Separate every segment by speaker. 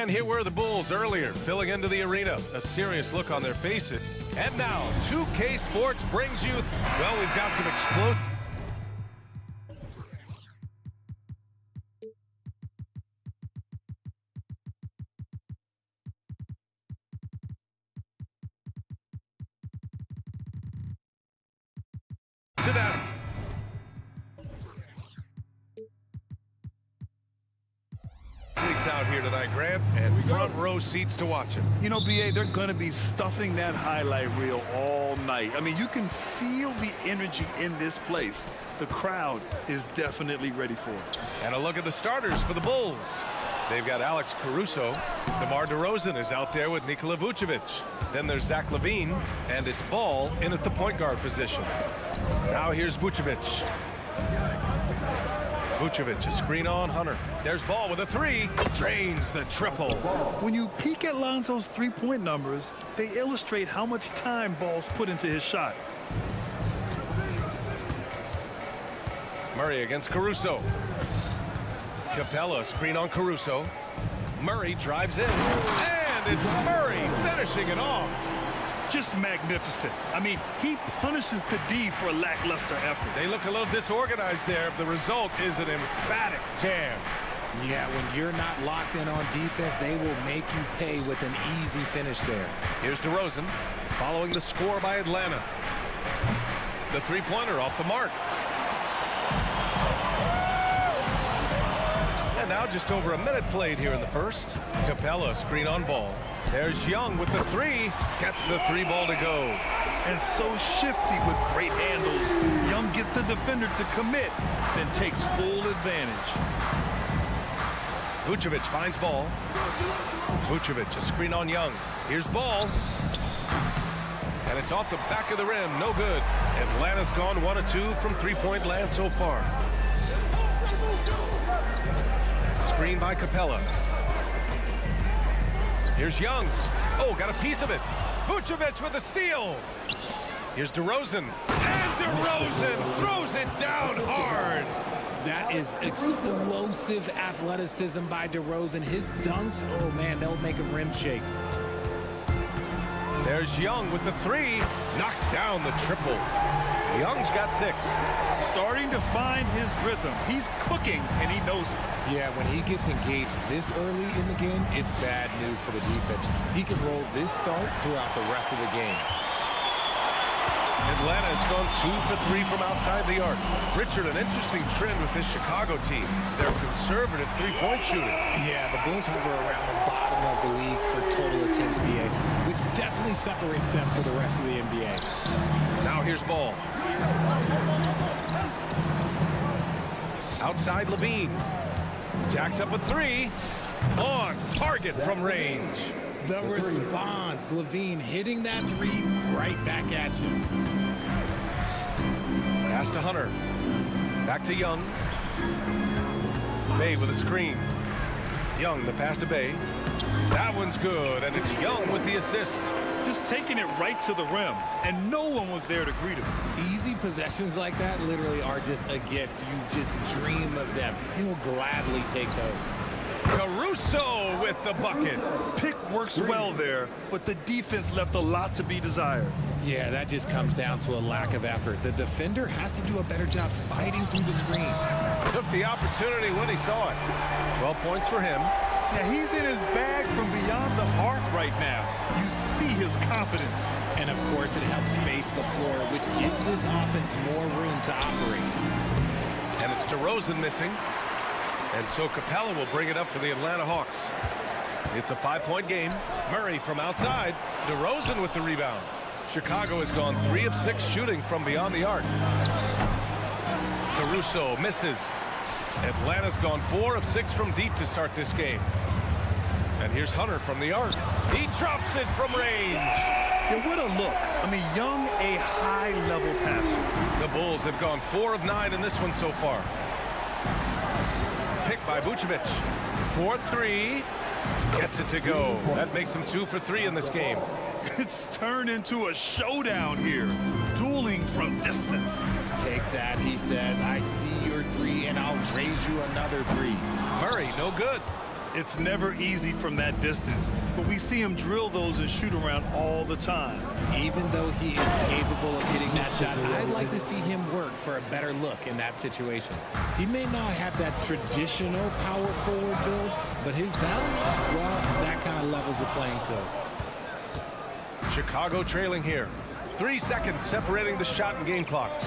Speaker 1: And here were the Bulls earlier, filling into the arena. A serious look on their faces. And now, 2K Sports brings you, well, we've got some explosion. Sit down. Out here tonight, Grant, and front row seats to watch it.
Speaker 2: You know, BA, they're going to be stuffing that highlight reel all night. I mean, you can feel the energy in this place. The crowd is definitely ready for it.
Speaker 1: And a look at the starters for the Bulls. They've got Alex Caruso. DeMar DeRozan is out there with Nikola Vucevic. Then there's Zach LaVine, and it's Ball in at the point guard position. Now here's Vucevic. Vucevic, a screen on Hunter. There's Ball with a three. Drains the triple.
Speaker 2: When you peek at Lonzo's three-point numbers, they illustrate how much time Ball's put into his shot.
Speaker 1: Murray against Caruso. Capella, screen on Caruso. Murray drives in. And it's Murray finishing it off.
Speaker 2: Just magnificent. I mean, he punishes the D for a lackluster effort.
Speaker 1: They look a little disorganized there. The result is an emphatic jam.
Speaker 3: Yeah, when you're not locked in on defense, they will make you pay with an easy finish there.
Speaker 1: Here's DeRozan following the score by Atlanta. The three-pointer off the mark. And now just over a minute played here in the first. Capella, screen on Ball. There's Young with the three. Gets the three ball to go.
Speaker 2: And so shifty with great handles. Young gets the defender to commit, then takes full advantage.
Speaker 1: Vucevic finds Ball. Vucevic, a screen on Young. Here's Ball. And it's off the back of the rim. No good. Atlanta's gone 1 of 2 from three-point land so far. Screen by Capella. Here's Young. Oh, got a piece of it. Vucevic with a steal. Here's DeRozan. And DeRozan throws it down hard.
Speaker 3: That is explosive athleticism by DeRozan. His dunks, oh man, they'll make a rim shake.
Speaker 1: There's Young with the three. Knocks down the triple. Young's got 6.
Speaker 2: Starting to find his rhythm. He's cooking, and he knows it.
Speaker 3: Yeah, when he gets engaged this early in the game, it's bad news for the defense. He can roll this start throughout the rest of the game.
Speaker 1: Atlanta has gone 2 for 3 from outside the arc. Richard, an interesting trend with this Chicago team. They're conservative three-point shooting.
Speaker 3: Yeah, the Bulls hover around the bottom of the league for total attempts, BA, which definitely separates them for the rest of the NBA.
Speaker 1: Now here's Ball. Outside LaVine. Jacks up a 3. On target from range.
Speaker 3: The response, LaVine hitting that 3 right back at you.
Speaker 1: Pass to Hunter. Back to Young. Bay with a screen. Young, the pass to Bay. That one's good, and it's Young with the assist.
Speaker 2: Just taking it right to the rim, and no one was there to greet him.
Speaker 3: Easy possessions like that literally are just a gift. You just dream of them. He'll gladly take those.
Speaker 1: Caruso with the bucket.
Speaker 2: Pick works well there, but the defense left a lot to be desired.
Speaker 3: Yeah, that just comes down to a lack of effort. The defender has to do a better job fighting through the screen.
Speaker 1: Took the opportunity when he saw it. 12 points for him.
Speaker 2: Yeah, he's in his bag from beyond the arc right now. You see his confidence.
Speaker 3: And, of course, it helps space the floor, which gives this offense more room to operate.
Speaker 1: And it's DeRozan missing. And so Capella will bring it up for the Atlanta Hawks. It's a 5-point game. Murray from outside. DeRozan with the rebound. Chicago has gone 3 of 6 shooting from beyond the arc. Caruso misses. Atlanta's gone 4 of 6 from deep to start this game. And here's Hunter from the arc. He drops it from range.
Speaker 2: Yeah, what a look. I mean, Young, a high-level passer.
Speaker 1: The Bulls have gone 4 of 9 in this one so far. Picked by Vucevic. 4-3. Gets it to go. That makes him 2 for 3 in this game.
Speaker 2: It's turned into a showdown here. Dueling from distance.
Speaker 3: Take that, he says. I see your 3, and I'll raise you another 3.
Speaker 1: Murray, no good.
Speaker 2: It's never easy from that distance, but we see him drill those and shoot around all the time.
Speaker 3: Even though he is capable of hitting that shot, I'd like to see him work for a better look in that situation. He may not have that traditional power forward build, but his bounce, well, that kind of levels the playing field.
Speaker 1: Chicago trailing here. 3 seconds separating the shot and game clocks.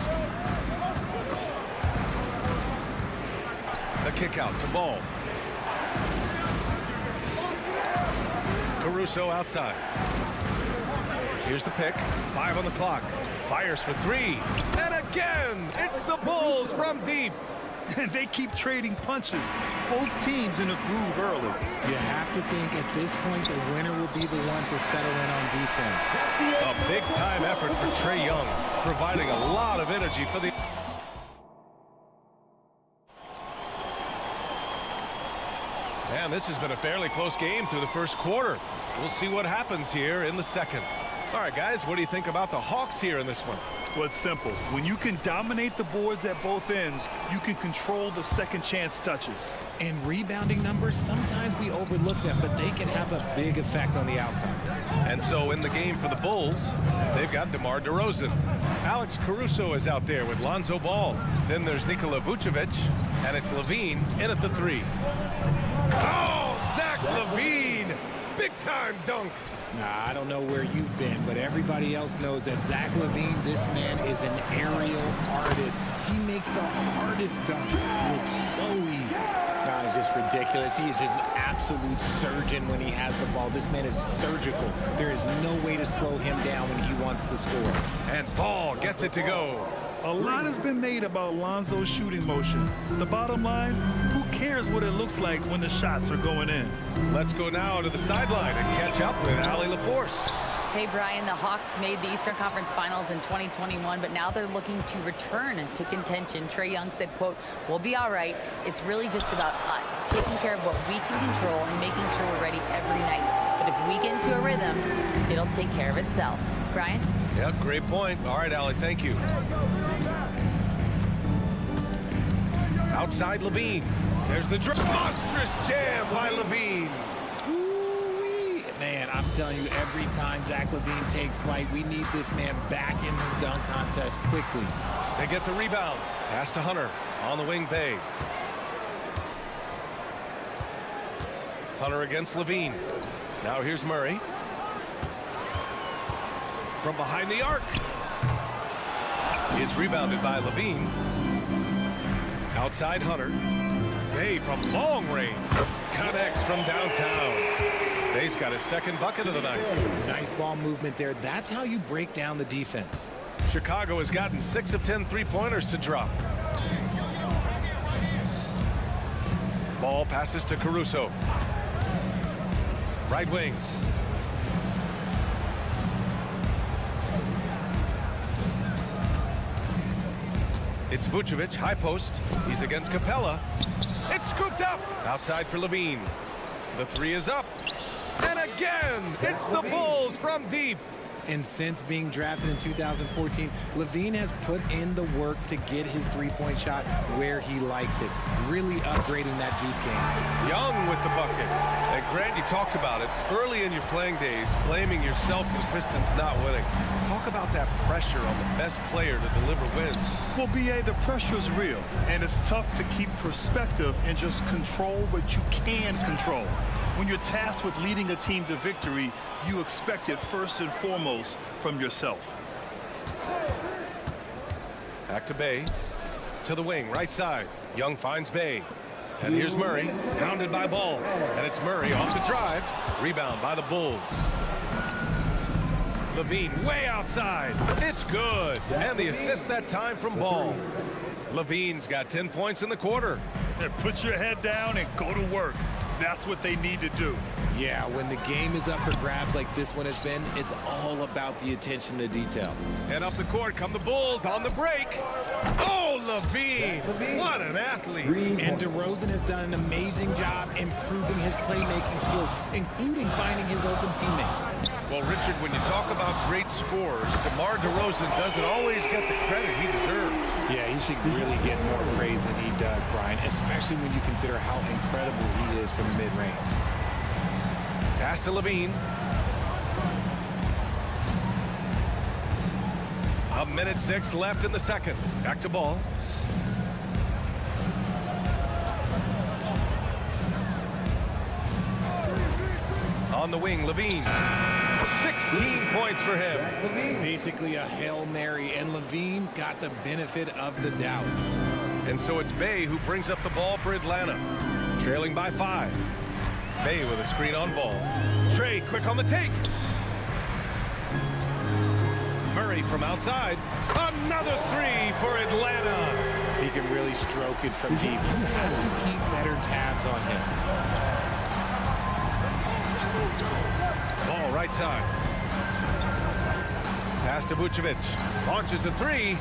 Speaker 1: The kick out to Ball. Caruso outside. Here's the pick. 5 on the clock. Fires for 3. And again, it's the Bulls from deep.
Speaker 2: And they keep trading punches. Both teams in a groove early.
Speaker 3: You have to think at this point the winner will be the one to settle in on defense.
Speaker 1: A big-time effort for Trae Young, providing a lot of energy for the... And this has been a fairly close game through the first quarter. We'll see what happens here in the second. All right, guys, what do you think about the Hawks here in this one?
Speaker 2: Well, it's simple. When you can dominate the boards at both ends, you can control the second chance touches.
Speaker 3: And rebounding numbers, sometimes we overlook them, but they can have a big effect on the outcome.
Speaker 1: And so in the game for the Bulls, they've got DeMar DeRozan. Alex Caruso is out there with Lonzo Ball. Then there's Nikola Vucevic, and it's LaVine in at the 3. Oh, Zach LaVine! Big-time dunk.
Speaker 3: Nah, I don't know where you've been, but everybody else knows that Zach LaVine, this man is an aerial artist. He makes the hardest dunks look so easy. Nah, it's just ridiculous. He is just an absolute surgeon when he has the ball. This man is surgical. There is no way to slow him down when he wants to score.
Speaker 1: And Ball gets it to go.
Speaker 2: A lot has been made about Lonzo's shooting motion. The bottom line, who cares what it looks like when the shots are going in?
Speaker 1: Let's go now to the sideline and catch up with Allie LaForce.
Speaker 4: Hey, Brian, the Hawks made the Eastern Conference Finals in 2021, but now they're looking to return to contention. Trae Young said, quote, "We'll be all right. It's really just about us, taking care of what we can control and making sure we're ready every night. But if we get into a rhythm, it'll take care of itself." Brian?
Speaker 1: Yeah, great point. All right, Allie, thank you. Outside LaVine. There's the monstrous jam by LaVine.
Speaker 3: Man, I'm telling you, every time Zach LaVine takes flight, we need this man back in the dunk contest quickly.
Speaker 1: They get the rebound. Pass to Hunter on the wing Bay. Hunter against LaVine. Now here's Murray. From behind the arc. It's rebounded by LaVine. Outside Hunter. Bay from long range. Connects from downtown. Bay's got his second bucket of the night.
Speaker 3: Nice ball movement there. That's how you break down the defense.
Speaker 1: Chicago has gotten 6 of 10 three-pointers to drop. Ball passes to Caruso. Right wing. It's Vucevic, high post. He's against Capella. It's scooped up. Outside for LaVine. The 3 is up. And again, it's the Bulls from deep.
Speaker 3: And since being drafted in 2014, LaVine has put in the work to get his three-point shot where he likes it, really upgrading that deep game.
Speaker 1: Young with the bucket. And Grant, you talked about it early in your playing days, blaming yourself for the Pistons not winning. Talk about that pressure on the best player to deliver wins.
Speaker 2: Well, B.A., the pressure's real, and it's tough to keep perspective and just control what you can control. When you're tasked with leading a team to victory, you expect it first and foremost from yourself.
Speaker 1: Back to Bay. To the wing, right side. Young finds Bay. And here's Murray, pounded by Ball. And it's Murray off the drive. Rebound by the Bulls. LaVine way outside. It's good. And the assist that time from Ball. LaVine's got 10 points in the quarter.
Speaker 2: And put your head down and go to work. That's what they need to do.
Speaker 3: Yeah, when the game is up for grabs like this one has been, it's all about the attention to detail.
Speaker 1: And up the court come the Bulls on the break. Oh, LaVine! What an athlete.
Speaker 3: And DeRozan has done an amazing job improving his playmaking skills, including finding his open teammates.
Speaker 1: Well, Richard, when you talk about great scorers, DeMar DeRozan doesn't always get the credit he deserves.
Speaker 3: Yeah, he should really get more praise than he does, Brian. especially when you consider how incredible he is from mid-range.
Speaker 1: Pass to Levine. A minute 6 left in the second. Back to ball. On the wing, Levine. 16 points for him.
Speaker 3: Basically a Hail Mary, and Levine got the benefit of the doubt.
Speaker 1: And so it's Bay who brings up the ball for Atlanta. Trailing by 5. Bay with a screen on ball. Trey quick on the take. Murray from outside. Another 3 for Atlanta.
Speaker 3: He can really stroke it from deep. You have to keep better tabs on him.
Speaker 1: Ball right side. Pass to Vucevic. Launches a 3.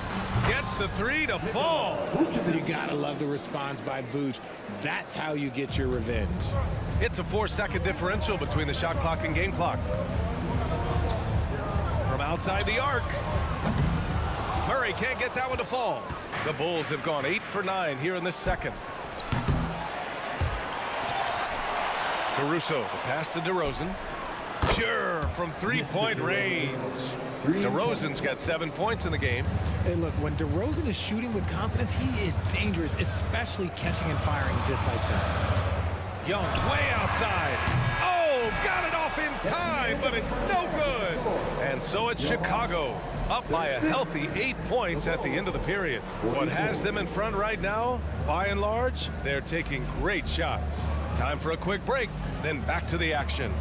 Speaker 1: Gets the 3 to fall.
Speaker 3: You gotta love the response by Vuce. That's how you get your revenge.
Speaker 1: It's a 4-second differential between the shot clock and game clock. From outside the arc. Murray can't get that one to fall. The Bulls have gone 8 for 9 here in this second. Caruso, the pass to DeRozan. Pure from three-point range. DeRozan's got 7 points in the game.
Speaker 3: Hey, look, when DeRozan is shooting with confidence, he is dangerous, especially catching and firing just like that.
Speaker 1: Young way outside. Oh, got it off in time, but it's no good. And so it's Chicago, up by a healthy 8 points at the end of the period. What has them in front right now, by and large, they're taking great shots. Time for a quick break, then back to the action.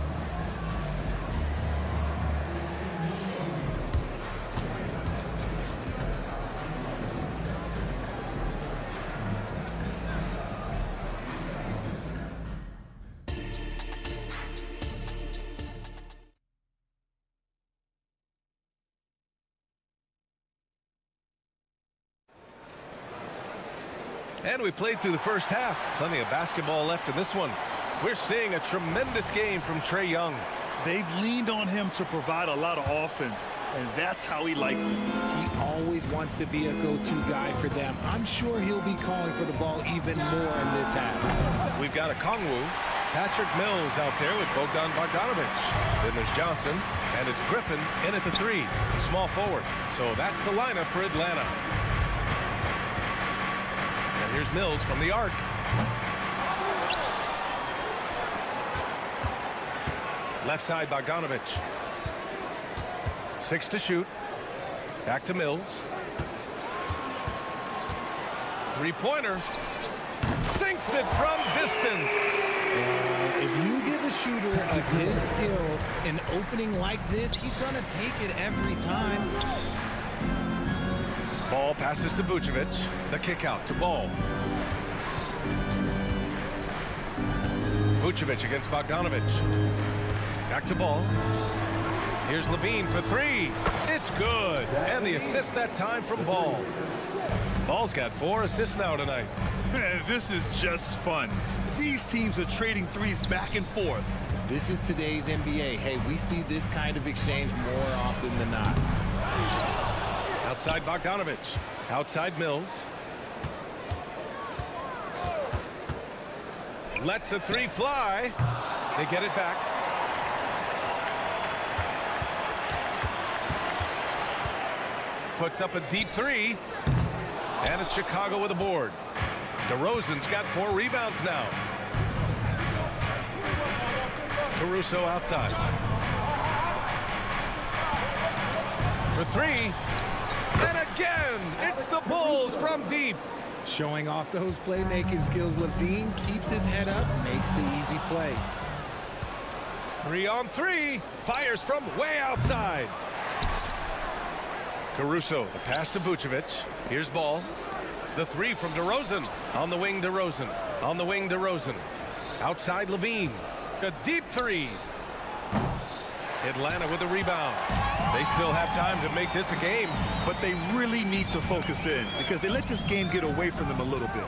Speaker 1: And we played through the first half. Plenty of basketball left in this one. We're seeing a tremendous game from Trae Young.
Speaker 2: They've leaned on him to provide a lot of offense, and that's how he likes it.
Speaker 3: He always wants to be a go-to guy for them. I'm sure he'll be calling for the ball even more in this half.
Speaker 1: We've got a Kongwu, Patrick Mills out there with Bogdan Bogdanovic. Then there's Johnson, and it's Griffin in at the 3, small forward. So that's the lineup for Atlanta. And here's Mills from the arc. Left side, Bogdanovic. 6 to shoot. Back to Mills. Three-pointer. Sinks it from distance.
Speaker 3: If you give a shooter of his skill an opening like this, he's going to take it every time.
Speaker 1: Ball passes to Vucevic. The kick out to Ball. Vucevic against Bogdanovic. Back to Ball. Here's Levine for 3. It's good. And the assist that time from Ball. Ball's got 4 assists now tonight.
Speaker 2: Man, this is just fun. These teams are trading threes back and forth.
Speaker 3: This is today's NBA. Hey, we see this kind of exchange more often than not.
Speaker 1: Outside Bogdanovic. Outside Mills. Lets the 3 fly. They get it back. Puts up a deep 3. And it's Chicago with a board. DeRozan's got 4 rebounds now. Caruso outside. For 3. And again, it's the Bulls from deep.
Speaker 3: Showing off those playmaking skills, Levine keeps his head up, makes the easy play.
Speaker 1: 3 on 3. Fires from way outside. Caruso, the pass to Vucevic. Here's Ball. The 3 from DeRozan. On the wing, DeRozan. On the wing, DeRozan. Outside, Levine. A deep 3. Atlanta with the rebound. They still have time to make this a game.
Speaker 2: But they really need to focus in because they let this game get away from them a little bit.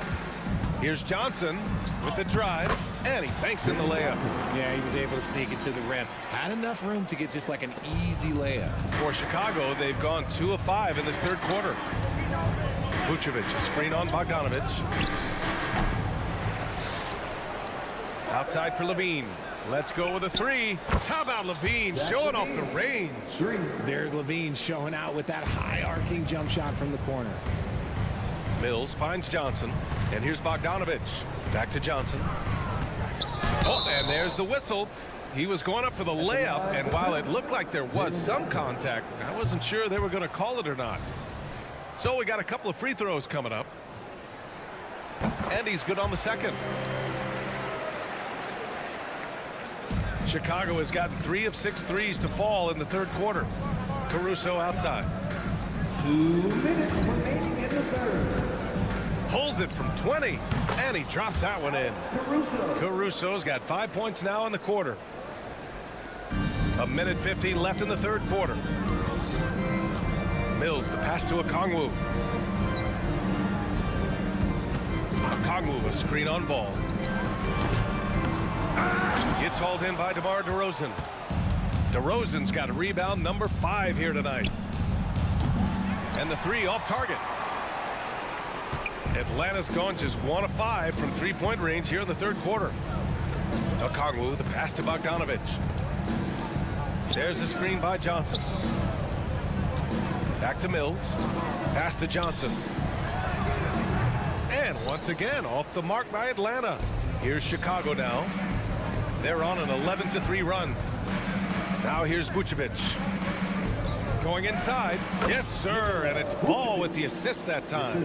Speaker 1: Here's Johnson with the drive, and he banks in the layup.
Speaker 3: Yeah, he was able to sneak it to the rim. Had enough room to get just like an easy layup.
Speaker 1: For Chicago, they've gone 2 of 5 in this third quarter. Vucevic, a screen on Bogdanovic. Outside for Levine. Let's go with a three. How about Levine showing off the range?
Speaker 3: There's Levine showing out with that high arcing jump shot from the corner.
Speaker 1: Mills finds Johnson. And here's Bogdanovich. Back to Johnson. Oh, and there's the whistle. He was going up for the layup, and while it looked like there was some contact, I wasn't sure they were going to call it or not. So we got a couple of free throws coming up. And he's good on the second. Chicago has gotten 3 of 6 threes to fall in the third quarter. Caruso outside.
Speaker 5: 2 minutes remaining in the third.
Speaker 1: Pulls it from 20, and he drops that one in. Caruso's got 5 points now in the quarter. 1:15 left in the third quarter. Mills, the pass to Okongwu. Okongwu, a screen on ball. Gets hauled in by DeMar DeRozan. DeRozan's got a rebound number 5 here tonight. And the three off target. Atlanta's gone just 1 of 5 from three-point range here in the third quarter. Okongwu, the pass to Bogdanovich. There's the screen by Johnson. Back to Mills. Pass to Johnson. And once again, off the mark by Atlanta. Here's Chicago now. They're on an 11-3 run. Now here's Vucevic. Going inside. Yes, sir. And it's Ball with the assist that time.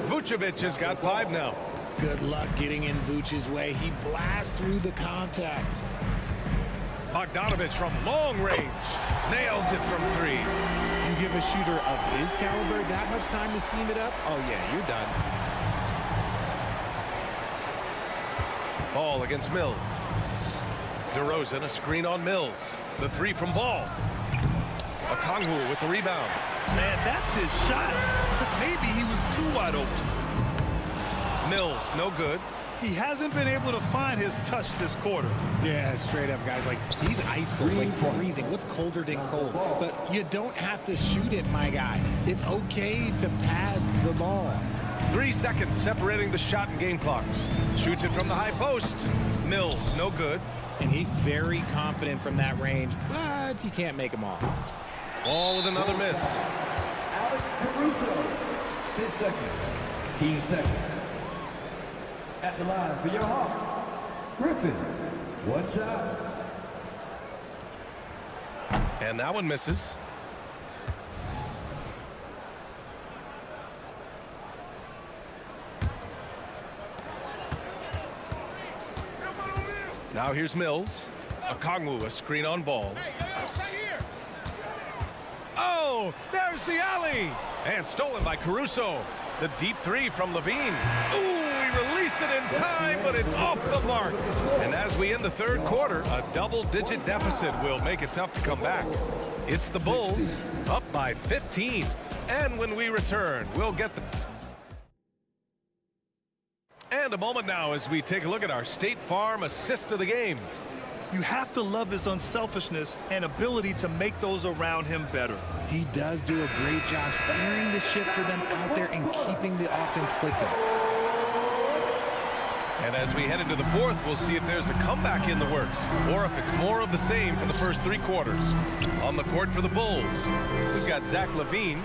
Speaker 1: Vucevic has got 5 now.
Speaker 3: Good luck getting in Vucevic's way. He blasts through the contact.
Speaker 1: Bogdanovich from long range. Nails it from 3.
Speaker 3: You give a shooter of his caliber that much time to seam it up? Oh, yeah, you're done.
Speaker 1: Ball against Mills. DeRozan, a screen on Mills. The 3 from Ball. Okongwu with the rebound.
Speaker 2: Man, that's his shot. Maybe he was too wide open.
Speaker 1: Mills, no good.
Speaker 2: He hasn't been able to find his touch this quarter.
Speaker 3: Yeah, straight up, guys. Like, he's ice cold, like freezing. What's colder than cold? But you don't have to shoot it, my guy. It's okay to pass the ball.
Speaker 1: 3 seconds separating the shot and game clocks. Shoots it from the high post. Mills, no good.
Speaker 3: And he's very confident from that range, but you can't make him all.
Speaker 1: Ball with another miss.
Speaker 5: Alex Caruso. 10 seconds. Team seconds. At the line for your Hawks, Griffin. 1 shot.
Speaker 1: And that one misses. Now here's Mills. Okongwu, a screen on Ball. Oh, there's the alley. And stolen by Caruso. The deep 3 from Levine. Ooh, he released it in time, but it's off the mark. And as we end the third quarter, a double-digit deficit will make it tough to come back. It's the Bulls up by 15. And when we return, we'll get the... And a moment now as we take a look at our State Farm assist of the game.
Speaker 2: You have to love his unselfishness and ability to make those around him better.
Speaker 3: He does do a great job steering the ship for them out there and keeping the offense clicking.
Speaker 1: And as we head into the fourth, we'll see if there's a comeback in the works or if it's more of the same for the first 3 quarters. On the court for the Bulls, we've got Zach LaVine.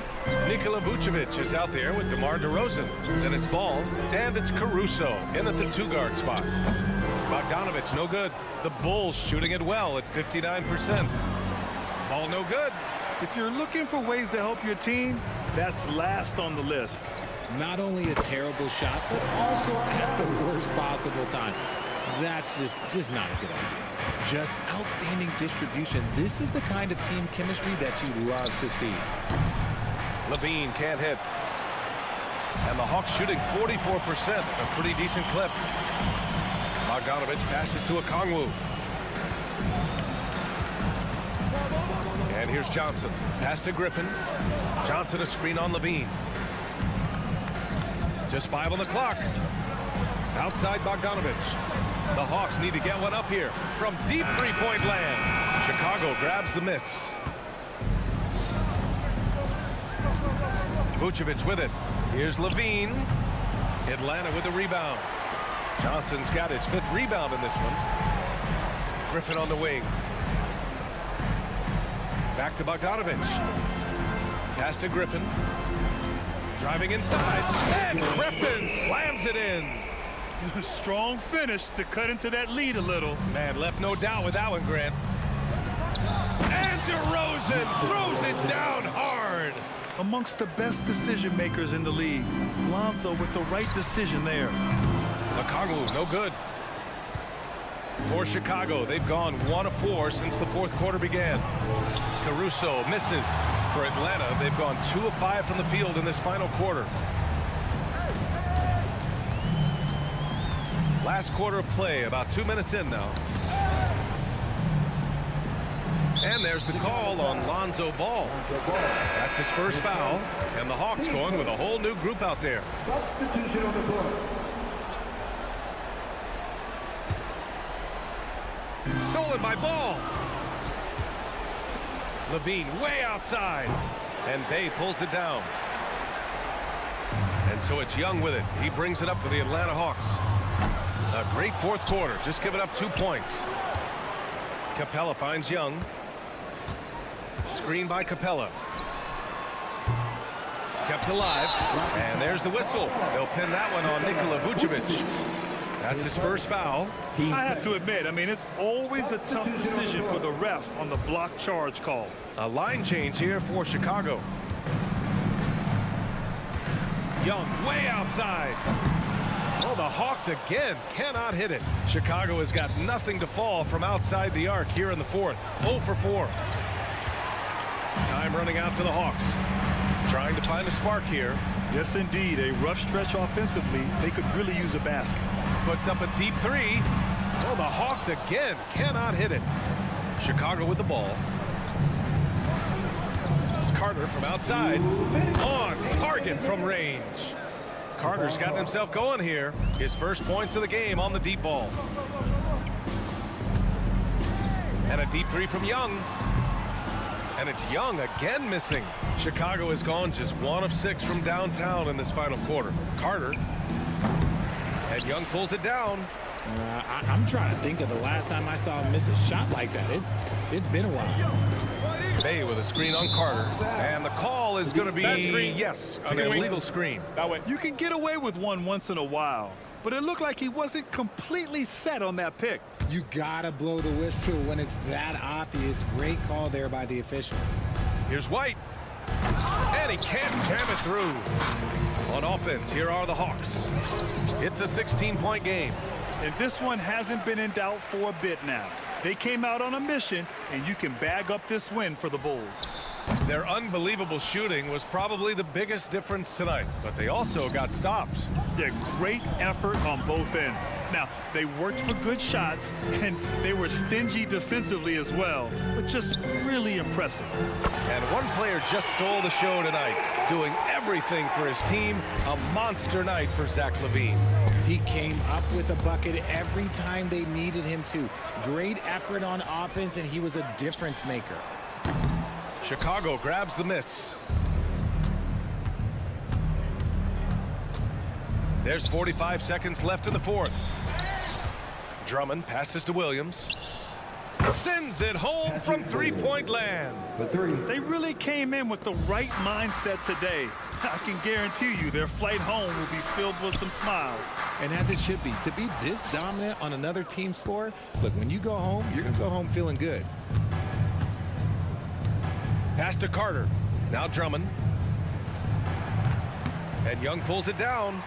Speaker 1: Nikola Vucevic is out there with DeMar DeRozan. Then it's Ball, and it's Caruso in at the 2-guard spot. Bogdanovich, no good. The Bulls shooting it well at 59%. Ball no good.
Speaker 2: If you're looking for ways to help your team, that's last on the list.
Speaker 3: Not only a terrible shot, but also at the worst possible time. That's just not a good idea. Just outstanding distribution. This is the kind of team chemistry that you love to see.
Speaker 1: Levine can't hit. And the Hawks shooting 44%, a pretty decent clip. Bogdanovich passes to Okongwu. And here's Johnson. Pass to Griffin. Johnson a screen on Levine. Just 5 on the clock. Outside Bogdanovich. The Hawks need to get one up here from deep 3-point land. Chicago grabs the miss. Vucevic with it. Here's Levine. Atlanta with the rebound. Johnson's got his 5th rebound in this one. Griffin on the wing. Back to Bogdanovich. Pass to Griffin. Driving inside. And Griffin slams it in.
Speaker 2: Strong finish to cut into that lead a little.
Speaker 1: Man, left no doubt with that one, Grant. And DeRozan throws it down hard.
Speaker 2: Amongst the best decision makers in the league. Lonzo with the right decision there.
Speaker 1: Okongwu, no good. For Chicago, they've gone 1 of 4 since the 4th quarter began. Caruso misses. For Atlanta, they've gone 2 of 5 from the field in this final quarter. Last quarter of play, about 2 minutes in now. And there's the call on Lonzo Ball. That's his first foul. And the Hawks going with a whole new group out there.
Speaker 5: Substitution on the court.
Speaker 1: Stolen by Ball. Levine way outside. And Bay pulls it down. And so it's Young with it. He brings it up for the Atlanta Hawks. A great 4th quarter. Just giving up 2 points. Capella finds Young. Screen by Capella. Kept alive. And there's the whistle. They'll pin that one on Nikola Vucevic. That's his first foul.
Speaker 2: I have to admit, I mean, it's always a tough decision for the ref on the block charge call.
Speaker 1: A line change here for Chicago. Young way outside. Oh, the Hawks again cannot hit it. Chicago has got nothing to fall from outside the arc here in the 4th. 0 for 4. Time running out for the Hawks. Trying to find a spark here.
Speaker 2: Yes, indeed. A rough stretch offensively. They could really use a basket.
Speaker 1: Puts up a deep 3. Oh, the Hawks again cannot hit it. Chicago with the ball. Carter from outside. On target from range. Carter's gotten himself going here. His first points of the game on the deep ball. And a deep 3 from Young. And it's Young again missing. Chicago has gone just 1 of 6 from downtown in this final quarter. Carter. And Young pulls it down.
Speaker 3: I'm trying to think of the last time I saw him miss a shot like that. It's been a while.
Speaker 1: Bay with a screen on Carter. And the call is going to be, yes, an illegal screen.
Speaker 2: That way. You can get away with one once in a while, but it looked like he wasn't completely set on that pick.
Speaker 3: You gotta blow the whistle when it's that obvious. Great call there by the official.
Speaker 1: Here's White. And he can't jam it through. On offense, here are the Hawks. It's a 16-point game.
Speaker 2: And this one hasn't been in doubt for a bit now. They came out on a mission, and you can bag up this win for the Bulls.
Speaker 1: Their unbelievable shooting was probably the biggest difference tonight, but they also got stops.
Speaker 2: Yeah, great effort on both ends. Now, they worked for good shots, and they were stingy defensively as well, but just really impressive.
Speaker 1: And one player just stole the show tonight, doing everything for his team. A monster night for Zach LaVine.
Speaker 3: He came up with a bucket every time they needed him to. Great effort on offense, and he was a difference maker.
Speaker 1: Chicago grabs the miss. There's 45 seconds left in the 4th. Drummond passes to Williams. Sends it home from 3-point land.
Speaker 2: They really came in with the right mindset today. I can guarantee you their flight home will be filled with some smiles.
Speaker 3: And as it should be. To be this dominant on another team's floor, look, when you go home, you're going to go home feeling good.
Speaker 1: Pass to Carter. Now Drummond. And Young pulls it down.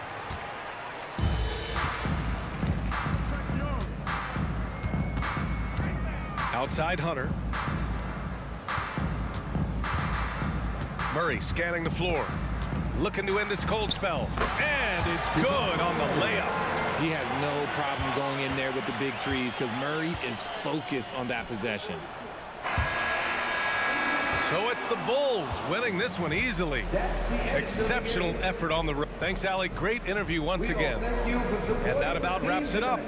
Speaker 1: Outside Hunter. Murray scanning the floor. Looking to end this cold spell. And it's good on the layup.
Speaker 3: He has no problem going in there with the big trees because Murray is focused on that possession.
Speaker 1: So it's the Bulls winning this one easily. Exceptional effort on the road. Thanks, Allie. Great interview once again. And that about wraps it up.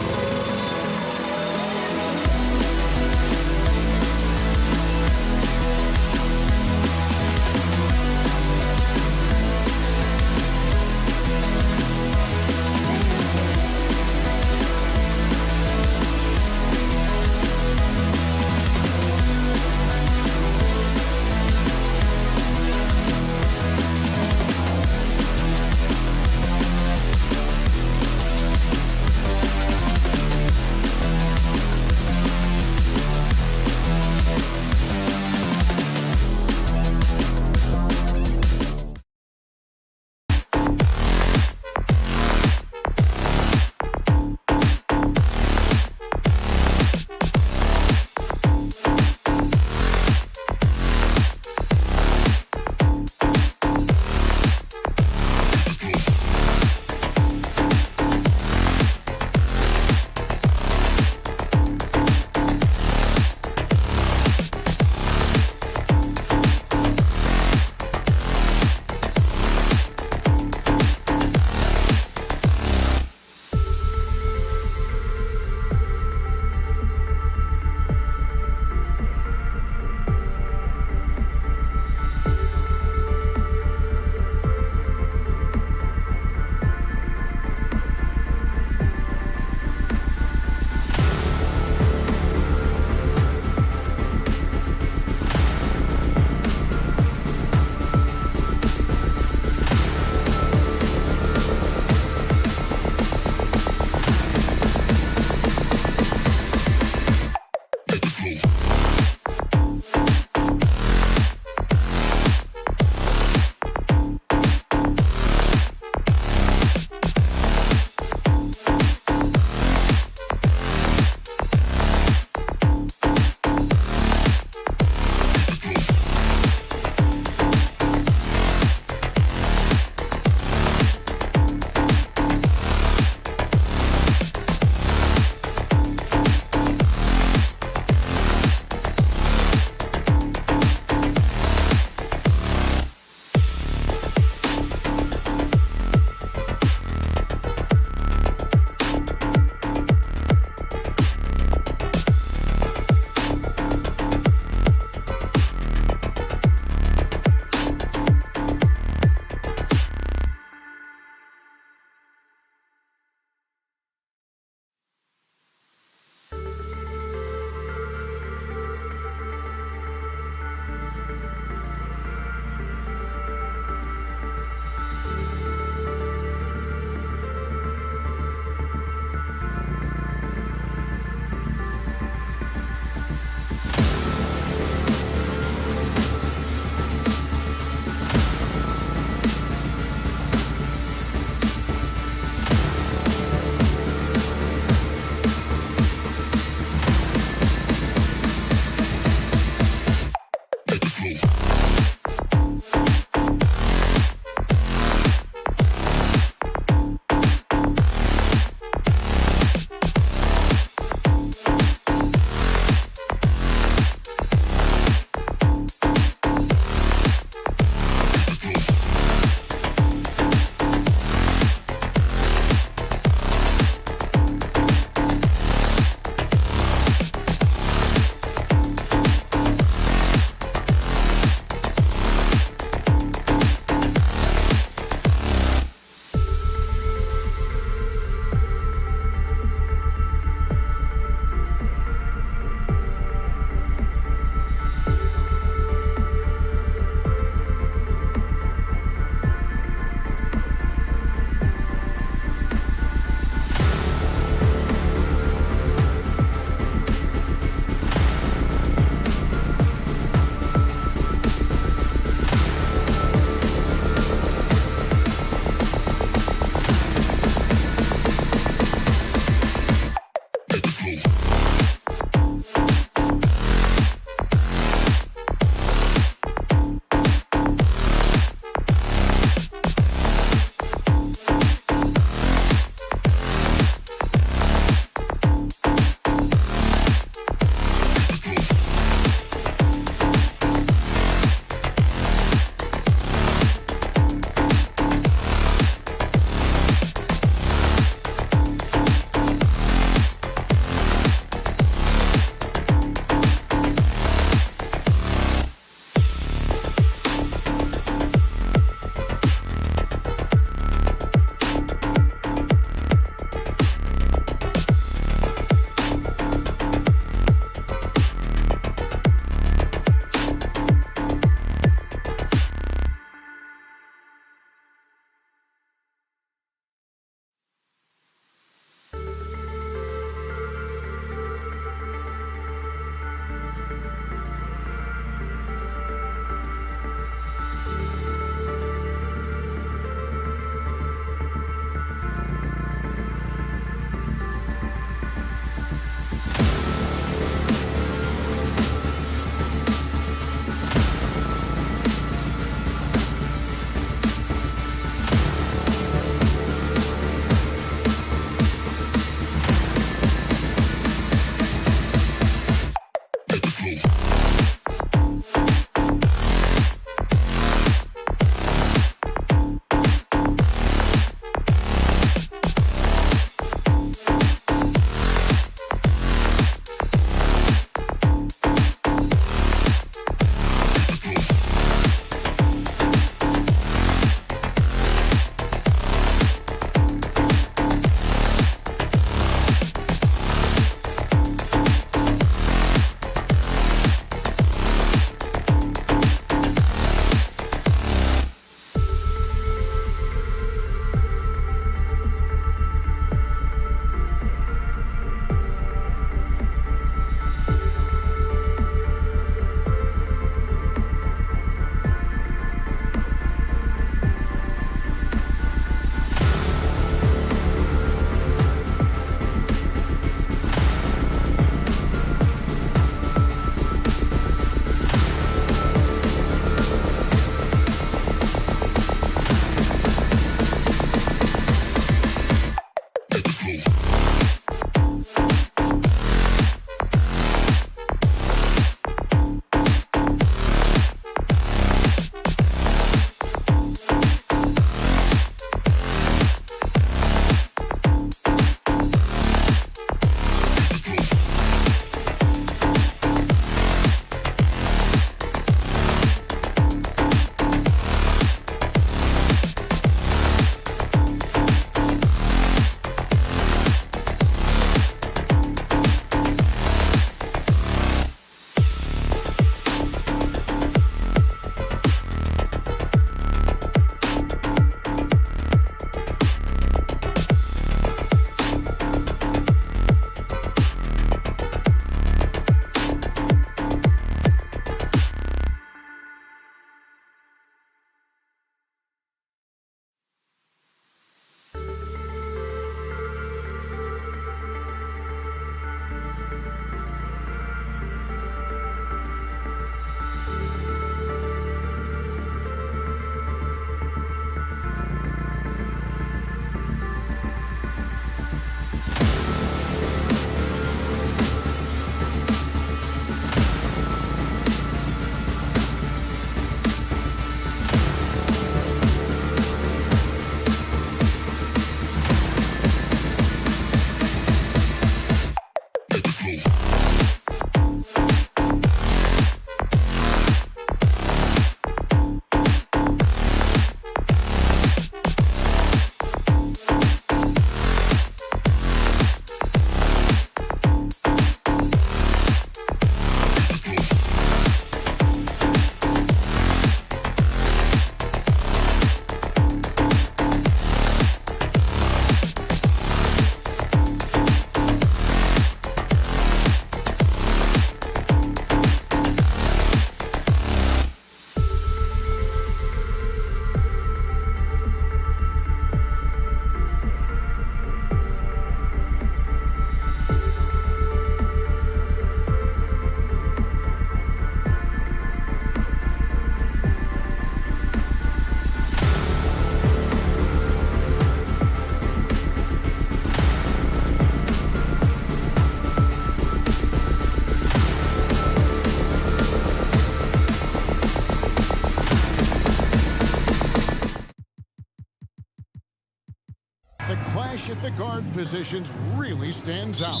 Speaker 6: flash at the guard positions really stands out.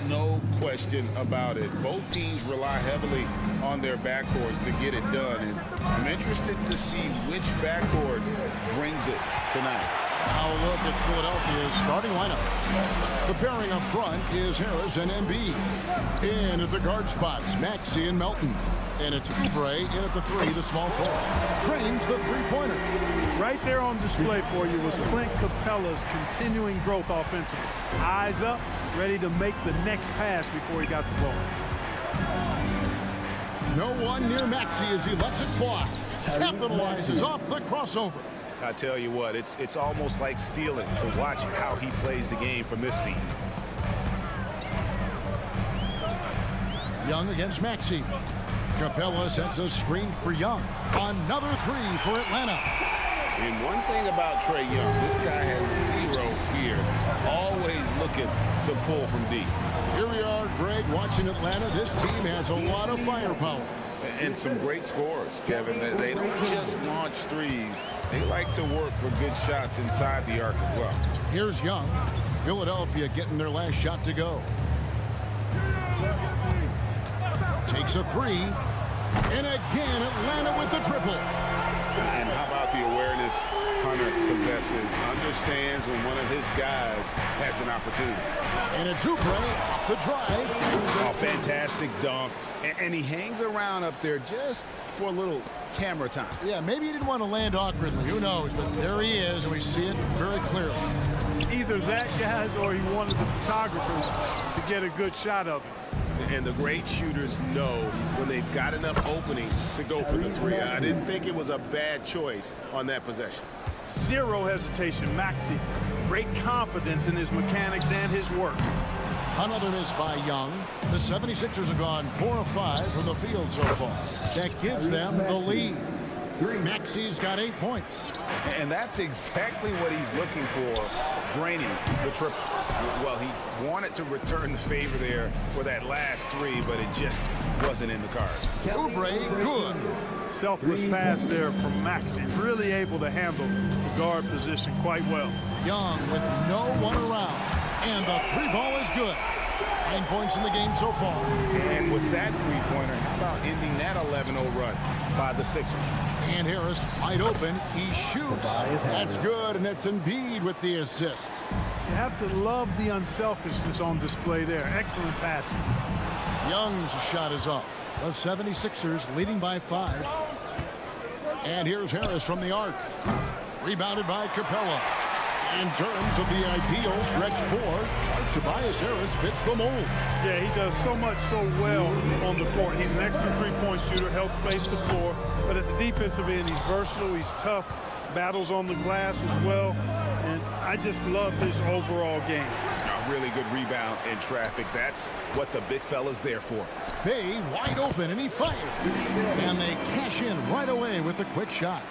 Speaker 7: No question about it. Both teams rely heavily on their backcourts to get it done. And I'm interested to see which backcourt brings it tonight.
Speaker 6: Now a look at Philadelphia's starting lineup. The pairing up front is Harris and Embiid. In at the guard spots, Maxey and Melton. And it's Oubre in at the 3, the small forward. Trains the three-pointer.
Speaker 2: Right there on display for you was Clint Capella's continuing growth offensively. Eyes up, ready to make the next pass before he got the ball.
Speaker 6: No one near Maxey as he lets it fly. Capitalizes off the crossover.
Speaker 7: I tell you what, it's almost like stealing to watch how he plays the game from this seat.
Speaker 6: Young against Maxey. Capella sets a screen for Young. Another 3 for Atlanta.
Speaker 7: And one thing about Trae Young, this guy has zero fear. Always looking to pull from deep.
Speaker 6: Here we are, Greg, watching Atlanta. This team has a lot of firepower.
Speaker 7: And some great scores, Kevin. They don't just launch threes. They like to work for good shots inside the arc as well.
Speaker 6: Here's Young. Philadelphia getting their last shot to go. Takes a 3. And again, Atlanta with the triple.
Speaker 7: And how about the awareness Hunter possesses? Understands when one of his guys has an opportunity.
Speaker 6: And a Oubre off the drive.
Speaker 7: Oh, fantastic dunk. And he hangs around up there just for a little camera time.
Speaker 6: Yeah, maybe he didn't want to land awkwardly. Who knows? But there he is, and we see it very clearly.
Speaker 2: Either that, guys, or he wanted the photographers to get a good shot of it.
Speaker 7: And the great shooters know when they've got enough opening to go for the 3. I didn't think it was a bad choice on that possession.
Speaker 2: Zero hesitation. Maxey, great confidence in his mechanics and his work.
Speaker 6: Another miss by Young. The 76ers have gone 4 of 5 from the field so far. That gives them the lead. Maxey's got 8 points.
Speaker 7: And that's exactly what he's looking for, draining the triple. Well, he wanted to return the favor there for that last 3, but it just wasn't in the cards.
Speaker 6: Oubre, good.
Speaker 2: Selfless pass there from Maxey. Really able to handle the guard position quite well.
Speaker 6: Young with no one around. And the 3 ball is good. 9 points in the game so far.
Speaker 7: And with that 3-pointer, how about ending that 11-0 run by the Sixers?
Speaker 6: And Harris wide open. He shoots. That's good, and it's Embiid with the assist.
Speaker 2: You have to love the unselfishness on display there. Excellent passing.
Speaker 6: Young's shot is off. The 76ers leading by 5. And here's Harris from the arc. Rebounded by Capella. In terms of the ideal stretch 4, Tobias Harris fits the mold.
Speaker 2: Yeah, he does so much so well on the court. He's an excellent three-point shooter, helps face the floor. But at the defensive end, he's versatile, he's tough, battles on the glass as well. And I just love his overall game.
Speaker 7: A really good rebound in traffic. That's what the big fella's there for.
Speaker 6: Bay wide open, and he fires. And they cash in right away with a quick shot.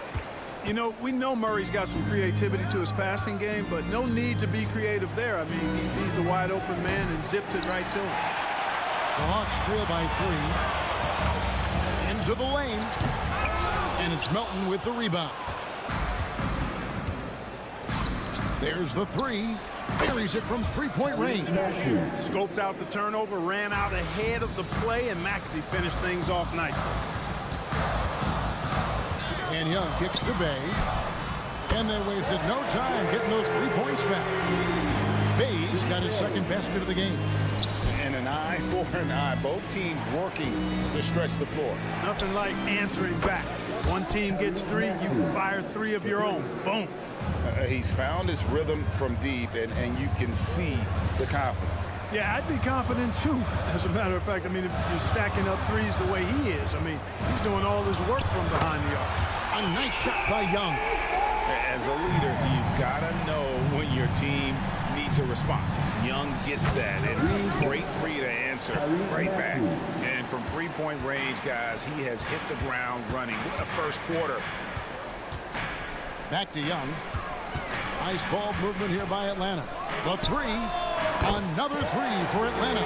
Speaker 2: You know, we know Murray's got some creativity to his passing game, but no need to be creative there. I mean, he sees the wide open man and zips it right to him.
Speaker 6: The Hawks trail by 3. Into the lane. And it's Melton with the rebound. There's the 3. Buries it from 3-point range.
Speaker 2: Scoped out the turnover, ran out ahead of the play, and Maxey finished things off nicely.
Speaker 6: And Young kicks to Bay. And they wasted no time getting those 3 points back. Bay's got his second basket of the game.
Speaker 7: And an eye for an eye. Both teams working to stretch the floor.
Speaker 2: Nothing like answering back. One team gets 3, you fire 3 of your own. Boom.
Speaker 7: He's found his rhythm from deep, and you can see the confidence.
Speaker 2: Yeah, I'd be confident too, as a matter of fact. I mean, if you're stacking up 3s the way he is, I mean, he's doing all his work from behind the arc.
Speaker 6: A nice shot by Young.
Speaker 7: As a leader, you've got to know when your team needs a response. Young gets that, and a great 3 to answer right back. And from 3-point range, guys, he has hit the ground running. What a first quarter.
Speaker 6: Back to Young. Nice ball movement here by Atlanta. The 3. Another 3 for Atlanta.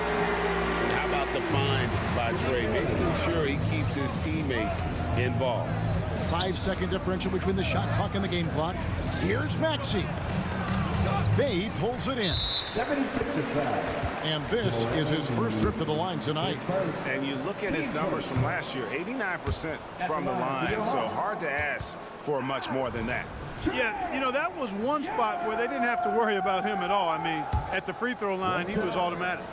Speaker 7: How about the find by Trae, making sure he keeps his teammates involved.
Speaker 6: 5-second differential between the shot clock and the game clock. Here's Maxey. Bay pulls it in.
Speaker 5: 76ers foul.
Speaker 6: And this is his first trip to the line tonight.
Speaker 7: And you look at his numbers from last year, 89% from the line, so hard to ask for much more than that.
Speaker 2: Yeah, you know, that was one spot where they didn't have to worry about him at all. I mean, at the free throw line, he was automatic.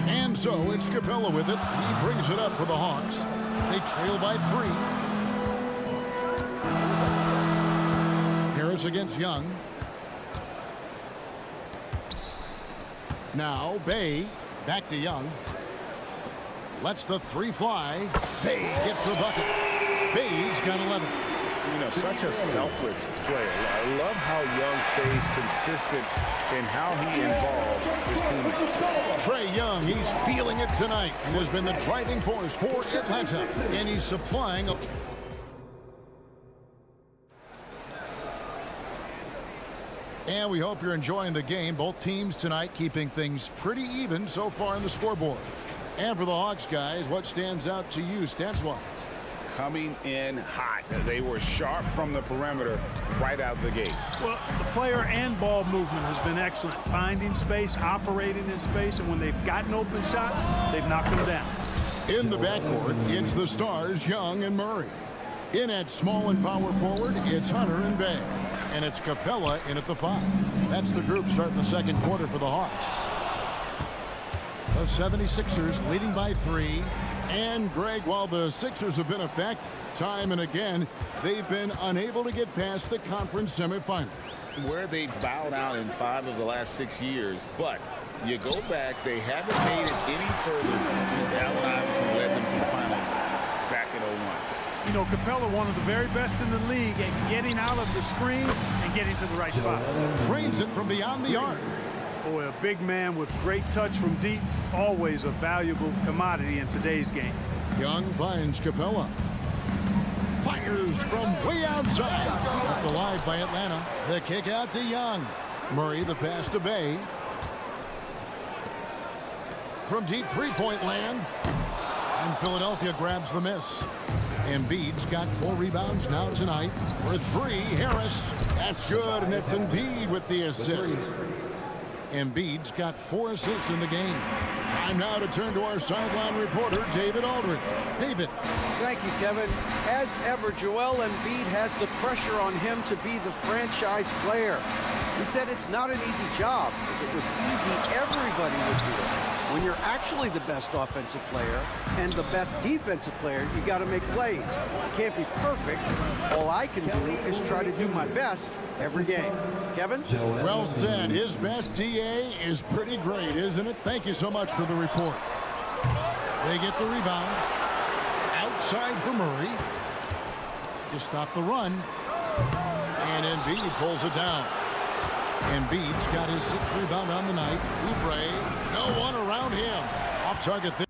Speaker 6: And so it's Capella with it. He brings it up for the Hawks. They trail by 3. Harris against Young. Now Bay back to Young. Lets the 3 fly. Bay gets the bucket. Bay's got 11.
Speaker 7: You know, such a selfless player. I love how Young stays consistent in how he involves his teammates.
Speaker 6: Trae Young, he's feeling it tonight and has been the driving force for Atlanta. And he's supplying a... And we hope you're enjoying the game. Both teams tonight keeping things pretty even so far in the scoreboard. And for the Hawks guys, what stands out to you stats-wise?
Speaker 7: Coming in hot. They were sharp from the perimeter right out of the gate.
Speaker 2: Well, the player and ball movement has been excellent. Finding space, operating in space, and when they've gotten open shots, they've knocked them down.
Speaker 6: In the backcourt, it's the stars, Young and Murray. In at small and power forward, it's Hunter and Bay. And it's Capella in at the 5. That's the group starting the second quarter for the Hawks. The 76ers leading by 3. And, Greg, while the Sixers have been effective time and again, they've been unable to get past the conference semifinals.
Speaker 7: Where they bowed out in 5 of the last 6 years. But you go back, they haven't made it any further since Allen Iverson led them to the finals back in 01.
Speaker 2: You know, Capella, one of the very best in the league at getting out of the screen and getting to the right spot.
Speaker 6: Drains it from beyond the arc.
Speaker 2: Boy, a big man with great touch from deep, always a valuable commodity in today's game.
Speaker 6: Young finds Capella. Fires from way outside. Kept alive by Atlanta. The kick out to Young. Murray the pass to Bay. From deep three-point land. And Philadelphia grabs the miss. Embiid's got 4 rebounds now tonight. For 3, Harris. That's good, and it's Embiid with the assist. Embiid's got 4 assists in the game. Time now to turn to our sideline reporter, David Aldridge. David.
Speaker 8: Thank you, Kevin. As ever, Joel Embiid has the pressure on him to be the franchise player. He said it's not an easy job. If it was easy, everybody would do it. When you're actually the best offensive player and the best defensive player, you got to make plays. You can't be perfect. All I can do is try to do my best every game. Kevin?
Speaker 6: Well said. His best DA is pretty great, isn't it? Thank you so much for the report. They get the rebound. Outside for Murray. To stop the run. And Embiid pulls it down. Embiid's got his 6th rebound on the night. Oubre, no one around him. Off target there.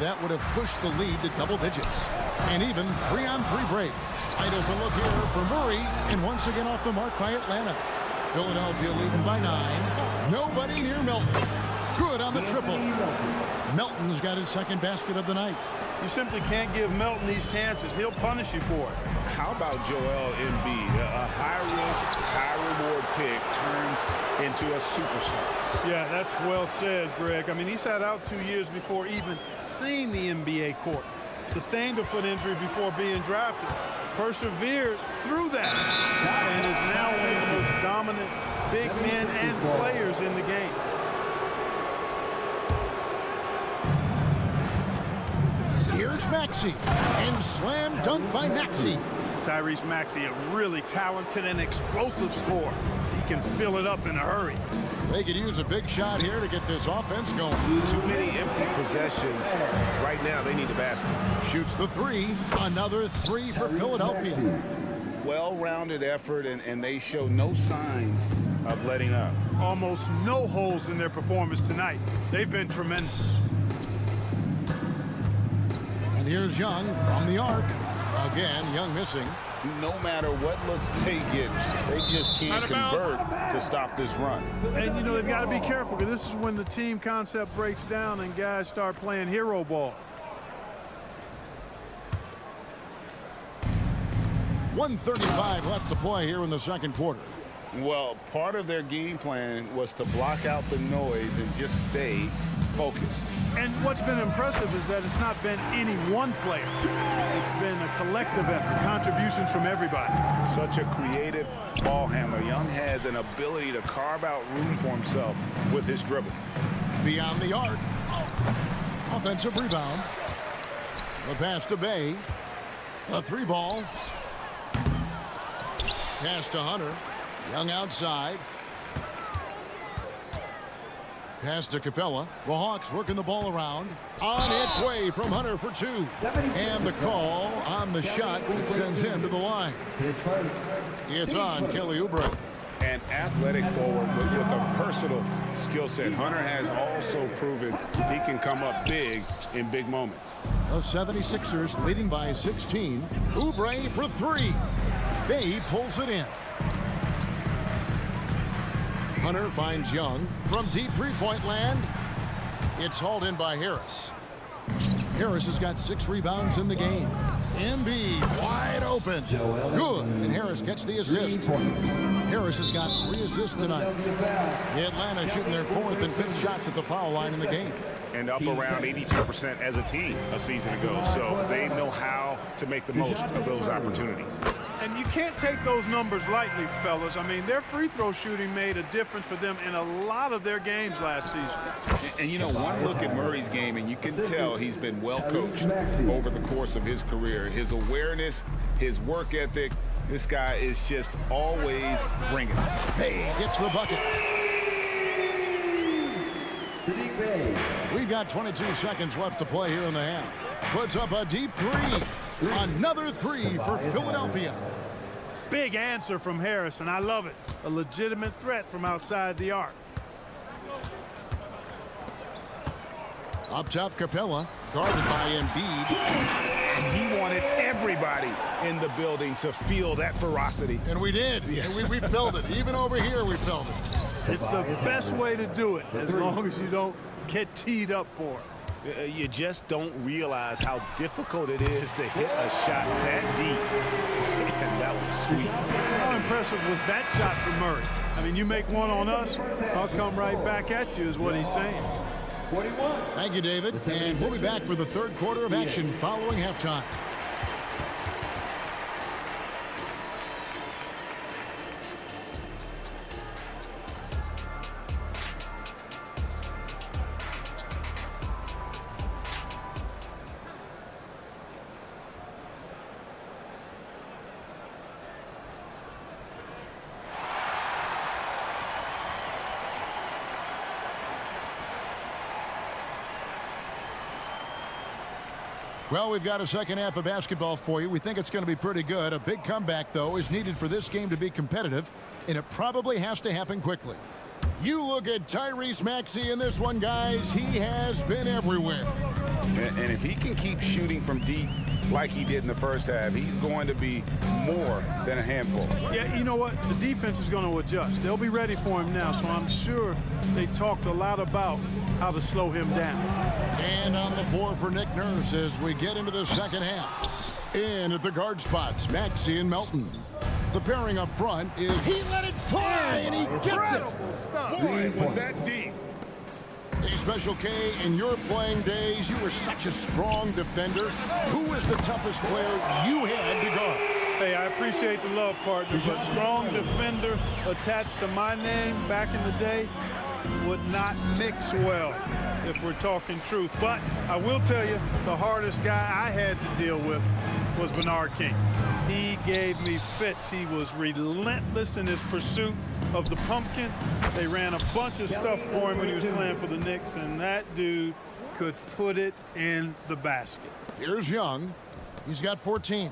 Speaker 6: That would have pushed the lead to double digits. And even 3-on-3 break. Wide open look here for Murray. And once again off the mark by Atlanta. Philadelphia leading by 9. Nobody near Melton. Good on the triple. Melton's got his 2nd basket of the night.
Speaker 2: You simply can't give Melton these chances. He'll punish you for it.
Speaker 7: How about Joel Embiid? A high-risk, high-reward pick turns into a superstar.
Speaker 2: Yeah, that's well said, Greg. I mean, he sat out 2 years before even seeing the NBA court. Sustained a foot injury before being drafted. Persevered through that. And is now one of the most dominant big men and players in the game.
Speaker 6: Here's Maxey. And slam dunk by Maxey.
Speaker 2: Tyrese Maxey, a really talented and explosive scorer. He can fill it up in a hurry.
Speaker 6: They could use a big shot here to get this offense going.
Speaker 7: Too many empty possessions. Right now, they need the basket.
Speaker 6: Shoots the 3. Another 3 for Philadelphia.
Speaker 7: well-rounded effort, and they show no signs of letting up.
Speaker 2: Almost no holes in their performance tonight. They've been tremendous.
Speaker 6: And here's Young from the arc. Again, Young missing.
Speaker 7: No matter what looks they get, they just can't convert to stop this run.
Speaker 2: And, you know, they've got to be careful because this is when the team concept breaks down and guys start playing hero ball.
Speaker 6: 1:35 left to play here in the second quarter.
Speaker 7: Well, part of their game plan was to block out the noise and just stay focused.
Speaker 2: And what's been impressive is that it's not been any one player. It's been a collective effort, contributions from everybody.
Speaker 7: Such a creative ball handler. Young has an ability to carve out room for himself with his dribble.
Speaker 6: Beyond the arc. Offensive rebound. The pass to Bay. A three ball. Pass to Hunter. Young outside. Pass to Capella. The Hawks working the ball around. On its way from Hunter for two. And the call on the shot that sends him to the line. It's on Kelly Oubre.
Speaker 7: An athletic forward with a versatile skill set. Hunter has also proven he can come up big in big moments.
Speaker 6: The 76ers leading by 16. Oubre for three. Bay pulls it in. Hunter finds Young from deep three-point land. It's hauled in by Harris. Harris has got 6 rebounds in the game. Embiid wide open. Good. And Harris gets the assist. Harris has got 3 assists tonight. Atlanta shooting their 4th and 5th shots at the foul line in the game.
Speaker 7: And up around 82% as a team a season ago. So they know how to make the most of those opportunities.
Speaker 2: And you can't take those numbers lightly, fellas. I mean, their free throw shooting made a difference for them in a lot of their games last season.
Speaker 7: And you know, one look at Murray's game, and you can tell he's been well coached over the course of his career. His awareness, his work ethic, this guy is just always bringing it.
Speaker 6: Bay gets the bucket. We've got 22 seconds left to play here in the half. Puts up a deep three. Another three for Philadelphia.
Speaker 2: Big answer from Harris, and I love it. A legitimate threat from outside the arc.
Speaker 6: Up top, Capella, guarded by Embiid.
Speaker 7: And he wanted everybody in the building to feel that ferocity.
Speaker 6: And we did. Yeah. And we felt it. Even over here, we felt it.
Speaker 2: It's the best way to do it, as long as you don't get teed up for it.
Speaker 7: You just don't realize how difficult it is to hit a shot that deep. And that was sweet.
Speaker 2: How impressive was that shot from Murray? I mean, you make one on us, I'll come right back at you, is what he's saying.
Speaker 6: Thank you, David. And we'll be back for the third quarter of action following halftime. Well, we've got a second half of basketball for you. We think it's going to be pretty good. A big comeback, though, is needed for this game to be competitive, and it probably has to happen quickly. You look at Tyrese Maxey in this one, guys. He has been everywhere.
Speaker 7: And if he can keep shooting from deep like he did in the first half, he's going to be more than a handful.
Speaker 2: Yeah, you know what? The defense is going to adjust. They'll be ready for him now, so I'm sure they talked a lot about how to slow him down.
Speaker 6: And on the floor for Nick Nurse as we get into the second half. In at the guard spots, Maxey and Melton. The pairing up front is he let it fly, and he gets it.
Speaker 7: Boy, was that deep.
Speaker 6: Hey, Special K, in your playing days, you were such a strong defender. Who was the toughest player you had to guard?
Speaker 2: Hey, I appreciate the love, partner, but strong defender attached to my name back in the day would not mix well, if we're talking truth. But I will tell you, the hardest guy I had to deal with was Bernard King. He gave me fits. He was relentless in his pursuit of the pumpkin. They ran a bunch of stuff for him when he was playing for the Knicks, and that dude could put it in the basket.
Speaker 6: Here's Young. He's got 14.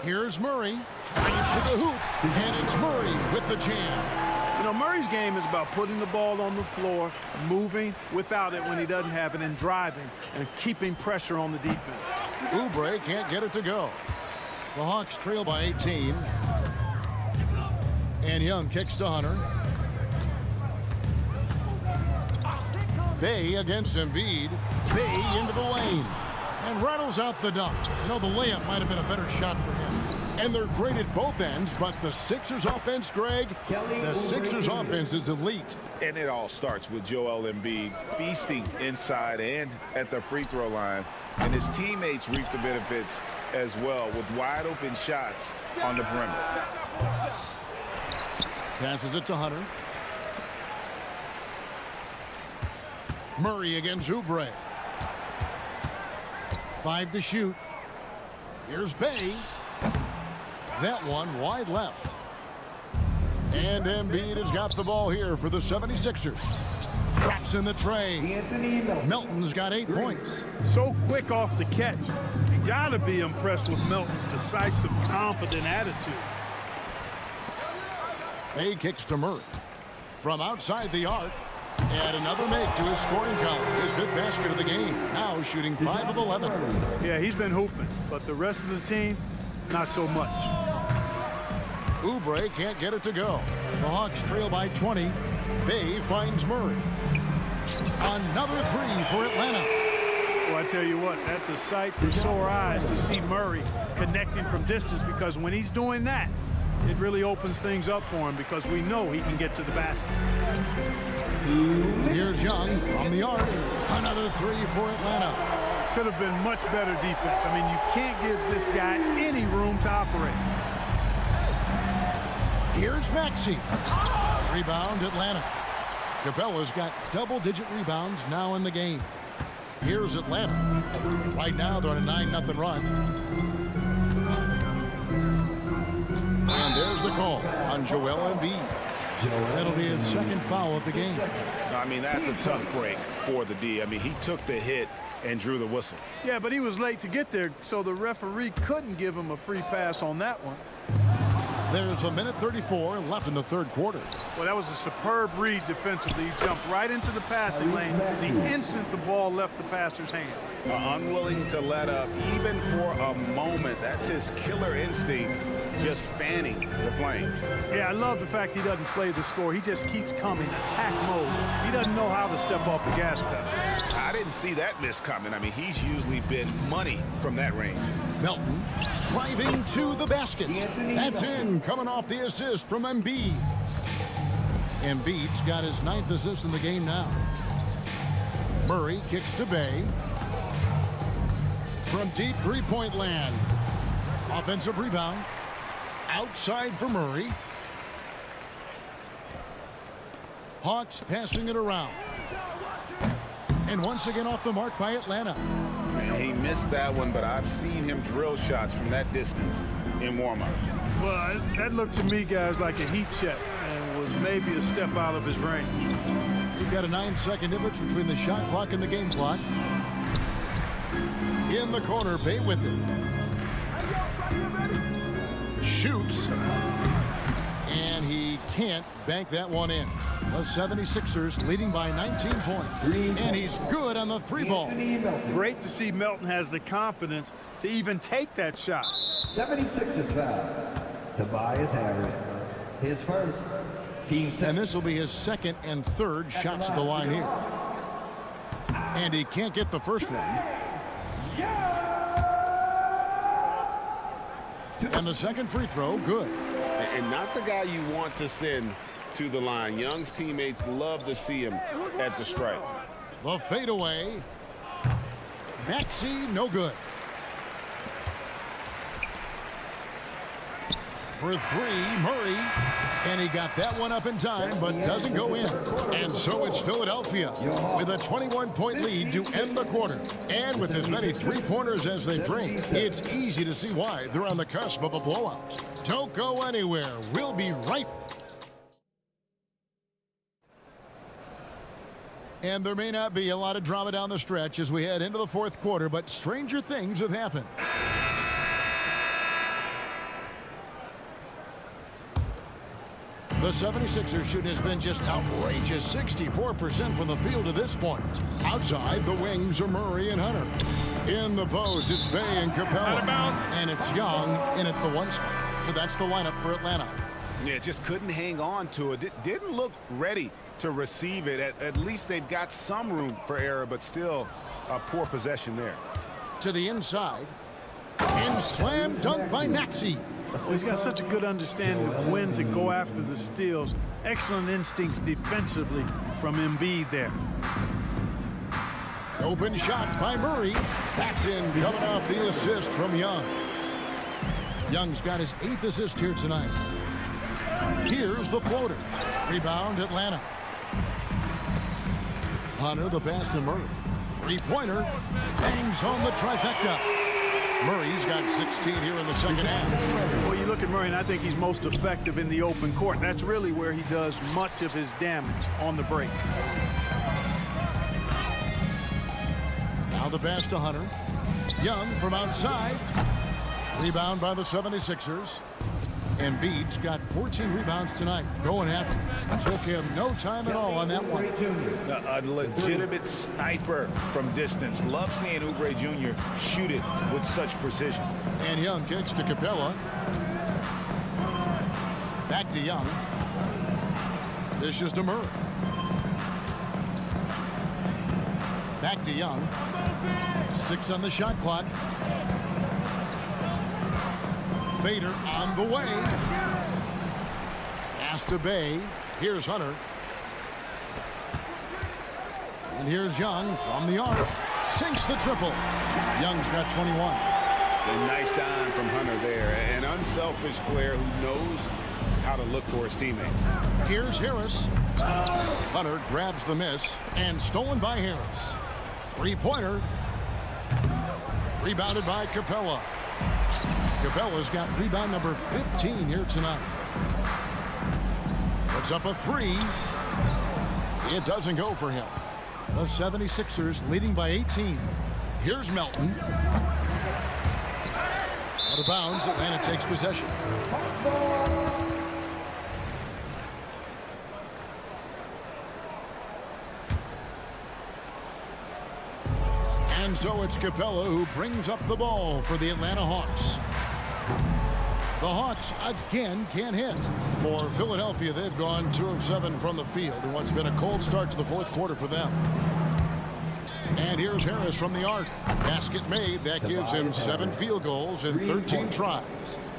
Speaker 6: Here's Murray. Trying to the hoop. And it's Murray with the jam.
Speaker 9: You know, Murray's game is about putting the ball on the floor, moving without it when he doesn't have it, and driving and keeping pressure on the defense.
Speaker 6: Oubre can't get it to go. The Hawks trail by 18. And Young kicks to Hunter. Bay against Embiid. Bay into the lane. And rattles out the dunk. You know, the layup might have been a better shot for him. And they're great at both ends, but the Sixers offense, Greg, the Sixers offense is elite.
Speaker 7: And it all starts with Joel Embiid feasting inside and at the free throw line. And his teammates reap the benefits as well with wide open shots on the perimeter.
Speaker 6: Passes it to Hunter. Murray against Oubre. 5 to shoot. Here's Bay. That one wide left. And Embiid has got the ball here for the 76ers. Drops in the tray. Melton's got 8 points.
Speaker 2: So quick off the catch. You got to be impressed with Melton's decisive, confident attitude.
Speaker 6: Bay kicks to Murray. From outside the arc. And another make to his scoring column. His 5th basket of the game. Now shooting 5 of 11.
Speaker 2: Yeah, he's been hooping, but the rest of the team, not so much.
Speaker 6: Oubre can't get it to go. The Hawks trail by 20. Bay finds Murray. Another 3 for Atlanta.
Speaker 2: Well, I tell you what, that's a sight for sore eyes to see Murray connecting from distance, because when he's doing that, it really opens things up for him, because we know he can get to the basket.
Speaker 6: Here's Young from the arc. Another 3 for Atlanta.
Speaker 2: Could have been much better defense. I mean, you can't give this guy any room to operate.
Speaker 6: Here's Maxey. Rebound Atlanta. Capella's got double-digit rebounds now in the game. Here's Atlanta. Right now they're on a 9-0 run. And there's the call on Joel Embiid. That'll be his 2nd foul of the game.
Speaker 7: I mean, that's a tough break for the D. I mean, he took the hit and drew the whistle.
Speaker 2: Yeah, but he was late to get there, so the referee couldn't give him a free pass on that one.
Speaker 6: There's 1:34 left in the 3rd quarter.
Speaker 2: Well, that was a superb read defensively. He jumped right into the passing lane the instant the ball left the passer's hand.
Speaker 7: Unwilling to let up even for a moment. That's his killer instinct, just fanning the flames.
Speaker 2: Yeah, I love the fact he doesn't play the score. He just keeps coming, attack mode. He doesn't know how to step off the gas pedal.
Speaker 7: I didn't see that miss coming. I mean, he's usually been money from that range.
Speaker 6: Melton driving to the basket. That's in, coming off the assist from Embiid. Embiid's got his 9th assist in the game now. Murray kicks to Bay. From deep three-point land. Offensive rebound. Outside for Murray. Hawks passing it around. And once again off the mark by Atlanta.
Speaker 7: And he missed that one, but I've seen him drill shots from that distance in warm-ups.
Speaker 2: Well, that looked to me, guys, like a heat check and was maybe a step out of his range.
Speaker 6: You've got a 9-second difference between the shot clock and the game clock. In the corner, Bay with it. Shoots. And he can't bank that one in. The 76ers leading by 19 points. And he's good on the 3-ball.
Speaker 2: Great to see Melton has the confidence to even take that shot.
Speaker 5: 76ers foul. Tobias Harris. His first. Team
Speaker 6: and this will be his 2nd and 3rd shots at the line here. And he can't get the first one. And the 2nd free throw, good.
Speaker 7: And not the guy you want to send to the line. Young's teammates love to see him at the stripe.
Speaker 6: The fadeaway. Maxey, no good. For 3, Murray. And he got that one up in time, but doesn't go in. And so it's Philadelphia with a 21-point lead to end the quarter. And with as many 3-pointers as they bring, it's easy to see why they're on the cusp of a blowout. Don't go anywhere. We'll be right back. And there may not be a lot of drama down the stretch as we head into the 4th quarter, but stranger things have happened. The 76ers shoot has been just outrageous, 64% from the field to this point. Outside, the wings are Murray and Hunter. In the post, it's Bay and Capella.
Speaker 1: Out of bounds.
Speaker 6: And it's Young in at the 1 spot. So that's the lineup for Atlanta.
Speaker 7: Yeah, just couldn't hang on to it. Didn't look ready to receive it. At least they've got some room for error, but still a poor possession there.
Speaker 6: To the inside. And slam dunk by Maxey.
Speaker 9: Well, he's got such a good understanding of when to go after the steals. Excellent instincts defensively from Embiid there.
Speaker 6: Open shot by Murray. That's in, coming off the assist from Young. Young's got his 8th assist here tonight. Here's the floater. Rebound, Atlanta. Hunter, the pass to Murray. Three-pointer. Bangs home the trifecta. Murray's got 16 here in the second half.
Speaker 9: Well, you look at Murray, and I think he's most effective in the open court. That's really where he does much of his damage on the break.
Speaker 6: Now the pass to Hunter. Young from outside. Rebound by the 76ers. Embiid's got 14 rebounds tonight. Going after. Took him no time at all on that one.
Speaker 7: A legitimate sniper from distance. Love seeing Oubre Jr. shoot it with such precision.
Speaker 6: And Young kicks to Capella. Back to Young. Dishes to Murray. Back to Young. 6 on the shot clock. Fader on the way. Pass to Bay. Here's Hunter. And here's Young from the arc. Sinks the triple. Young's got 21.
Speaker 7: A nice dime from Hunter there. An unselfish player who knows how to look for his teammates.
Speaker 6: Here's Harris. Hunter grabs the miss and stolen by Harris. Three-pointer. Rebounded by Capella. Capella's got rebound number 15 here tonight. Puts up a 3. It doesn't go for him. The 76ers leading by 18. Here's Melton. Out of bounds, Atlanta takes possession. And so it's Capella who brings up the ball for the Atlanta Hawks. The Hawks again can't hit. For Philadelphia, they've gone 2 of 7 from the field in what's been a cold start to the 4th quarter for them. And here's Harris from the arc. Basket made. That gives him 7 field goals in 13 tries.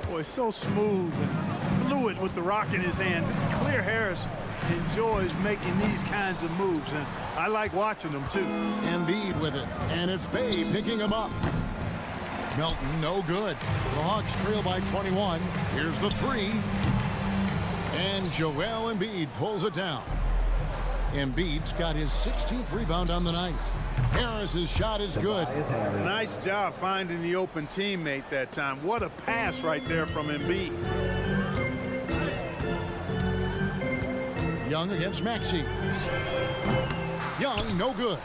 Speaker 9: Boy, so smooth and fluid with the rock in his hands. It's clear Harris enjoys making these kinds of moves, and I like watching them too.
Speaker 6: Embiid with it, and it's Bay picking him up. Melton, no good. The Hawks trail by 21. Here's the 3. And Joel Embiid pulls it down. Embiid's got his 16th rebound on the night. Harris's shot is good.
Speaker 9: Nice job finding the open teammate that time. What a pass right there from Embiid.
Speaker 6: Young against Maxey. Young, no good.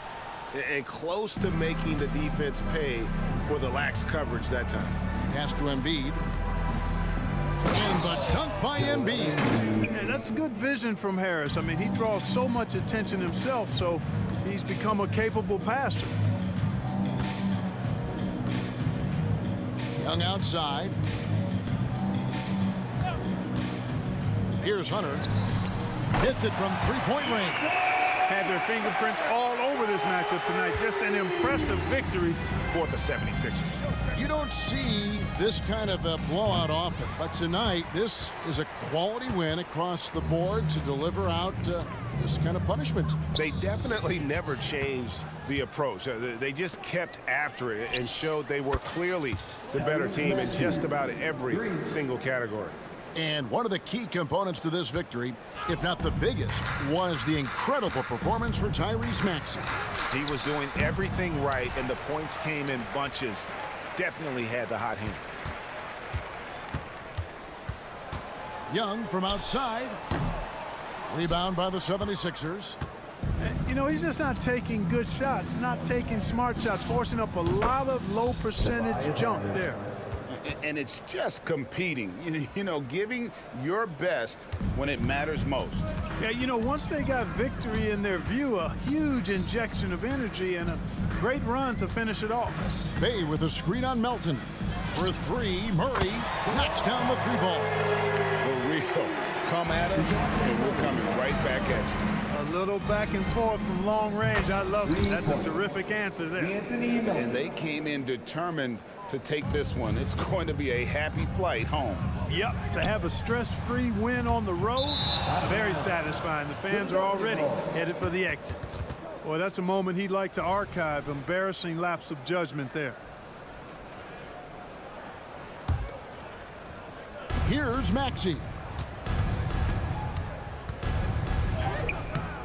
Speaker 1: And close to making the defense pay for the lax coverage that time.
Speaker 6: Pass to Embiid. And the dunk by Embiid.
Speaker 9: Yeah, that's good vision from Harris. I mean, he draws so much attention himself, so he's become a capable passer.
Speaker 6: Young outside. Here's Hunter. Hits it from 3-point range.
Speaker 9: Had their fingerprints all over this matchup tonight. Just an impressive victory
Speaker 7: For the 76ers.
Speaker 6: You don't see this kind of a blowout often, but tonight this is a quality win across the board to deliver out this kind of punishment.
Speaker 1: They definitely never changed the approach. They just kept after it and showed they were clearly the better team in just about every single category.
Speaker 6: And one of the key components to this victory, if not the biggest, was the incredible performance for Tyrese Maxey.
Speaker 7: He was doing everything right, and the points came in bunches. Definitely had the hot hand.
Speaker 6: Young from outside. Rebound by the 76ers.
Speaker 9: You know, he's just not taking good shots, not taking smart shots, forcing up a lot of low percentage jump there.
Speaker 7: And it's just competing, you know, giving your best when it matters most.
Speaker 9: Yeah, you know, once they got victory in their view, a huge injection of energy and a great run to finish it off.
Speaker 6: Bay with a screen on Melton. For three, Murray knocks down the three ball.
Speaker 7: For real. Come at us, and we're coming right back at you.
Speaker 9: A little back and forth from long range. I love it. That's a terrific answer there.
Speaker 7: And they came in determined to take this one. It's going to be a happy flight home.
Speaker 9: Yep, to have a stress-free win on the road, very satisfying. The fans are already headed for the exits. Boy, that's a moment he'd like to archive. Embarrassing lapse of judgment there.
Speaker 6: Here's Maxey.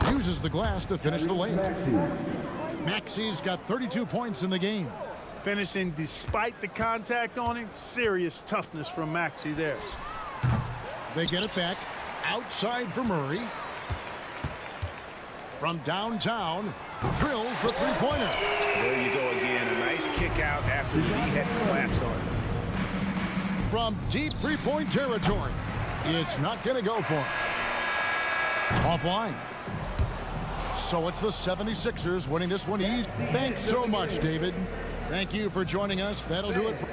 Speaker 6: Uses the glass to finish the lane. Maxey's got 32 points in the game.
Speaker 9: Finishing despite the contact on him. Serious toughness from Maxey there.
Speaker 6: They get it back. Outside for Murray. From downtown, drills the three-pointer.
Speaker 7: There you go again. A nice kick out after he had collapsed on him.
Speaker 6: From deep three-point territory, it's not going to go for him. Offline. So it's the 76ers winning this one easy. Thanks so much, David. Thank you for joining us. That'll do it for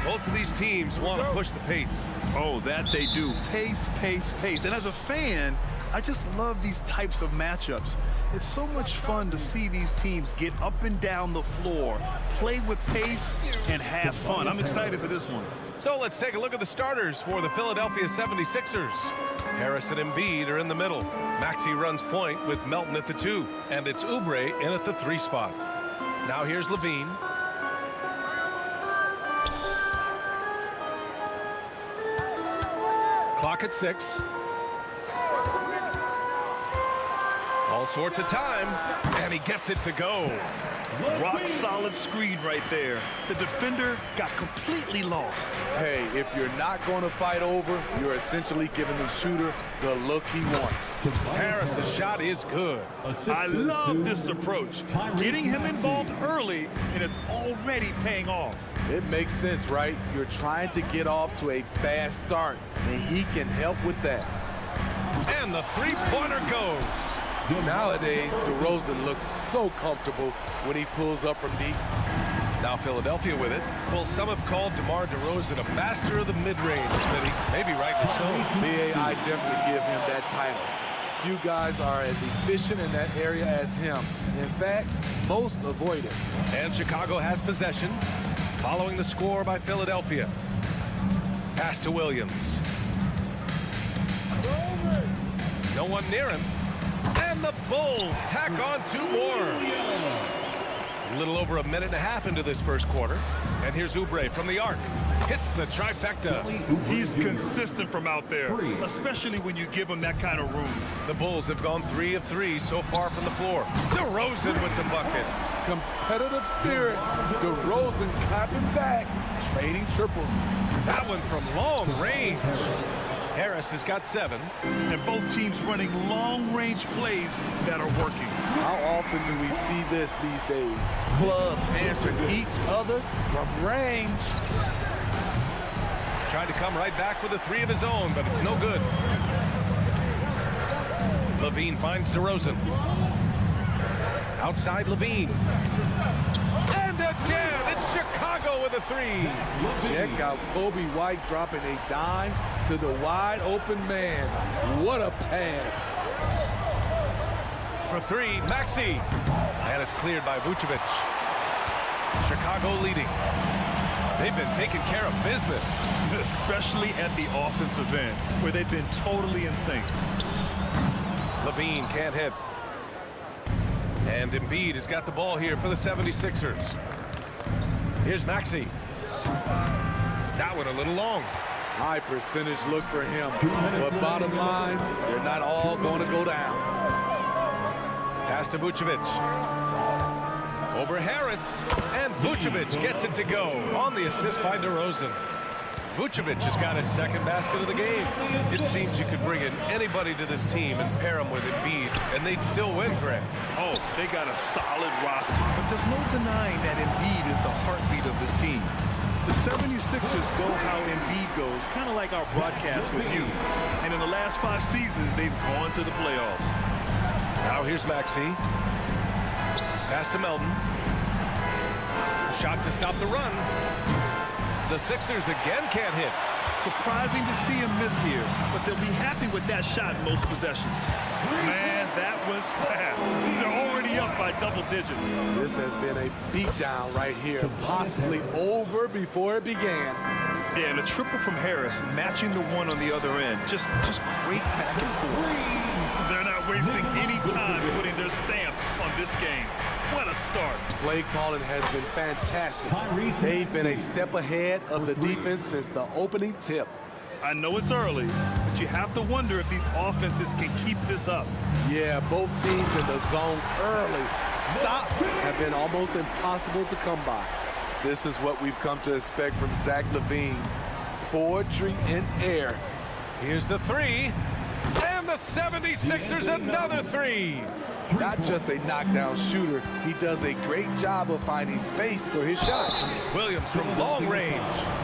Speaker 1: Both of these teams want to push the pace.
Speaker 2: Oh, that they do. Pace, pace, pace. And as a fan, I just love these types of matchups. It's so much fun to see these teams get up and down the floor, play with pace, and have fun. I'm excited for this one.
Speaker 1: So let's take a look at the starters for the Philadelphia 76ers. Harris and Embiid are in the middle. Maxey runs point with Melton at the 2. And it's Oubre in at the 3 spot. Now here's Levine. Clock at 6. All sorts of time, and he gets it to go.
Speaker 2: Rock solid screen right there. The defender got completely lost.
Speaker 10: Hey, if you're not going to fight over, you're essentially giving the shooter the look he wants.
Speaker 1: Harris's shot is good.
Speaker 2: I love this approach. Getting him involved early, and it's already paying off.
Speaker 10: It makes sense, right? You're trying to get off to a fast start, and he can help with that.
Speaker 1: And the three-pointer goes.
Speaker 10: Nowadays, DeRozan looks so comfortable when he pulls up from deep.
Speaker 1: Now Philadelphia with it. Well, some have called DeMar DeRozan a master of the mid-range, Smitty. Maybe rightly so.
Speaker 10: I definitely give him that title. Few guys are as efficient in that area as him. In fact, most avoid it.
Speaker 1: And Chicago has possession, following the score by Philadelphia. Pass to Williams. No one near him. And the Bulls tack on 2 more. A little over a minute and a half into this first quarter. And here's Oubre from the arc. Hits the trifecta.
Speaker 2: He's consistent from out there, especially when you give him that kind of room.
Speaker 1: The Bulls have gone 3 of 3 so far from the floor. DeRozan with the bucket.
Speaker 10: Competitive spirit. DeRozan clapping back, trading triples.
Speaker 1: That one from long range. Harris has got 7.
Speaker 2: And both teams running long-range plays that are working.
Speaker 10: How often do we see this these days? Clubs answering each other from range.
Speaker 1: Tried to come right back with a 3 of his own, but it's no good. Levine finds DeRozan. Outside Levine. And again, it's Chicago with a 3.
Speaker 10: Check out Kobe White dropping a dime to the wide open man. What a pass.
Speaker 1: For 3, Maxey. And it's cleared by Vucevic. Chicago leading. They've been taking care of business.
Speaker 2: Especially at the offensive end, where they've been totally in sync.
Speaker 1: Levine can't hit. And Embiid has got the ball here for the 76ers. Here's Maxey. That one a little long.
Speaker 10: High percentage look for him. But bottom line, they're not all going to go down.
Speaker 1: Pass to Vucevic. Over Harris. And Vucevic gets it to go on the assist by DeRozan. Vucevic has got his 2nd basket of the game. It seems you could bring in anybody to this team and pair them with Embiid, and they'd still win, Greg.
Speaker 2: Oh, they got a solid roster, but there's no denying that Embiid is the heartbeat of this team. The 76ers go how Embiid goes, kind of like our broadcast with you. And in the last 5 seasons, they've gone to the playoffs.
Speaker 1: Now here's Maxey. Pass to Melton. Shot to stop the run. The Sixers again can't hit.
Speaker 2: Surprising to see him miss here, but they'll be happy with that shot in most possessions. Man, that was fast. They're already up by double digits.
Speaker 10: This has been a beatdown right here, possibly over before it began.
Speaker 2: Yeah, and a triple from Harris, matching the one on the other end. Just great back and forth. They're not wasting any time putting their stamp on this game. What a start.
Speaker 10: Play calling has been fantastic. They've been a step ahead of the defense since the opening tip.
Speaker 2: I know it's early, but you have to wonder if these offenses can keep this up.
Speaker 10: Yeah, both teams in the zone early. Stops have been almost impossible to come by. This is what we've come to expect from Zach LaVine. Poetry in air.
Speaker 1: Here's the 3. And the 76ers another 3.
Speaker 10: Not just a knockdown shooter, he does a great job of finding space for his shot.
Speaker 1: Williams from long range.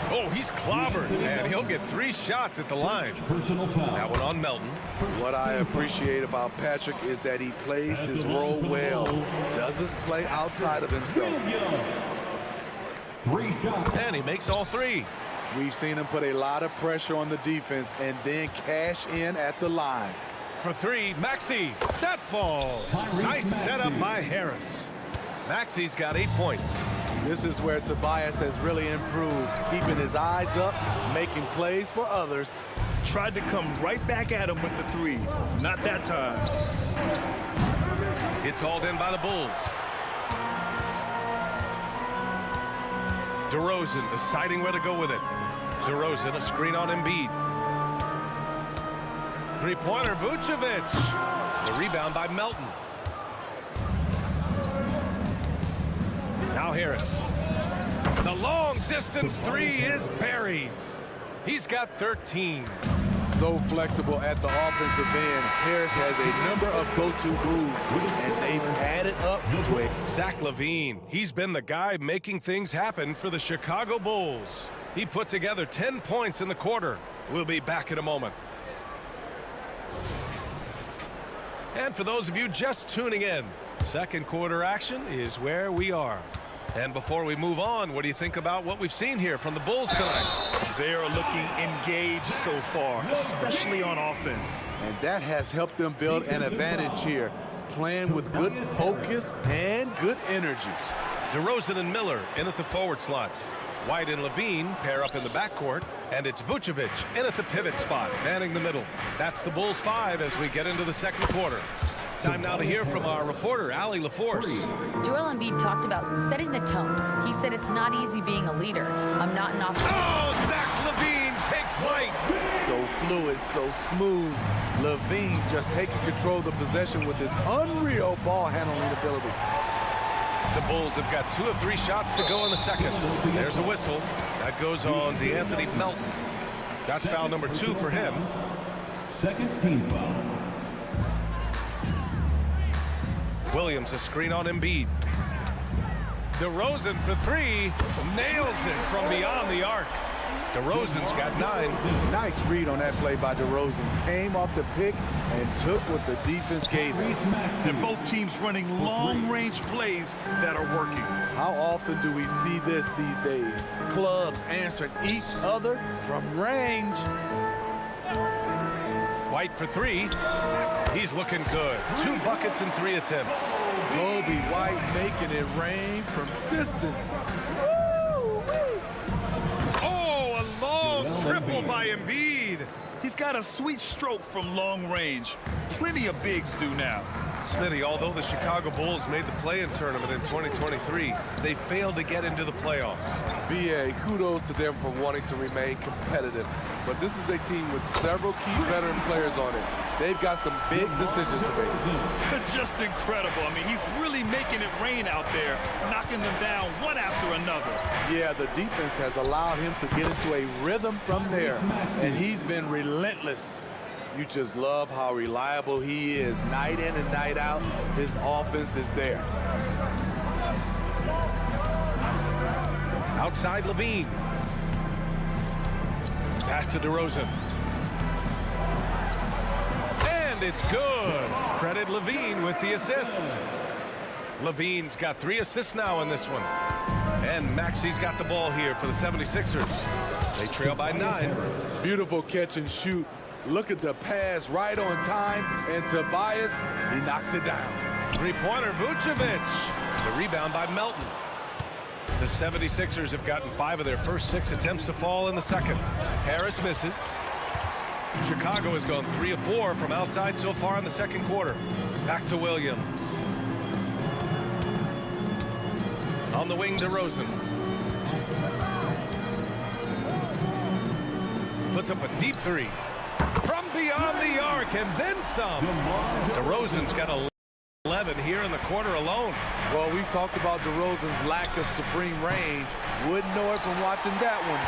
Speaker 1: Oh, he's clobbered, and he'll get 3 shots at the line. That one on Melton.
Speaker 10: What I appreciate about Patrick is that he plays his role well. Doesn't play outside of himself.
Speaker 5: 3 shots.
Speaker 1: And he makes all three.
Speaker 10: We've seen him put a lot of pressure on the defense and then cash in at the line.
Speaker 1: For three, Maxey. That falls. Nice setup by Harris. Maxey's got 8 points.
Speaker 10: This is where Tobias has really improved, keeping his eyes up, making plays for others.
Speaker 2: Tried to come right back at him with the three. Not that time.
Speaker 1: It's hauled in by the Bulls. DeRozan deciding where to go with it. DeRozan, a screen on Embiid. Three-pointer, Vucevic. The rebound by Melton. Now Harris. The long-distance three is buried. He's got 13.
Speaker 10: So flexible at the offensive end. Harris has a number of go-to moves, and they've added up to it.
Speaker 1: Zach LaVine, he's been the guy making things happen for the Chicago Bulls. He put together 10 points in the quarter. We'll be back in a moment. And for those of you just tuning in, second quarter action is where we are. And before we move on, what do you think about what we've seen here from the Bulls tonight?
Speaker 2: They are looking engaged so far, especially on offense.
Speaker 10: And that has helped them build an advantage here, playing with good focus and good energy.
Speaker 1: DeRozan and Miller in at the forward slots. White and LaVine pair up in the backcourt, and it's Vucevic in at the pivot spot, manning the middle. That's the Bulls 5 as we get into the second quarter. Time now to hear from our reporter, Allie LaForce.
Speaker 4: Joel Embiid talked about setting the tone. He said it's not easy being a leader. I'm not an offensive.
Speaker 1: Oh, Zach LaVine takes flight.
Speaker 10: So fluid, so smooth. LaVine just taking control of the possession with his unreal ball handling ability.
Speaker 1: The Bulls have got 2 of 3 shots to go in the second. There's a whistle. That goes on DeAnthony Melton. That's foul number 2 for him.
Speaker 5: Second team foul.
Speaker 1: Williams, a screen on Embiid. DeRozan for 3. Nails it from beyond the arc. DeRozan's got 9.
Speaker 10: Nice read on that play by DeRozan. Came off the pick and took what the defense gave him.
Speaker 2: And both teams running long-range plays that are working.
Speaker 10: How often do we see this these days? Clubs answering each other from range.
Speaker 1: White for 3. He's looking good. 2 buckets and 3 attempts.
Speaker 10: Kobe White making it rain from distance.
Speaker 1: Oh, a long triple by Embiid.
Speaker 2: He's got a sweet stroke from long range. Plenty of bigs do now.
Speaker 1: Smitty, although the Chicago Bulls made the play-in tournament in 2023, they failed to get into the playoffs.
Speaker 10: BA, kudos to them for wanting to remain competitive. But this is a team with several key veteran players on it. They've got some big decisions to make.
Speaker 2: Just incredible. I mean, he's really making it rain out there, knocking them down one after another.
Speaker 10: Yeah, the defense has allowed him to get into a rhythm from there, and he's been relentless. You just love how reliable he is night in and night out. His offense is there.
Speaker 1: Outside LaVine. Pass to DeRozan. And it's good. Credit LaVine with the assist. LaVine's got 3 assists now in this one. And Maxey's got the ball here for the 76ers. They trail by 9.
Speaker 10: Beautiful catch and shoot. Look at the pass right on time, and Tobias, he knocks it down.
Speaker 1: Three-pointer, Vucevic. The rebound by Melton. The 76ers have gotten 5 of their first 6 attempts to fall in the second. Harris misses. Chicago has gone 3 of 4 from outside so far in the second quarter. Back to Williams. On the wing, DeRozan. Puts up a deep 3. From beyond the arc, and then some. DeRozan's got 11 here in the quarter alone.
Speaker 10: Well, we've talked about DeRozan's lack of supreme range. Wouldn't know it from watching that one.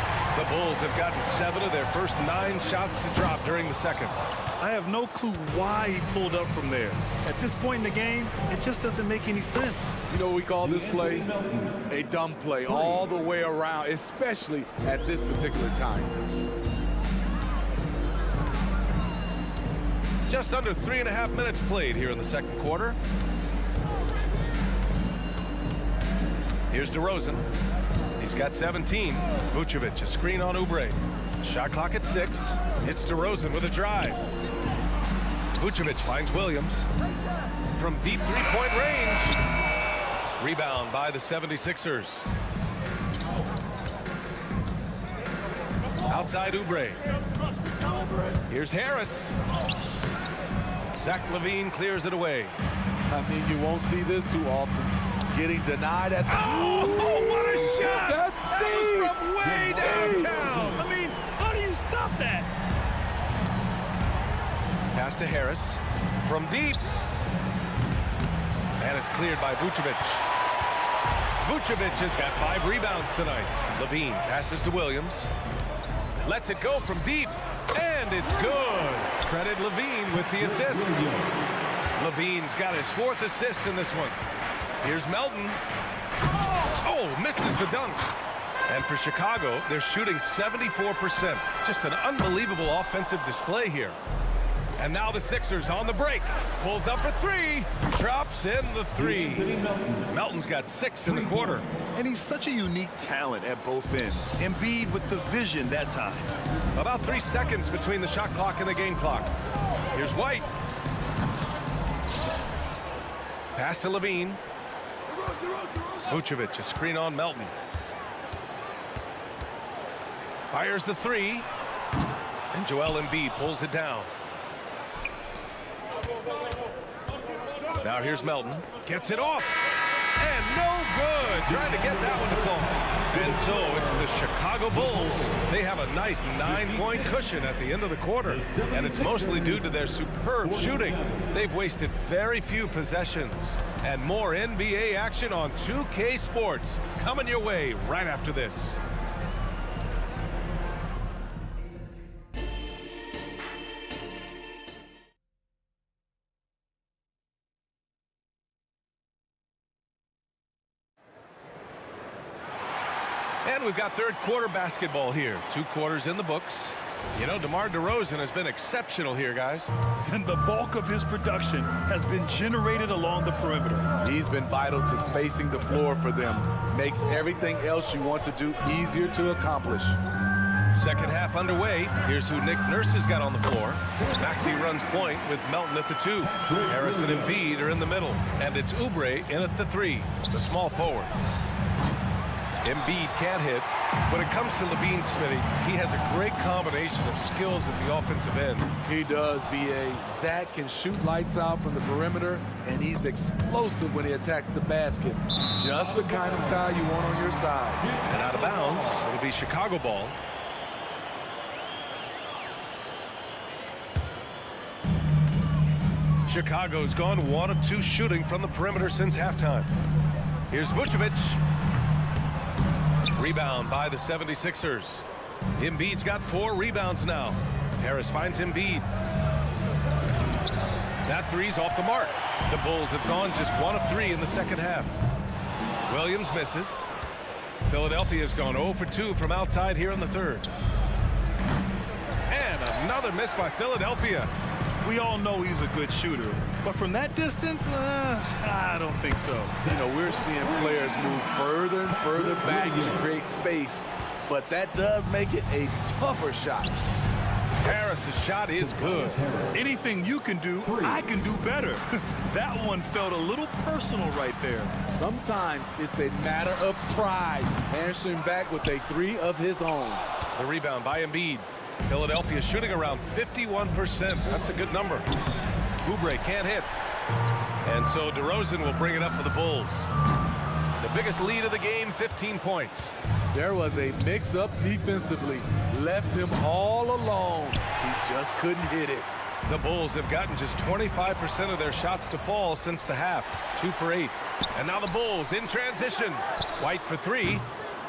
Speaker 1: The Bulls have gotten 7 of their first 9 shots to drop during the second.
Speaker 2: I have no clue why he pulled up from there. At this point in the game, it just doesn't make any sense.
Speaker 10: You know what we call this play? A dumb play all the way around, especially at this particular time.
Speaker 1: Just under 3.5 minutes played here in the second quarter. Here's DeRozan. He's got 17. Vucevic, a screen on Oubre. Shot clock at 6. It's DeRozan with a drive. Vucevic finds Williams. From deep three-point range. Rebound by the 76ers. Outside Oubre. Here's Harris. Zach LaVine clears it away.
Speaker 10: I mean, you won't see this too often. Getting denied at the...
Speaker 1: Oh, what a shot!
Speaker 10: That's
Speaker 1: that was from way downtown.
Speaker 2: I mean, how do you stop that?
Speaker 1: Pass to Harris from deep. And it's cleared by Vucevic. Vucevic has got 5 rebounds tonight. LaVine passes to Williams. Lets it go from deep. And it's good. Credit LaVine with the assist. LaVine's got his 4th assist in this one. Here's Melton. Oh, misses the dunk. And for Chicago, they're shooting 74%. Just an unbelievable offensive display here. And now the Sixers on the break. Pulls up for 3. Drops in the 3. Melton's got 6 in the quarter.
Speaker 2: And he's such a unique talent at both ends. Embiid with the vision that time.
Speaker 1: About 3 seconds between the shot clock and the game clock. Here's White. Pass to LaVine. Vucevic, a screen on Melton. Fires the 3. And Joel Embiid pulls it down. Now here's Melton. Gets it off. And no good. Trying to get that one to fall. And so it's the Chicago Bulls. They have a nice 9-point cushion at the end of the quarter. And it's mostly due to their superb shooting. They've wasted very few possessions. And more NBA action on 2K Sports coming your way right after this. And we've got third quarter basketball here. 2 quarters in the books. You know, DeMar DeRozan has been exceptional here, guys.
Speaker 2: And the bulk of his production has been generated along the perimeter.
Speaker 10: He's been vital to spacing the floor for them. Makes everything else you want to do easier to accomplish.
Speaker 1: Second half underway. Here's who Nick Nurse has got on the floor. Maxey runs point with Melton at the 2. Harris and Embiid are in the middle. And it's Oubre in at the 3, the small forward. Embiid can't hit. When it comes to LaVine, Smitty, he has a great combination of skills at the offensive end.
Speaker 10: He does, B.A. Zach can shoot lights out from the perimeter, and he's explosive when he attacks the basket. Just the kind of guy you want on your side.
Speaker 1: And out of bounds, it'll be Chicago ball. Chicago's gone 1 of 2 shooting from the perimeter since halftime. Here's Vucevic. Rebound by the 76ers. Embiid's got 4 rebounds now. Harris finds Embiid. That 3's off the mark. The Bulls have gone just 1 of 3 in the second half. Williams misses. Philadelphia's gone 0 for 2 from outside here in the third. And another miss by Philadelphia.
Speaker 2: We all know he's a good shooter, but from that distance, I don't think so.
Speaker 10: You know, we're seeing players move further and further back to create space, but that does make it a tougher shot.
Speaker 1: Harris's shot is good.
Speaker 2: Anything you can do, I can do better. That one felt a little personal right there.
Speaker 10: Sometimes it's a matter of pride, answering back with a 3 of his own.
Speaker 1: The rebound by Embiid. Philadelphia shooting around 51%. That's a good number. Oubre can't hit. And so DeRozan will bring it up for the Bulls. The biggest lead of the game, 15 points.
Speaker 10: There was a mix-up defensively. Left him all alone. He just couldn't hit it.
Speaker 1: The Bulls have gotten just 25% of their shots to fall since the half. 2 for 8. And now the Bulls in transition. White for 3.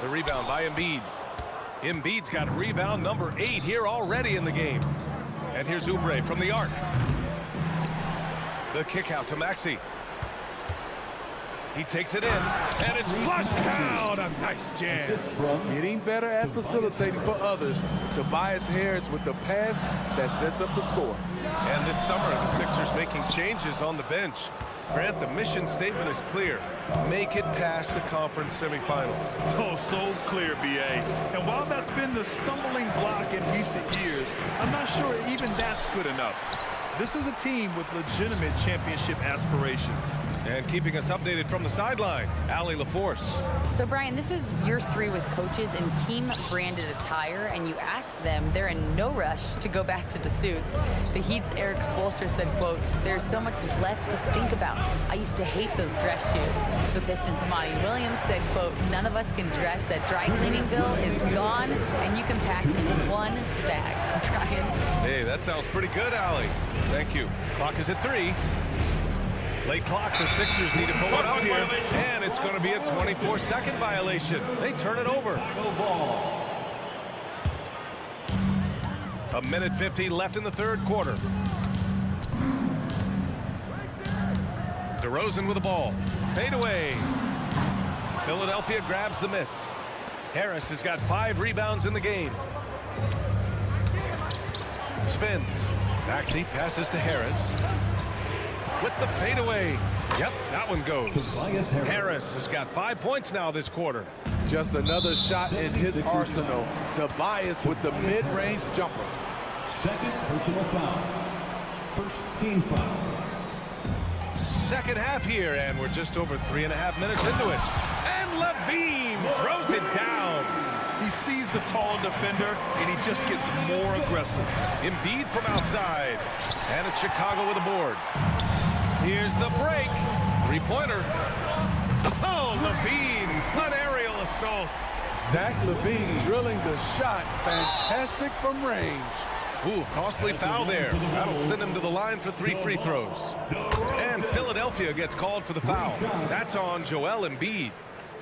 Speaker 1: The rebound by Embiid. Embiid's got rebound number 8 here already in the game. And here's Oubre from the arc. The kick out to Maxey. He takes it in, and it's flushed down. A nice jam.
Speaker 10: Getting better at facilitating for others. Tobias Harris with the pass that sets up the score.
Speaker 1: And this summer, the Sixers making changes on the bench. Grant, the mission statement is clear. Make it past the conference semifinals.
Speaker 2: Oh, so clear, B.A. And while that's been the stumbling block in recent years, I'm not sure even that's good enough. This is a team with legitimate championship aspirations.
Speaker 1: And keeping us updated from the sideline, Allie LaForce.
Speaker 4: So, Brian, this is year 3 with coaches in team-branded attire, and you ask them, they're in no rush to go back to the suits. The Heat's Eric Spoelstra said, quote, "There's so much less to think about. I used to hate those dress shoes." The Pistons' Monty Williams said, quote, "None of us can dress. That dry cleaning bill is gone, and you can pack in one bag." Brian?
Speaker 1: Hey, that sounds pretty good, Allie. Thank you. Clock is at 3. Late clock, the Sixers need to pull it up here, and it's going to be a 24-second violation. They turn it over. A minute 50 left in the third quarter. DeRozan with the ball. Fade away. Philadelphia grabs the miss. Harris has got 5 rebounds in the game. Spins. Maxey passes to Harris. With the fadeaway. Yep, that one goes. Harris has got 5 points now this quarter.
Speaker 10: Just another shot in his arsenal. Tobias with the mid-range jumper.
Speaker 5: Second personal foul. First team foul.
Speaker 1: Second half here, and we're just over 3.5 minutes into it. And Levine throws it down.
Speaker 2: He sees the tall defender, and he just gets more aggressive.
Speaker 1: Embiid from outside. And it's Chicago with a board. Here's the break. 3-pointer. Oh, Levine, an aerial assault.
Speaker 10: Zach LaVine drilling the shot. Fantastic from range.
Speaker 1: Ooh, costly foul there. That'll send him to the line for 3 free throws. And Philadelphia gets called for the foul. That's on Joel Embiid.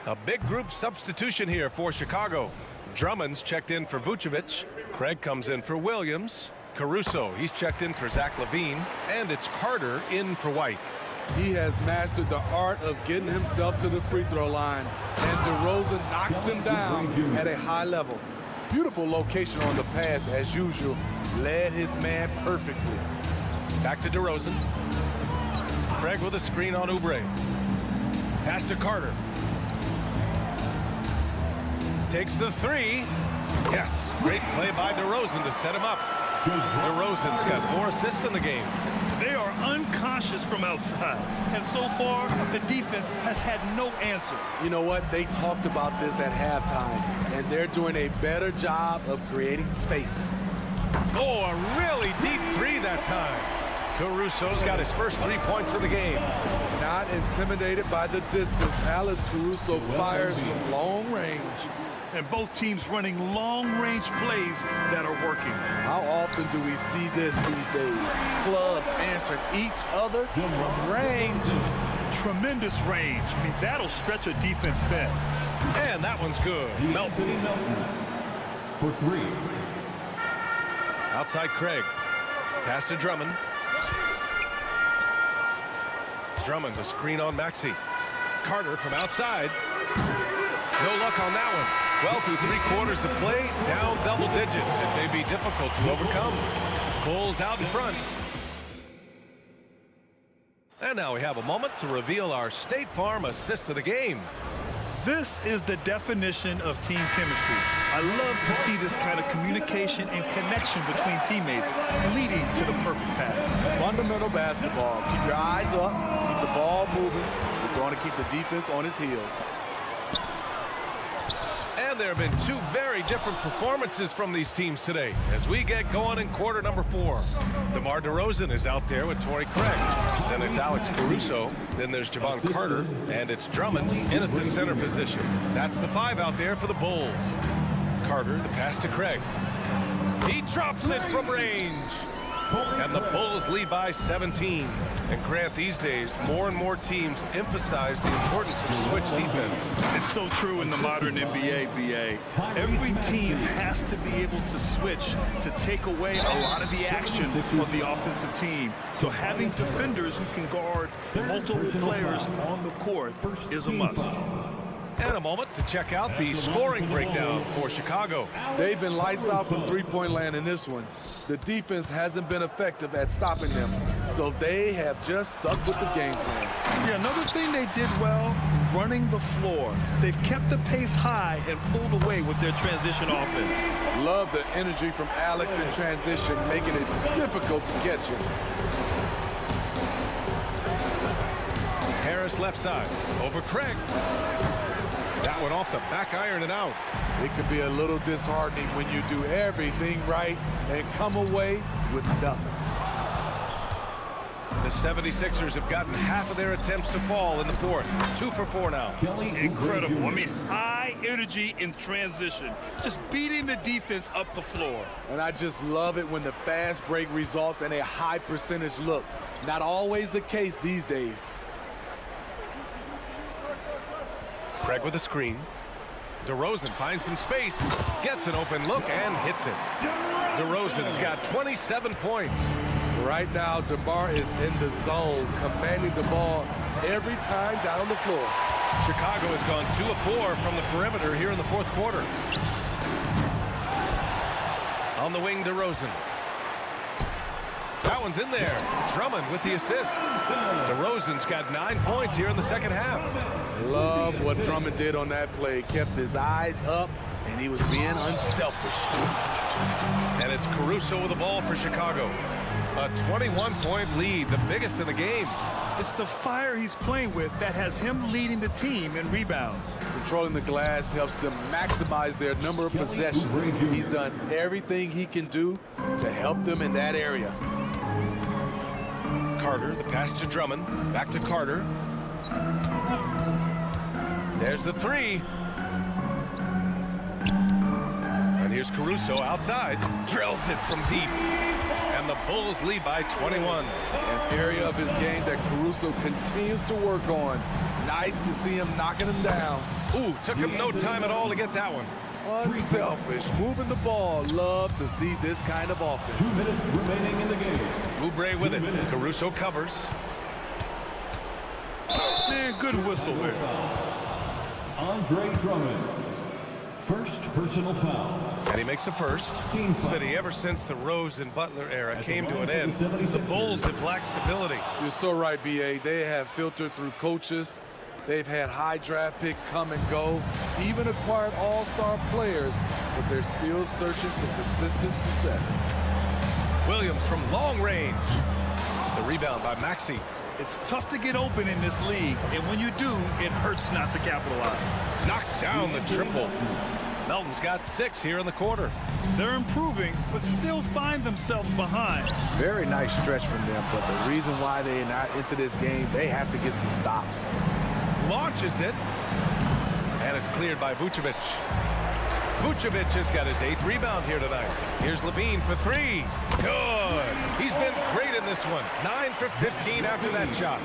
Speaker 1: A big group substitution here for Chicago. Drummond's checked in for Vucevic. Craig comes in for Williams. Caruso, he's checked in for Zach LaVine. And it's Carter in for White.
Speaker 10: He has mastered the art of getting himself to the free throw line. And DeRozan knocks them down at a high level. Beautiful location on the pass as usual. Led his man perfectly.
Speaker 1: Back to DeRozan. Craig with a screen on Oubre. Pass to Carter. Takes the 3. Yes, great play by DeRozan to set him up. DeRozan's got 4 assists in the game.
Speaker 2: They are unconscious from outside, and so far, the defense has had no answer.
Speaker 10: You know what? They talked about this at halftime, and they're doing a better job of creating space.
Speaker 1: Oh, a really deep 3 that time. Caruso's got his first 3 points of the game.
Speaker 10: Not intimidated by the distance. Alex Caruso fires from long range.
Speaker 2: And both teams running long-range plays that are working.
Speaker 10: How often do we see this these days? Clubs answering each other from range.
Speaker 2: Tremendous range. I mean, that'll stretch a defense thin.
Speaker 1: And that one's good. Melton.
Speaker 5: For 3.
Speaker 1: Outside Craig. Pass to Drummond. Drummond, a screen on Maxey. Carter from outside. No luck on that one. Well, through 3 quarters of play, down double digits. It may be difficult to overcome. Bulls out in front. And now we have a moment to reveal our State Farm assist of the game.
Speaker 2: This is the definition of team chemistry. I love to see this kind of communication and connection between teammates leading to the perfect pass.
Speaker 10: Fundamental basketball. Keep your eyes up. Keep the ball moving. You're going to keep the defense on its heels.
Speaker 1: And there have been 2 very different performances from these teams today as we get going in quarter number 4. DeMar DeRozan is out there with Torrey Craig. Then it's Alex Caruso. Then there's Javon Carter. And it's Drummond in at the center position. That's the 5 out there for the Bulls. Carter, the pass to Craig. He drops it from range. And the Bulls lead by 17. And Grant, these days, more and more teams emphasize the importance of switch defense.
Speaker 2: It's so true in the modern NBA, BA. Every team has to be able to switch to take away a lot of the action of the offensive team. So having defenders who can guard multiple players on the court is a must.
Speaker 1: And a moment to check out the scoring breakdown for Chicago.
Speaker 10: They've been lights out from three-point land in this one. The defense hasn't been effective at stopping them, so they have just stuck with the game plan.
Speaker 2: Yeah, another thing they did well, running the floor. They've kept the pace high and pulled away with their transition offense.
Speaker 10: Love the energy from Alex in transition, making it difficult to catch him.
Speaker 1: Harris left side over Craig. That one off the back iron and out.
Speaker 10: It could be a little disheartening when you do everything right and come away with nothing.
Speaker 1: The 76ers have gotten half of their attempts to fall in the fourth. 2 for 4 now.
Speaker 2: Incredible. I mean, high energy in transition. Just beating the defense up the floor.
Speaker 10: And I just love it when the fast break results in a high percentage look. Not always the case these days.
Speaker 1: Craig with a screen. DeRozan finds some space, gets an open look, and hits it. DeRozan's got 27 points.
Speaker 10: Right now, DeMar is in the zone, commanding the ball every time down on the floor.
Speaker 1: Chicago has gone 2 of 4 from the perimeter here in the fourth quarter. On the wing, DeRozan. That one's in there. Drummond with the assist. DeRozan's got 9 points here in the second half.
Speaker 10: Love what Drummond did on that play. Kept his eyes up, and he was being unselfish.
Speaker 1: And it's Caruso with the ball for Chicago. A 21-point lead, the biggest in the game.
Speaker 2: It's the fire he's playing with that has him leading the team in rebounds.
Speaker 10: Controlling the glass helps them maximize their number of possessions. He's done everything he can do to help them in that area.
Speaker 1: Carter, the pass to Drummond. Back to Carter. There's the three. And here's Caruso outside. Drills it from deep. And the Bulls lead by 21.
Speaker 10: An area of his game that Caruso continues to work on. Nice to see him knocking him down.
Speaker 1: Ooh, took him no time at all to get that one.
Speaker 10: Unselfish, moving the ball. Love to see this kind of offense.
Speaker 5: 2 minutes remaining in the game.
Speaker 1: Oubre with it. Caruso covers.
Speaker 2: Man, good whistle there.
Speaker 5: Andre Drummond. First personal foul.
Speaker 1: And he makes the first. Smitty, ever since the Rose and Butler era came to an end, the Bulls have lacked stability.
Speaker 10: You're so right, B.A. They have filtered through coaches. They've had high draft picks come and go, even acquired all-star players, but they're still searching for consistent success.
Speaker 1: Williams from long range. The rebound by Maxey.
Speaker 2: It's tough to get open in this league, and when you do, it hurts not to capitalize.
Speaker 1: Knocks down the triple. Melton's got 6 here in the quarter.
Speaker 2: They're improving, but still find themselves behind.
Speaker 10: Very nice stretch from them, but the reason why they're not into this game, they have to get some stops.
Speaker 1: Launches it. And it's cleared by Vucevic. Vucevic has got his 8th rebound here tonight. Here's Levine for 3. Good. He's been great in this one. 9 for 15 after that shot.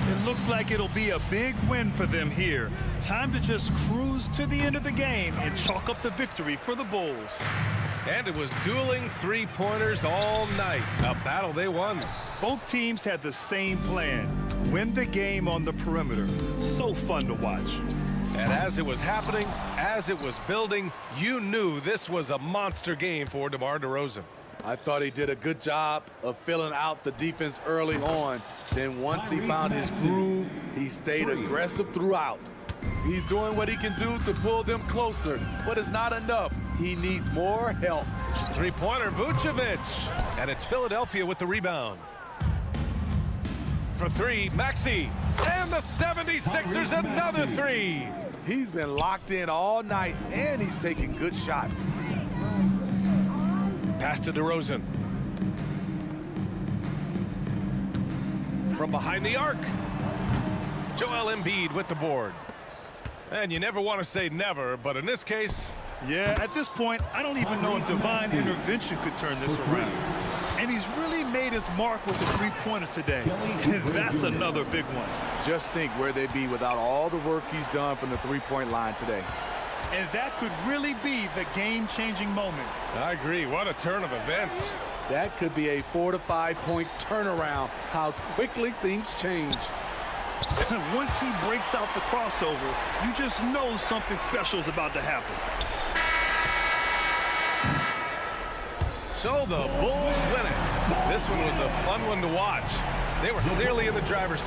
Speaker 2: It looks like it'll be a big win for them here. Time to just cruise to the end of the game and chalk up the victory for the Bulls.
Speaker 1: And it was dueling three-pointers all night. A battle they won.
Speaker 2: Both teams had the same plan. Win the game on the perimeter. So fun to watch.
Speaker 1: And as it was happening, as it was building, you knew this was a monster game for DeMar DeRozan.
Speaker 10: I thought he did a good job of filling out the defense early on. Then once he found his groove, he stayed aggressive throughout. He's doing what he can do to pull them closer, but it's not enough. He needs more help.
Speaker 1: Three-pointer, Vucevic. And it's Philadelphia with the rebound. For 3, Maxey. And the 76ers another 3.
Speaker 10: He's been locked in all night, and he's taking good shots.
Speaker 1: Pass to DeRozan. From behind the arc. Joel Embiid with the board. And you never want to say never, but in this case...
Speaker 2: Yeah, at this point, I don't even know if divine intervention could turn this around. And he's really made his mark with the three-pointer today. And that's another big one.
Speaker 10: Just think where they'd be without all the work he's done from the three-point line today.
Speaker 2: And that could really be the game-changing moment.
Speaker 1: I agree. What a turn of events.
Speaker 10: That could be a 4 to 5 point turnaround. How quickly things change.
Speaker 2: Once he breaks out the crossover, you just know something special is about to happen.
Speaker 1: So the Bulls win it. This one was a fun one to watch. They were clearly in the driver's.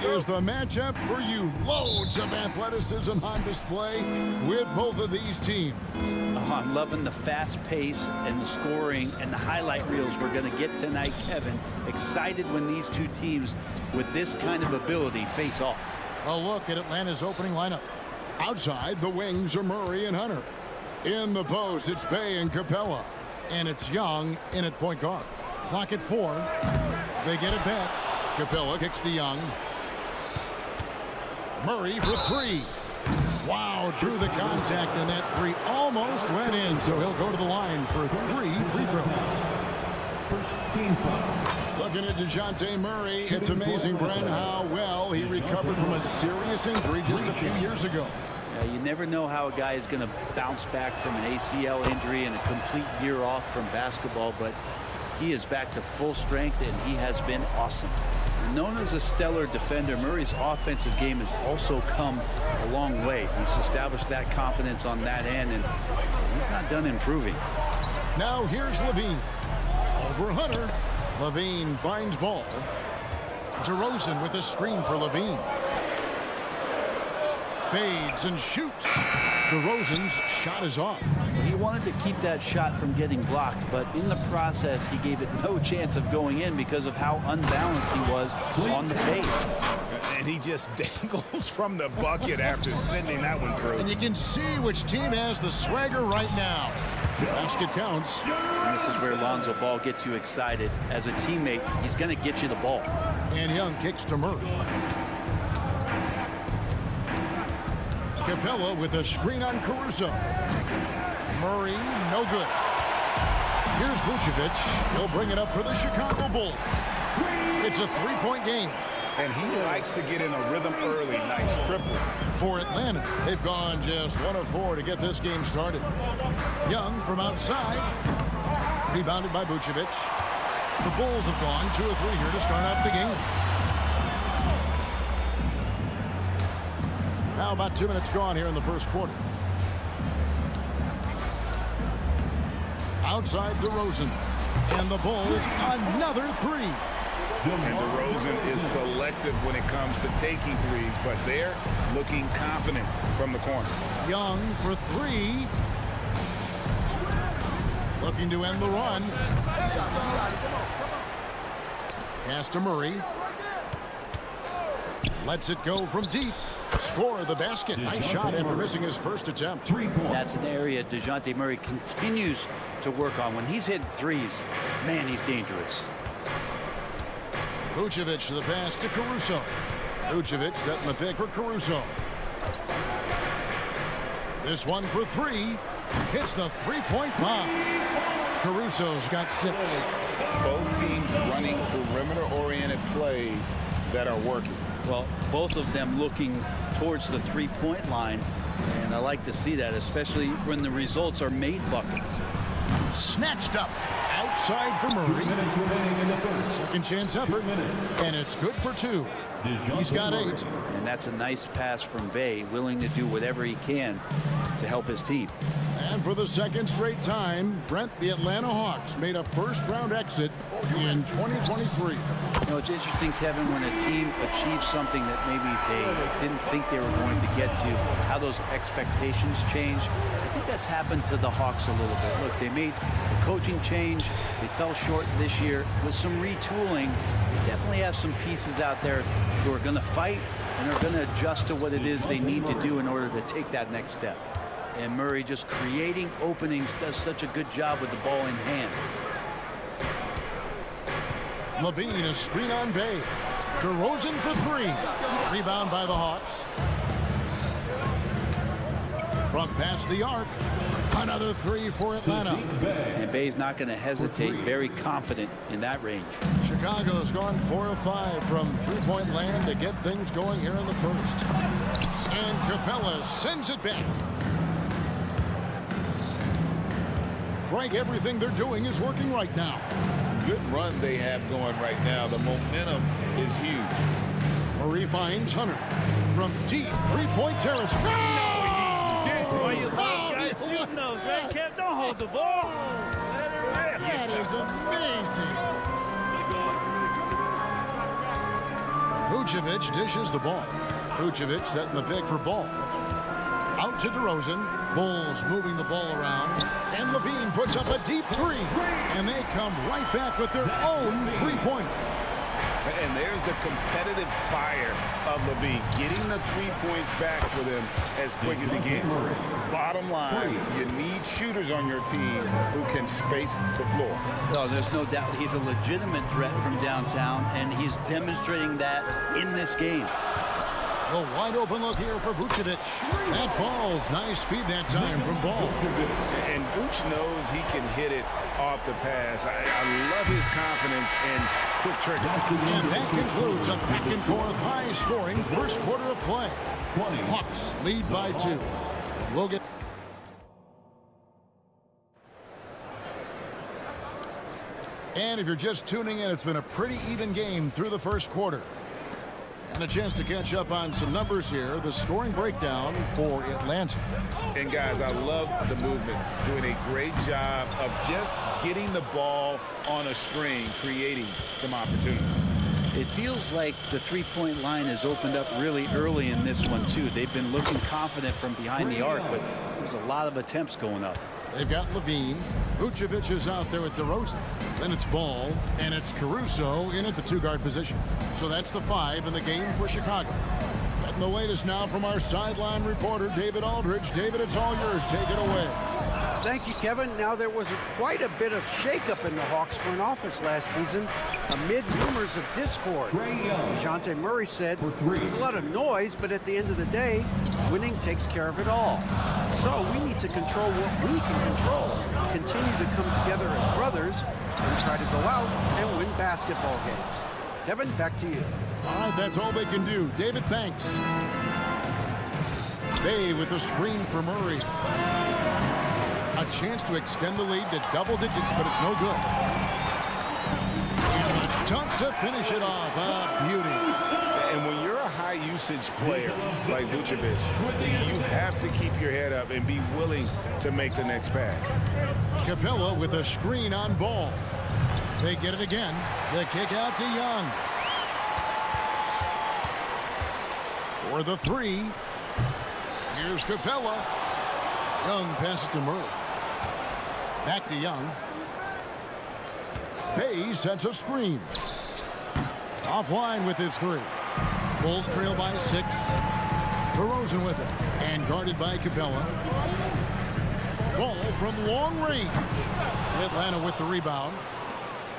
Speaker 6: is the matchup for you. Loads of athleticism on display with both of these teams.
Speaker 11: Oh, I'm loving the fast pace and the scoring and the highlight reels we're going to get tonight, Kevin. Excited when these two teams with this kind of ability face off.
Speaker 6: A look at Atlanta's opening lineup. Outside, the wings are Murray and Hunter. In the post, it's Bay and Capella. And it's Young in at point guard. Clock at 4. They get it back. Capella kicks to Young. Murray for 3. Wow, drew the contact, and that 3 almost went in, so he'll go to the line for 3 free throws.
Speaker 5: First team foul.
Speaker 6: Looking at DeJounte Murray, it's amazing, Brent, how well he recovered from a serious injury just a few years ago.
Speaker 11: You never know how a guy is going to bounce back from an ACL injury and a complete year off from basketball, but he is back to full strength, and he has been awesome. Known as a stellar defender, Murray's offensive game has also come a long way. He's established that confidence on that end, and he's not done improving.
Speaker 6: Now here's Levine. Over Hunter. Levine finds ball. DeRozan with a screen for Levine. Fades and shoots. DeRozan's shot is off.
Speaker 11: He wanted to keep that shot from getting blocked, but in the process, he gave it no chance of going in because of how unbalanced he was on the fade.
Speaker 7: And he just dangles from the bucket after sending that one through.
Speaker 6: And you can see which team has the swagger right now. Basket counts.
Speaker 11: And this is where Lonzo Ball gets you excited. As a teammate, he's going to get you the ball.
Speaker 6: And Young kicks to Murray. Capella with a screen on Caruso. Murray, no good. Here's Vucevic. He'll bring it up for the Chicago Bulls. It's a 3-point game.
Speaker 7: And he likes to get in a rhythm early. Nice triple.
Speaker 6: For Atlanta, they've gone just 1 of 4 to get this game started. Young from outside. Rebounded by Vucevic. The Bulls have gone 2 of 3 here to start out the game. Now about 2 minutes gone here in the first quarter. Outside DeRozan. And the Bulls, another 3.
Speaker 7: And DeRozan is selective when it comes to taking threes, but they're looking confident from the corner.
Speaker 6: Young for 3. Looking to end the run. Pass to Murray. Lets it go from deep. Score the basket. Nice shot after missing his first attempt.
Speaker 11: That's an area DeJounte Murray continues to work on. When he's hitting threes, man, he's dangerous.
Speaker 6: Vucevic to the pass to Caruso. Vucevic setting the pick for Caruso. This one for 3. Hits the 3-point bomb. Caruso's got 6.
Speaker 7: Both teams running perimeter-oriented plays that are working.
Speaker 11: Well, both of them looking towards the 3-point line, and I like to see that, especially when the results are made buckets.
Speaker 6: Snatched up outside for Murray. Second chance effort, and it's good for 2. He's got 8.
Speaker 11: And that's a nice pass from Bay, willing to do whatever he can to help his team.
Speaker 6: And for the second straight time, Brent, the Atlanta Hawks made a first-round exit in 2023.
Speaker 11: You know, it's interesting, Kevin, when a team achieves something that maybe they didn't think they were going to get to, how those expectations change. I think that's happened to the Hawks a little bit. Look, they made a coaching change. They fell short this year. With some retooling, they definitely have some pieces out there who are going to fight and are going to adjust to what it is they need to do in order to take that next step. And Murray just creating openings, does such a good job with the ball in hand.
Speaker 6: Levine, a screen on Bay. DeRozan for 3. Rebound by the Hawks. From past the arc. Another 3 for Atlanta.
Speaker 11: And Bay's not going to hesitate. Very confident in that range.
Speaker 6: Chicago's gone 4 of 5 from 3-point land to get things going here in the first. And Capella sends it back. Frank, everything they're doing is working right now.
Speaker 7: Good run they have going right now. The momentum is huge.
Speaker 6: Murray finds Hunter from deep 3-point territory.
Speaker 9: No, he didn't. Why you guys shooting those, right? Kev, don't hold the ball. Let it rip.
Speaker 6: That is amazing. Vucevic dishes the ball. Vucevic setting the pick for Ball. Out to DeRozan. Bulls moving the ball around. And Levine puts up a deep three. And they come right back with their own three-pointer.
Speaker 7: And there's the competitive fire of Levine, getting the 3 points back for them as quick as he can. Bottom line, you need shooters on your team who can space the floor.
Speaker 11: No, there's no doubt he's a legitimate threat from downtown, and he's demonstrating that in this game.
Speaker 6: A wide open look here for Vucevic. That falls. Nice feed that time from Ball.
Speaker 7: And Vuce knows he can hit it off the pass. I love his confidence and quick trigger.
Speaker 6: And that concludes a back-and-forth high-scoring first quarter of play. Hawks lead by 2. We'll get... And if you're just tuning in, it's been a pretty even game through the first quarter. And a chance to catch up on some numbers here. The scoring breakdown for Atlanta.
Speaker 7: And guys, I love the movement. Doing a great job of just getting the ball on a string, creating some opportunities.
Speaker 11: It feels like the three-point line has opened up really early in this one, too. They've been looking confident from behind the arc, but there's a lot of attempts going up.
Speaker 6: They've got Levine. Vucevic is out there with DeRozan. Then it's Ball, and it's Caruso in at the 2-guard position. So that's the 5 in the game for Chicago. Getting the latest now from our sideline reporter, David Aldridge. David, it's all yours. Take it away.
Speaker 8: Thank you, Kevin. Now, there was quite a bit of shakeup in the Hawks front office last season amid rumors of discord. DeJounte Murray said there's a lot of noise, but at the end of the day, winning takes care of it all. So we need to control what we can control, continue to come together as brothers, and try to go out and win basketball games. Kevin, back to you.
Speaker 6: All right, that's all they can do. David, thanks. Bay with the screen for Murray. A chance to extend the lead to double digits, but it's no good. And a dunk to finish it off. A beauty.
Speaker 7: And when you're a high-usage player like Vucevic, you have to keep your head up and be willing to make the next pass.
Speaker 6: Capella with a screen on Ball. They get it again. The kick out to Young. For the 3. Here's Capella. Young passes to Murray. Back to Young. Bay sets a screen. Offline with his 3. Bulls trail by 6. DeRozan with it. And guarded by Capella. Ball from long range. Atlanta with the rebound.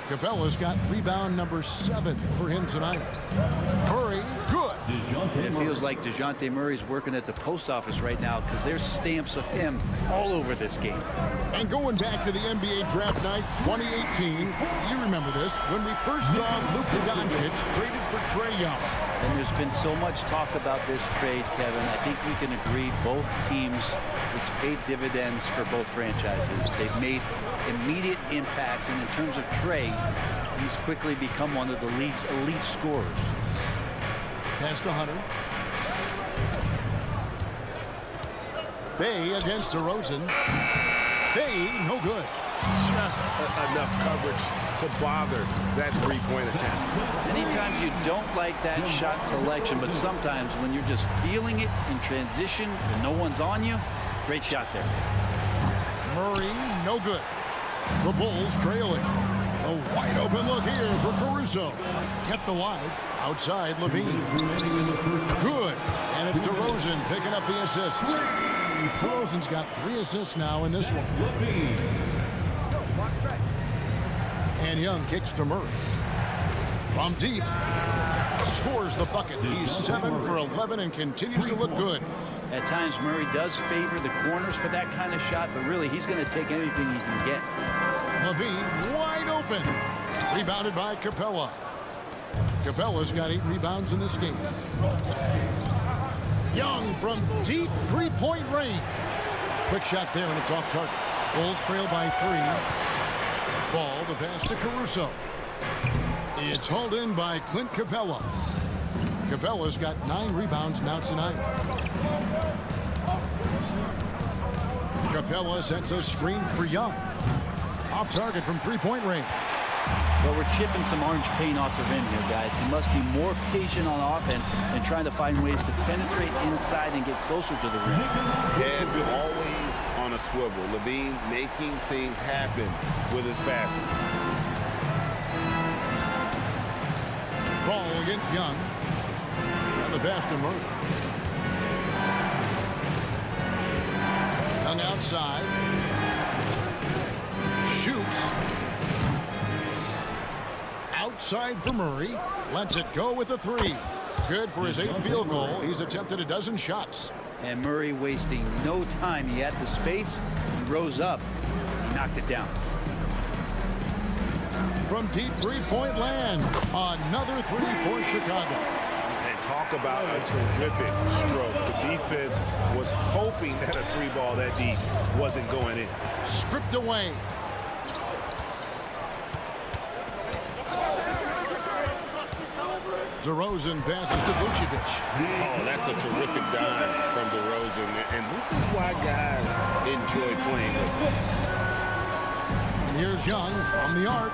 Speaker 6: Capella's got rebound number 7 for him tonight. Murray, good.
Speaker 11: It feels like DeJounte Murray's working at the post office right now because there's stamps of him all over this game.
Speaker 6: And going back to the NBA draft night 2018, you remember this, when we first saw Luka Doncic traded for Trae Young.
Speaker 11: And there's been so much talk about this trade, Kevin. I think we can agree both teams, it's paid dividends for both franchises. They've made immediate impacts, and in terms of Trae, he's quickly become one of the league's elite scorers.
Speaker 6: Pass to Hunter. Bay against DeRozan. Bay, no good.
Speaker 7: Just enough coverage to bother that three-point attempt.
Speaker 11: Many times you don't like that shot selection, but sometimes when you're just feeling it in transition and no one's on you, great shot there.
Speaker 6: Murray, no good. The Bulls trailing. A wide open look here for Caruso. Kept alive. Outside, Levine. Good. And it's DeRozan picking up the assists. DeRozan's got 3 assists now in this one. And Young kicks to Murray. From deep. Scores the bucket. He's 7 for 11 and continues to look good.
Speaker 11: At times, Murray does favor the corners for that kind of shot, but really, he's going to take anything he can get.
Speaker 6: Levine wide open. Rebounded by Capella. Capella's got 8 rebounds in this game. Young from deep 3-point range. Quick shot there, and it's off target. Bulls trail by 3. Ball, the pass to Caruso. It's hauled in by Clint Capella. Capella's got 9 rebounds now tonight. Capella sets a screen for Young. Off target from 3-point range.
Speaker 11: Well, we're chipping some orange paint off the rim here, guys. He must be more patient on offense and trying to find ways to penetrate inside and get closer to the rim.
Speaker 7: Head always on a swivel. Levine making things happen with his passing.
Speaker 6: Ball against Young. And the pass to Murray. Young outside. Shoots. Outside for Murray. Lets it go with a three. Good for his 8th field goal. He's attempted a dozen shots.
Speaker 11: And Murray wasting no time. He had the space. He rose up. He knocked it down.
Speaker 6: From deep three-point land. Another three for Chicago.
Speaker 7: And talk about a terrific stroke. The defense was hoping that a three ball that deep wasn't going in.
Speaker 6: Stripped away. DeRozan passes to Vucevic.
Speaker 7: Oh, that's a terrific dime from DeRozan. And this is why guys enjoy playing with him.
Speaker 6: And here's Young from the arc.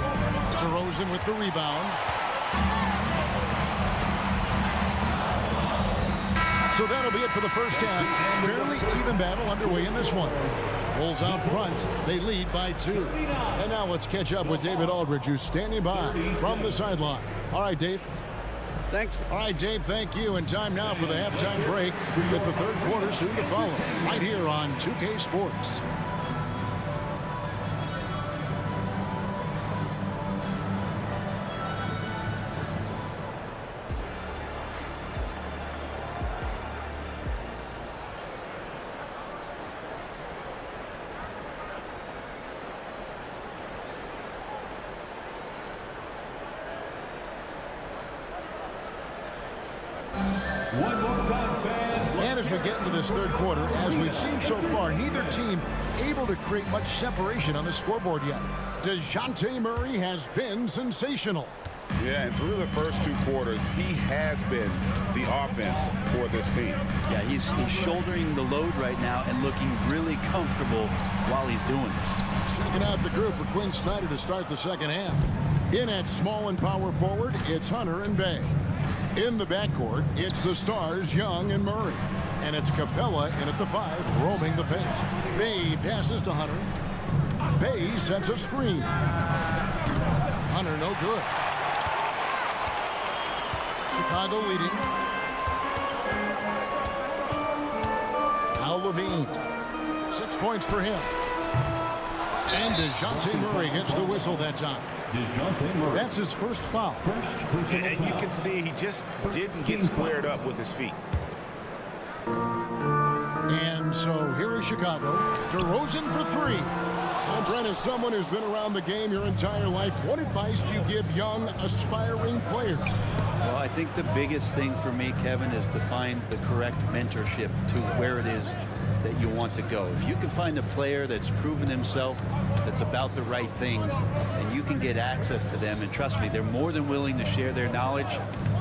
Speaker 6: DeRozan with the rebound. So that'll be it for the first half. Fairly even battle underway in this one. Bulls out front. They lead by 2. And now let's catch up with David Aldridge, who's standing by from the sideline. All right, Dave.
Speaker 8: Thanks.
Speaker 6: All right, Dave, thank you. And time now for the halftime break with the third quarter soon to follow. Right here on 2K Sports. And as we get into this third quarter, as we've seen so far, neither team able to create much separation on the scoreboard yet. DeJounte Murray has been sensational.
Speaker 7: Yeah, and through the first 2 quarters, he has been the offense for this team.
Speaker 11: Yeah, he's shouldering the load right now and looking really comfortable while he's doing it.
Speaker 6: Checking out the group for Quinn Snyder to start the second half. In at small and power forward, it's Hunter and Bay. In the backcourt, it's the stars Young and Murray. And it's Capella in at the 5, roaming the paint. Bay passes to Hunter. Bay sets a screen. Hunter no good. Chicago leading. Now Levine. 6 points for him. And DeJounte Murray gets the whistle that time. That's his first foul.
Speaker 7: And you can see he just didn't get squared up with his feet.
Speaker 6: And so here is Chicago. DeRozan for 3. And Brent, as someone who's been around the game your entire life, what advice do you give young, aspiring players?
Speaker 11: Well, I think the biggest thing for me, Kevin, is to find the correct mentorship to where it is that you want to go. If you can find a player that's proven himself, that's about the right things, and you can get access to them, and trust me, they're more than willing to share their knowledge,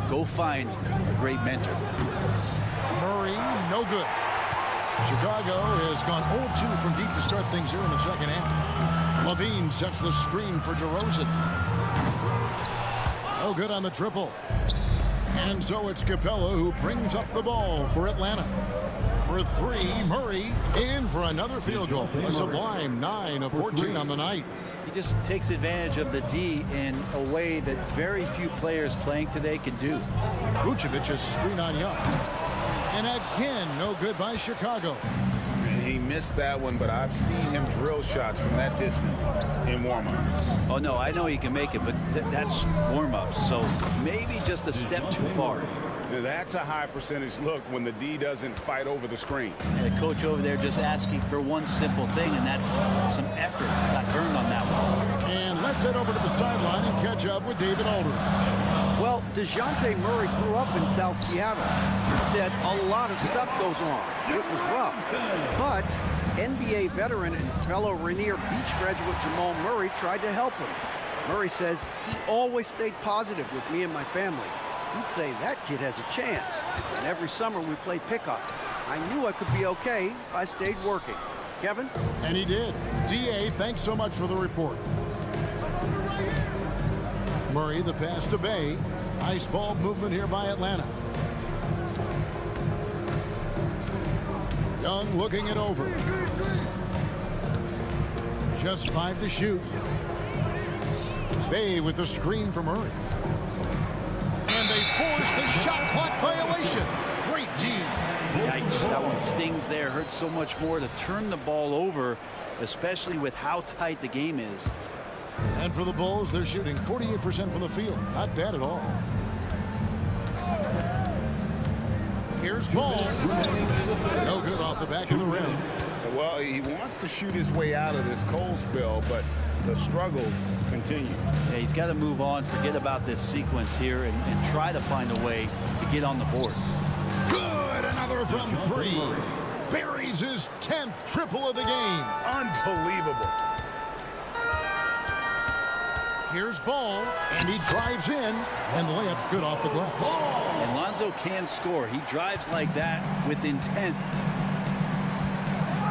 Speaker 11: go find a great mentor.
Speaker 6: Murray, no good. Chicago has gone 0-2 from deep to start things here in the second half. Levine sets the screen for DeRozan. No good on the triple. And so it's Capella who brings up the ball for Atlanta. For 3, Murray in for another field goal. A sublime 9 of 14 on the night.
Speaker 11: He just takes advantage of the D in a way that very few players playing today can do.
Speaker 6: Vucevic's screen on Young. And again, no good by Chicago.
Speaker 7: He missed that one, but I've seen him drill shots from that distance in warm-up.
Speaker 11: Oh, no, I know he can make it, but that's warm-up, so maybe just a step too far.
Speaker 7: Now, that's a high percentage look when the D doesn't fight over the screen.
Speaker 11: And the coach over there just asking for one simple thing, and that's some effort. Got burned on that one.
Speaker 6: And let's head over to the sideline and catch up with David Aldridge.
Speaker 8: Well, DeJounte Murray grew up in South Seattle. He said a lot of stuff goes on. It was rough. But NBA veteran and fellow Rainier Beach graduate Jamal Murray tried to help him. Murray says he always stayed positive with me and my family. He'd say that kid has a chance. And every summer we played pickup. I knew I could be okay if I stayed working. Kevin?
Speaker 6: And he did. D.A., thanks so much for the report. Murray, the pass to Bay. Nice ball movement here by Atlanta. Young looking it over. Just 5 to shoot. Bay with the screen for Murray. And they force the shot clock violation. Great team.
Speaker 11: Yikes, that one stings there. Hurts so much more to turn the ball over, especially with how tight the game is.
Speaker 6: And for the Bulls, they're shooting 48% from the field. Not bad at all. Here's Ball. No good off the back of the rim.
Speaker 7: Well, he wants to shoot his way out of this cold spell, but the struggles continue.
Speaker 11: Yeah, he's got to move on, forget about this sequence here, and try to find a way to get on the board.
Speaker 6: Good, another from 3. Buries his 10th triple of the game.
Speaker 7: Unbelievable.
Speaker 6: Here's Ball, and he drives in, and the layup's good off the glass.
Speaker 11: And Lonzo can score. He drives like that with intent.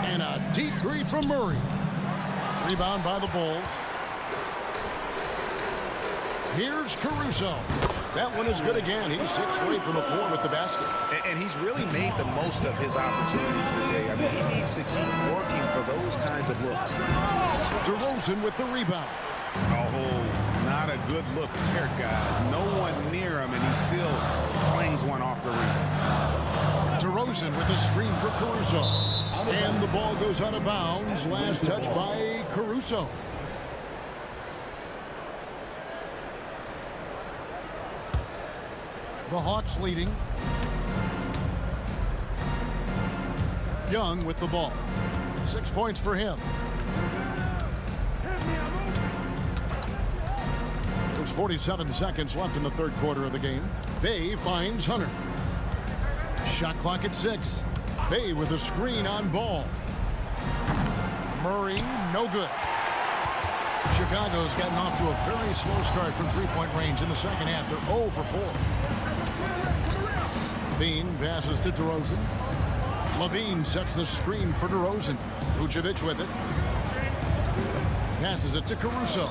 Speaker 6: And a deep three from Murray. Rebound by the Bulls. Here's Caruso. That one is good again. He's 6 for 8 from the floor with the basket.
Speaker 7: And he's really made the most of his opportunities today. I mean, he needs to keep working for those kinds of looks.
Speaker 6: DeRozan with the rebound.
Speaker 7: Oh, not a good look there, guys. No one near him, and he still flings one off the rim.
Speaker 6: DeRozan with a screen for Caruso. And the ball goes out of bounds. Last touch by Caruso. The Hawks leading. Young with the ball. 6 points for him. There's 47 seconds left in the third quarter of the game. Bay finds Hunter. Shot clock at 6. Bay with a screen on Ball. Murray, no good. Chicago's gotten off to a very slow start from three-point range in the second half. They're 0 for 4. Levine passes to DeRozan. Levine sets the screen for DeRozan. Vucevic with it. Passes it to Caruso.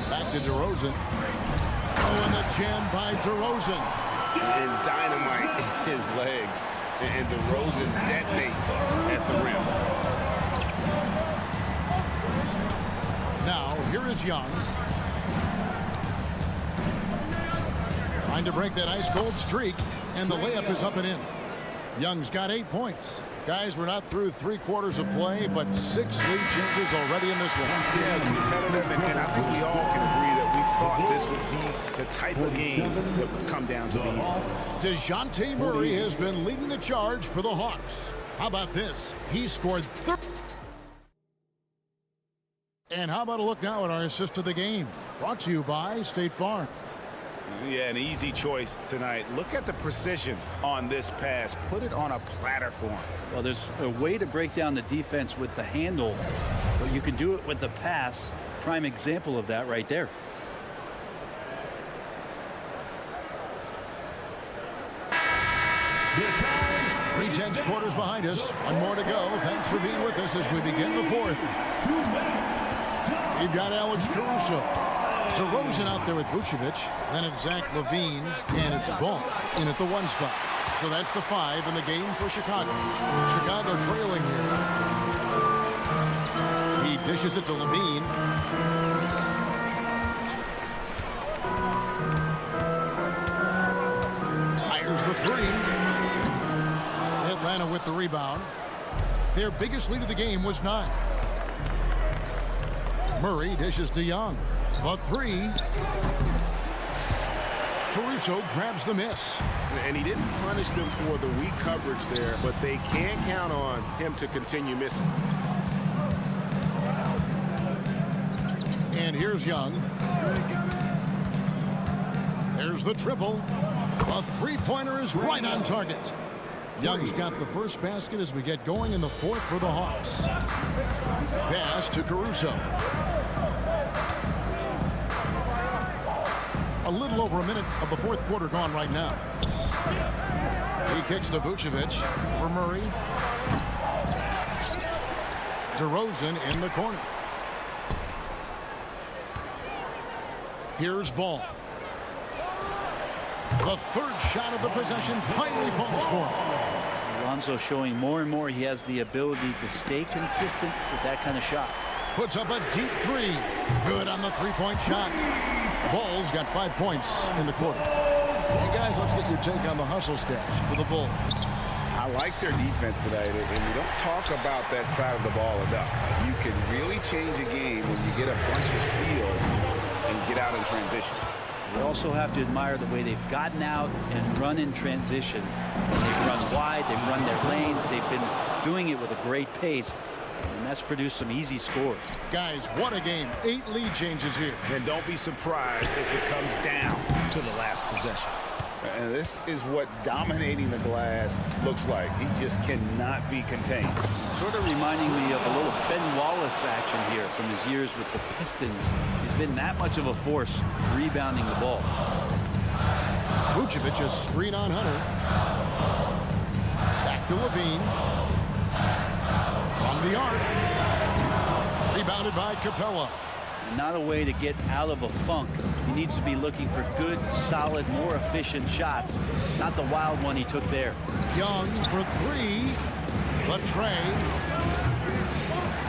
Speaker 6: Back to DeRozan. Oh, and the jam by DeRozan.
Speaker 7: And dynamite in his legs. And DeRozan detonates at the rim.
Speaker 6: Now, here is Young. Trying to break that ice-cold streak, and the layup is up and in. Young's got 8 points. Guys, we're not through 3 quarters of play, but 6 lead changes already in this one.
Speaker 7: Yeah, competitive, and I think we all can agree that we thought this would be the type of game that would come down to the end.
Speaker 6: DeJounte Murray has been leading the charge for the Hawks. How about this? He scored 30. And how about a look now at our assist of the game? Brought to you by State Farm.
Speaker 7: Yeah, an easy choice tonight. Look at the precision on this pass. Put it on a platter for him.
Speaker 11: Well, there's a way to break down the defense with the handle, but you can do it with the pass. Prime example of that right there.
Speaker 6: Tense quarters behind us. One more to go. Thanks for being with us as we begin the fourth. We've got Alex Caruso. DeRozan out there with Vucevic. Then it's Zach LaVine, and it's Ball in at the 1 spot. So that's the 5 in the game for Chicago. Chicago trailing here. He dishes it to LaVine. Fires the 3. Atlanta with the rebound. Their biggest lead of the game was 9. Murray dishes to Young. The 3. Caruso grabs the miss.
Speaker 7: And he didn't punish them for the weak coverage there, but they can't count on him to continue missing.
Speaker 6: And here's Young. There's the triple. A 3-pointer is right on target. Young's got the first basket as we get going in the fourth for the Hawks. Pass to Caruso. A little over a minute of the fourth quarter gone right now. He kicks to Vucevic for Murray. DeRozan in the corner. Here's Ball. The third shot of the possession finally falls for him.
Speaker 11: Alonso showing more and more he has the ability to stay consistent with that kind of shot.
Speaker 6: Puts up a deep three. Good on the three-point shot. Ball's got 5 points in the quarter. Hey, guys, let's get your take on the hustle stats for the Bulls.
Speaker 7: I like their defense today, and we don't talk about that side of the ball enough. You can really change a game when you get a bunch of steals and get out in transition.
Speaker 11: We also have to admire the way they've gotten out and run in transition. They've run wide, they've run their lanes, they've been doing it with a great pace, and that's produced some easy scores.
Speaker 6: Guys, what a game. 8 lead changes here.
Speaker 7: And don't be surprised if it comes down to the last possession. And this is what dominating the glass looks like. He just cannot be contained.
Speaker 11: Sort of reminding me of a little Ben Wallace action here from his years with the Pistons. He's been that much of a force rebounding the ball.
Speaker 6: Vucevic a screen on Hunter. Back to Levine. From the arc. Rebounded by Capella.
Speaker 11: Not a way to get out of a funk. He needs to be looking for good, solid, more efficient shots. Not the wild one he took there.
Speaker 6: Young for 3. Latre.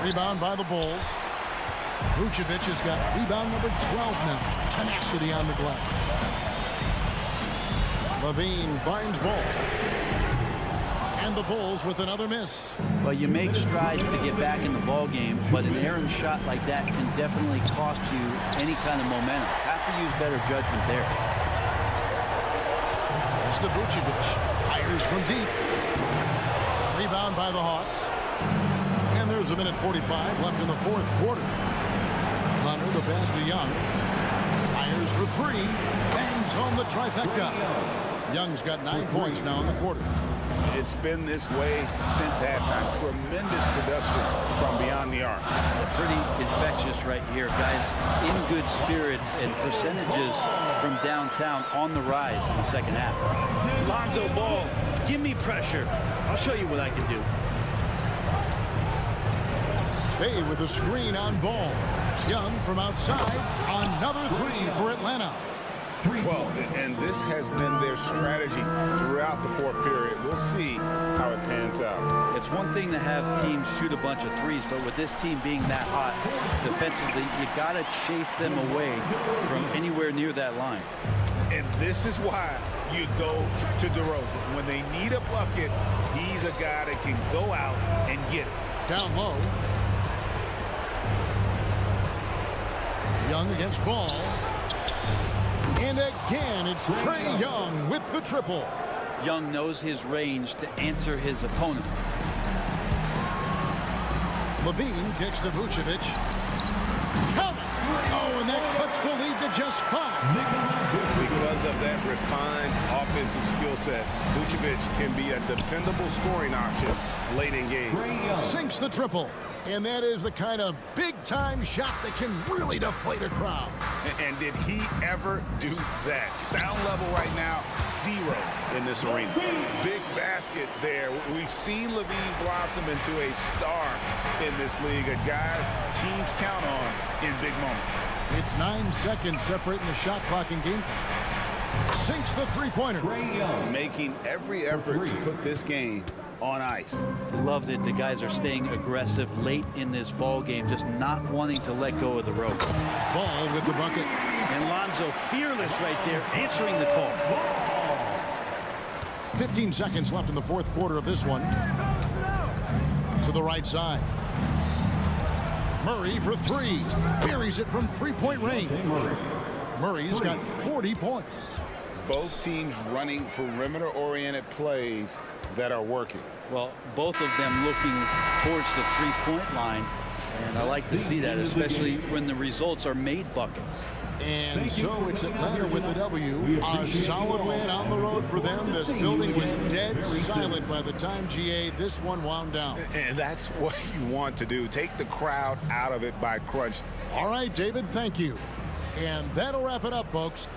Speaker 6: Rebound by the Bulls. Vucevic has got rebound number 12 now. Tenacity on the glass. Levine finds Ball. And the Bulls with another miss.
Speaker 11: Well, you make strides to get back in the ball game, but an errant shot like that can definitely cost you any kind of momentum. Have to use better judgment there.
Speaker 6: It's to Vucevic. Fires from deep. Rebound by the Hawks. And there's a minute 45 left in the fourth quarter. Hunter the pass to Young. Fires for 3. Bangs home the trifecta. Young's got 9 points now in the quarter.
Speaker 7: It's been this way since halftime. Tremendous production from beyond the arc.
Speaker 11: Pretty infectious right here, guys. In good spirits and percentages from downtown on the rise in the second half. Lonzo Ball, give me pressure. I'll show you what I can do.
Speaker 6: Bay with a screen on Ball. Young from outside. Another 3 for Atlanta.
Speaker 7: Well, and this has been their strategy throughout the fourth period. We'll see how it pans out.
Speaker 11: It's one thing to have teams shoot a bunch of threes, but with this team being that hot defensively, you got to chase them away from anywhere near that line.
Speaker 7: And this is why you go to DeRozan. When they need a bucket, he's a guy that can go out and get it.
Speaker 6: Down low. Young against Ball. And again, it's Trae Young with the triple.
Speaker 11: Young knows his range to answer his opponent.
Speaker 6: Levine kicks to Vucevic. Count it! Oh, and that cuts the lead to just 5.
Speaker 7: Because of that refined offensive skill set, Vucevic can be a dependable scoring option late in game.
Speaker 6: Sinks the triple. And that is the kind of big-time shot that can really deflate a crowd.
Speaker 7: And did he ever do that? Sound level right now, 0 in this arena. Big basket there. We've seen Levine blossom into a star in this league, a guy teams count on in big moments.
Speaker 6: It's 9 seconds separating the shot clock and game clock. Sinks the three-pointer.
Speaker 7: Making every effort to put this game on ice.
Speaker 11: Loved it. The guys are staying aggressive late in this ball game, just not wanting to let go of the rope.
Speaker 6: Ball with the bucket.
Speaker 11: And Lonzo fearless right there, answering the call.
Speaker 6: 15 seconds left in the fourth quarter of this one. To the right side. Murray for 3. Buries it from three-point range. Murray's got 40 points.
Speaker 7: Both teams running perimeter-oriented plays that are working.
Speaker 11: Well, both of them looking towards the three-point line, and I like to see that, especially when the results are made buckets.
Speaker 6: And so it's Atlanta with the W. A solid win on the road for them. This building was dead silent by the time, GA, this one wound down.
Speaker 7: And that's what you want to do. Take the crowd out of it by crunch.
Speaker 6: All right, David, thank you. And that'll wrap it up, folks.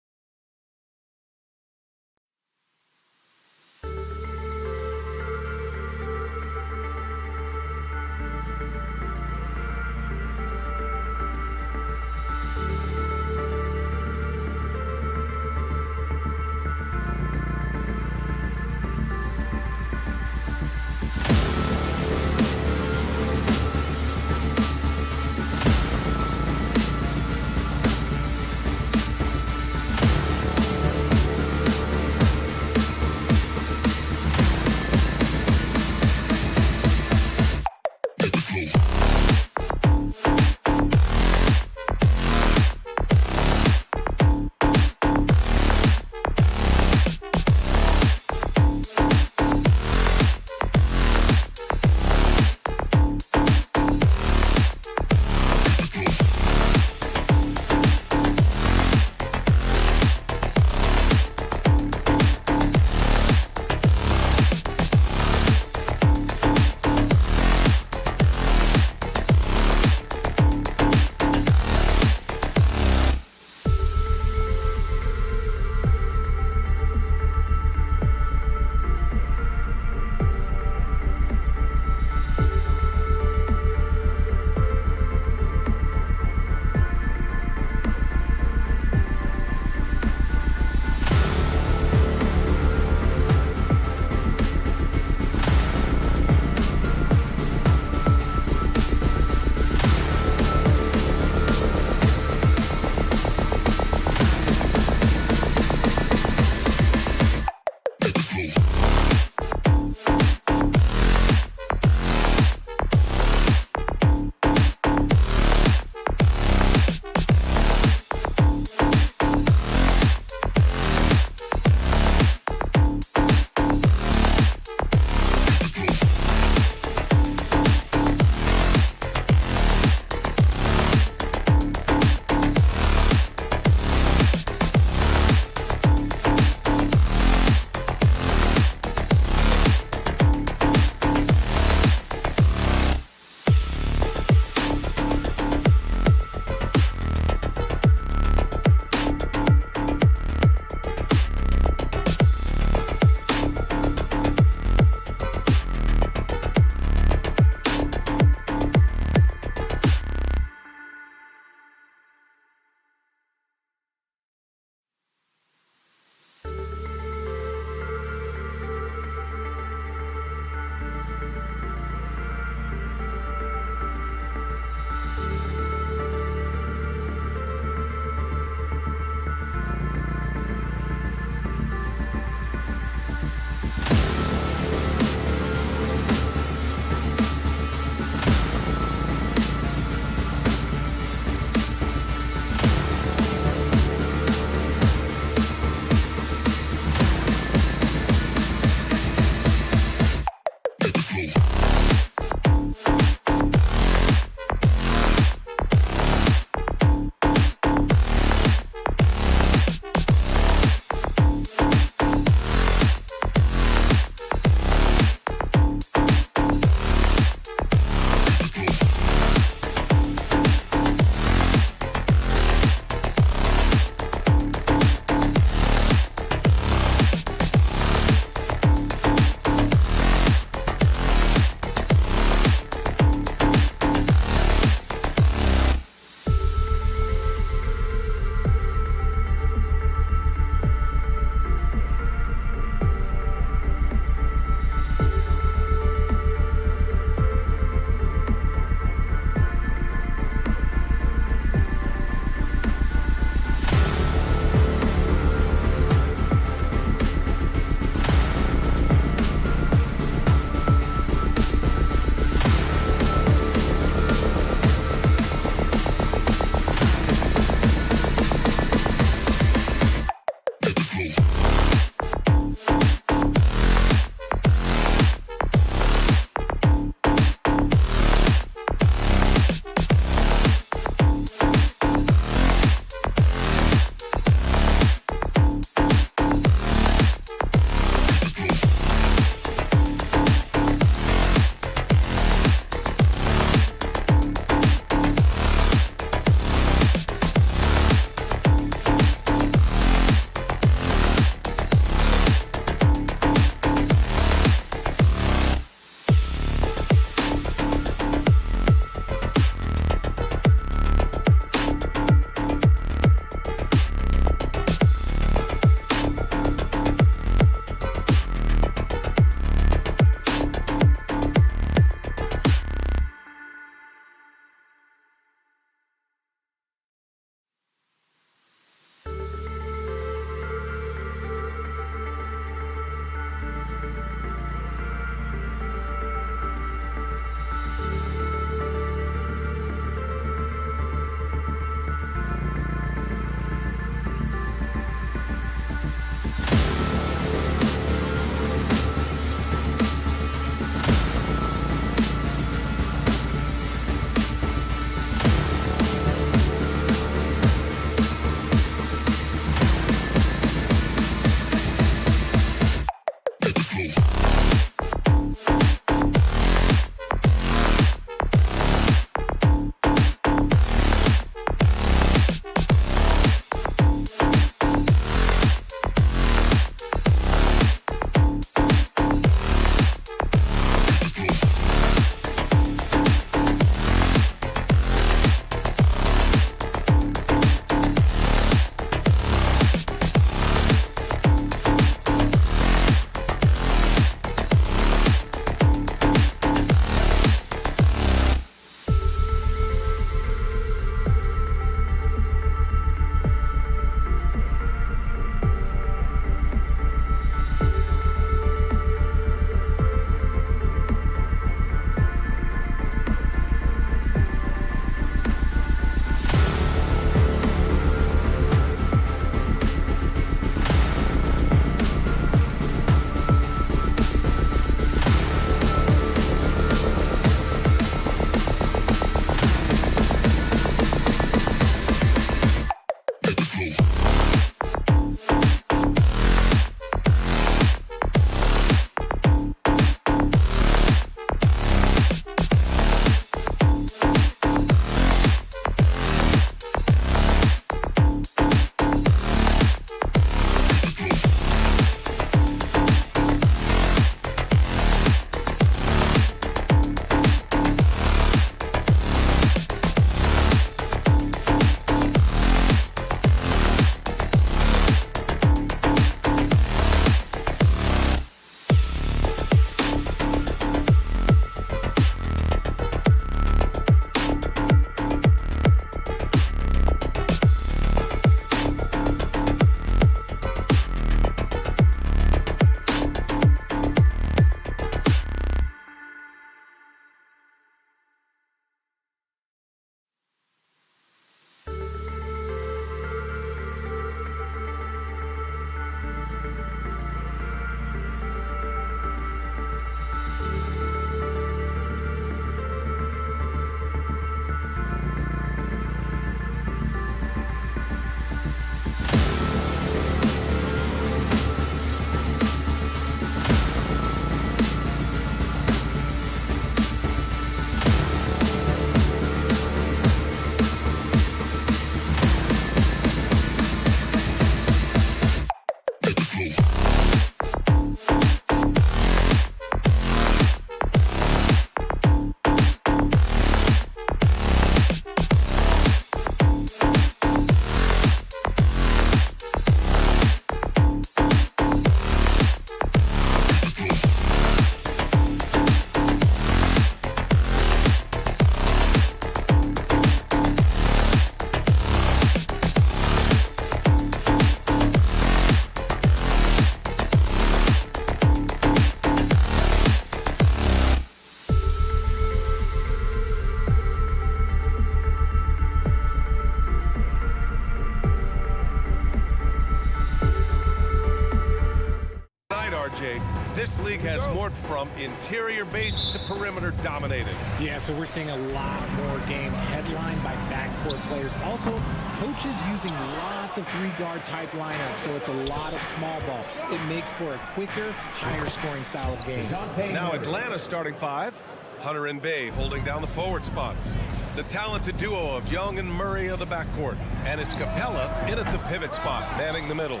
Speaker 1: RJ, this league has morphed from interior-based to perimeter-dominated.
Speaker 3: Yeah, so we're seeing a lot more games headlined by backcourt players. Also, coaches using lots of three-guard type lineups, so it's a lot of small ball. It makes for a quicker, higher-scoring style of game.
Speaker 1: Now Atlanta starting five. Hunter and Bay holding down the forward spots. The talented duo of Young and Murray of the backcourt. And it's Capella in at the pivot spot, manning the middle.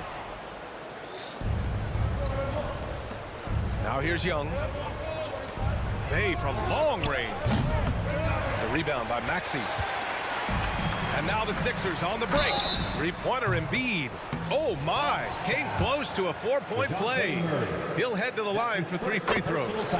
Speaker 1: Now here's Young. Bay from long range. The rebound by Maxey. And now the Sixers on the break. Three-pointer Embiid. Oh my, came close to a 4-point play. He'll head to the line for 3 free throws.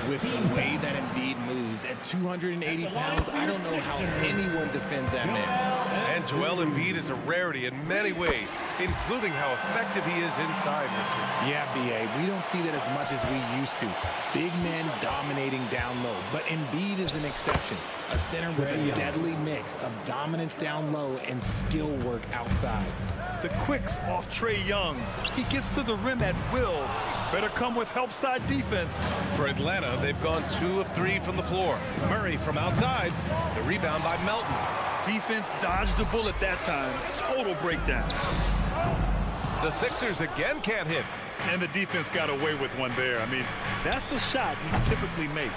Speaker 3: With the way that Embiid moves at 280 pounds, I don't know how anyone defends that man.
Speaker 1: And Joel Embiid is a rarity in many ways, including how effective he is inside, Richard.
Speaker 3: Yeah, B.A., we don't see that as much as we used to. Big men dominating down low, but Embiid is an exception. A center with a deadly mix of dominance down low and skill work outside.
Speaker 2: The quicks off Trae Young. He gets to the rim at will. Better come with help side defense.
Speaker 1: For Atlanta, they've gone 2 of 3 from the floor. Murray from outside. The rebound by Melton.
Speaker 2: Defense dodged a bullet that time. Total breakdown.
Speaker 1: The Sixers again can't hit.
Speaker 2: And the defense got away with one there. I mean, that's a shot he typically makes.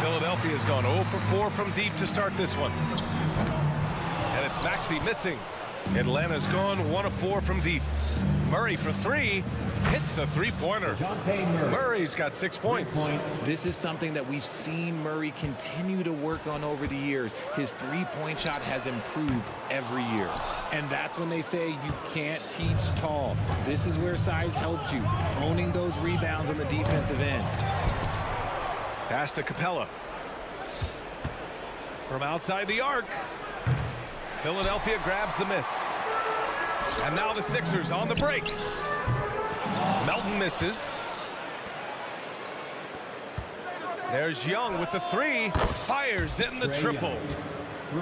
Speaker 1: Philadelphia's gone 0 for 4 from deep to start this one. And it's Maxey missing. Atlanta's gone 1 of 4 from deep. Murray for 3. Hits the three-pointer. Murray's got 6 points.
Speaker 3: This is something that we've seen Murray continue to work on over the years. His three-point shot has improved every year. And that's when they say you can't teach tall. This is where size helps you, owning those rebounds on the defensive end.
Speaker 1: Pass to Capella. From outside the arc. Philadelphia grabs the miss. And now the Sixers on the break. Melton misses. There's Young with the 3. Fires in the triple.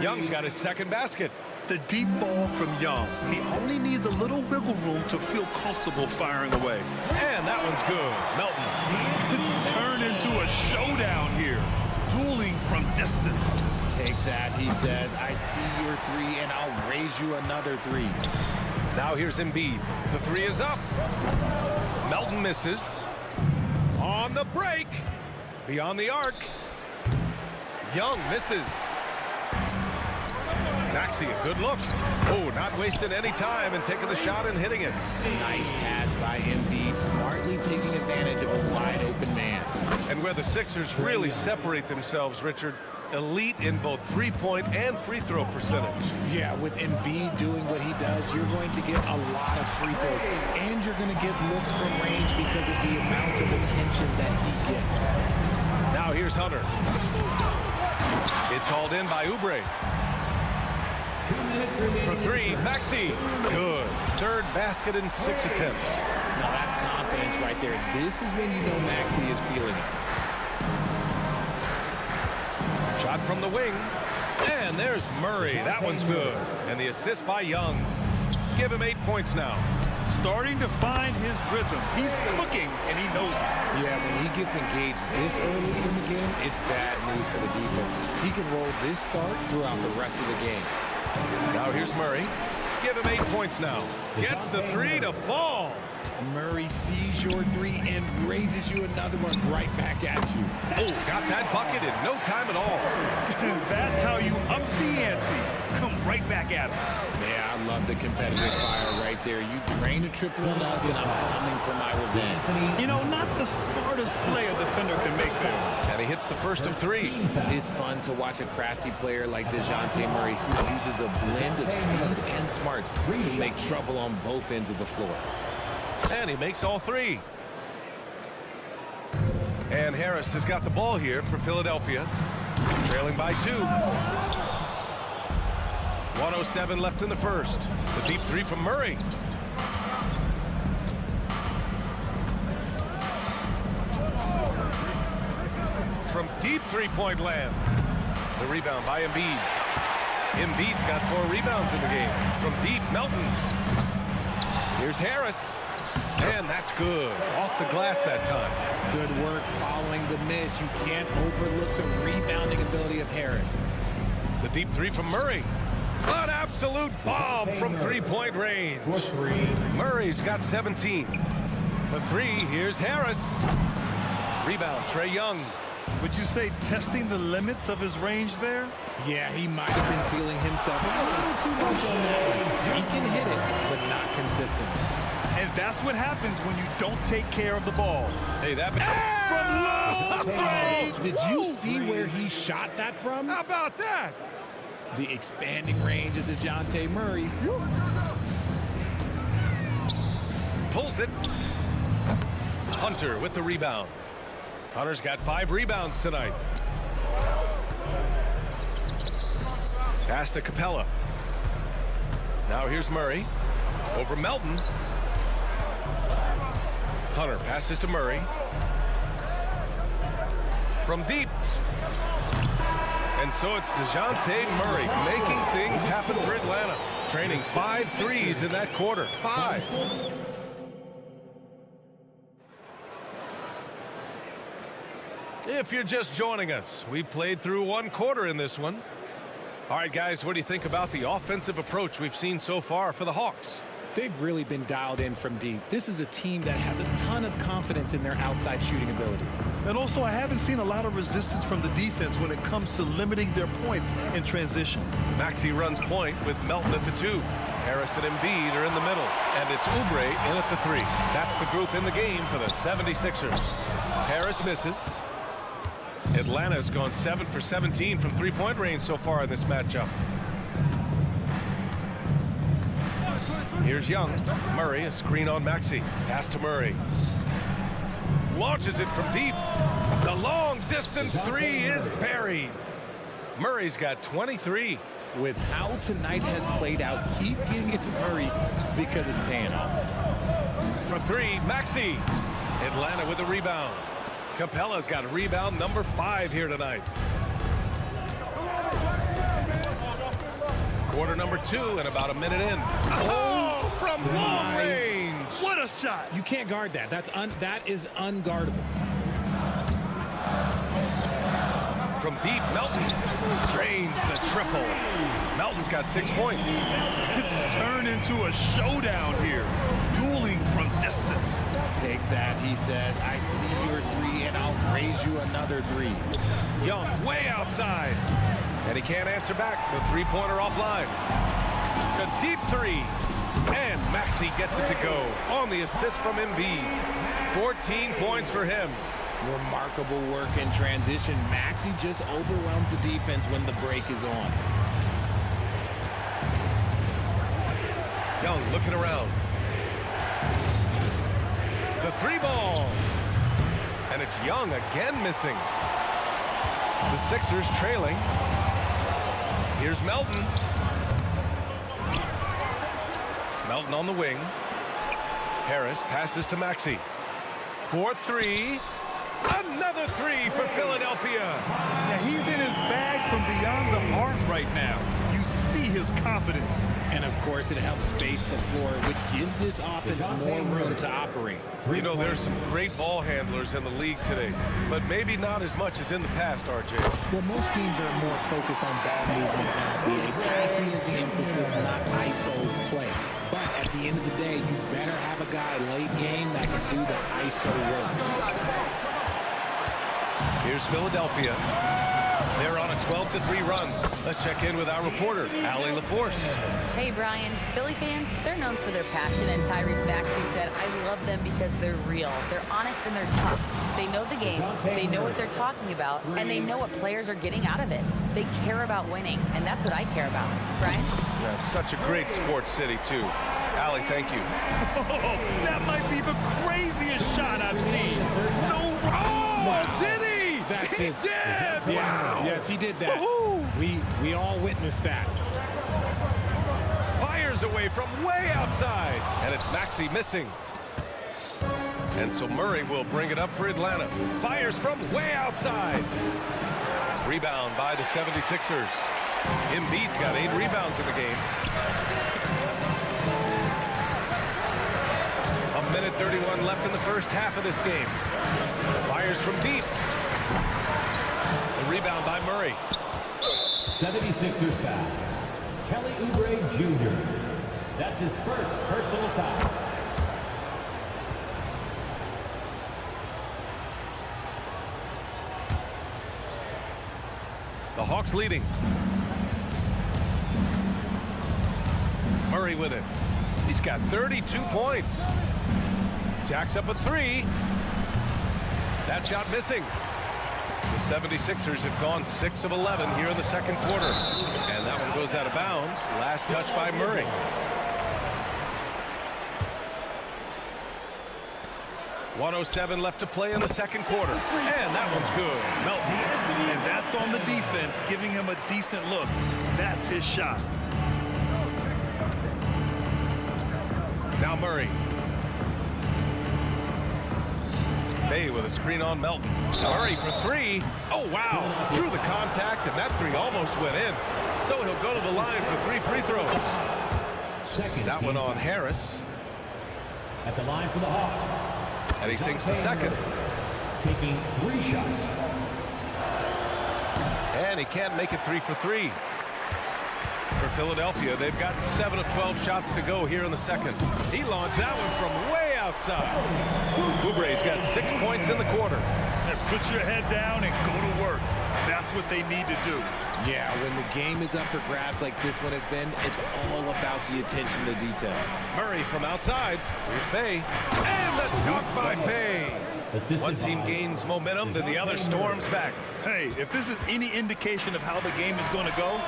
Speaker 1: Young's got his second basket.
Speaker 2: The deep ball from Young. He only needs a little wiggle room to feel comfortable firing away.
Speaker 1: And that one's good. Melton.
Speaker 2: It's turned into a showdown here. Dueling from distance.
Speaker 3: Take that, he says. I see your 3, and I'll raise you another 3.
Speaker 1: Now here's Embiid. The 3 is up. Melton misses. On the break. Beyond the arc. Young misses. Maxey, a good look. Oh, not wasting any time and taking the shot and hitting it.
Speaker 3: Nice pass by Embiid, smartly taking advantage of a wide open man.
Speaker 1: And where the Sixers really separate themselves, Richard, elite in both three-point and free throw percentage.
Speaker 3: Yeah, with Embiid doing what he does, you're going to get a lot of free throws, and you're going to get looks from range because of the amount of attention that he gets.
Speaker 1: Now here's Hunter. It's hauled in by Oubre. For 3, Maxey. Good. Third basket in 6 attempts.
Speaker 3: Now that's confidence right there. This is when you know Maxey is feeling it.
Speaker 1: Shot from the wing. And there's Murray. That one's good. And the assist by Young. Give him 8 points now.
Speaker 2: Starting to find his rhythm. He's cooking, and he knows it.
Speaker 3: Yeah, when he gets engaged this early in the game, it's bad news for the defense. He can roll this start throughout the rest of the game.
Speaker 1: Now here's Murray. Give him 8 points now. Gets the 3 to fall.
Speaker 3: Murray sees your 3 and raises you another one right back at you.
Speaker 1: Oh, got that bucket in no time at all.
Speaker 2: That's how you up the ante. Come right back at him.
Speaker 3: Yeah, I love the competitive fire right there. You drain a triple on us, and I'm coming for my revenge.
Speaker 2: You know, not the smartest play a defender can make there.
Speaker 1: And he hits the first of 3.
Speaker 3: It's fun to watch a crafty player like DeJounte Murray who uses a blend of speed and smarts to make trouble on both ends of the floor.
Speaker 1: And he makes all 3. And Harris has got the ball here for Philadelphia. Trailing by 2. 1:07 left in the first. The deep 3 from Murray. From deep three-point land. The rebound by Embiid. Embiid's got 4 rebounds in the game. From deep, Melton. Here's Harris. And that's good. Off the glass that time.
Speaker 3: Good work following the miss. You can't overlook the rebounding ability of Harris.
Speaker 1: The deep three from Murray. An absolute bomb from three-point range. Murray's got 17. For three, here's Harris. Rebound, Trae Young.
Speaker 2: Would you say testing the limits of his range there?
Speaker 3: Yeah, he might have been feeling himself a little too much on that one. He can hit it, but not consistent.
Speaker 2: And that's what happens when you don't take care of the ball.
Speaker 1: Hey, that
Speaker 2: From long range.
Speaker 3: Did you see where he shot that from?
Speaker 1: How about that?
Speaker 3: The expanding range of DeJounte Murray.
Speaker 1: Pulls it. Hunter with the rebound. Hunter's got 5 rebounds tonight. Pass to Capella. Now here's Murray. Over Melton. Hunter passes to Murray. From deep. And so it's DeJounte Murray making things happen for Atlanta. Training 5 threes in that quarter. 5. If you're just joining us, we played through 1 quarter in this one. All right, guys, what do you think about the offensive approach we've seen so far for the Hawks?
Speaker 3: They've really been dialed in from deep. This is a team that has a ton of confidence in their outside shooting ability.
Speaker 2: And also, I haven't seen a lot of resistance from the defense when it comes to limiting their points in transition.
Speaker 1: Maxey runs point with Melton at the 2. Harris and Embiid are in the middle. And it's Oubre in at the 3. That's the group in the game for the 76ers. Harris misses. Atlanta's gone 7 for 17 from three-point range so far in this matchup. Here's Young. Murray, a screen on Maxey. Pass to Murray. Launches it from deep. The long-distance 3 is buried. Murray's got 23.
Speaker 3: With how tonight has played out, keep getting it to Murray because it's paying off.
Speaker 1: For 3, Maxey. Atlanta with a rebound. Capella's got a rebound number 5 here tonight. Quarter number 2 and about a minute in. Oh, from long range.
Speaker 2: What a shot.
Speaker 3: You can't guard that. That is unguardable.
Speaker 1: From deep, Melton drains the triple. Melton's got 6 points.
Speaker 2: It's turned into a showdown here. Dueling from distance.
Speaker 3: Take that, he says. I see your 3, and I'll raise you another 3.
Speaker 1: Young way outside. And he can't answer back. The three-pointer offline. The deep 3. And Maxey gets it to go on the assist from Embiid. 14 points for him.
Speaker 3: Remarkable work in transition. Maxey just overwhelms the defense when the break is on.
Speaker 1: Young looking around. The 3 ball. And it's Young again missing. The Sixers trailing. Here's Melton. Melton on the wing. Harris passes to Maxey. 4-3. Another 3 for Philadelphia.
Speaker 2: Yeah, he's in his bag from beyond the arc right now. You see his confidence.
Speaker 3: And, of course, it helps space the floor, which gives this offense more room to operate.
Speaker 1: You know, there's some great ball handlers in the league today, but maybe not as much as in the past, RJ.
Speaker 3: Well, most teams are more focused on ball movement in the NBA. Passing is the emphasis, not ISO play. But at the end of the day, you better have a guy late game that can do the ISO work.
Speaker 1: Here's Philadelphia. They're on a 12-3 run. Let's check in with our reporter, Allie LaForce.
Speaker 4: Hey, Brian. Philly fans, they're known for their passion, and Tyrese Maxey said, I love them because they're real. They're honest and they're tough. They know the game, they know what they're talking about, and they know what players are getting out of it. They care about winning, and that's what I care about. Brian?
Speaker 1: Yeah, such a great sports city, too. Allie, thank you.
Speaker 2: Oh, that might be the craziest shot I've seen. No, did he?
Speaker 3: That's
Speaker 2: he
Speaker 3: his,
Speaker 2: did!
Speaker 3: Yes, he did that. We all witnessed that.
Speaker 1: Fires away from way outside, and it's Maxey missing. And so Murray will bring it up for Atlanta. Fires from way outside. Rebound by the 76ers. Embiid's got 8 rebounds in the game. A minute 31 left in the first half of this game. Fires from deep. The rebound by Murray.
Speaker 5: 76ers foul. Kelly Oubre Jr. That's his first personal foul.
Speaker 1: The Hawks leading. Murray with it. He's got 32 points. Jacks up a three. That shot missing. The 76ers have gone 6 of 11 here in the second quarter. And that one goes out of bounds. Last touch by Murray. .107 left to play in the second quarter. And that one's good.
Speaker 2: Melton. And that's on the defense, giving him a decent look. That's his shot.
Speaker 1: Now Murray. Bay with a screen on Melton. Murray for three. Oh, wow. Drew the contact, and that three almost went in. So he'll go to the line for 3 free throws. That one on Harris.
Speaker 5: At the line for the Hawks.
Speaker 1: And he sinks the second.
Speaker 5: Taking 3 shots.
Speaker 1: And he can't make it 3 for 3. For Philadelphia, they've gotten 7 of 12 shots to go here in the second. He launched that one from way outside. Oubre's got 6 points in the quarter.
Speaker 2: And put your head down and go to work. That's what they need to do.
Speaker 3: Yeah, when the game is up for grabs like this one has been, it's all about the attention to detail.
Speaker 1: Murray from outside. Here's Bay. And the dunk by Bay. One team gains momentum, then the other storms back.
Speaker 2: Hey, if this is any indication of how the game is going to go,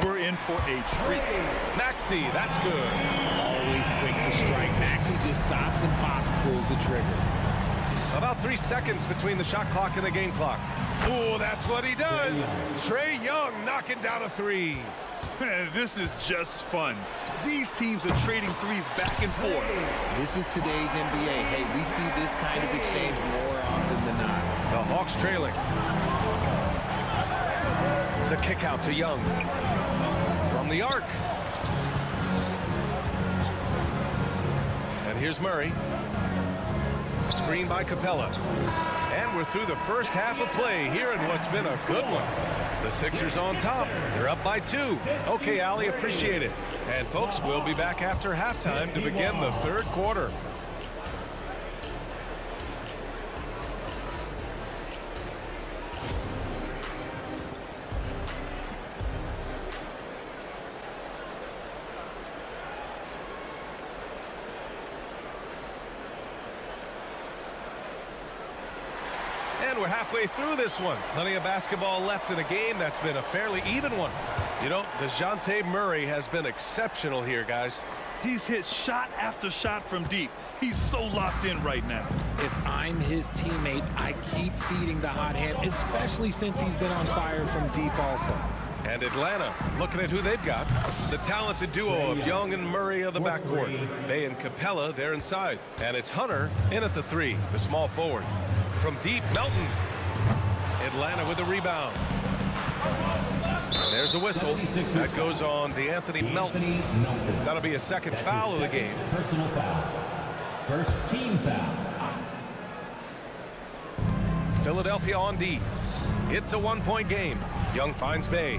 Speaker 2: we're in for a treat.
Speaker 1: Maxey, that's good.
Speaker 3: Always quick to strike. Maxey just stops and pops, pulls the trigger.
Speaker 1: About 3 seconds between the shot clock and the game clock. Oh, that's what he does. Trae Young knocking down a three.
Speaker 2: Man, this is just fun. These teams are trading threes back and forth.
Speaker 3: This is today's NBA. Hey, we see this kind of exchange more often than not.
Speaker 1: The Hawks trailing. The kick out to Young. From the arc. And here's Murray. Screen by Capella. And we're through the first half of play here in what's been a good one. The Sixers on top. They're up by 2. Okay, Allie, appreciate it. And folks, we'll be back after halftime to begin the third quarter. And we're halfway through this one. Plenty of basketball left in a game that's been a fairly even one. You know, DeJounte Murray has been exceptional here, guys.
Speaker 2: He's hit shot after shot from deep. He's so locked in right now.
Speaker 3: If I'm his teammate, I keep feeding the hot hand, especially since he's been on fire from deep also.
Speaker 1: And Atlanta, looking at who they've got. The talented duo of Young and Murray of the backcourt. Bay and Capella, they're inside. And it's Hunter in at the 3, the small forward. From deep, Melton. Atlanta with the rebound. There's a whistle. That goes on DeAnthony Melton. That'll be a second foul of the game.
Speaker 5: Personal foul. First team foul.
Speaker 1: Philadelphia on D. It's a 1-point game. Young finds Bay.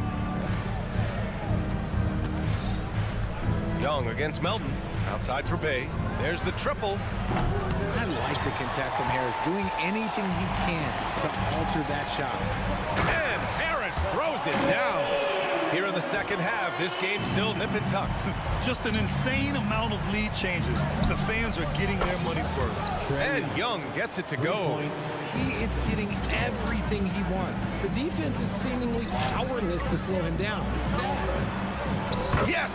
Speaker 1: Young against Melton. Outside for Bay. There's the triple.
Speaker 3: I like the contest from Harris, doing anything he can to alter that shot.
Speaker 1: And Harris throws it down. Here in the second half, this game's still nip and tuck.
Speaker 2: Just an insane amount of lead changes. The fans are getting their money's worth.
Speaker 1: And Young gets it to go.
Speaker 3: He is getting everything he wants. The defense is seemingly powerless to slow him down. It's sad.
Speaker 1: Yes!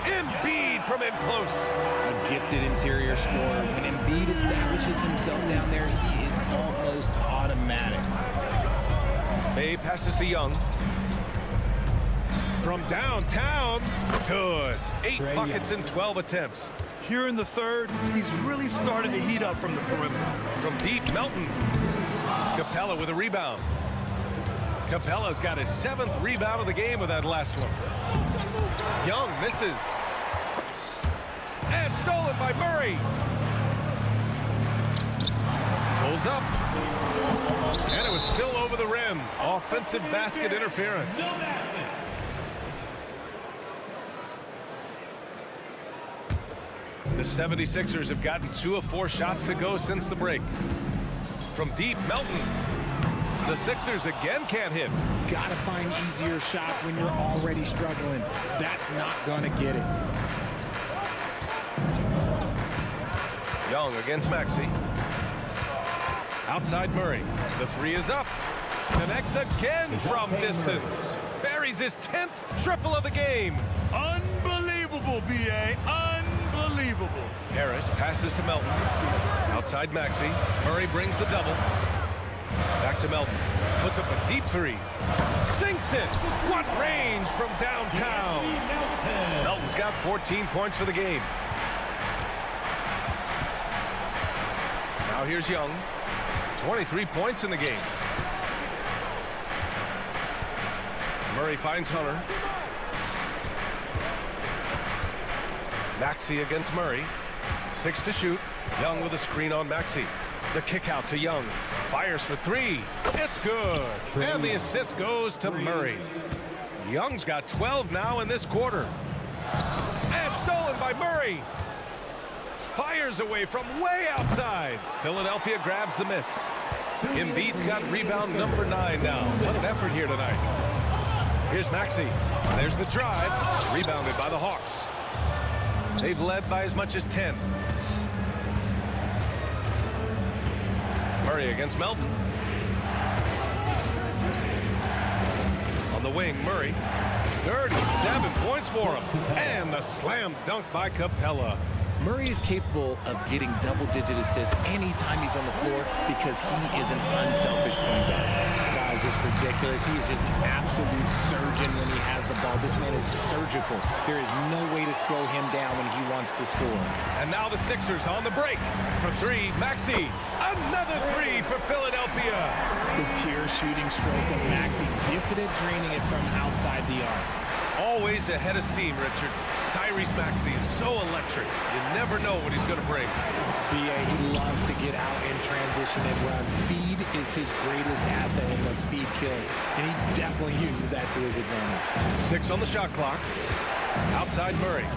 Speaker 1: Embiid from in close.
Speaker 3: A gifted interior scorer. When Embiid establishes himself down there, he is almost automatic.
Speaker 1: Bay passes to Young. From downtown, good. 8 buckets in 12 attempts.
Speaker 2: Here in the third, he's really started to heat up from the perimeter.
Speaker 1: From deep, Melton. Capella with a rebound. Capella's got his 7th rebound of the game with that last one. Young misses. And stolen by Murray. is up. And it was still over the rim. Offensive basket interference. The 76ers have gotten 2 of 4 shots to go since the break. From deep, Melton. The Sixers again can't hit.
Speaker 3: Gotta find easier shots when you're already struggling. That's not gonna get it.
Speaker 1: Young against Maxey. Outside Murray. The 3 is up. Connects again from distance. Buries his 10th triple of the game.
Speaker 2: Unbelievable, B.A. Unbelievable.
Speaker 1: Harris passes to Melton. Outside Maxey. Murray brings the double. Back to Melton. Puts up a deep 3. Sinks it. What range from downtown. Melton's got 14 points for the game. Now here's Young. 23 points in the game. Murray finds Hunter. Maxey against Murray. 6 to shoot. Young with a screen on Maxey. The kick out to Young. Fires for 3. It's good. And the assist goes to Murray. Young's got 12 now in this quarter. And stolen by Murray. Fires away from way outside. Philadelphia grabs the miss. Embiid's got rebound number 9 now. What an effort here tonight. Here's Maxey. There's the drive. Rebounded by the Hawks. They've led by as much as 10. Murray against Melton. On the wing, Murray. 37 points for him. And the slam dunk by Capella.
Speaker 3: Murray is capable of getting double-digit assists anytime he's on the floor because he is an unselfish point guard. That guy is just ridiculous. He is just an absolute surgeon when he has the ball. This man is surgical. There is no way to slow him down when he wants to score.
Speaker 1: And now the Sixers on the break. For 3, Maxey. Another 3 for Philadelphia.
Speaker 3: The pure shooting stroke of Maxey, gifted at draining it from outside the arc.
Speaker 1: Always ahead of steam, Richard. Tyrese Maxey is so electric. You never know what he's going to bring.
Speaker 3: B.A., he loves to get out in transition and run. Speed is his greatest asset, and that speed kills. And he definitely uses that to his advantage.
Speaker 1: 6 on the shot clock. Outside Murray.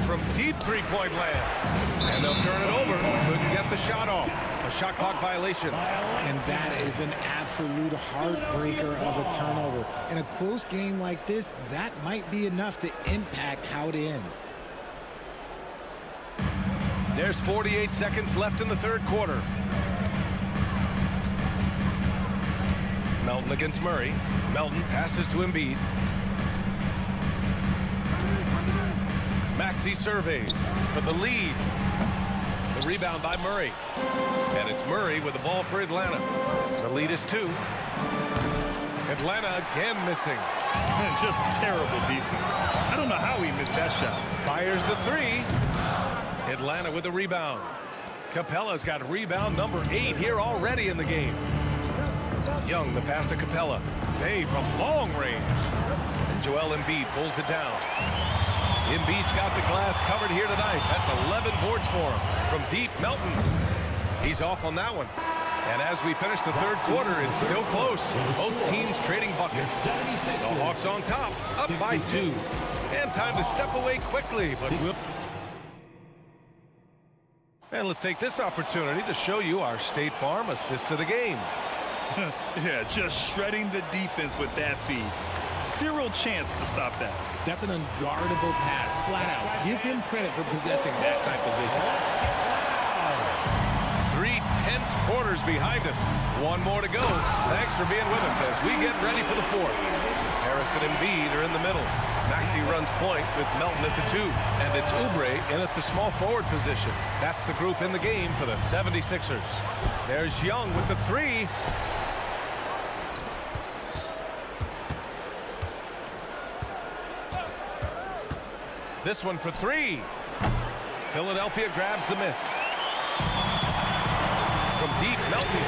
Speaker 1: From deep three-point land. And they'll turn it over. Couldn't get the shot off. A shot clock violation.
Speaker 3: And that is an absolute heartbreaker of a turnover. In a close game like this, that might be enough to impact how it ends.
Speaker 1: There's 48 seconds left in the third quarter. Melton against Murray. Melton passes to Embiid. Maxey surveys for the lead. The rebound by Murray. And it's Murray with the ball for Atlanta. The lead is 2. Atlanta again missing.
Speaker 2: Just terrible defense. I don't know how he missed that shot.
Speaker 1: Fires the 3. Atlanta with the rebound. Capella's got rebound number 8 here already in the game. Young, the pass to Capella. Bay from long range. And Joel Embiid pulls it down. Embiid's got the glass covered here tonight. That's 11 boards for him. From deep, Melton. He's off on that one. And as we finish the third quarter, it's still close. Both teams trading buckets. The Hawks on top, up by 2. And time to step away quickly, but whoop. And let's take this opportunity to show you our State Farm assist of the game.
Speaker 2: Yeah, just shredding the defense with that feed. Zero chance to stop that.
Speaker 3: That's an unguardable pass, flat out. Give him credit for possessing that type of vision.
Speaker 1: 3 tense quarters behind us. 1 more to go. Thanks for being with us as we get ready for the 4th. Harris and Embiid are in the middle. Maxey runs point with Melton at the 2. And it's Oubre in at the small forward position. That's the group in the game for the 76ers. There's Young with the 3. This one for 3. Philadelphia grabs the miss. From deep, Melton.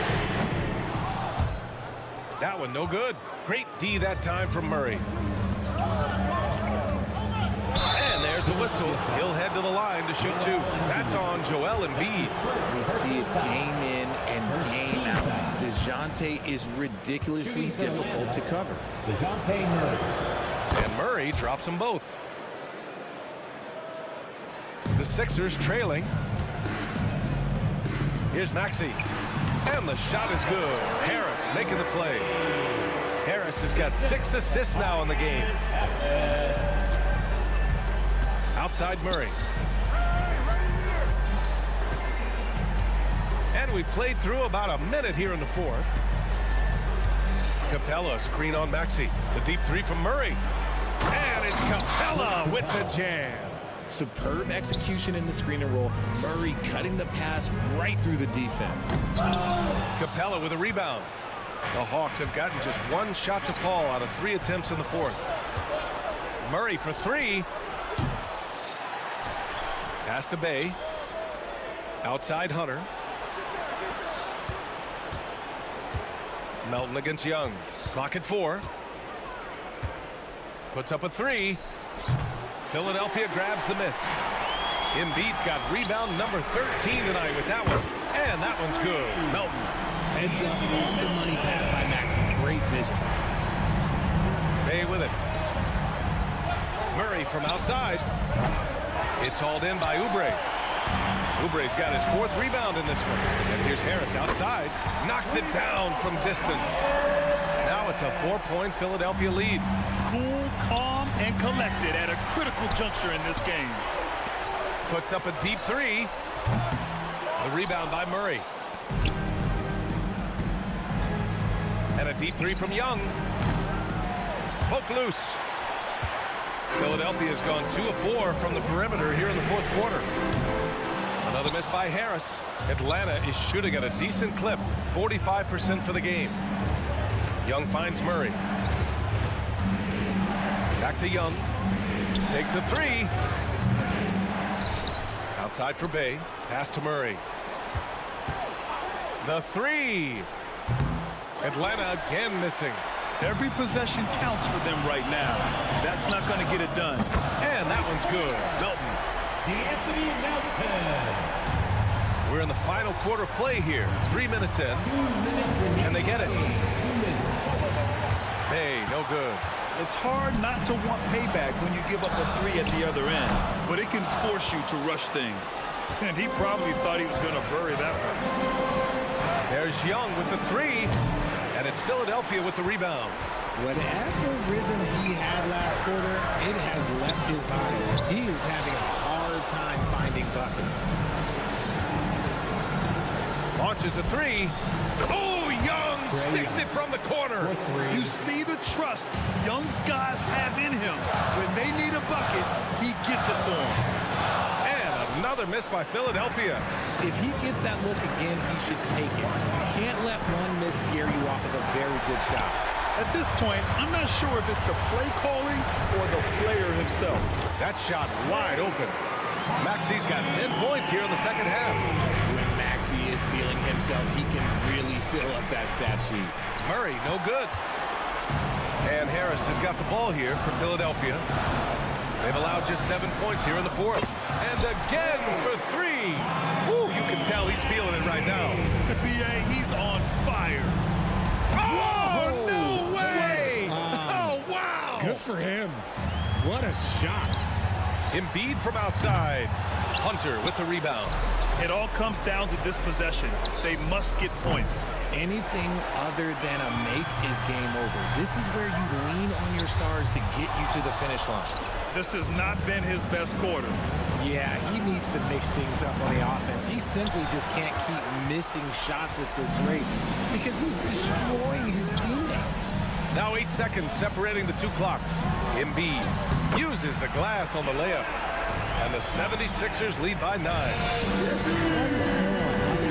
Speaker 1: That one no good. Great D that time from Murray. And there's There's a whistle. He'll head to the line to shoot 2. That's on Joel Embiid.
Speaker 3: We see it game in and game out. DeJounte is ridiculously difficult to cover.
Speaker 1: And Murray drops them both. The Sixers trailing. Here's Maxey. And the shot is good. Harris making the play. Harris has got 6 assists now in the game. Outside Murray. And we played through about a minute here in the 4th. Capella screen on Maxey. The deep 3 from Murray. And it's Capella with the jam.
Speaker 3: Superb execution in the screen and roll. Murray cutting the pass right through the defense.
Speaker 1: Capella with a rebound. The Hawks have gotten just 1 shot to fall out of 3 attempts in the 4th. Murray for 3. Pass to Bay. Outside Hunter. Melton against Young. Clock at 4. Puts up a 3. Philadelphia grabs the miss. Embiid's got rebound number 13 tonight with that one. And that one's good. Melton.
Speaker 3: Heads up on the money pass by Maxey. Great vision.
Speaker 1: Bay with it. Murray from outside. It's hauled in by Oubre. Oubre's got his 4th rebound in this one. And here's Harris outside. Knocks it down from distance. Now it's a 4-point Philadelphia lead.
Speaker 2: Cool, calm, and collected at a critical juncture in this game.
Speaker 1: Puts up a deep 3. The rebound by Murray. And a deep 3 from Young. Poke loose. Philadelphia has gone 2 of 4 from the perimeter here in the 4th quarter. Another miss by Harris. Atlanta is shooting at a decent clip. 45% for the game. Young finds Murray. Back to Young. Takes a 3. Outside for Bay. Pass to Murray. The 3. Atlanta again missing.
Speaker 2: Every possession counts for them right now. That's not going to get it done.
Speaker 1: And that one's good. Melton. We're in the final quarter play here. 3 minutes in. Can they get it? Hey, no good.
Speaker 2: It's hard not to want payback when you give up a 3 at the other end, but it can force you to rush things. And he probably thought he was going to bury that one.
Speaker 1: There's Young with the 3, and it's Philadelphia with the rebound.
Speaker 3: Whatever rhythm he had last quarter, it has left his body. He is having a hard time finding buckets.
Speaker 1: Launches a 3. Oh, Young sticks it from the corner.
Speaker 2: You see the trust Young's guys have in him. When they need a bucket, he gets it for them.
Speaker 1: And another miss by Philadelphia.
Speaker 3: If he gets that look again, he should take it. You can't let one miss scare you off of a very good shot.
Speaker 2: At this point, I'm not sure if it's the play calling or the player himself.
Speaker 1: That shot wide open. Maxey's got 10 points here in the second half.
Speaker 3: When Maxey is feeling himself, he can really fill up that stat sheet.
Speaker 1: Murray, no good. And Harris has got the ball here for Philadelphia. They've allowed just 7 points here in the 4th. And again for 3. Woo, you can tell he's feeling it right now.
Speaker 2: B.A., he's on fire.
Speaker 1: Oh, no way! Oh, wow!
Speaker 3: Good for him. What a shot.
Speaker 1: Embiid from outside. Hunter with the rebound.
Speaker 2: It all comes down to this possession. They must get points.
Speaker 3: Anything other than a make is game over. This is where you lean on your stars to get you to the finish line.
Speaker 2: This has not been his best quarter.
Speaker 3: Yeah, he needs to mix things up on the offense. He simply just can't keep missing shots at this rate because he's destroying his teammates.
Speaker 1: Now 8 seconds separating the 2 clocks. Embiid uses the glass on the layup. And the 76ers lead by 9.
Speaker 3: Just come on.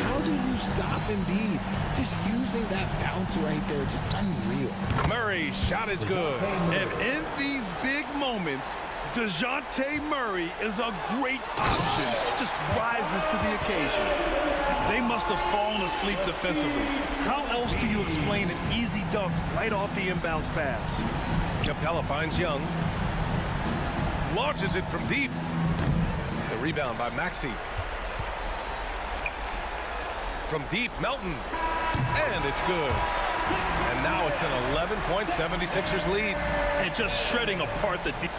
Speaker 3: How do you stop Embiid? Just using that bounce right there, just unreal.
Speaker 1: Murray's shot is good.
Speaker 2: And in these big moments, DeJounte Murray is a great option. Just rises to the occasion. They must have fallen asleep defensively. How else do you explain an easy dunk right off the inbounds pass?
Speaker 1: Capella finds Young. launches it from deep. The rebound by Maxey. From deep, Melton. And it's good. And now it's an 11-point 76ers lead.
Speaker 2: And just shredding apart the deep.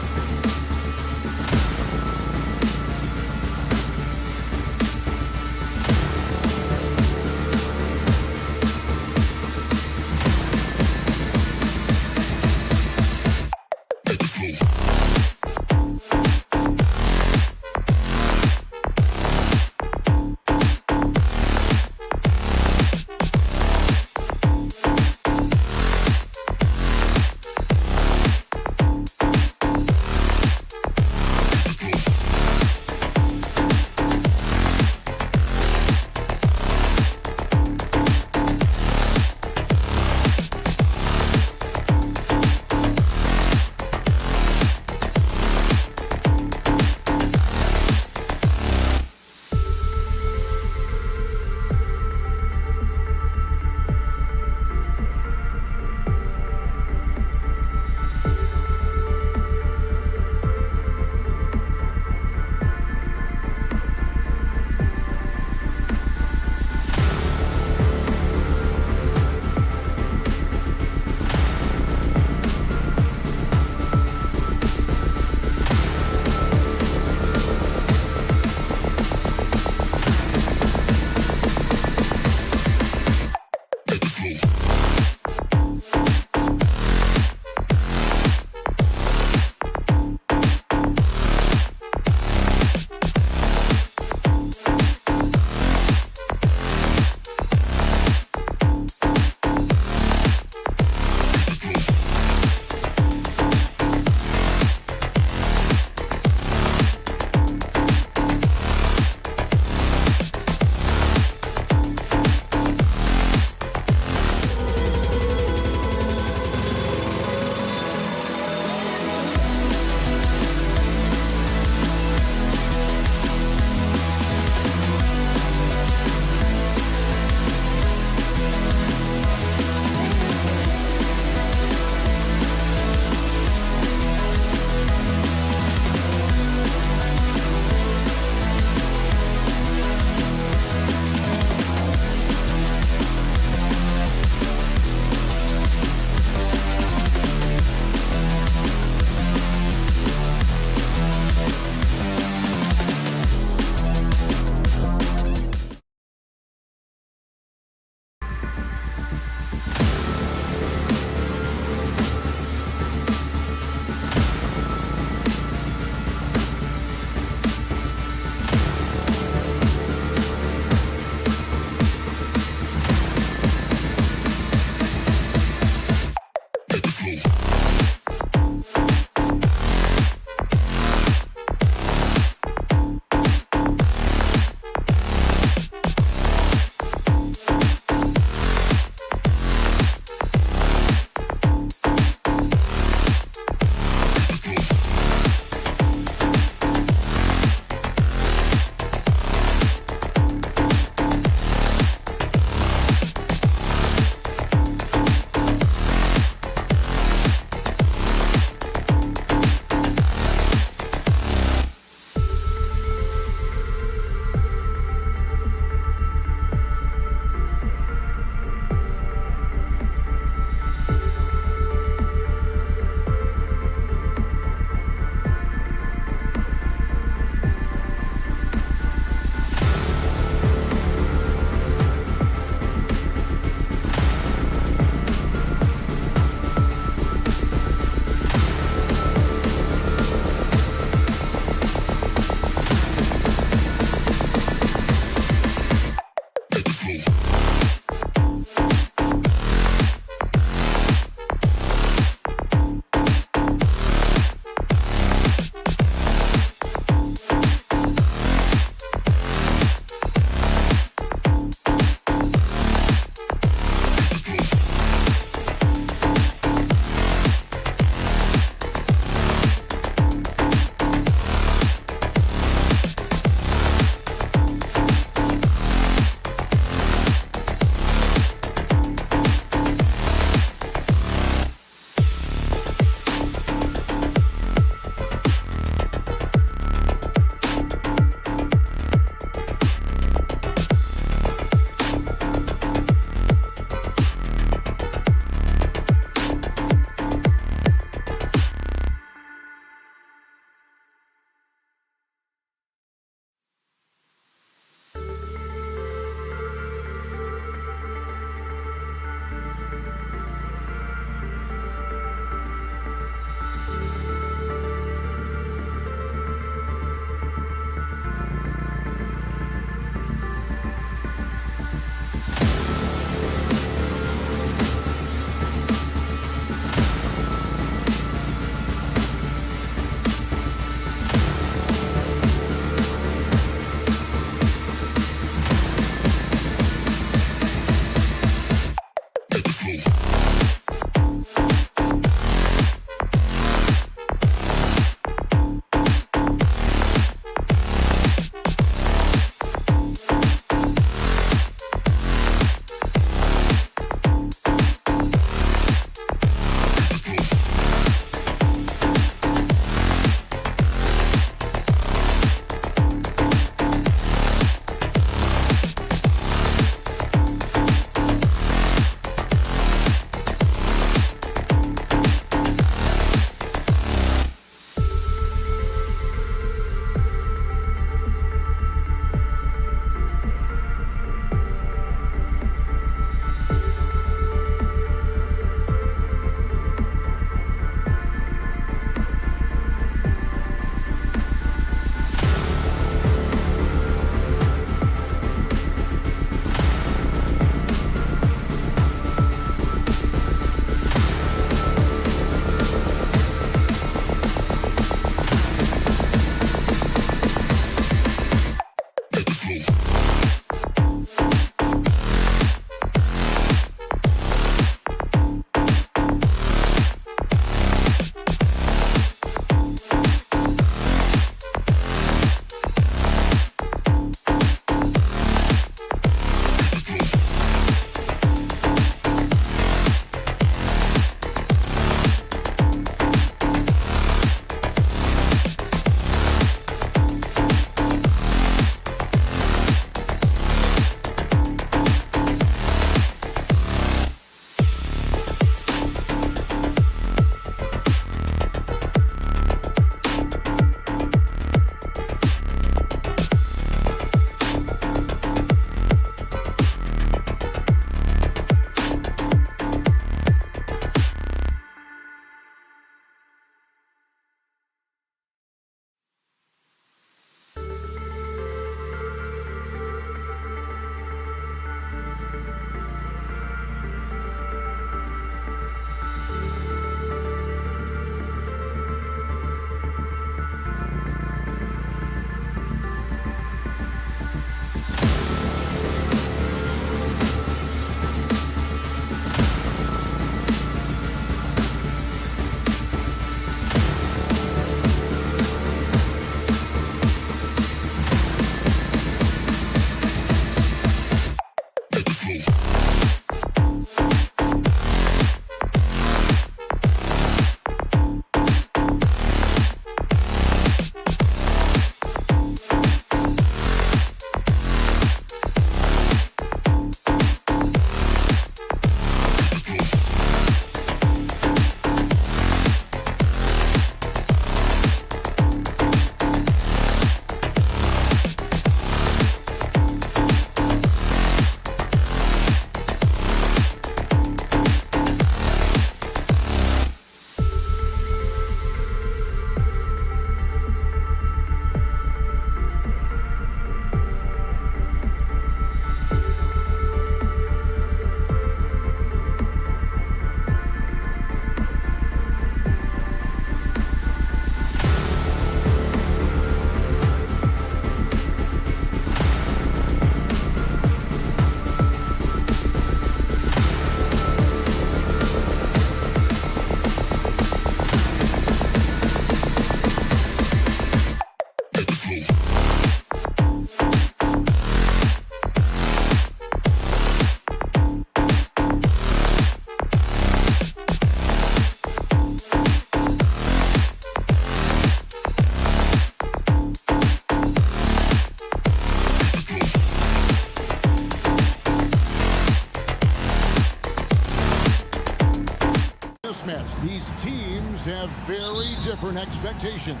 Speaker 6: have very different expectations.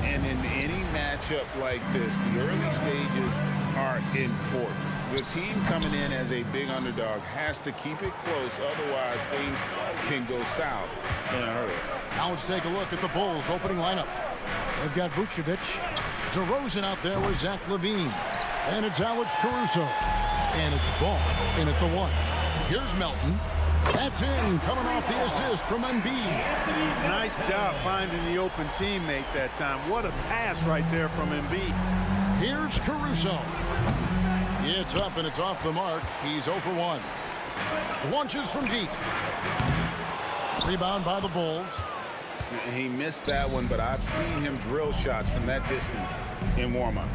Speaker 7: And in any matchup like this, the early stages are important. The team coming in as a big underdog has to keep it close, otherwise things can go south in a hurry.
Speaker 6: Now let's take a look at the Bulls' opening lineup. They've got Vucevic, DeRozan out there with Zach LaVine, and it's Alex Caruso, and it's Ball in at the 1. Here's Melton. That's in, coming off the assist from Embiid.
Speaker 9: Nice job finding the open teammate that time. What a pass right there from Embiid.
Speaker 6: Here's Caruso. It's up and it's off the mark. He's 0 for 1. Launches from deep. Rebound by the Bulls.
Speaker 7: He missed that one, but I've seen him drill shots from that distance in warm-up.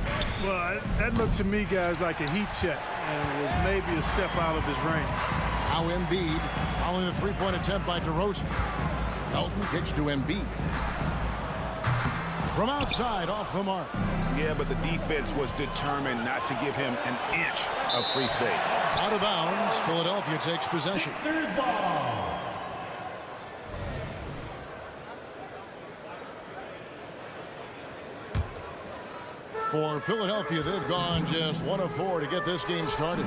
Speaker 9: Well, that looked to me, guys, like a heat check, and was maybe a step out of his range.
Speaker 6: Now Embiid following the three-point attempt by DeRozan. Melton kicks to Embiid. From outside, off the mark.
Speaker 7: Yeah, but the defense was determined not to give him an inch of free space.
Speaker 6: Out of bounds, Philadelphia takes possession. For Philadelphia, they've gone just 1 of 4 to get this game started.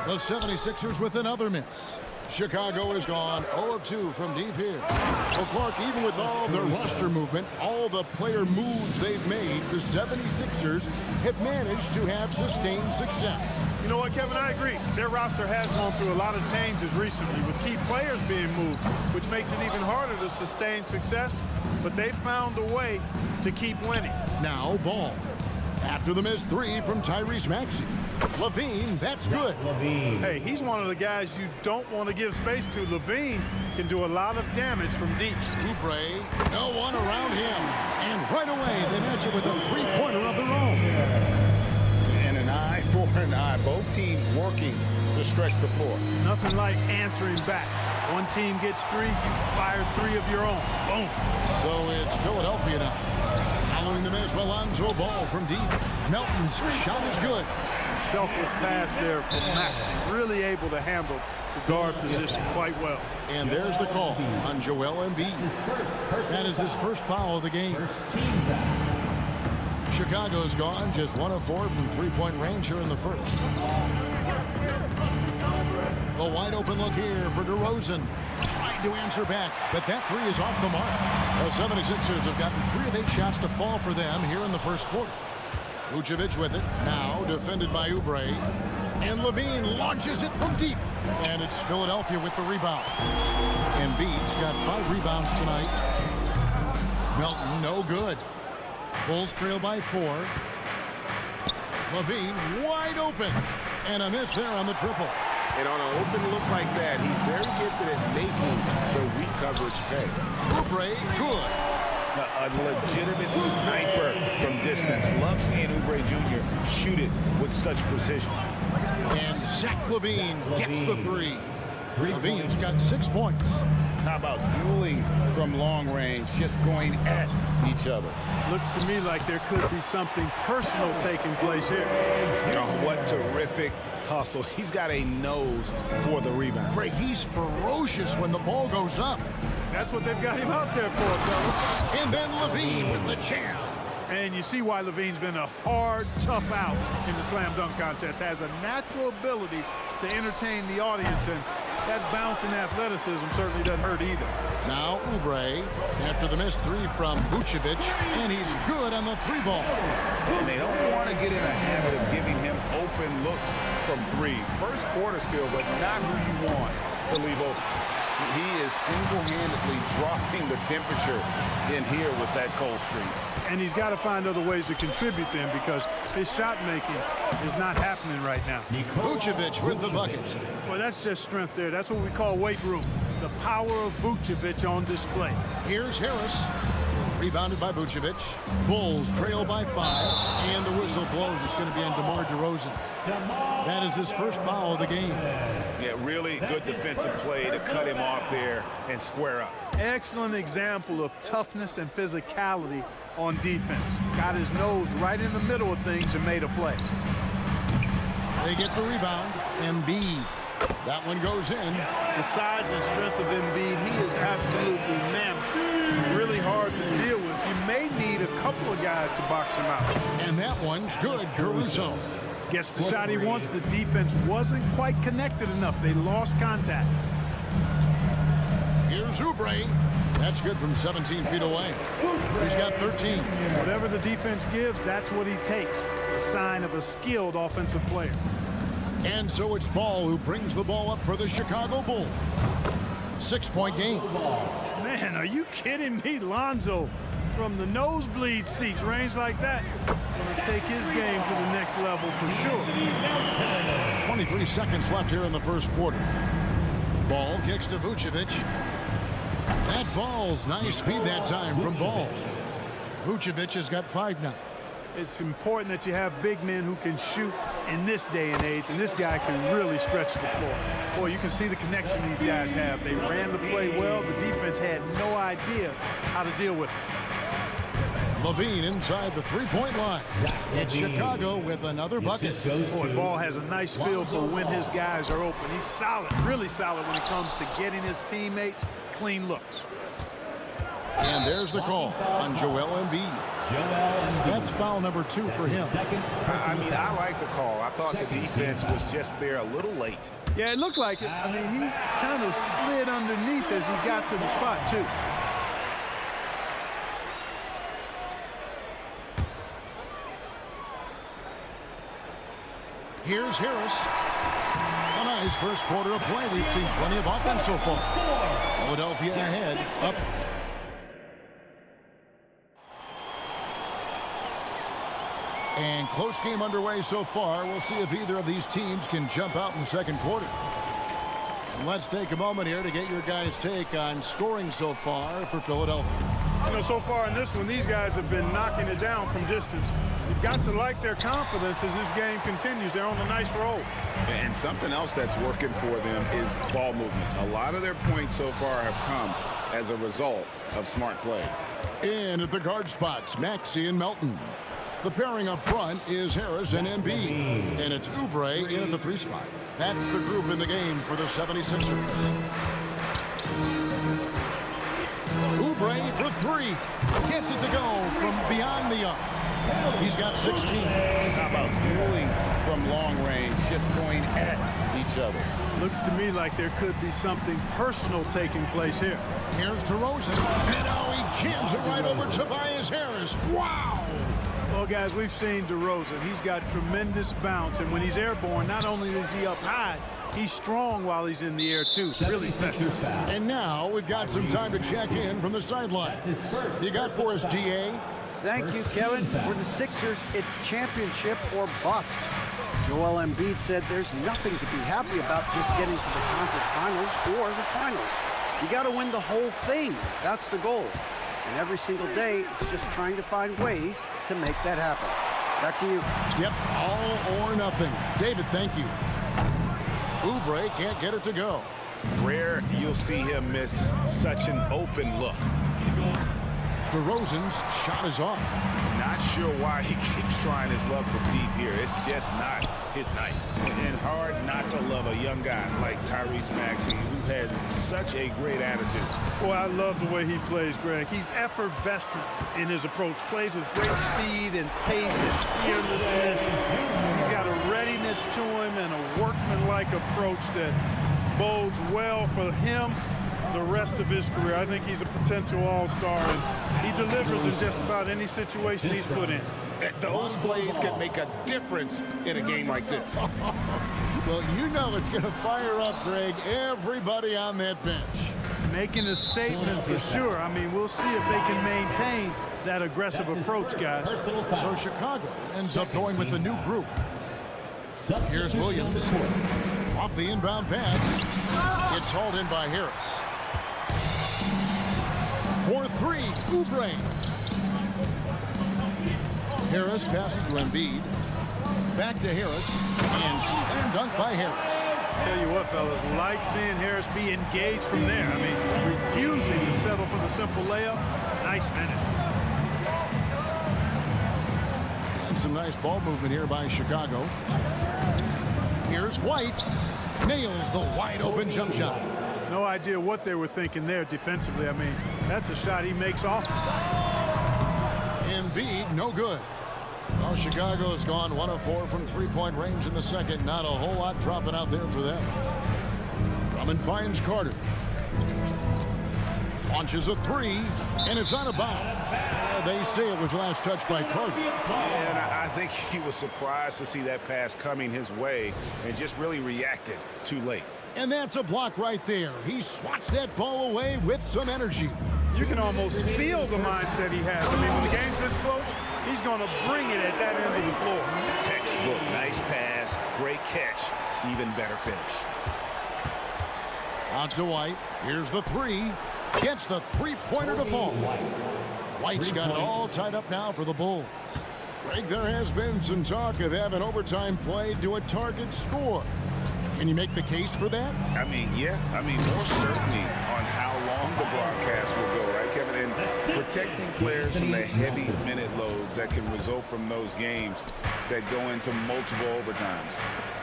Speaker 6: The 76ers with another miss. Chicago has gone 0 of 2 from deep here. Well, Clark, even with all their roster movement, all the player moves they've made, the 76ers have managed to have sustained success.
Speaker 9: You know what, Kevin? I agree. Their roster has gone through a lot of changes recently with key players being moved, which makes it even harder to sustain success. But they found a way to keep winning.
Speaker 6: Now Ball. After the missed 3 from Tyrese Maxey. LaVine, that's good.
Speaker 9: Hey, he's one of the guys you don't want to give space to. LaVine can do a lot of damage from deep.
Speaker 6: Oubre, no one around him. And right away, they match it with a three-pointer of their own.
Speaker 7: And an eye for an eye. Both teams working to stretch the floor.
Speaker 9: Nothing like answering back. One team gets 3, you fire 3 of your own. Boom.
Speaker 6: So it's Philadelphia now. Following the miss by Lonzo Ball from deep. Melton's shot is good.
Speaker 9: Selfless pass there from Maxey. Really able to handle the guard position quite well.
Speaker 6: And there's the call on Joel Embiid. That is his first foul of the game. Chicago's gone just 1 of 4 from three-point range here in the first. A wide open look here for DeRozan. Tried to answer back, but that 3 is off the mark. The 76ers have gotten 3 of 8 shots to fall for them here in the first quarter. Vucevic with it, now defended by Oubre. And LaVine launches it from deep. And it's Philadelphia with the rebound. Embiid's got 5 rebounds tonight. Melton, no good. Bulls trail by 4. LaVine wide open. And a miss there on the triple.
Speaker 7: And on an open look like that, he's very gifted at making the weak coverage pay.
Speaker 6: Oubre, good.
Speaker 7: A legitimate sniper from distance. Love seeing Oubre Jr. shoot it with such precision.
Speaker 6: And Zach LaVine gets the 3. LaVine's got 6 points.
Speaker 7: How about dueling from long range, just going at each other?
Speaker 9: Looks to me like there could be something personal taking place here.
Speaker 7: Oh, what terrific hustle. He's got a nose for the rebound.
Speaker 6: Craig, he's ferocious when the ball goes up.
Speaker 9: That's what they've got him out there for, fellas.
Speaker 6: And then LaVine with the jam.
Speaker 9: And you see why LaVine's been a hard, tough out in the slam dunk contest. Has a natural ability to entertain the audience, and that bounce and athleticism certainly doesn't hurt either.
Speaker 6: Now Oubre after the missed 3 from Vucevic, and he's good on the 3 ball.
Speaker 7: And they don't want to get in a habit of giving him open looks from 3. First quarter still, but not who you want to leave open. He is single-handedly dropping the temperature in here with that cold streak.
Speaker 9: And he's got to find other ways to contribute then, because his shot making is not happening right now.
Speaker 6: Vucevic with the bucket.
Speaker 9: Well, that's just strength there. That's what we call weight room. The power of Vucevic on display.
Speaker 6: Here's Harris. Rebounded by Vucevic. Bulls trail by 5. And the whistle blows. It's going to be on DeMar DeRozan. That is his first foul of the game.
Speaker 7: Yeah, really good defensive play to cut him off there and square up.
Speaker 9: Excellent example of toughness and physicality on defense. Got his nose right in the middle of things and made a play.
Speaker 6: They get the rebound. Embiid That one goes in.
Speaker 9: The size and strength of Embiid, he is absolutely mammoth. Really hard to deal with. You may need a couple of guys to box him out.
Speaker 6: And that one's good. Caruso
Speaker 9: gets the shot he wants. The defense wasn't quite connected enough. They lost contact.
Speaker 6: Here's Oubre. That's good from 17 feet away. He's got 13.
Speaker 9: Whatever the defense gives, that's what he takes. A sign of a skilled offensive player.
Speaker 6: And so it's Ball who brings the ball up for the Chicago Bulls. 6-point game.
Speaker 9: Man, are you kidding me? Lonzo from the nosebleed seats, range like that, gonna take his game to the next level for sure.
Speaker 6: 23 seconds left here in the first quarter. Ball kicks to Vucevic. That falls. Nice feed that time from Ball. Vucevic has got 5 now.
Speaker 9: It's important that you have big men who can shoot in this day and age, and this guy can really stretch the floor. Boy, you can see the connection these guys have. They ran the play well. The defense had no idea how to deal with it.
Speaker 6: Levine inside the three-point line. It's Chicago with another bucket.
Speaker 9: Boy, Ball has a nice feel for when his guys are open. He's solid, really solid when it comes to getting his teammates clean looks.
Speaker 6: And there's the call on Joel Embiid. That's foul number 2 for him.
Speaker 7: I mean, I like the call. I thought the defense was just there a little late.
Speaker 9: Yeah, it looked like it. I mean, he kind of slid underneath as he got to the spot, too.
Speaker 6: Here's Harris. A nice first quarter of play. We've seen plenty of offense so far. Philadelphia ahead, up. And close game underway so far. We'll see if either of these teams can jump out in the second quarter. And let's take a moment here to get your guys' take on scoring so far for Philadelphia.
Speaker 9: You know, so far in this one, these guys have been knocking it down from distance. You've got to like their confidence as this game continues. They're on a nice roll.
Speaker 7: And something else that's working for them is ball movement. A lot of their points so far have come as a result of smart plays.
Speaker 6: In at the guard spots, Maxey and Melton. The pairing up front is Harris and Embiid. And it's Oubre in at the 3 spot. That's the group in the game for the 76ers. Oubre for 3. Gets it to go from beyond the arc. He's got 16.
Speaker 7: How about dueling from long range, just going at each other?
Speaker 9: Looks to me like there could be something personal taking place here.
Speaker 6: Here's DeRozan. And now he jams it right over Tobias Harris. Wow!
Speaker 9: Well, guys, we've seen DeRozan. He's got tremendous bounce, and when he's airborne, not only is he up high, he's strong while he's in the air, too. Really special.
Speaker 6: And now we've got some time to check in from the sideline. You got for us, DA?
Speaker 8: Thank you, Kevin. For the Sixers, it's championship or bust. Joel Embiid said there's nothing to be happy about just getting to the conference finals or the finals. You got to win the whole thing. That's the goal. And every single day, it's just trying to find ways to make that happen. Back to you.
Speaker 6: Yep, all or nothing. David, thank you. Oubre can't get it to go.
Speaker 7: Rare you'll see him miss such an open look.
Speaker 6: DeRozan's shot is off.
Speaker 7: Not sure why he keeps trying his luck for deep here. It's just not his night. And hard not to love a young guy like Tyrese Maxey, who has such a great attitude.
Speaker 9: Boy, I love the way he plays, Greg. He's effervescent in his approach. Plays with great speed and pace and fearlessness. He's got a readiness to him and a workmanlike approach that bodes well for him the rest of his career. I think he's a potential all-star, and he delivers in just about any situation he's put in.
Speaker 7: Those plays can make a difference in a game like this.
Speaker 6: Well, you know it's going to fire up, Greg, everybody on that bench.
Speaker 9: Making a statement for sure. I mean, we'll see if they can maintain that aggressive approach, guys.
Speaker 6: So Chicago ends up going with the new group. Here's Williams. Off the inbound pass. It's hauled in by Harris. For 3, Oubre. Harris passes to Embiid. Back to Harris. And slam dunk by Harris.
Speaker 9: Tell you what, fellas, like seeing Harris be engaged from there. I mean, refusing to settle for the simple layup. Nice finish.
Speaker 6: And some nice ball movement here by Chicago. Here's White. nails the wide open jump shot.
Speaker 9: No idea what they were thinking there defensively. I mean, that's a shot he makes off.
Speaker 6: Embiid, no good. Well, Chicago has gone 1 of 4 from three-point range in the second. Not a whole lot dropping out there for them. Drummond finds Carter. Launches a three, and it's out of bounds. They say it was last touched by Carter.
Speaker 7: And I think he was surprised to see that pass coming his way and just really reacted too late.
Speaker 6: And that's a block right there. He swats that ball away with some energy.
Speaker 9: You can almost feel the mindset he has. I mean, when the game's this close, he's going to bring it at that end of the floor.
Speaker 7: Textbook, nice pass, great catch, even better finish.
Speaker 6: Out to White. Here's the three. Gets the three-pointer to fall. White's got it all tied up now for the Bulls. Greg, there has been some talk of having overtime play to a target score. Can you make the case for that?
Speaker 7: I mean, yeah. I mean, more certainly on how long the broadcast will go, right, Kevin? And protecting players from the heavy minute loads that can result from those games that go into multiple overtimes.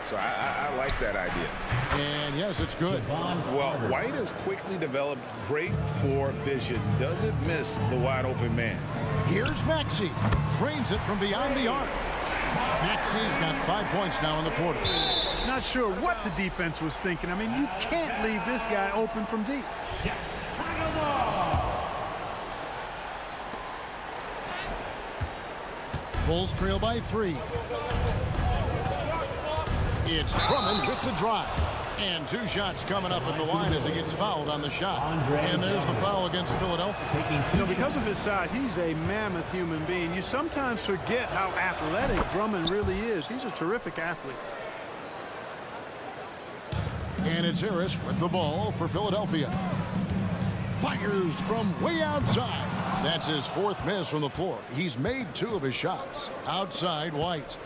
Speaker 7: So I like that idea.
Speaker 6: And yes, it's good.
Speaker 7: Well, White has quickly developed great floor vision. Doesn't miss the wide open man.
Speaker 6: Here's Maxey. Drains it from beyond the arc. Maxey's got 5 points now in the quarter.
Speaker 9: Not sure what the defense was thinking. I mean, you can't leave this guy open from deep.
Speaker 6: Bulls trail by 3. It's Drummond with the drive. And 2 shots coming up at the line as he gets fouled on the shot. And there's the foul against Philadelphia.
Speaker 9: You know, because of his size, he's a mammoth human being. You sometimes forget how athletic Drummond really is. He's a terrific athlete.
Speaker 6: And it's Harris with the ball for Philadelphia. Fires from way outside. That's his 4th miss from the floor. He's made 2 of his shots. Outside, White.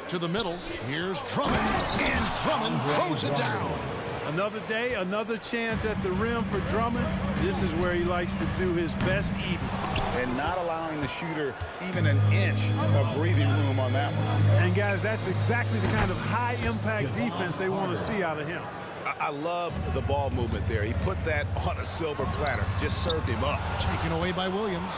Speaker 6: To the middle. Here's Drummond. And Drummond throws it down.
Speaker 9: Another day, another chance at the rim for Drummond. This is where he likes to do his best eating.
Speaker 7: And not allowing the shooter even an inch of breathing room on that one.
Speaker 9: And guys, that's exactly the kind of high-impact defense they want to see out of him.
Speaker 7: I love the ball movement there. He put that on a silver platter. Just served him up.
Speaker 6: Taken away by Williams.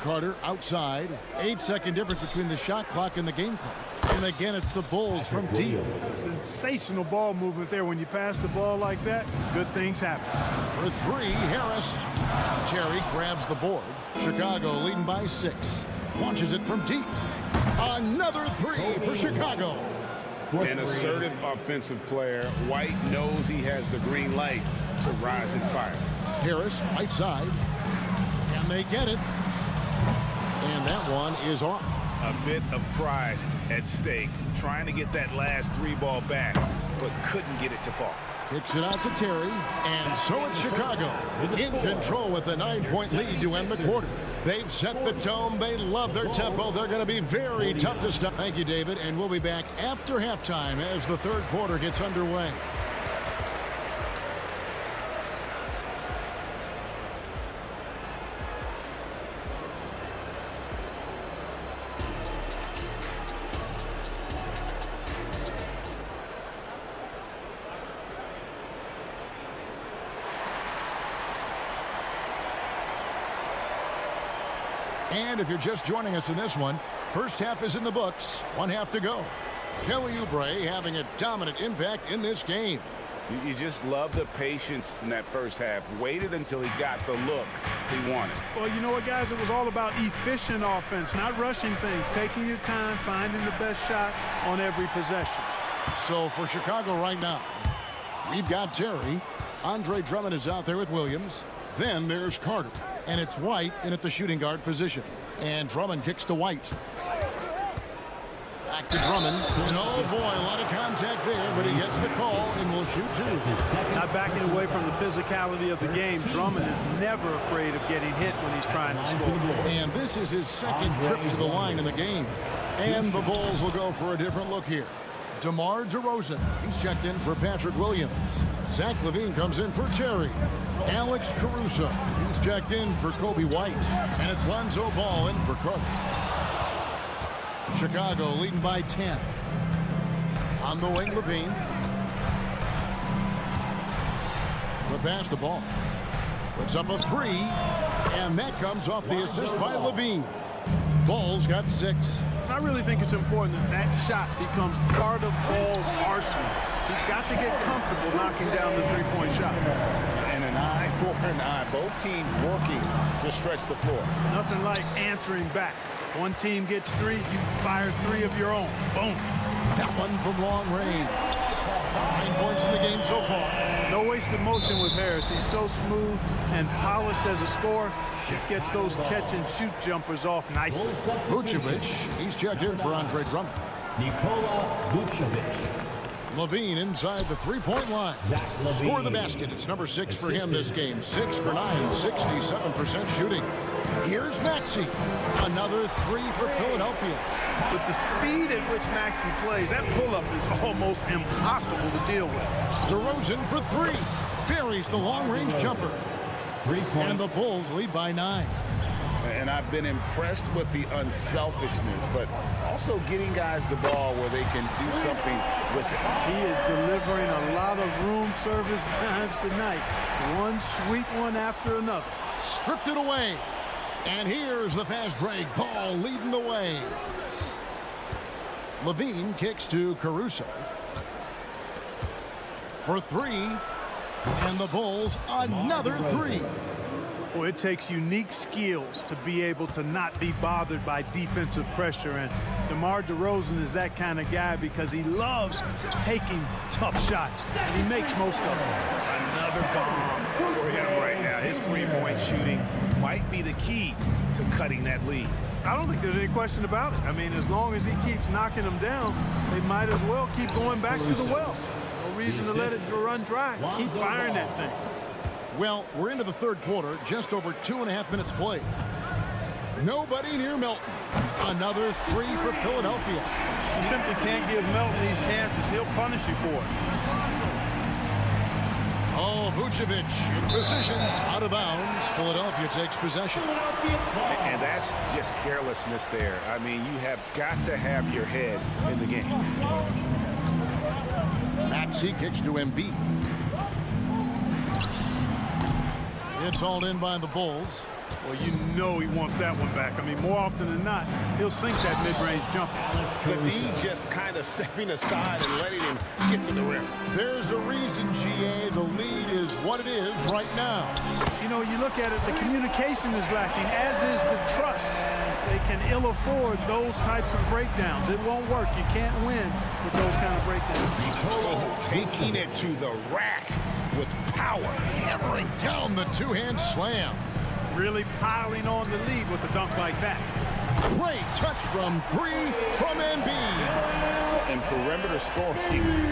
Speaker 6: Carter outside. 8-second difference between the shot clock and the game clock. And again, it's the Bulls from deep.
Speaker 9: Sensational ball movement there. When you pass the ball like that, good things happen.
Speaker 6: For 3, Harris. Terry grabs the board. Chicago leading by 6. Launches it from deep. Another 3 for Chicago.
Speaker 7: An assertive offensive player. White knows he has the green light to rise and fire.
Speaker 6: Harris, right side. And they get it. And that one is off.
Speaker 7: A bit of pride at stake. Trying to get that last 3 ball back, but couldn't get it to fall.
Speaker 6: Kicks it out to Terry. And so it's Chicago in control with a 9-point lead to end the quarter. They've set the tone. They love their tempo. They're going to be very tough to stop. Thank you, David. And we'll be back after halftime as the 3rd quarter gets underway. And if you're just joining us in this one, first half is in the books. 1 half to go. Kelly Oubre having a dominant impact in this game.
Speaker 7: You just love the patience in that first half. Waited until he got the look he wanted.
Speaker 9: Well, you know what, guys? It was all about efficient offense, not rushing things, taking your time, finding the best shot on every possession.
Speaker 6: So for Chicago right now, we've got Terry. Andre Drummond is out there with Williams. Then there's Carter. And it's White in at the shooting guard position. And Drummond kicks to White. Back to Drummond. And oh boy, a lot of contact there, but he gets the call and will shoot 2.
Speaker 9: Not backing away from the physicality of the game. Drummond is never afraid of getting hit when he's trying to score.
Speaker 6: And this is his 2nd trip to the line in the game. And the Bulls will go for a different look here. DeMar DeRozan. He's checked in for Patrick Williams. Zach LaVine comes in for Terry. Alex Caruso. He's checked in for Kobe White. And it's Lonzo Ball in for Carter. Chicago leading by 10. On the wing, Levine. The pass to Ball. Puts up a three, and that comes off the assist by Levine. Ball's got 6.
Speaker 9: I really think it's important that that shot becomes part of Ball's arsenal. He's got to get comfortable knocking down the three-point shot.
Speaker 7: And an eye for an eye. Both teams working to stretch the floor.
Speaker 9: Nothing like answering back. One team gets 3, you fire 3 of your own. Boom.
Speaker 6: That one from long range. 9 points in the game so far.
Speaker 9: No wasted motion with Harris. He's so smooth and polished as a scorer. Gets those catch-and-shoot jumpers off nicely.
Speaker 6: Vucevic, he's checked in for Andre Drummond.
Speaker 5: Nikola Vucevic.
Speaker 6: Levine inside the three-point line. Score the basket. It's number 6 for him this game. 6 for 9, 67% shooting. Here's Maxey. Another 3 for Philadelphia.
Speaker 9: With the speed at which Maxey plays, that pull-up is almost impossible to deal with.
Speaker 6: DeRozan for 3. Buries the long-range jumper.
Speaker 5: 3 points.
Speaker 6: And the Bulls lead by 9.
Speaker 7: And I've been impressed with the unselfishness, but also getting guys the ball where they can do something with it.
Speaker 9: He is delivering a lot of room service times tonight. One sweet one after another.
Speaker 6: Stripped it away. And here's the fast break. Ball leading the way. Levine kicks to Caruso. For 3. And the Bulls another 3.
Speaker 9: Well, it takes unique skills to be able to not be bothered by defensive pressure. And DeMar DeRozan is that kind of guy because he loves taking tough shots. And he makes most of them.
Speaker 7: Another bomb for him right now. His three-point shooting might be the key to cutting that lead.
Speaker 9: I don't think there's any question about it. I mean, as long as he keeps knocking them down, they might as well keep going back to the well. No reason to let it run dry. Keep firing that thing.
Speaker 6: Well, we're into the third quarter, just over 2.5 minutes played. Nobody near Melton. Another 3 for Philadelphia.
Speaker 9: You simply can't give Melton these chances. He'll punish you for it.
Speaker 6: Oh, Vucevic in position, out of bounds. Philadelphia takes possession.
Speaker 7: And that's just carelessness there. I mean, you have got to have your head in the game.
Speaker 6: Maxey kicks to Embiid. It's hauled in by the Bulls.
Speaker 9: Well, you know he wants that one back. I mean, more often than not, he'll sink that mid-range jumper.
Speaker 7: Levine just kind of stepping aside and letting him get to the rim.
Speaker 6: There's a reason, GA, the lead is what it is right now.
Speaker 9: You know, you look at it, the communication is lacking, as is the trust. They can ill afford those types of breakdowns. It won't work. You can't win with those kind of breakdowns.
Speaker 7: Taking it to the rack with power.
Speaker 6: Hammering down the two-hand slam.
Speaker 9: Really piling on the lead with a dunk like that.
Speaker 6: Great touch from 3 from Embiid.
Speaker 7: And perimeter scoring,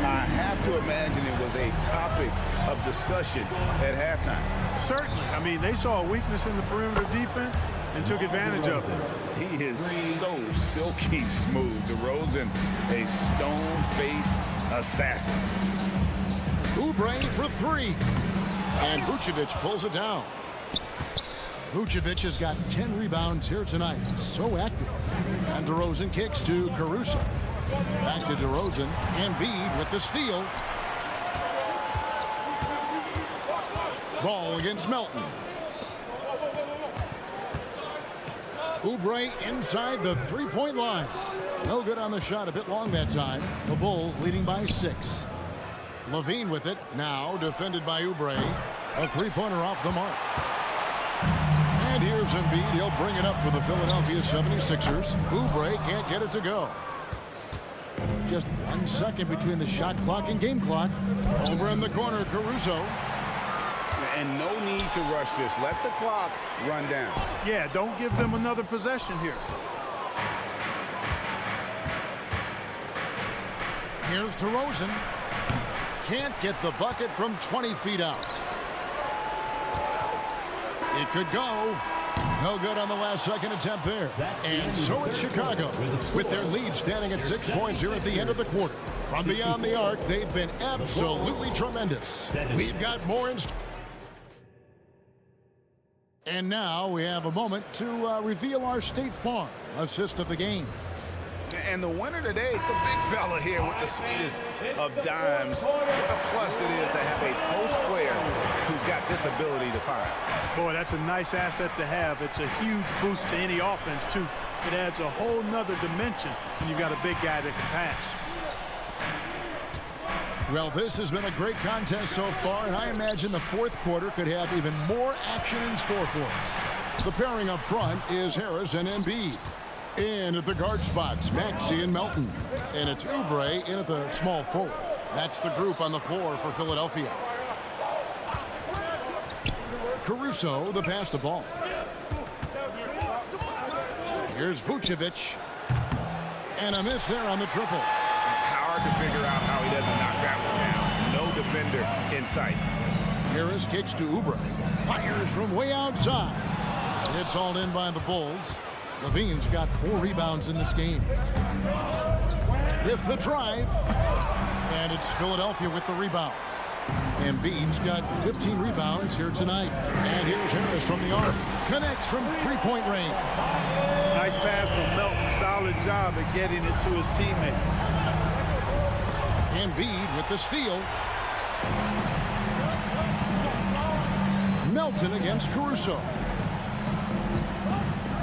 Speaker 7: I have to imagine it was a topic of discussion at halftime.
Speaker 9: Certainly. I mean, they saw a weakness in the perimeter defense and took advantage of it.
Speaker 7: He is so silky smooth. DeRozan, a stone-faced assassin.
Speaker 6: Oubre for 3. And Vucevic pulls it down. Vucevic has got 10 rebounds here tonight. So active. And DeRozan kicks to Caruso. Back to DeRozan. Embiid with the steal. Ball against Melton. Oubre inside the three-point line. No good on the shot. A bit long that time. The Bulls leading by 6. Levine with it. Now defended by Oubre. A three-pointer off the mark. And here's Embiid. He'll bring it up for the Philadelphia 76ers. Oubre can't get it to go. Just 1 second between the shot clock and game clock. Over in the corner, Caruso.
Speaker 7: And no need to rush this. Let the clock run down.
Speaker 9: Yeah, don't give them another possession here.
Speaker 6: Here's DeRozan. Can't get the bucket from 20 feet out. It could go. No good on the last second attempt there. And so it's Chicago with their lead standing at 6 points here at the end of the quarter. From beyond the arc, they've been absolutely tremendous. We've got more in store. And now we have a moment to reveal our State Farm assist of the game.
Speaker 7: And the winner today, the big fella here with the sweetest of dimes. What a plus it is to have a post player who's got this ability to fire.
Speaker 9: Boy, that's a nice asset to have. It's a huge boost to any offense, too. It adds a whole nother dimension when you've got a big guy that can pass.
Speaker 6: Well, this has been a great contest so far, and I imagine the fourth quarter could have even more action in store for us. The pairing up front is Harris and Embiid. In at the guard spots, Maxey and Melton. And it's Oubre in at the small forward. That's the group on the floor for Philadelphia. Caruso, the pass to ball. Here's Vucevic. And a miss there on the triple.
Speaker 7: Hard to figure out how he doesn't knock that one down. No defender in sight.
Speaker 6: Harris kicks to Oubre. Fires from way outside. It's hauled in by the Bulls. Levine's got 4 rebounds in this game. With the drive. And it's Philadelphia with the rebound. Embiid's got 15 rebounds here tonight. And here's Harris from the arc. Connects from three-point range.
Speaker 9: Nice pass from Melton. Solid job at getting it to his teammates.
Speaker 6: Embiid with the steal. Melton against Caruso.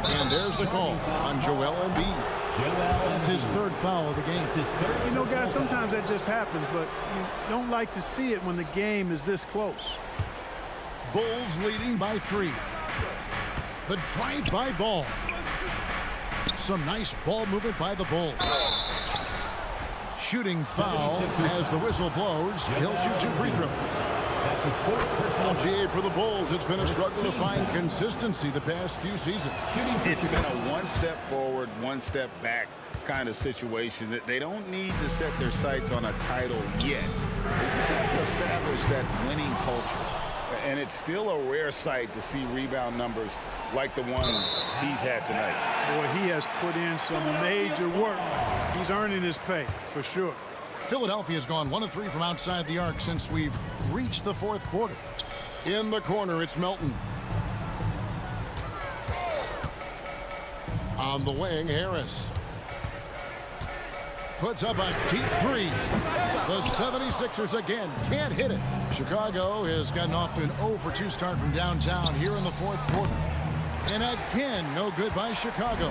Speaker 6: And there's the call on Joel Embiid. That's his 3rd foul of the game.
Speaker 9: You know, guys, sometimes that just happens, but you don't like to see it when the game is this close.
Speaker 6: Bulls leading by 3. The drive-by ball. Some nice ball movement by the Bulls. Shooting foul as the whistle blows. He'll shoot 2 free throws. GA for the Bulls. It's been a struggle to find consistency the past few seasons.
Speaker 7: It's been a one step forward, one step back kind of situation. That they don't need to set their sights on a title yet. They just have to establish that winning culture. And it's still a rare sight to see rebound numbers like the ones he's had tonight.
Speaker 9: Boy, he has put in some major work. He's earning his pay, for sure.
Speaker 6: Philadelphia's gone 1 of 3 from outside the arc since we've reached the 4th quarter. In the corner, it's Melton. On the wing, Harris. Puts up a deep 3. The 76ers again can't hit it. Chicago has gotten off to an 0 for 2 start from downtown here in the 4th quarter. And again, no good by Chicago.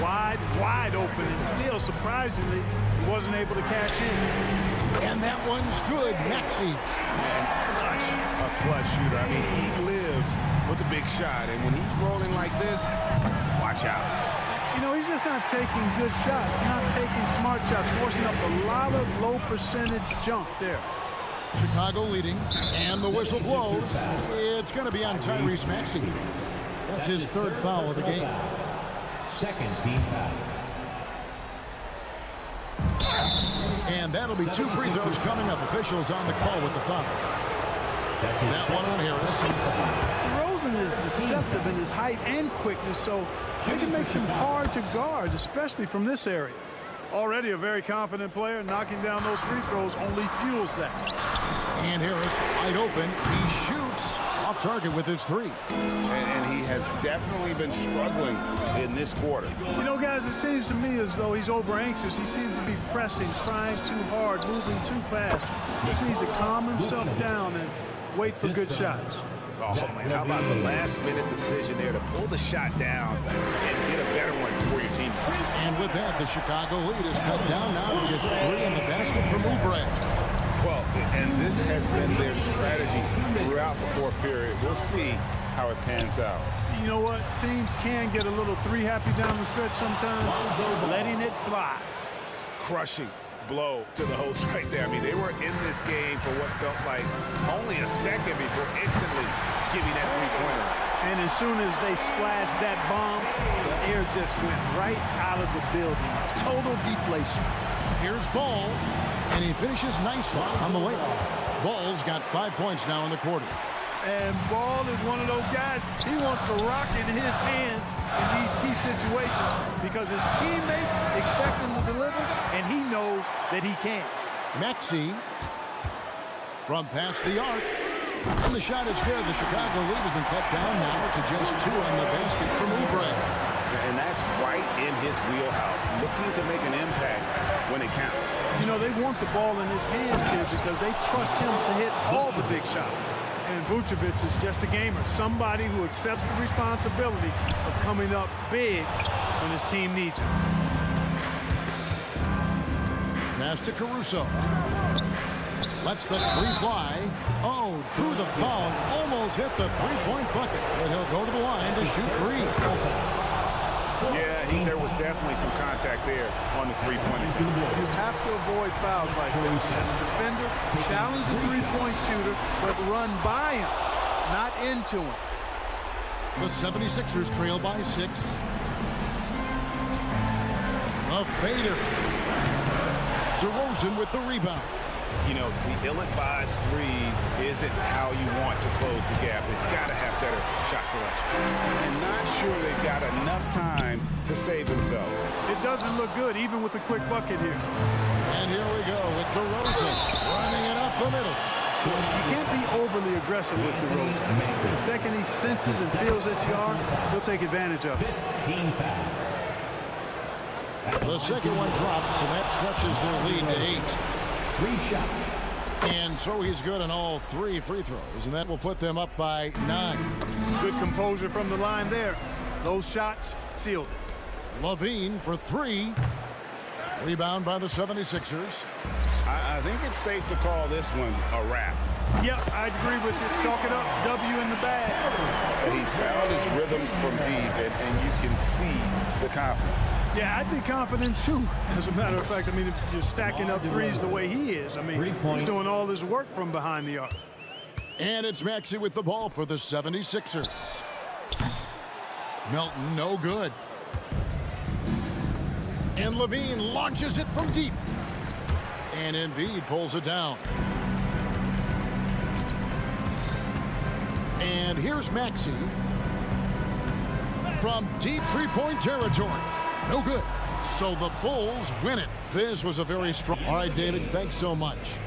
Speaker 9: Wide open, and still, surprisingly, he wasn't able to cash in.
Speaker 6: And that one's good, Maxey.
Speaker 7: And such a clutch shooter. I mean, he lives with a big shot, and when he's rolling like this, watch out.
Speaker 9: You know, he's just not taking good shots, not taking smart shots, forcing up a lot of low percentage jump there.
Speaker 6: Chicago leading, and the whistle blows. It's going to be on Tyrese Maxey. That's his 3rd foul of the game.
Speaker 5: 2nd team foul.
Speaker 6: And that'll be 2 free throws coming up. Officials on the call with the foul. That one on Harris.
Speaker 9: DeRozan is deceptive in his height and quickness, so they can make him hard to guard, especially from this area. Already a very confident player, knocking down those free throws only fuels that.
Speaker 6: And Harris wide open. He shoots off target with his 3.
Speaker 7: And he has definitely been struggling in this quarter.
Speaker 9: You know, guys, it seems to me as though he's over anxious. He seems to be pressing, trying too hard, moving too fast. He just needs to calm himself down and wait for good shots.
Speaker 7: Oh, man, how about the last-minute decision there to pull the shot down and get a better one for your team?
Speaker 6: And with that, the Chicago lead is cut down now to just 3 in the basket from Oubre.
Speaker 7: Well, and this has been their strategy throughout the 4th period. We'll see how it pans out.
Speaker 9: You know what? Teams can get a little 3-happy down the stretch sometimes, letting it fly.
Speaker 7: Crushing blow to the host right there. I mean, they were in this game for what felt like only a second before instantly giving that 3-pointer.
Speaker 9: And as soon as they splashed that bomb, the air just went right out of the building. Total deflation.
Speaker 6: Here's Ball, and he finishes nicely on the layup. Ball's got 5 points now in the quarter.
Speaker 9: And Ball is one of those guys, he wants to rock in his hands in these key situations because his teammates expect him to deliver, and he knows that he can.
Speaker 6: Maxey from past the arc. And the shot is good. The Chicago lead has been cut down now to just 2 on the basket from Oubre.
Speaker 7: And that's right in his wheelhouse, looking to make an impact when it counts.
Speaker 9: You know, they want the ball in his hands here because they trust him to hit all the big shots. And Vucevic is just a gamer, somebody who accepts the responsibility of coming up big when his team needs him.
Speaker 6: Pass to Caruso. Lets the three fly. Oh, drew the foul. Almost hit the three-point bucket. And he'll go to the line to shoot three.
Speaker 7: Yeah, there was definitely some contact there on the three-point attempt.
Speaker 9: You have to avoid fouls like that. As a defender, challenge the three-point shooter, but run by him, not into him.
Speaker 6: The 76ers trail by 6. A fader. DeRozan with the rebound.
Speaker 7: You know, the ill-advised threes isn't how you want to close the gap. They've got to have better shot selection. And not sure they've got enough time to save themselves.
Speaker 9: It doesn't look good, even with a quick bucket here.
Speaker 6: And here we go with DeRozan running it up the middle.
Speaker 9: You can't be overly aggressive with DeRozan. The second he senses and feels that you are, he'll take advantage of it.
Speaker 6: The second one drops, and that stretches their lead to 8.
Speaker 5: 3 shots.
Speaker 6: And so he's good on all 3 free throws, and that will put them up by 9.
Speaker 9: Good composure from the line there. Those shots sealed it.
Speaker 6: Levine for 3. Rebound by the 76ers.
Speaker 7: I think it's safe to call this one a wrap.
Speaker 9: Yep, I agree with you. Chalk it up. W in the bag.
Speaker 7: He's found his rhythm from deep, and you can see the confidence.
Speaker 9: Yeah, I'd be confident too. As a matter of fact, I mean, if you're stacking up threes the way he is, I mean, he's doing all his work from behind the arc.
Speaker 6: And it's Maxey with the ball for the 76ers. Melton, no good. And Levine launches it from deep. And Embiid pulls it down. And here's Maxey from deep three-point territory. No good. So the Bulls win it. This was a very strong. All right, David, thanks so much.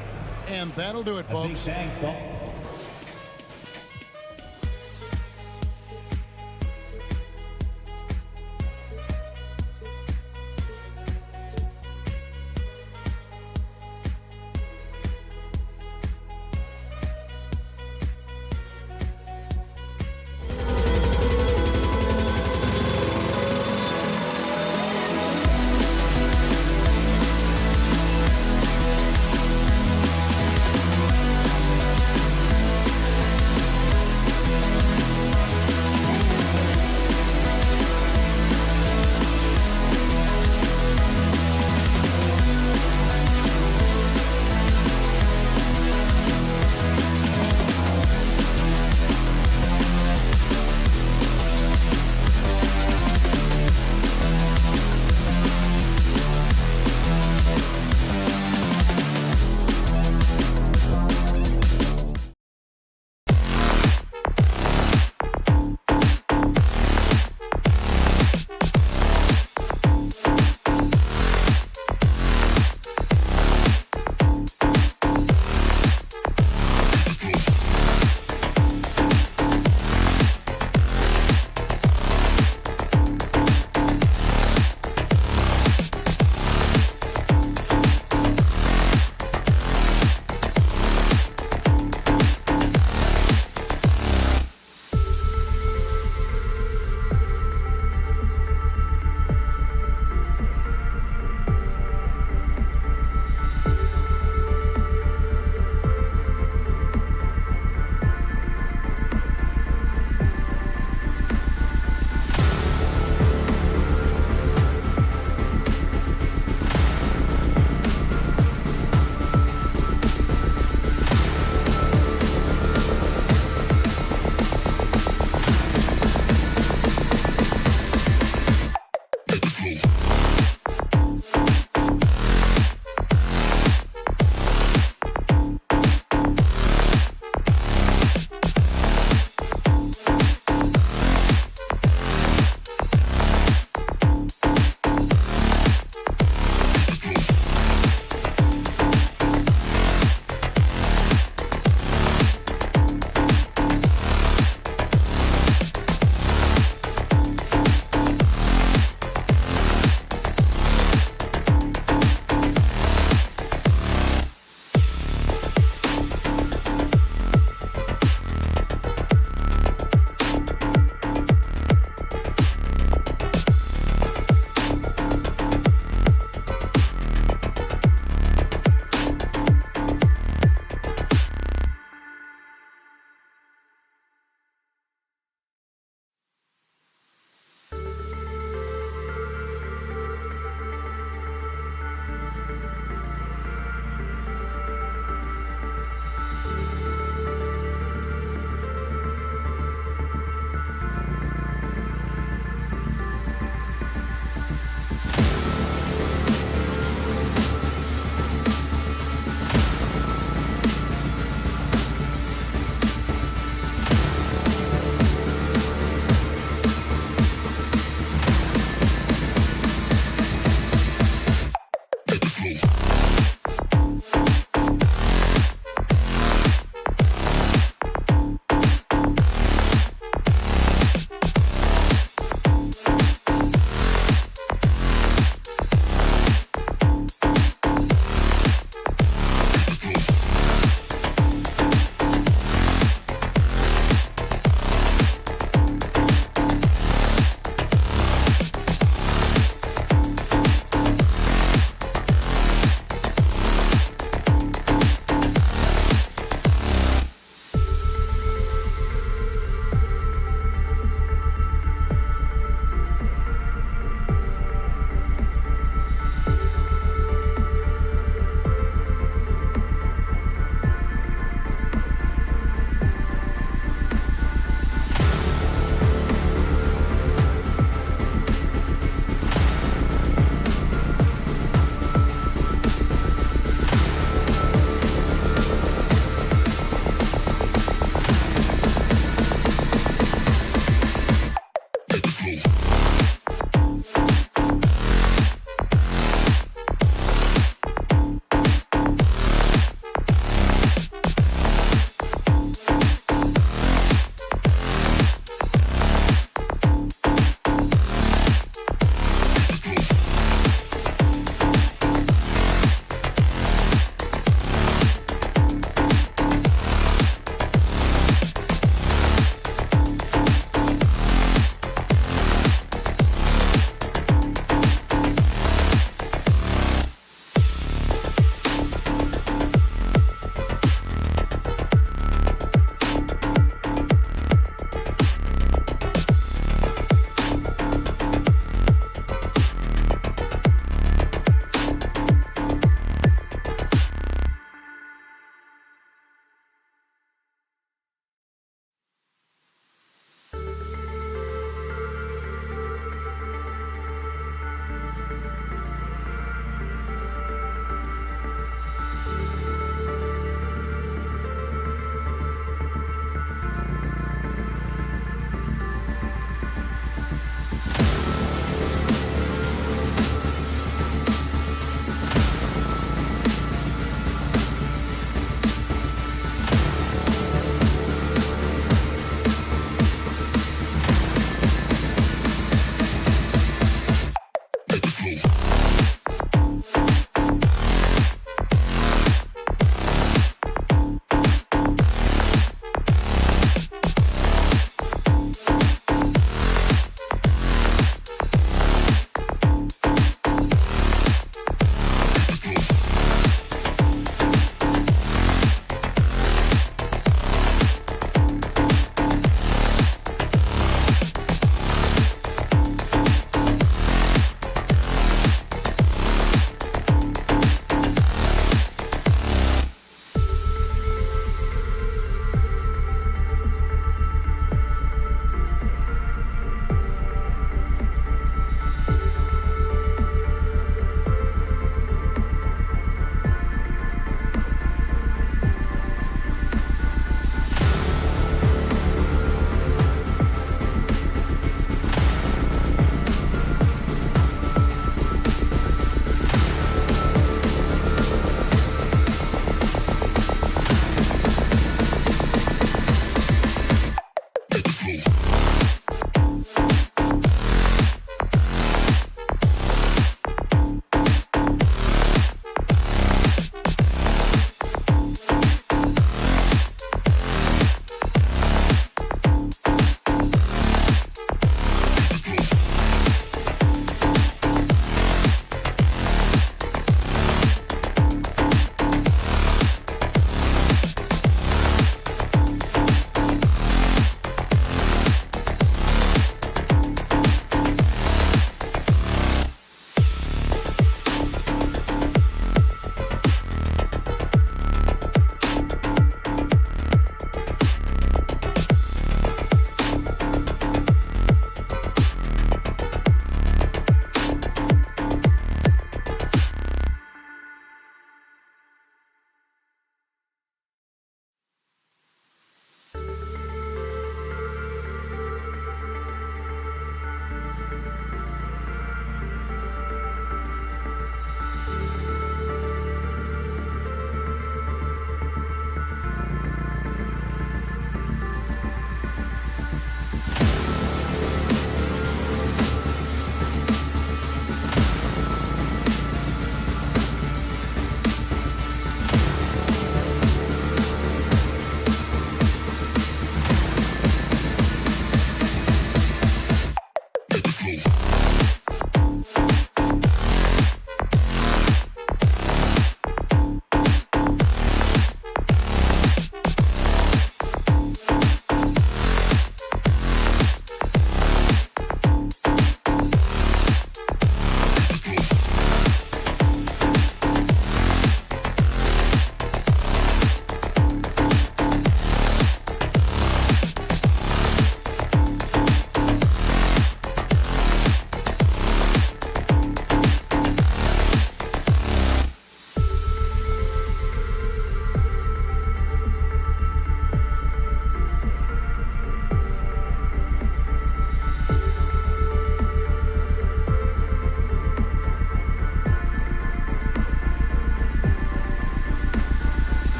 Speaker 6: And that'll do it, folks.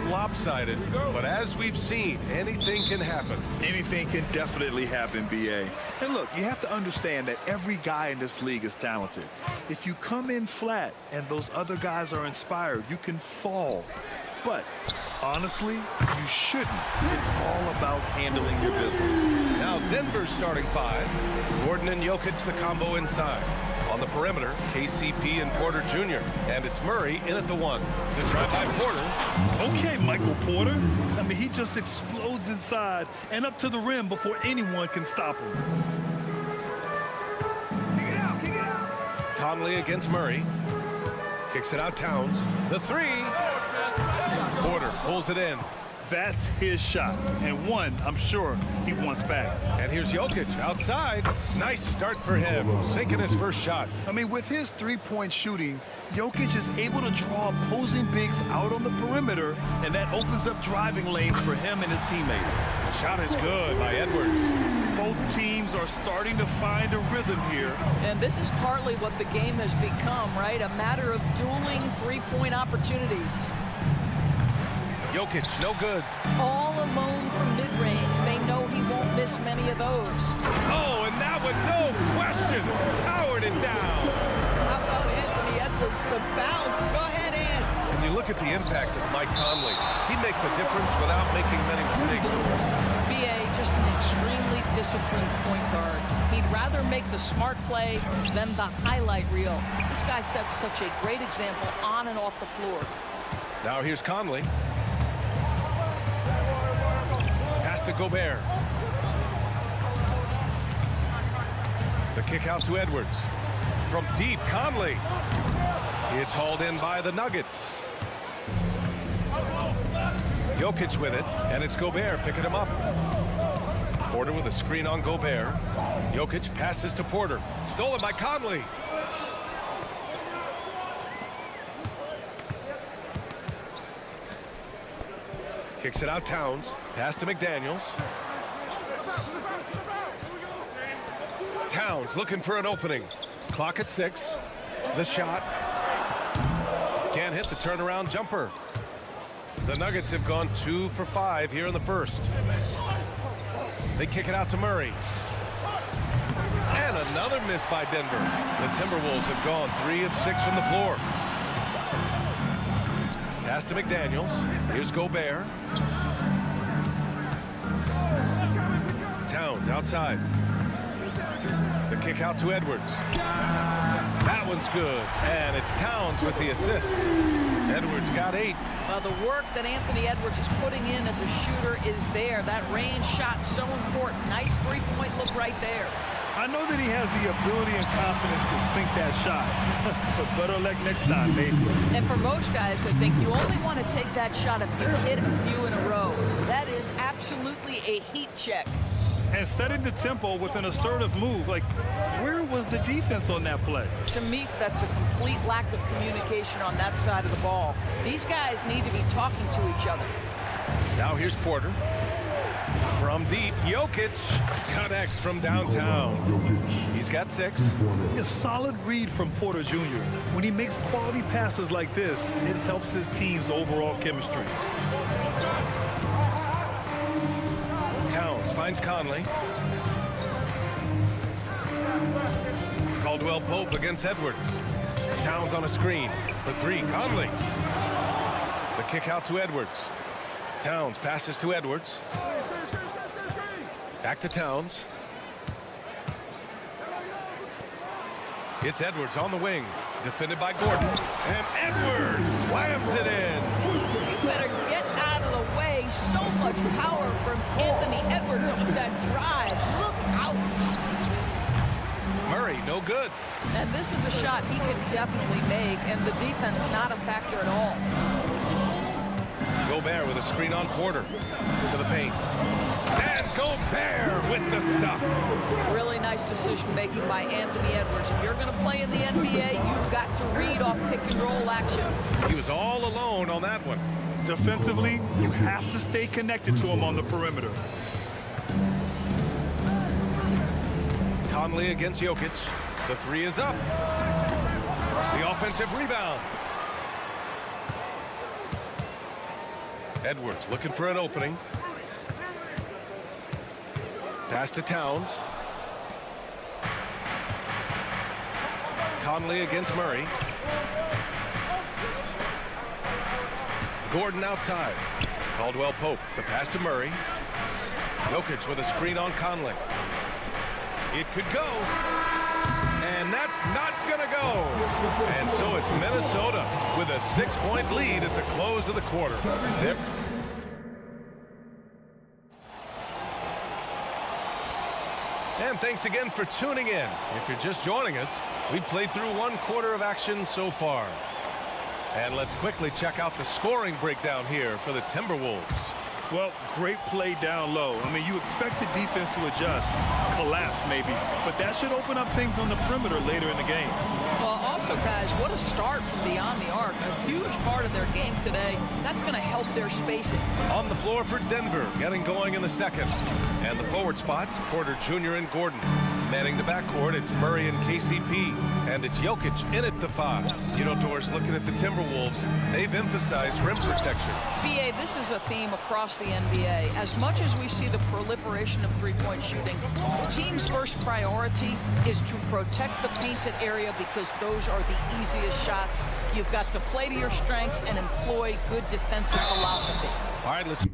Speaker 1: lopsided, but as we've seen, anything can happen.
Speaker 2: Anything can definitely happen, B.A. And look, you have to understand that every guy in this league is talented. If you come in flat and those other guys are inspired, you can fall. But honestly, you shouldn't. It's all about handling your business.
Speaker 1: Now Denver's starting five. Gordon and Jokic, the combo inside. On the perimeter, KCP and Porter Jr. And it's Murray in at the one. The drive by Porter.
Speaker 2: Okay, Michael Porter. I mean, he just explodes inside and up to the rim before anyone can stop him.
Speaker 1: Conley against Murray. Kicks it out Towns. The three. Porter pulls it in.
Speaker 2: That's his shot, and one I'm sure he wants back.
Speaker 1: And here's Jokic outside. Nice start for him, sinking his first shot.
Speaker 2: I mean, with his three-point shooting, Jokic is able to draw opposing bigs out on the perimeter, and that opens up driving lanes for him and his teammates.
Speaker 1: The shot is good by Edwards.
Speaker 2: Both teams are starting to find a rhythm here.
Speaker 12: And this is partly what the game has become, right? A matter of dueling three-point opportunities.
Speaker 1: Jokic, no good.
Speaker 12: All alone from mid-range. They know he won't miss many of those.
Speaker 1: Oh, and that one, no question, powered it down.
Speaker 12: How about Anthony Edwards, the bounce? Go ahead, Ant.
Speaker 1: And you look at the impact of Mike Conley. He makes a difference without making many mistakes.
Speaker 12: BA, just an extremely disciplined point guard. He'd rather make the smart play than the highlight reel. This guy sets such a great example on and off the floor.
Speaker 1: Now here's Conley. Pass to Gobert. The kick out to Edwards. From deep, Conley. It's hauled in by the Nuggets. Jokic with it, and it's Gobert picking him up. Porter with a screen on Gobert. Jokic passes to Porter. Stolen by Conley. Kicks it out Towns. Pass to McDaniels. Towns looking for an opening. Clock at 6. The shot. Can't hit the turnaround jumper. The Nuggets have gone 2 for 5 here in the first. They kick it out to Murray. And another miss by Denver. The Timberwolves have gone 3 of 6 from the floor. Pass to McDaniels. Here's Gobert. Towns outside. The kick out to Edwards. That one's good. And it's Towns with the assist. Edwards got 8.
Speaker 12: Well, the work that Anthony Edwards is putting in as a shooter is there. That range shot so important. Nice three-point look right there.
Speaker 2: I know that he has the ability and confidence to sink that shot, but better luck next time, maybe.
Speaker 12: And for most guys, I think you only want to take that shot if you hit a few in a row. That is absolutely a heat check.
Speaker 2: And setting the tempo with an assertive move, like, where was the defense on that play?
Speaker 12: To me, that's a complete lack of communication on that side of the ball. These guys need to be talking to each other.
Speaker 1: Now here's Porter. From deep, Jokic connects from downtown. He's got 6.
Speaker 2: A solid read from Porter Jr. When he makes quality passes like this, it helps his team's overall chemistry.
Speaker 1: Towns finds Conley. Caldwell Pope against Edwards. Towns on a screen. For 3, Conley. The kick out to Edwards. Towns passes to Edwards. Back to Towns. It's Edwards on the wing. Defended by Gordon. And Edwards slams it in.
Speaker 12: You better get out of the way. So much power from Anthony Edwards on that drive. Look out.
Speaker 1: Murray, no good.
Speaker 12: And this is a shot he can definitely make, and the defense not a factor at all.
Speaker 1: Gobert with a screen on Porter. To the paint. And Gobert with the stuff.
Speaker 12: Really nice decision-making by Anthony Edwards. If you're going to play in the NBA, you've got to read off pick-and-roll action.
Speaker 1: He was all alone on that one.
Speaker 2: Defensively, you have to stay connected to him on the perimeter.
Speaker 1: Conley against Jokic. The 3 is up. The offensive rebound. Edwards looking for an opening. Pass to Towns. Conley against Murray. Gordon outside. Caldwell Pope, the pass to Murray. Jokic with a screen on Conley. It could go. And that's not going to go. And so it's Minnesota with a 6-point lead at the close of the quarter. And thanks again for tuning in. If you're just joining us, we've played through 1 quarter of action so far. And let's quickly check out the scoring breakdown here for the Timberwolves.
Speaker 2: Well, great play down low. I mean, you expect the defense to adjust, collapse maybe, but that should open up things on the perimeter later in the game.
Speaker 12: Well, also, guys, what a start from beyond the arc. A huge part of their game today. That's going to help their spacing.
Speaker 1: On the floor for Denver, getting going in the second. And the forward spots, Porter Jr. and Gordon. Manning the backcourt, it's Murray and KCP. And it's Jokic in at the 5. You know, Doris, looking at the Timberwolves, they've emphasized rim protection.
Speaker 12: BA, this is a theme across the NBA. As much as we see the proliferation of three-point shooting, the team's first priority is to protect the painted area because those are the easiest shots. You've got to play to your strengths and employ good defensive philosophy.
Speaker 1: All right, let's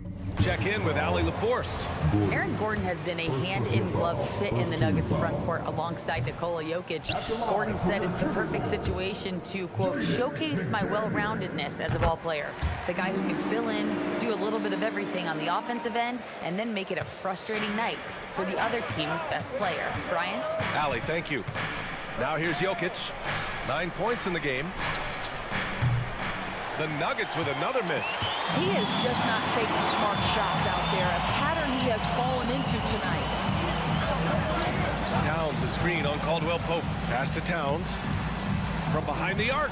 Speaker 1: check in with Allie LaForce.
Speaker 4: Aaron Gordon has been a hand-in-glove fit in the Nuggets front court alongside Nikola Jokic. Gordon said it's a perfect situation to, quote, showcase my well-roundedness as a ball player. The guy who can fill in, do a little bit of everything on the offensive end, and then make it a frustrating night for the other team's best player. Brian?
Speaker 1: Allie, thank you. Now here's Jokic. 9 points in the game. The Nuggets with another miss.
Speaker 12: He is just not taking smart shots out there, a pattern he has fallen into tonight.
Speaker 1: Towns, a screen on Caldwell Pope. Pass to Towns. From behind the arc.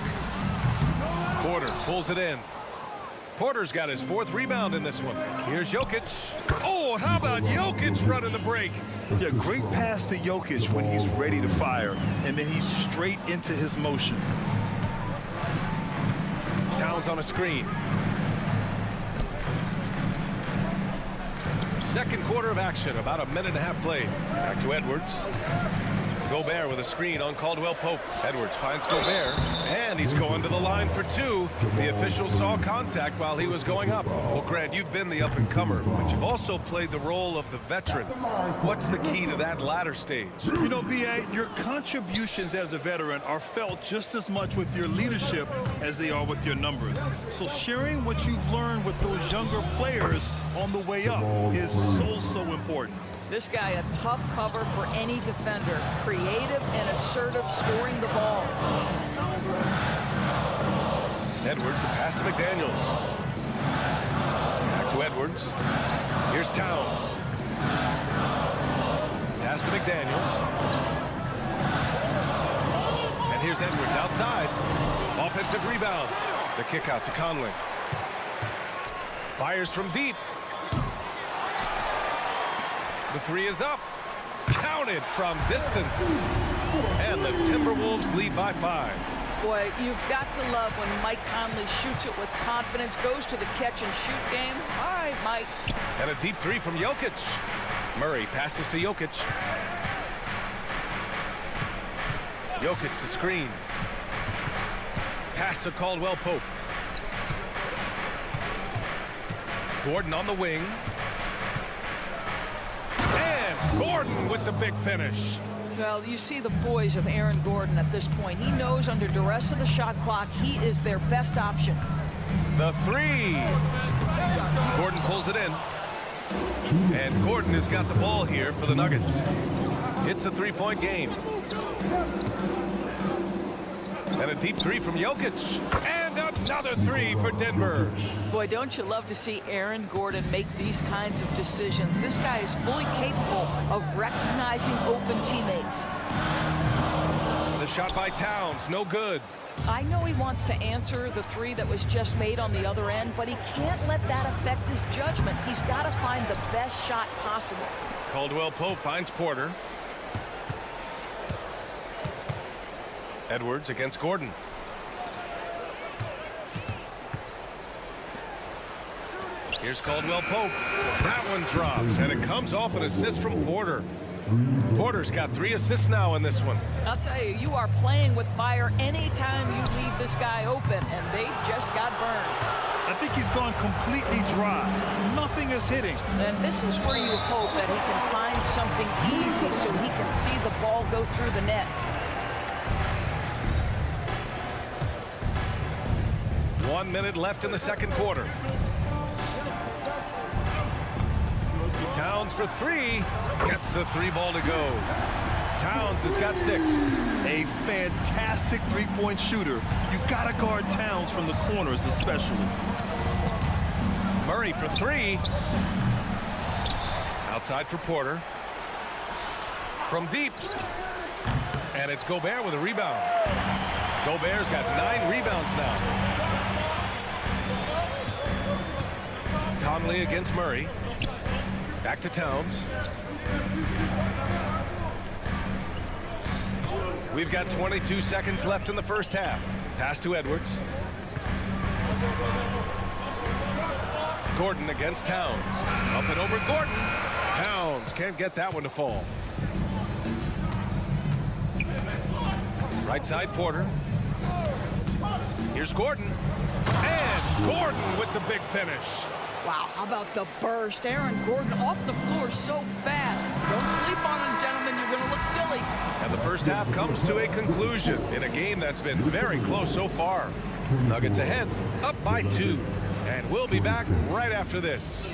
Speaker 1: Porter pulls it in. Porter's got his 4th rebound in this one. Here's Jokic. Oh, how about Jokic running the break?
Speaker 2: Yeah, great pass to Jokic when he's ready to fire, and then he's straight into his motion.
Speaker 1: Towns on a screen. Second quarter of action, about a minute and a half played. Back to Edwards. Gobert with a screen on Caldwell Pope. Edwards finds Gobert, and he's going to the line for 2. The official saw contact while he was going up. Well, Grant, you've been the up-and-comer, but you've also played the role of the veteran. What's the key to that latter stage?
Speaker 2: You know, B.A., your contributions as a veteran are felt just as much with your leadership as they are with your numbers. So sharing what you've learned with those younger players on the way up is so important.
Speaker 12: This guy, a tough cover for any defender. Creative and assertive scoring the ball.
Speaker 1: Edwards, the pass to McDaniels. Back to Edwards. Here's Towns. Pass to McDaniels. And here's Edwards outside. Offensive rebound. The kick out to Conley. Fires from deep. The 3 is up. Counted from distance. And the Timberwolves lead by 5.
Speaker 12: Boy, you've got to love when Mike Conley shoots it with confidence, goes to the catch-and-shoot game. All right, Mike.
Speaker 1: And a deep 3 from Jokic. Murray passes to Jokic. Jokic, the screen. Pass to Caldwell Pope. Gordon on the wing. And Gordon with the big finish.
Speaker 12: Well, you see the poise of Aaron Gordon at this point. He knows under duress of the shot clock, he is their best option.
Speaker 1: The 3. Gordon pulls it in. And Gordon has got the ball here for the Nuggets. It's a 3-point game. And a deep 3 from Jokic. And another 3 for Denver.
Speaker 12: Boy, don't you love to see Aaron Gordon make these kinds of decisions. This guy is fully capable of recognizing open teammates.
Speaker 1: The shot by Towns, no good.
Speaker 12: I know he wants to answer the 3 that was just made on the other end, but he can't let that affect his judgment. He's got to find the best shot possible.
Speaker 1: Caldwell Pope finds Porter. Edwards against Gordon. Here's Caldwell Pope. That one drops, and it comes off an assist from Porter. Porter's got 3 assists now in this one.
Speaker 12: I'll tell you, you are playing with fire anytime you leave this guy open, and they just got burned.
Speaker 2: I think he's gone completely dry. Nothing is hitting.
Speaker 12: And this is where you hope that he can find something easy so he can see the ball go through the net.
Speaker 1: One minute left in the second quarter. Towns for 3. Gets the 3 ball to go. Towns has got 6.
Speaker 2: A fantastic three-point shooter. You gotta guard Towns from the corners especially.
Speaker 1: Murray for 3. Outside for Porter. From deep. And it's Gobert with a rebound. Gobert's got 9 rebounds now. Conley against Murray. Back to Towns. We've got 22 seconds left in the first half. Pass to Edwards. Gordon against Towns. Up and over Gordon. Towns can't get that one to fall. Right side Porter. Here's Gordon. And Gordon with the big finish.
Speaker 12: Wow, how about the burst? Aaron Gordon off the floor so fast. Don't sleep on him, gentlemen. You're going to look silly.
Speaker 1: And the first half comes to a conclusion in a game that's been very close so far. Nuggets ahead, up by 2. And we'll be back right after this.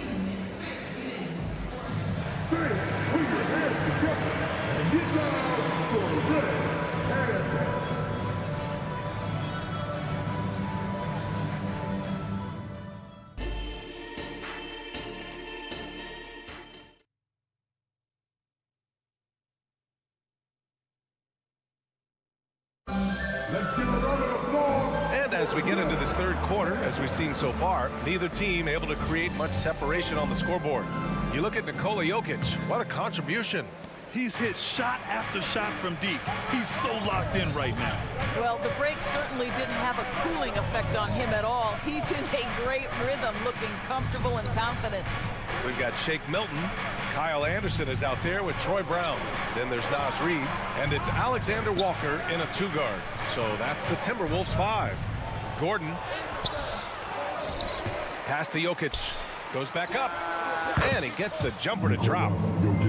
Speaker 1: And as we get into this third quarter, as we've seen so far, neither team able to create much separation on the scoreboard. You look at Nikola Jokic, what a contribution.
Speaker 2: He's hit shot after shot from deep. He's so locked in right now.
Speaker 12: Well, the break certainly didn't have a cooling effect on him at all. He's in a great rhythm, looking comfortable and confident.
Speaker 1: We've got Shake Milton. Kyle Anderson is out there with Troy Brown. Then there's Nas Reed. And it's Alexander Walker in a 2-guard. So that's the Timberwolves 5. Gordon. Pass to Jokic. Goes back up. And he gets the jumper to drop.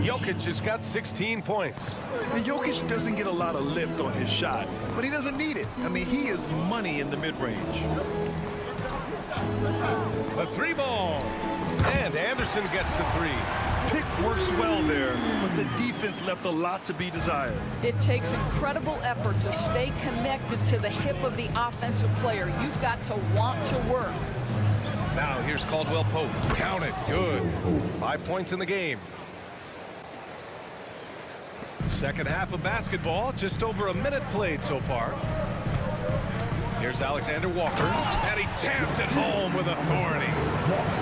Speaker 1: Jokic has got 16 points.
Speaker 2: And Jokic doesn't get a lot of lift on his shot, but he doesn't need it. I mean, he is money in the mid-range.
Speaker 1: The 3 ball. And Anderson gets the 3.
Speaker 2: Pick works well there, but the defense left a lot to be desired.
Speaker 12: It takes incredible effort to stay connected to the hip of the offensive player. You've got to want to work.
Speaker 1: Now here's Caldwell Pope. Count it. Good. 5 points in the game. Second half of basketball. Just over a minute played so far. Here's Alexander Walker. And he jams it home with authority.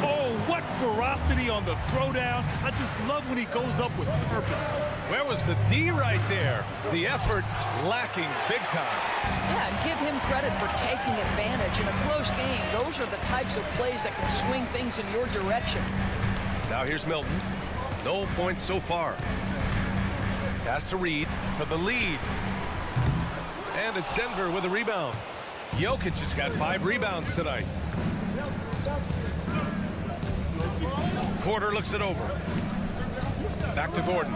Speaker 2: Oh, what ferocity on the throwdown. I just love when he goes up with purpose.
Speaker 1: Where was the D right there? The effort lacking big time.
Speaker 12: Yeah, and give him credit for taking advantage in a close game. Those are the types of plays that can swing things in your direction.
Speaker 1: Now here's Milton. No points so far. Pass to Reed for the lead. And it's Denver with a rebound. Jokic has got 5 rebounds tonight. Porter looks it over. Back to Gordon.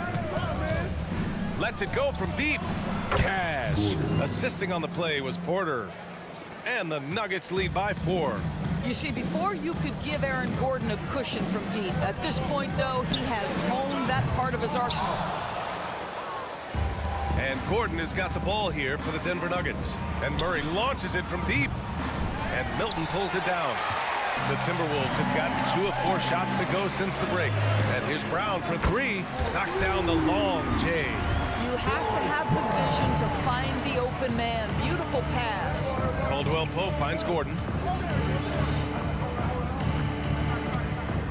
Speaker 1: Lets it go from deep. Cash. Assisting on the play was Porter. And the Nuggets lead by 4.
Speaker 12: You see, before you could give Aaron Gordon a cushion from deep. At this point, though, he has honed that part of his arsenal.
Speaker 1: And Gordon has got the ball here for the Denver Nuggets. And Murray launches it from deep. And Milton pulls it down. The Timberwolves have gotten 2 of 4 shots to go since the break. And here's Brown for 3. Knocks down the long J.
Speaker 12: You have to have the vision to find the open man. Beautiful pass.
Speaker 1: Caldwell Pope finds Gordon.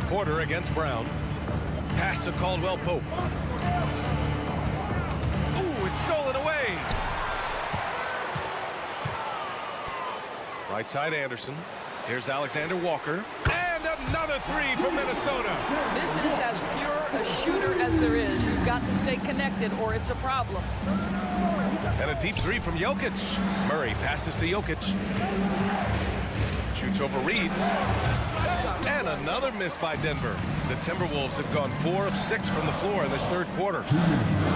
Speaker 1: Porter against Brown. Pass to Caldwell Pope. Ooh, it's stolen away. Right side Anderson. Here's Alexander Walker. And Another three from Minnesota.
Speaker 12: This is as pure a shooter as there is. You've got to stay connected or it's a problem.
Speaker 1: And a deep three from Jokic. Murray passes to Jokic. Shoots over Reed. And another miss by Denver. The Timberwolves have gone 4 of 6 from the floor in this third quarter.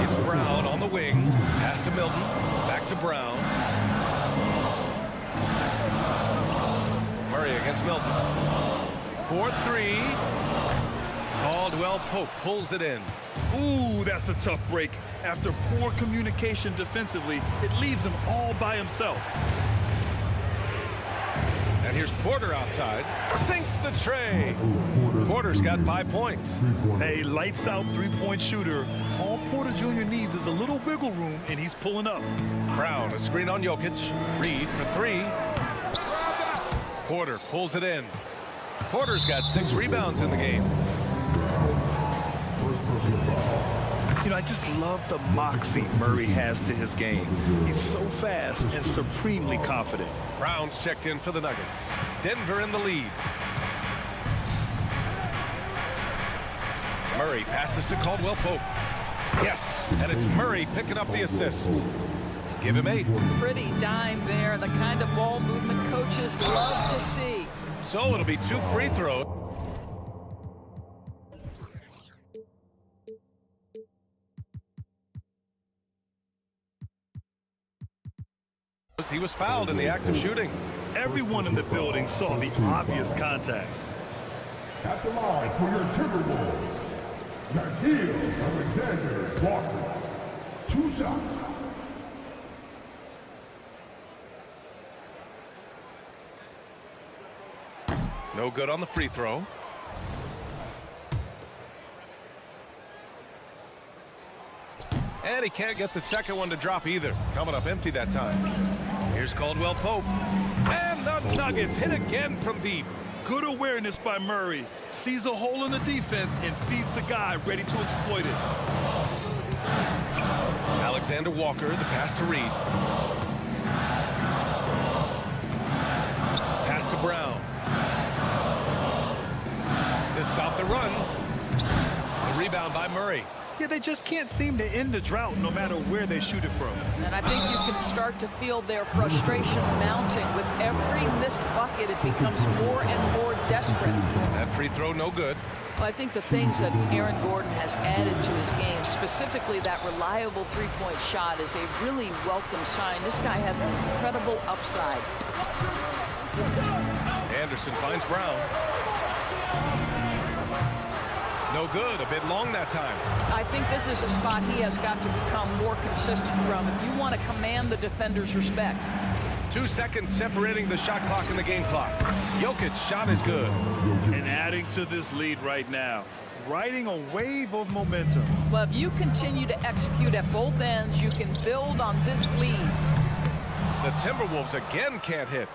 Speaker 1: It's Brown on the wing. Pass to Milton. Back to Brown. Murray against Milton. 4-3. Caldwell Pope pulls it in.
Speaker 2: Ooh, that's a tough break. After poor communication defensively, it leaves him all by himself.
Speaker 1: And here's Porter outside. Sinks the tray. Porter's got 5 points.
Speaker 2: Hey, lights out three-point shooter. All Porter Jr. needs is a little wiggle room, and he's pulling up.
Speaker 1: Brown, a screen on Jokic. Reed for 3. Porter pulls it in. Porter's got 6 rebounds in the game.
Speaker 2: You know, I just love the moxie Murray has to his game. He's so fast and supremely confident.
Speaker 1: Brown's checked in for the Nuggets. Denver in the lead. Murray passes to Caldwell Pope. Yes, and it's Murray picking up the assist. Give him 8.
Speaker 12: Pretty dime there, the kind of ball movement coaches love to see.
Speaker 1: So it'll be 2 free throws. He was fouled in the act of shooting.
Speaker 2: Everyone in the building saw the obvious contact.
Speaker 13: At the line for your Timberwolves, Alexander Walker. 2 shots.
Speaker 1: No good on the free throw. And he can't get the second one to drop either. Coming up empty that time. Here's Caldwell Pope. And the Nuggets hit again from deep.
Speaker 2: Good awareness by Murray. Sees a hole in the defense and feeds the guy ready to exploit it.
Speaker 1: Alexander Walker, the pass to Reed. Pass to Brown. To stop the run. The rebound by Murray.
Speaker 2: Yeah, they just can't seem to end the drought no matter where they shoot it from.
Speaker 12: And I think you can start to feel their frustration mounting. With every missed bucket, it becomes more and more desperate.
Speaker 1: That free throw, no good.
Speaker 12: Well, I think the things that Aaron Gordon has added to his game, specifically that reliable three-point shot, is a really welcome sign. This guy has an incredible upside.
Speaker 1: Anderson finds Brown. No good. A bit long that time.
Speaker 12: I think this is a spot he has got to become more consistent from if you want to command the defender's respect.
Speaker 1: 2 seconds separating the shot clock and the game clock. Jokic's shot is good.
Speaker 2: And adding to this lead right now. Riding a wave of momentum.
Speaker 12: Well, if you continue to execute at both ends, you can build on this lead.
Speaker 1: The Timberwolves again can't hit.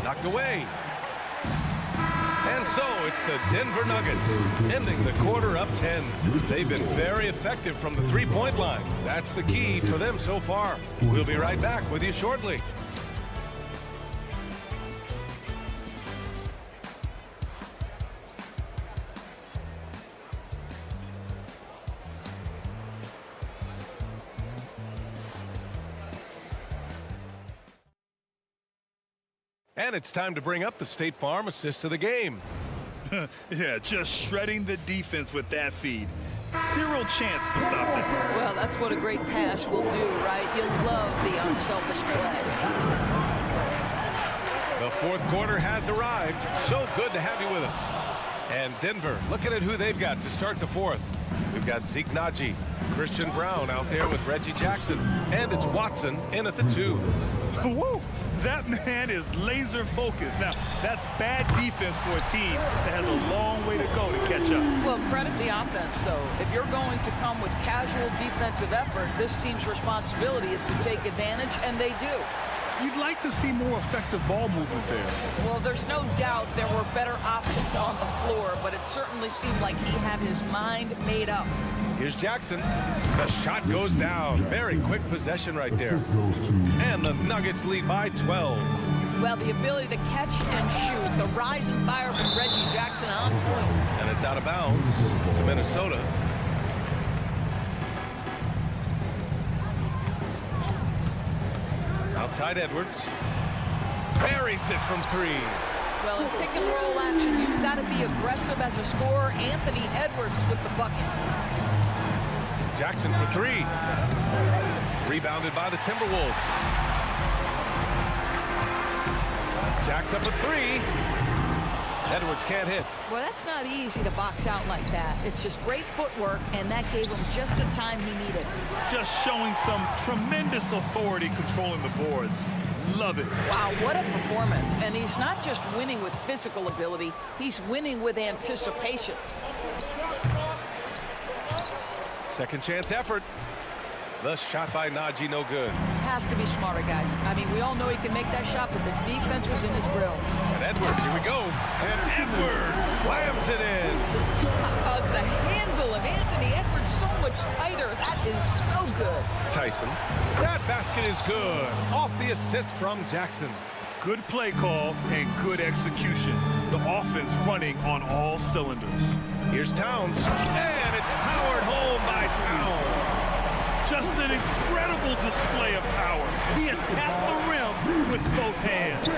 Speaker 1: Knocked away. And so it's the Denver Nuggets ending the quarter up 10. They've been very effective from the three-point line. That's the key for them so far. We'll be right back with you shortly. And it's time to bring up the State Farm assist of the game.
Speaker 2: Yeah, just shredding the defense with that feed. Zero chance to stop that.
Speaker 12: Well, that's what a great pass will do, right? You love the unselfish play.
Speaker 1: The fourth quarter has arrived. So good to have you with us. And Denver, looking at who they've got to start the fourth. We've got Zeke Naji, Christian Brown out there with Reggie Jackson, and it's Watson in at the 2.
Speaker 2: Whoa, that man is laser focused. Now, that's bad defense for a team that has a long way to go to catch up.
Speaker 12: Well, credit the offense, though. If you're going to come with casual defensive effort, this team's responsibility is to take advantage, and they do.
Speaker 2: You'd like to see more effective ball movement there.
Speaker 12: Well, there's no doubt there were better options on the floor, but it certainly seemed like he had his mind made up.
Speaker 1: Here's Jackson. The shot goes down. Very quick possession right there. And the Nuggets lead by 12.
Speaker 12: Well, the ability to catch and shoot, the rise and fire from Reggie Jackson on point.
Speaker 1: And it's out of bounds to Minnesota. Outside Edwards. Buries it from 3.
Speaker 12: Well, in pick and roll action, you've got to be aggressive as a scorer. Anthony Edwards with the bucket.
Speaker 1: Jackson for 3. Rebounded by the Timberwolves. Jack's up at 3. Edwards can't hit.
Speaker 12: Well, that's not easy to box out like that. It's just great footwork, and that gave him just the time he needed.
Speaker 2: Just showing some tremendous authority controlling the boards. Love it.
Speaker 12: Wow, what a performance. And he's not just winning with physical ability, he's winning with anticipation.
Speaker 1: Second chance effort. The shot by Najee, no good.
Speaker 12: Has to be smarter, guys. I mean, we all know he can make that shot, but the defense was in his grill.
Speaker 1: And Edwards, here we go. And Edwards slams it in.
Speaker 12: The handle of Anthony Edwards so much tighter. That is so good.
Speaker 1: Tyson. That basket is good. Off the assist from Jackson.
Speaker 2: Good play call and good execution. The offense running on all cylinders.
Speaker 1: Here's Towns. And it's powered home by Towns.
Speaker 2: Just an incredible display of power. He attacked the rim with both hands.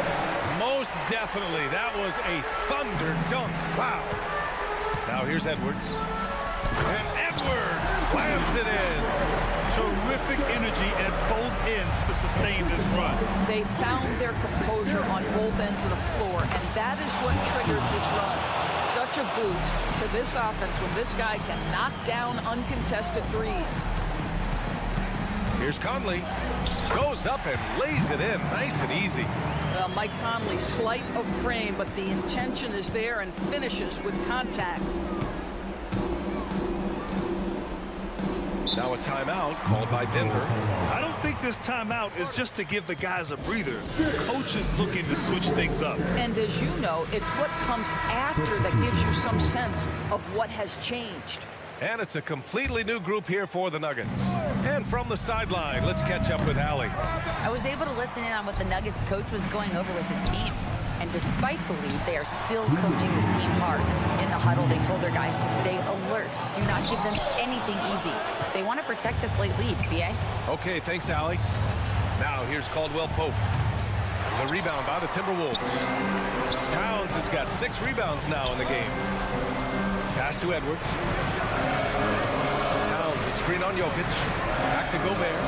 Speaker 1: Most definitely. That was a thunder dunk. Wow. Now here's Edwards. And Edwards slams it in.
Speaker 2: Terrific energy at both ends to sustain this run.
Speaker 12: They found their composure on both ends of the floor, and that is what triggered this run. Such a boost to this offense when this guy can knock down uncontested threes.
Speaker 1: Here's Conley. Goes up and lays it in. Nice and easy.
Speaker 12: Well, Mike Conley, slight of frame, but the intention is there and finishes with contact.
Speaker 1: Now a timeout called by Denver.
Speaker 2: I don't think this timeout is just to give the guys a breather. The coach is looking to switch things up.
Speaker 12: And as you know, it's what comes after that gives you some sense of what has changed.
Speaker 1: And it's a completely new group here for the Nuggets. And from the sideline, let's catch up with Allie.
Speaker 4: I was able to listen in on what the Nuggets coach was going over with his team. And despite the lead, they are still coaching this team hard. In the huddle, they told their guys to stay alert. Do not give them anything easy. They want to protect this late lead, B.A.
Speaker 1: Okay, thanks, Allie. Now here's Caldwell Pope. The rebound by the Timberwolves. Towns has got 6 rebounds now in the game. Pass to Edwards. Towns, a screen on Jokic. Back to Gobert.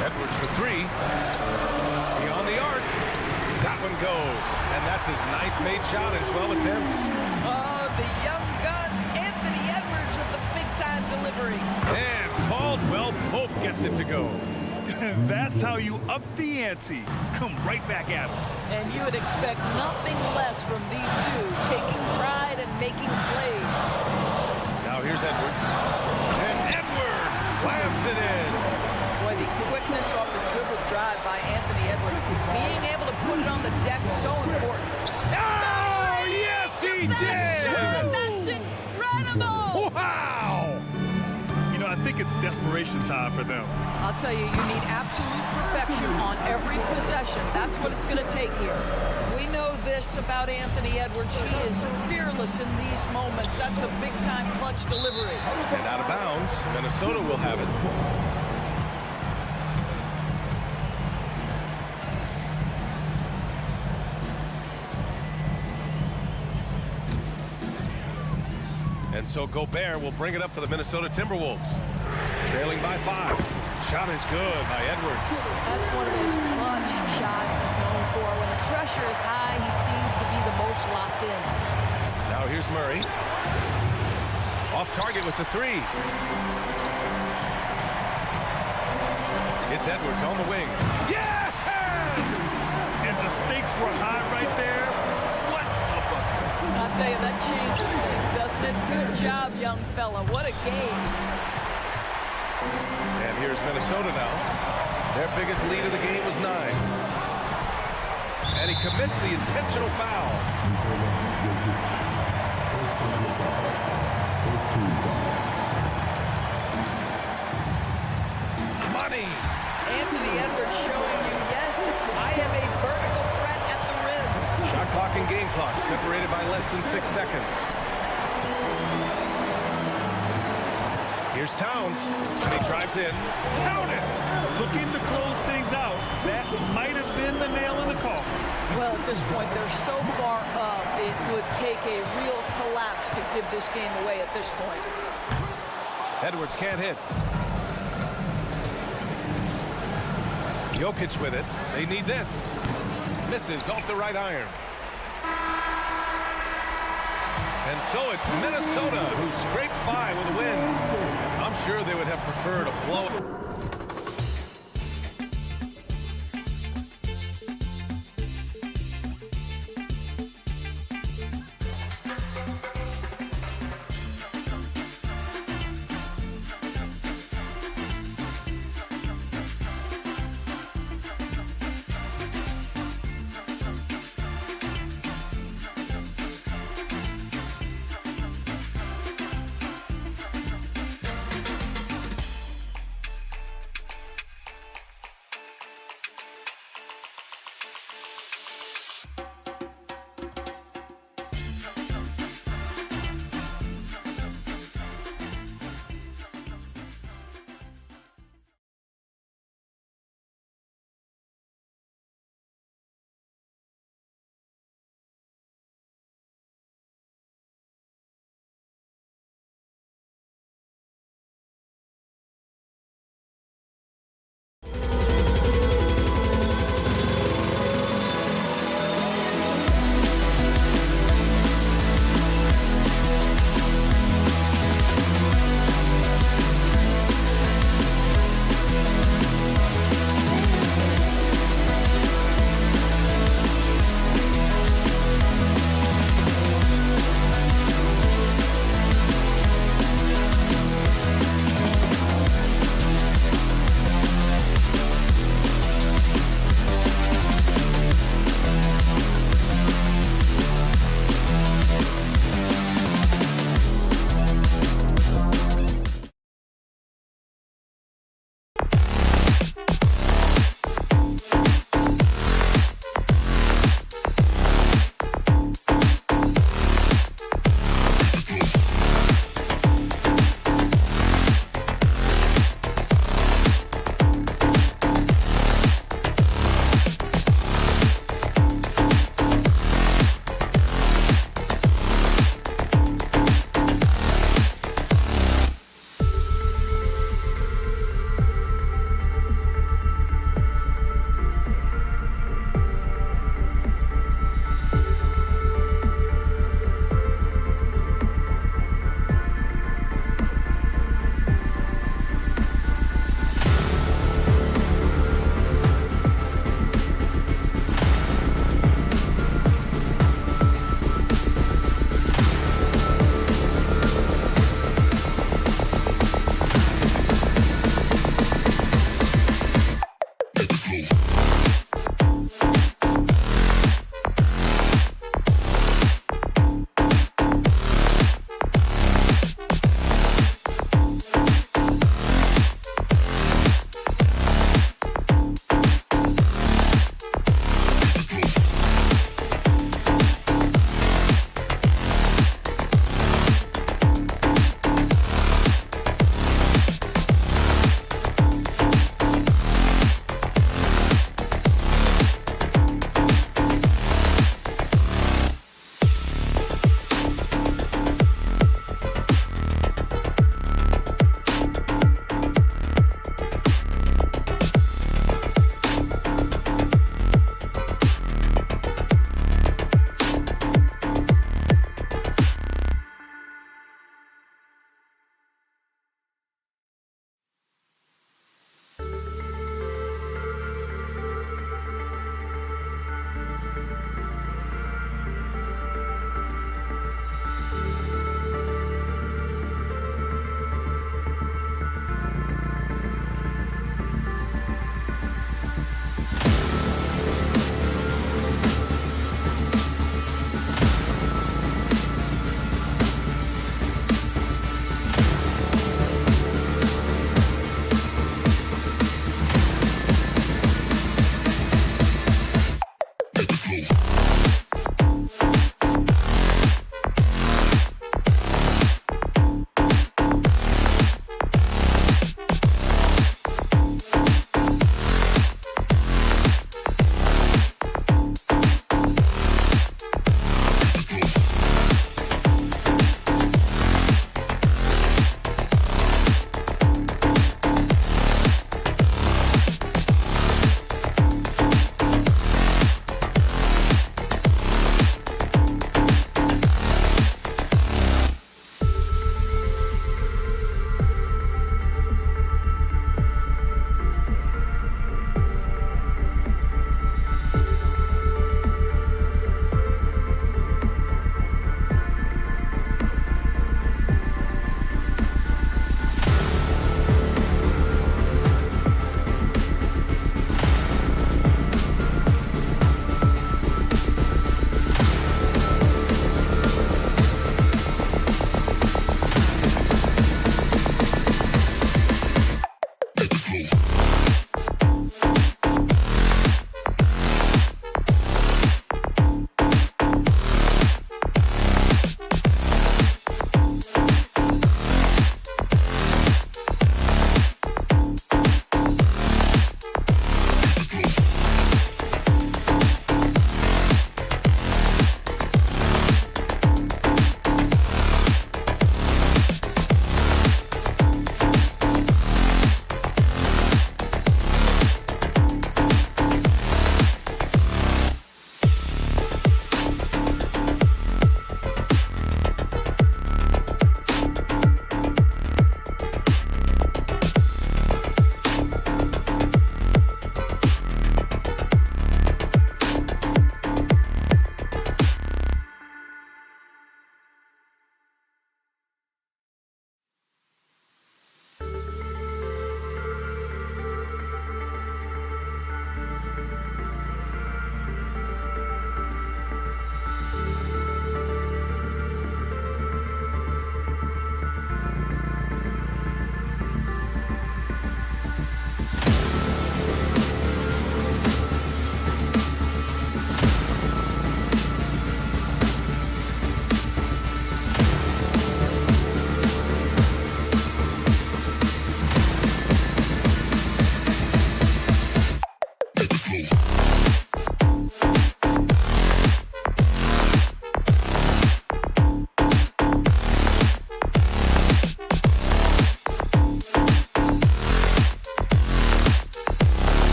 Speaker 1: Edwards for 3. Beyond the arc. That one goes. And that's his 9th made shot in 12 attempts.
Speaker 12: Oh, the young gun, Anthony Edwards with the big-time delivery.
Speaker 1: And Caldwell Pope gets it to go.
Speaker 2: That's how you up the ante. Come right back at him.
Speaker 12: And you would expect nothing less from these two, taking pride and making plays.
Speaker 1: Now here's Edwards. And Edwards slams it in.
Speaker 12: Boy, the quickness off the dribble drive by Anthony Edwards. Being able to put it on the deck, so important.
Speaker 1: Oh, yes, he did!
Speaker 12: That's incredible!
Speaker 1: Wow!
Speaker 2: You know, I think it's desperation time for them.
Speaker 12: I'll tell you, you need absolute perfection on every possession. That's what it's going to take here. We know this about Anthony Edwards. He is fearless in these moments. That's a big-time clutch delivery.
Speaker 1: And out of bounds, Minnesota will have it. And so Gobert will bring it up for the Minnesota Timberwolves. Trailing by 5. Shot is good by Edwards.
Speaker 12: That's one of those clutch shots he's known for. When the pressure is high, he seems to be the most locked in.
Speaker 1: Now here's Murray. Off target with the 3. It's Edwards on the wing. Yes!
Speaker 2: And the stakes were high right there. What a bucket.
Speaker 12: I'll tell you, that changes things, doesn't it? Good job, young fella. What a game.
Speaker 1: And here's Minnesota now. Their biggest lead of the game was 9. And he commits the intentional foul.
Speaker 12: Money. Anthony Edwards showing you, yes, I am a vertical
Speaker 1: 2-second game clock, separated by less than 6 seconds. Here's Towns, and he drives in. Count it!
Speaker 2: Looking to close things out. That might have been the nail in the coffin.
Speaker 12: Well, at this point, they're so far up, it would take a real collapse to give this game away at this point.
Speaker 1: Edwards can't hit. Jokic with it. They need this. Misses off the right iron. And so it's Minnesota who scrapes by with a win. I'm sure they would have preferred a blowout.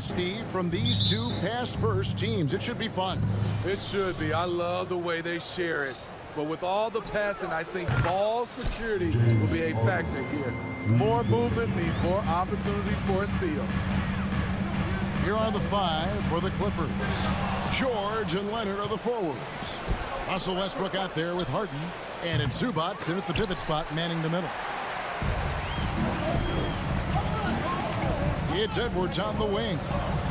Speaker 6: performance, Steve, from these two pass-first teams. It should be fun.
Speaker 10: It should be. I love the way they share it. But with all the passing, I think ball security will be a factor here. More movement means more opportunities for a steal.
Speaker 6: Here are the 5 for the Clippers. George and Leonard are the forwards. Russell Westbrook out there with Harden. And it's Zubac in at the pivot spot, manning the middle. It's Edwards on the wing.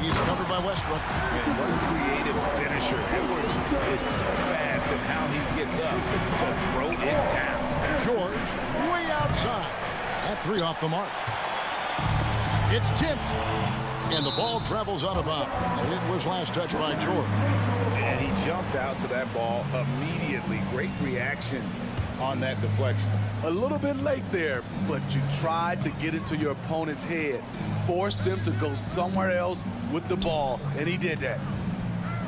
Speaker 6: He's covered by Westbrook.
Speaker 7: Man, what a creative finisher. Edwards is so fast in how he gets up to throw it down.
Speaker 6: George way outside. That 3 off the mark. It's tipped. And the ball travels out of bounds. It was last touched by George.
Speaker 7: And he jumped out to that ball immediately. Great reaction on that deflection.
Speaker 10: A little bit late there, but you tried to get into your opponent's head. Force them to go somewhere else with the ball, and he did that.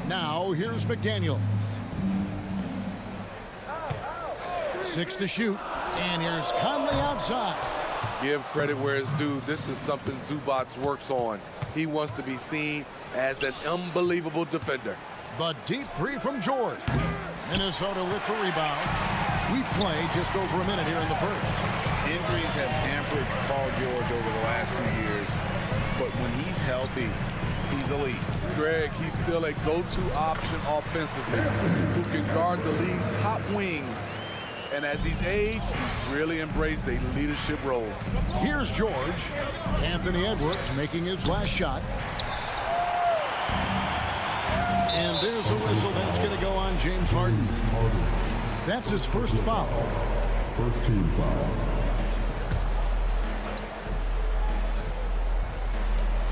Speaker 6: Now here's McDaniels. 6 to shoot, and here's Conley outside.
Speaker 10: Give credit where it's due. This is something Zubac works on. He wants to be seen as an unbelievable defender.
Speaker 6: The deep 3 from George. Minnesota with the rebound. We played just over a minute here in the first.
Speaker 7: Injuries have hampered Paul George over the last few years, but when he's healthy, he's elite.
Speaker 10: Greg, he's still a go-to option offensively who can guard the league's top wings. And as he's aged, he's really embraced a leadership role.
Speaker 6: Here's George. Anthony Edwards making his last shot. And there's a whistle that's going to go on James Harden. That's his first foul.
Speaker 13: First team foul.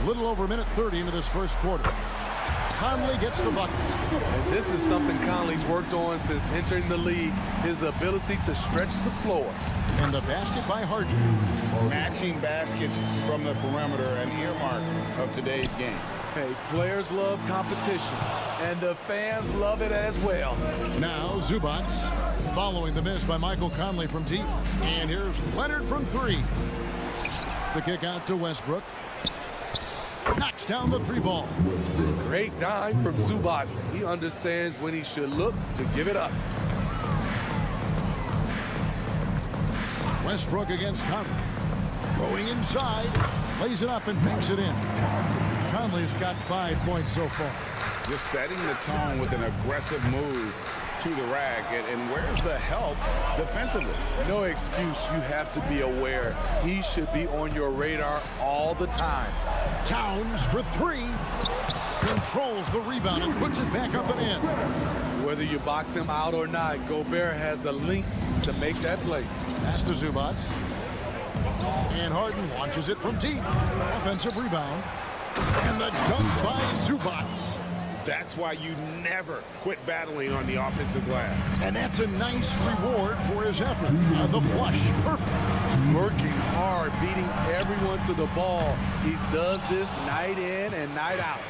Speaker 6: A little over a minute 30 into this first quarter. Conley gets the bucket.
Speaker 10: And this is something Conley's worked on since entering the league, his ability to stretch the floor.
Speaker 6: And the basket by Harden.
Speaker 7: Matching baskets from the perimeter, an earmark of today's game.
Speaker 10: Hey, players love competition, and the fans love it as well.
Speaker 6: Now Zubac following the miss by Michael Conley from deep. And here's Leonard from 3. The kick out to Westbrook. Knocks down the 3 ball.
Speaker 10: Great dime from Zubac. He understands when he should look to give it up.
Speaker 6: Westbrook against Conley. Going inside. Lays it up and banks it in. Conley's got 5 points so far.
Speaker 7: Just setting the tone with an aggressive move to the rack. And where's the help defensively?
Speaker 10: No excuse. You have to be aware. He should be on your radar all the time.
Speaker 6: Towns for 3. Controls the rebound and puts it back up and in.
Speaker 10: Whether you box him out or not, Gobert has the length to make that play.
Speaker 6: Pass to Zubac. And Harden launches it from deep. Offensive rebound. And the dunk by Zubac.
Speaker 7: That's why you never quit battling on the offensive glass.
Speaker 6: And that's a nice reward for his effort. The flush. Perfect.
Speaker 10: Working hard, beating everyone to the ball. He does this night in and night out.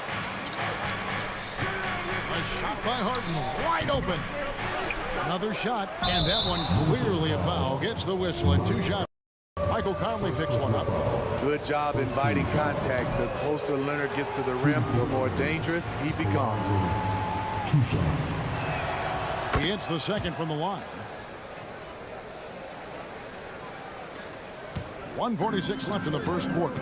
Speaker 6: A shot by Harden. Wide open. Another shot. And that one clearly a foul. Gets the whistle and 2 shots. Michael Conley picks one up.
Speaker 10: Good job inviting contact. The closer Leonard gets to the rim, the more dangerous he becomes.
Speaker 13: 2 shots.
Speaker 6: He hits the second from the line. 1:46 left in the first quarter.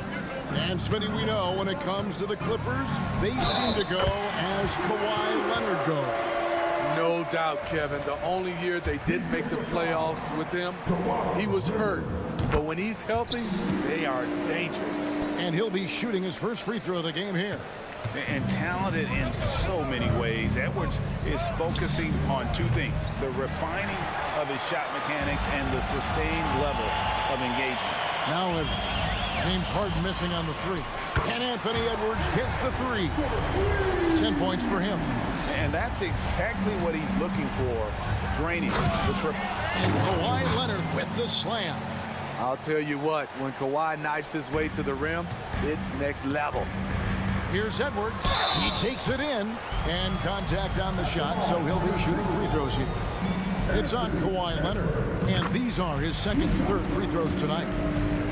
Speaker 6: And Smitty, we know when it comes to the Clippers, they seem to go as Kawhi Leonard goes.
Speaker 10: No doubt, Kevin. The only year they didn't make the playoffs with him, he was hurt. But when he's healthy, they are dangerous.
Speaker 6: And he'll be shooting his first free throw of the game here.
Speaker 7: And talented in so many ways. Edwards is focusing on 2 things: the refining of his shot mechanics and the sustained level of engagement.
Speaker 6: Now with James Harden missing on the 3. And Anthony Edwards hits the 3. 10 points for him.
Speaker 7: And that's exactly what he's looking for, draining the triple.
Speaker 6: And Kawhi Leonard with the slam.
Speaker 10: I'll tell you what, when Kawhi knifes his way to the rim, it's next level.
Speaker 6: Here's Edwards. He takes it in. And contact on the shot, so he'll be shooting free throws here. It's on Kawhi Leonard. And these are his second and third free throws tonight.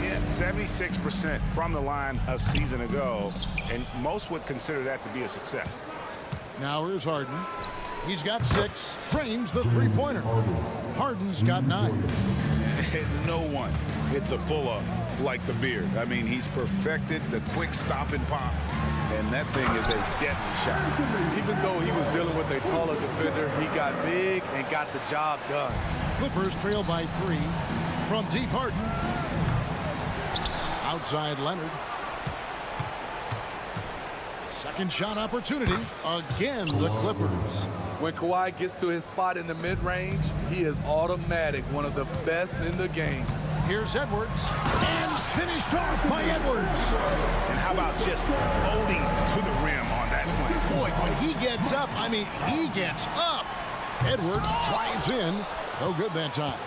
Speaker 7: Yeah, 76% from the line a season ago, and most would consider that to be a success.
Speaker 6: Now here's Harden. He's got 6, trains the three-pointer. Harden's got 9.
Speaker 7: No one hits a pull-up like the Beard. I mean, he's perfected the quick stop and pop, and that thing is a deadly shot.
Speaker 10: Even though he was dealing with a taller defender, he got big and got the job done.
Speaker 6: Clippers trail by 3 from deep. Harden. Outside Leonard. Second shot opportunity. Again, the Clippers.
Speaker 10: When Kawhi gets to his spot in the mid-range, he is automatic, one of the best in the game.
Speaker 6: Here's Edwards, and finished off by Edwards.
Speaker 7: And how about just floating to the rim on that slam?
Speaker 6: Boy, when he gets up, I mean, he gets up. Edwards drives in. No good that time.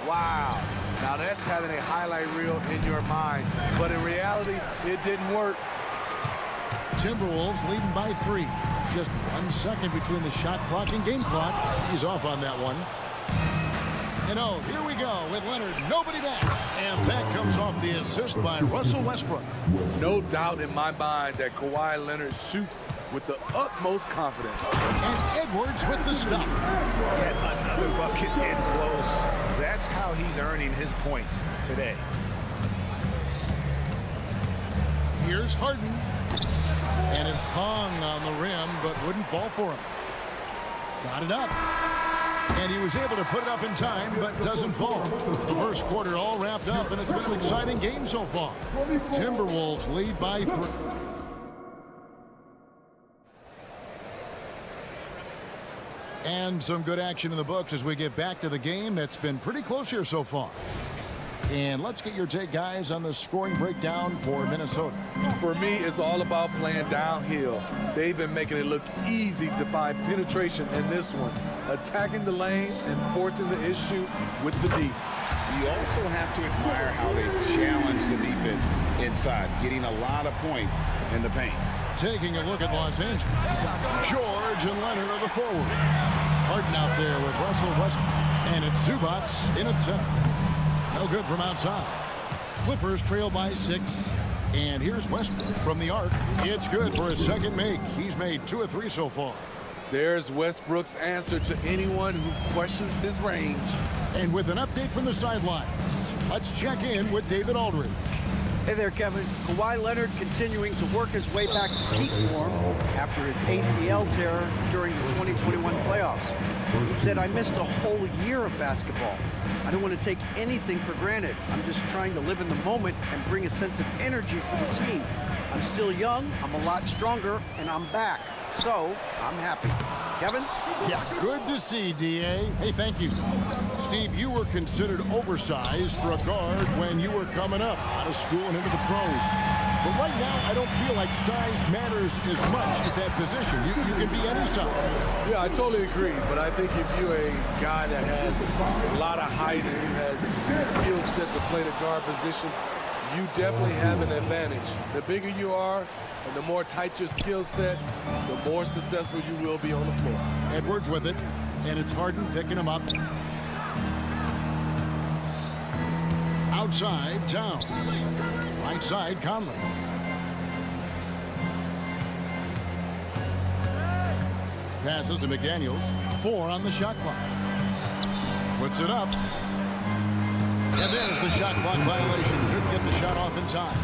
Speaker 10: Wow. Now that's having a highlight reel in your mind. But in reality, it didn't work.
Speaker 6: Timberwolves leading by 3. Just 1 second between the shot clock and game clock. He's off on that one. And oh, here we go with Leonard. Nobody back. And that comes off the assist by Russell Westbrook.
Speaker 10: No doubt in my mind that Kawhi Leonard shoots with the utmost confidence.
Speaker 6: And Edwards with the stop.
Speaker 7: Yet another bucket in close. That's how he's earning his points today.
Speaker 6: Here's Harden. And it hung on the rim, but wouldn't fall for him. Got it up. And he was able to put it up in time, but doesn't fall. The first quarter all wrapped up, and it's been an exciting game so far. Timberwolves lead by 3. And some good action in the books as we get back to the game that's been pretty close here so far. And let's get your take, guys, on the scoring breakdown for Minnesota.
Speaker 10: For me, it's all about playing downhill. They've been making it look easy to find penetration in this one, attacking the lanes and forcing the issue with the D.
Speaker 7: You also have to admire how they've challenged the defense inside, getting a lot of points in the paint.
Speaker 6: Taking a look at Los Angeles. George and Leonard are the forward. Harden out there with Russell Westbrook. And it's Zubac in at center. No good from outside. Clippers trail by 6. And here's Westbrook from the arc. It's good for a second make. He's made 2 of 3 so far.
Speaker 10: There's Westbrook's answer to anyone who questions his range.
Speaker 6: And with an update from the sidelines, let's check in with David Aldridge.
Speaker 8: Hey there, Kevin. Kawhi Leonard continuing to work his way back to peak form after his ACL tear during the 2021 playoffs. He said, I missed a whole year of basketball. I don't want to take anything for granted. I'm just trying to live in the moment and bring a sense of energy for the team. I'm still young, I'm a lot stronger, and I'm back. So, I'm happy. Kevin?
Speaker 6: Yeah, good to see, D.A. Hey, thank you. Steve, you were considered oversized for a guard when you were coming up out of school and into the pros. But right now, I don't feel like size matters as much at that position. You can be any size.
Speaker 10: Yeah, I totally agree. But I think if you're a guy that has a lot of height and who has the skill set to play the guard position, you definitely have an advantage. The bigger you are and the more tight your skill set, the more successful you will be on the floor.
Speaker 6: Edwards with it, and it's Harden picking him up. Outside, Towns. Right side, Conley. Passes to McDaniels. 4 on the shot clock. Puts it up. And there's the shot clock violation. Couldn't get the shot off in time.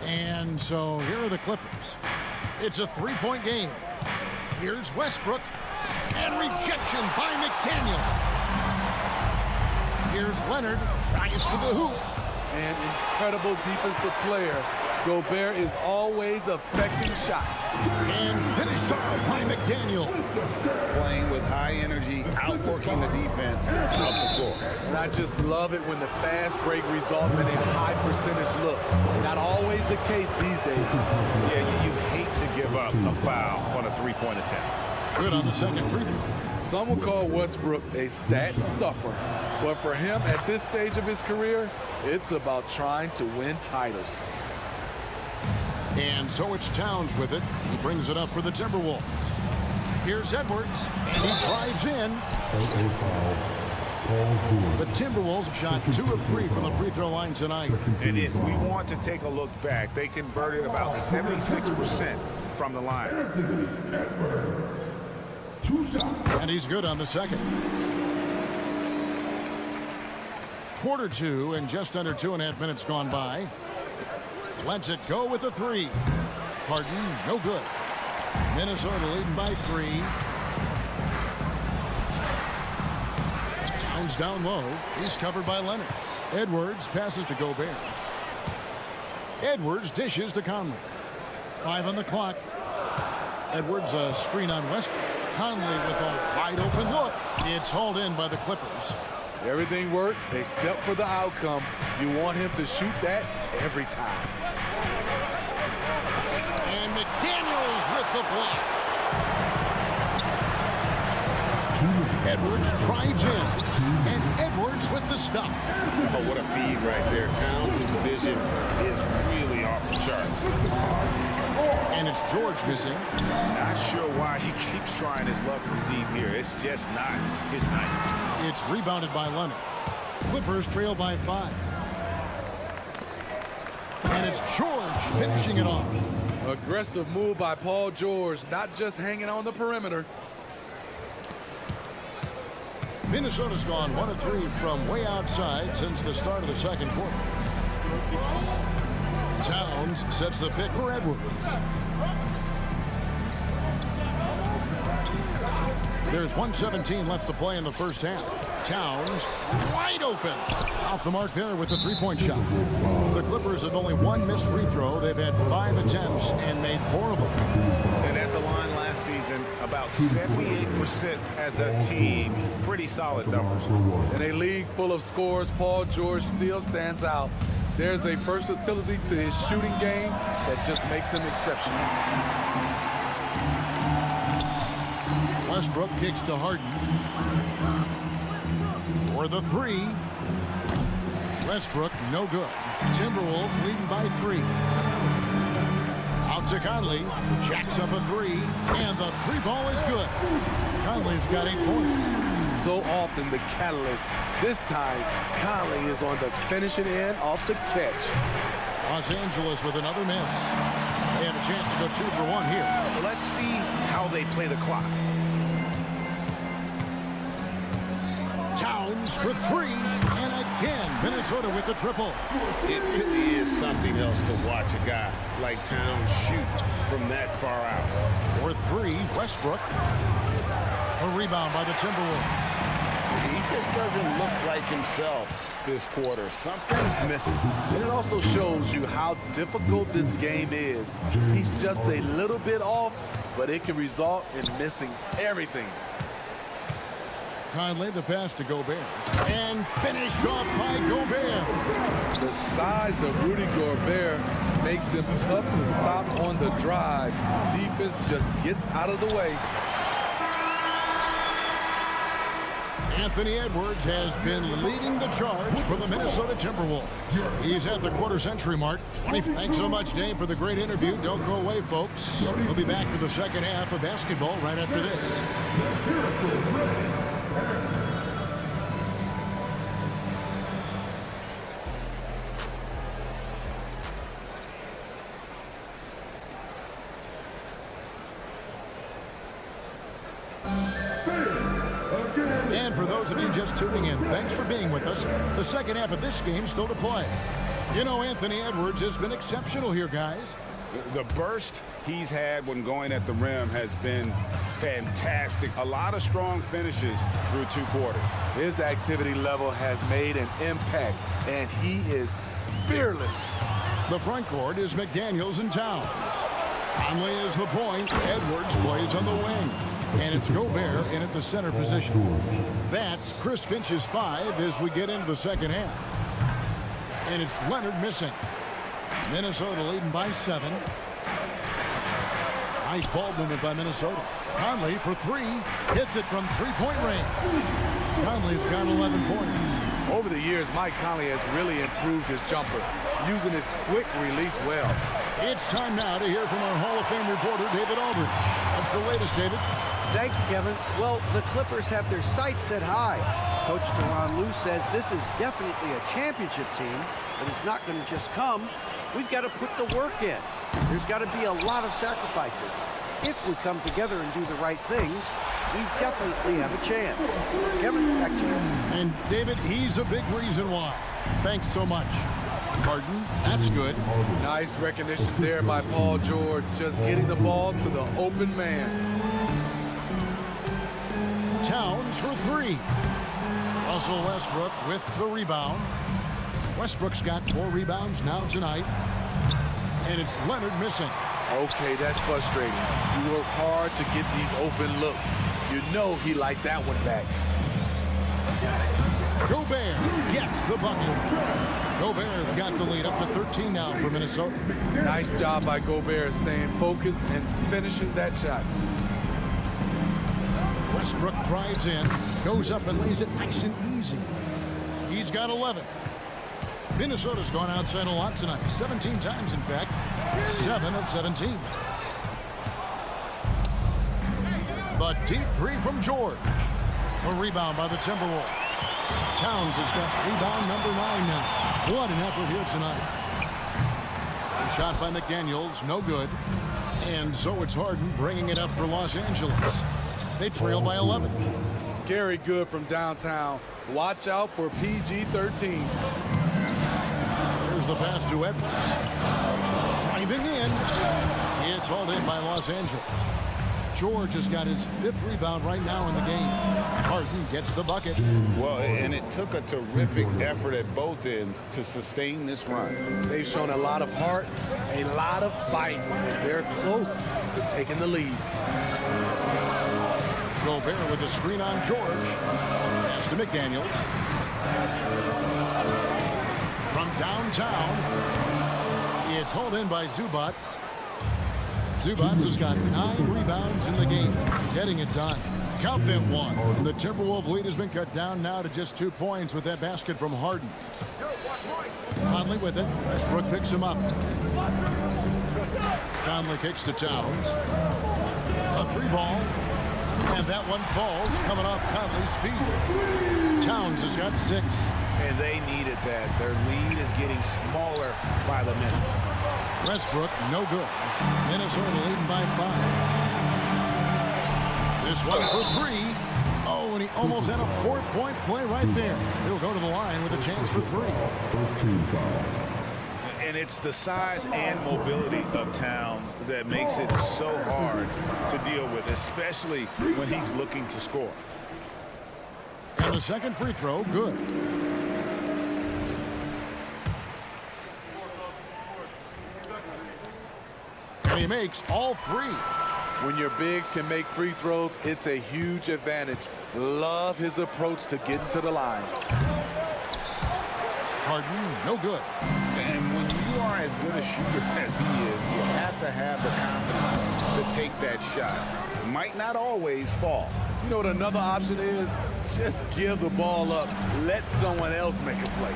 Speaker 6: And so here are the Clippers. It's a 3-point game. Here's Westbrook. And rejection by McDaniel. Here's Leonard. Tries to the hoop.
Speaker 10: An incredible defensive player. Gobert is always affecting shots.
Speaker 6: And finished off by McDaniel.
Speaker 7: Playing with high energy, outworking the defense out the floor.
Speaker 10: And I just love it when the fast break results in a high percentage look. Not always the case these days.
Speaker 7: Yeah, you hate to give up a foul on a 3-point attempt.
Speaker 6: Good on the second free throw.
Speaker 10: Some would call Westbrook a stat stuffer. But for him at this stage of his career, it's about trying to win titles.
Speaker 6: And so it's Towns with it. He brings it up for the Timberwolves. Here's Edwards, and he drives in. The Timberwolves have shot 2 of 3 from the free throw line tonight.
Speaker 7: And if we want to take a look back, they converted about 76% from the line.
Speaker 6: And he's good on the second. Quarter 2 and just under 2.5 minutes gone by. Lets it go with a 3. Harden, no good. Minnesota leading by 3. Towns down low. He's covered by Leonard. Edwards passes to Gobert. Edwards dishes to Conley. 5 on the clock. Edwards a screen on Westbrook. Conley with a wide open look. It's hauled in by the Clippers.
Speaker 10: Everything worked except for the outcome. You want him to shoot that every time.
Speaker 6: And McDaniels with the block. Edwards drives in. And Edwards with the stuff.
Speaker 7: Oh, what a feed right there. Towns' vision is really off the charts.
Speaker 6: And it's George missing.
Speaker 7: Not sure why he keeps trying his luck from deep here. It's just not his night.
Speaker 6: It's rebounded by Leonard. Clippers trail by 5. And it's George finishing it off.
Speaker 10: Aggressive move by Paul George, not just hanging on the perimeter.
Speaker 6: Minnesota's gone 1 of 3 from way outside since the start of the second quarter. Towns sets the pick for Edwards. There's 1:17 left to play in the first half. Towns wide open. Off the mark there with the three-point shot. The Clippers have only 1 missed free throw. They've had 5 attempts and made 4 of them.
Speaker 7: And at the line last season, about 78% as a team. Pretty solid numbers.
Speaker 10: In a league full of scores, Paul George still stands out. There's a versatility to his shooting game that just makes him exceptional.
Speaker 6: Westbrook kicks to Harden. For the 3. Westbrook, no good. Timberwolves leading by 3. Out to Conley. Jacks up a 3. And the 3 ball is good. Conley's got 8 points.
Speaker 10: So often the catalyst. This time, Conley is on the finishing end off the catch.
Speaker 6: Los Angeles with another miss. They have a chance to go 2 for 1 here.
Speaker 7: Let's see how they play the clock.
Speaker 6: Towns for 3. And again, Minnesota with the triple.
Speaker 7: It really is something else to watch a guy like Towns shoot from that far out.
Speaker 6: For 3, Westbrook. A rebound by the Timberwolves.
Speaker 14: He just doesn't look like himself this quarter. Something's missing.
Speaker 10: And it also shows you how difficult this game is. He's just a little bit off, but it can result in missing everything.
Speaker 6: Conley, the pass to Gobert. And finished off by Gobert.
Speaker 10: The size of Rudy Gobert makes him tough to stop on the drive. Defense just gets out of the way.
Speaker 6: Anthony Edwards has been leading the charge for the Minnesota Timberwolves. He's at the quarter-century mark. Thanks so much, Dave, for the great interview. Don't go away, folks. We'll be back for the second half of basketball right after this. And for those of you just tuning in, thanks for being with us. The second half of this game still to play. You know, Anthony Edwards has been exceptional here, guys.
Speaker 7: The burst he's had when going at the rim has been fantastic. A lot of strong finishes through 2 quarters.
Speaker 10: His activity level has made an impact, and he is fearless.
Speaker 6: The front court is McDaniels and Towns. Conley is the point. Edwards plays on the wing. And it's Gobert in at the center position. That's Chris Finch's 5 as we get into the second half. And it's Leonard missing. Minnesota leading by 7. Nice ball movement by Minnesota. Conley for 3. Hits it from 3-point range. Conley's got 11 points.
Speaker 10: Over the years, Mike Conley has really improved his jumper, using his quick release well.
Speaker 6: It's time now to hear from our Hall of Fame reporter, David Aldridge. What's the latest, David?
Speaker 8: Thank you, Kevin. Well, the Clippers have their sights set high. Coach Tyronn Lue says this is definitely a championship team, but it's not going to just come. We've got to put the work in. There's got to be a lot of sacrifices. If we come together and do the right things, we definitely have a chance. Kevin, back to you.
Speaker 6: And David, he's a big reason why. Thanks so much. Harden, that's good.
Speaker 10: Nice recognition there by Paul George, just getting the ball to the open man.
Speaker 6: Towns for three. Russell Westbrook with the rebound. Westbrook's got 4 rebounds now tonight. And it's Leonard missing.
Speaker 10: Okay, that's frustrating. You work hard to get these open looks. You know he liked that one back.
Speaker 6: Gobert gets the bucket. Gobert's got the lead up to 13 now for Minnesota.
Speaker 10: Nice job by Gobert staying focused and finishing that shot.
Speaker 6: Westbrook drives in, goes up and lays it nice and easy. He's got 11. Minnesota's gone outside a lot tonight. 17 times, in fact. 7 of 17. But deep three from George. A rebound by the Timberwolves. Towns has got rebound number 9 now. What an effort here tonight. A shot by McDaniels, no good. And so it's Harden bringing it up for Los Angeles. They trail by 11.
Speaker 10: Scary good from downtown. Watch out for PG-13.
Speaker 6: Here's the pass to Edwards. Driving in. It's hauled in by Los Angeles. George has got his 5th rebound right now in the game. Harden gets the bucket.
Speaker 7: Well, and it took a terrific effort at both ends to sustain this run.
Speaker 10: They've shown a lot of heart, a lot of fight, and they're close to taking the lead.
Speaker 6: Gobert with a screen on George. Pass to McDaniels. From downtown, it's hauled in by Zubats. Zubats has got 9 rebounds in the game, getting it done. Count them 1. And the Timberwolves lead has been cut down now to just 2 points with that basket from Harden. Conley with it. Westbrook picks him up. Conley kicks to Towns. A 3-ball. And that one falls coming off Conley's feet. Towns has got 6.
Speaker 7: And they needed that. Their lead is getting smaller by the minute.
Speaker 6: Westbrook, no good. Minnesota leading by 5. This one for 3. Oh, and he almost had a 4-point play right there. He'll go to the line with a chance for 3.
Speaker 7: And it's the size and mobility of Towns that makes it so hard to deal with, especially when he's looking to score.
Speaker 6: And the second free throw, good. And he makes all 3.
Speaker 10: When your bigs can make free throws, it's a huge advantage. Love his approach to getting to the line.
Speaker 6: Harden, no good.
Speaker 7: And when you are as good a shooter as he is, you have to have the confidence to take that shot. Might not always fall.
Speaker 10: You know what another option is? Just give the ball up. Let someone else make a play.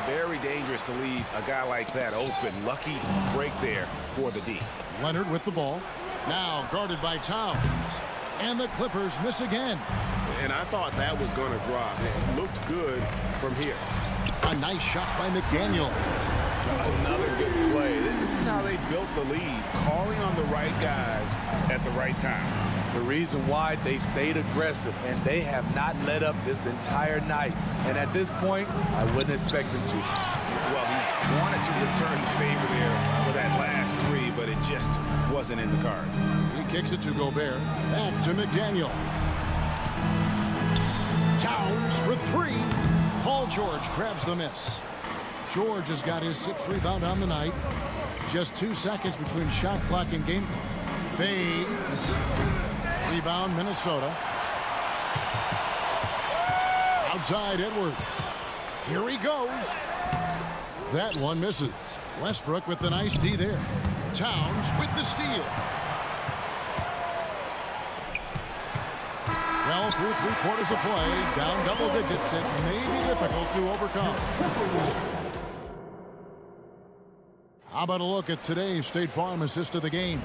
Speaker 7: Very dangerous to leave a guy like that open. Lucky break there for the D.
Speaker 6: Leonard with the ball. Now guarded by Towns. And the Clippers miss again.
Speaker 7: And I thought that was going to drop. It looked good from here.
Speaker 6: A nice shot by McDaniels.
Speaker 7: Another good play. This is how they built the lead. Calling on the right guys at the right time.
Speaker 10: The reason why they've stayed aggressive, and they have not let up this entire night. And at this point, I wouldn't expect them to.
Speaker 7: Well, he wanted to return the favor there for that last 3, but it just wasn't in the cards.
Speaker 6: He kicks it to Gobert. Back to McDaniel. Towns for 3. Paul George grabs the miss. George has got his 6th rebound on the night. Just 2 seconds between shot clock and game clock. Fades. Rebound, Minnesota. Outside, Edwards. Here he goes. That one misses. Westbrook with the nice D there. Towns with the steal. Well, through 3/4 of play, down double digits, it may be difficult to overcome. How about a look at today's State Farm assist of the game?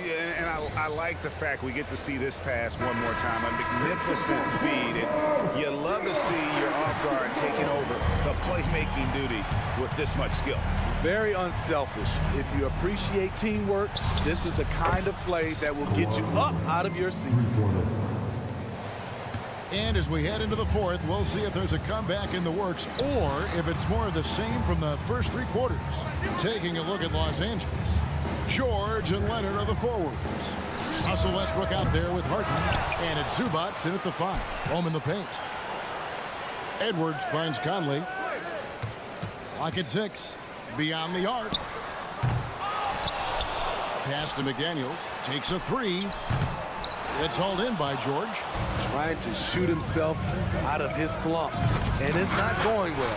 Speaker 7: Yeah, and I like the fact we get to see this pass one more time. A magnificent feed. And you love to see your off guard taking over the playmaking duties with this much skill.
Speaker 10: Very unselfish. If you appreciate teamwork, this is the kind of play that will get you up out of your seat.
Speaker 6: And as we head into the fourth, we'll see if there's a comeback in the works or if it's more of the same from the first 3 quarters. Taking a look at Los Angeles. George and Leonard are the forwards. Russell Westbrook out there with Harden. And it's Zubats in at the 5. Home in the paint. Edwards finds Conley. Lock at 6. Beyond the arc. Pass to McDaniels. Takes a 3. It's hauled in by George.
Speaker 10: Trying to shoot himself out of his slump. And it's not going well.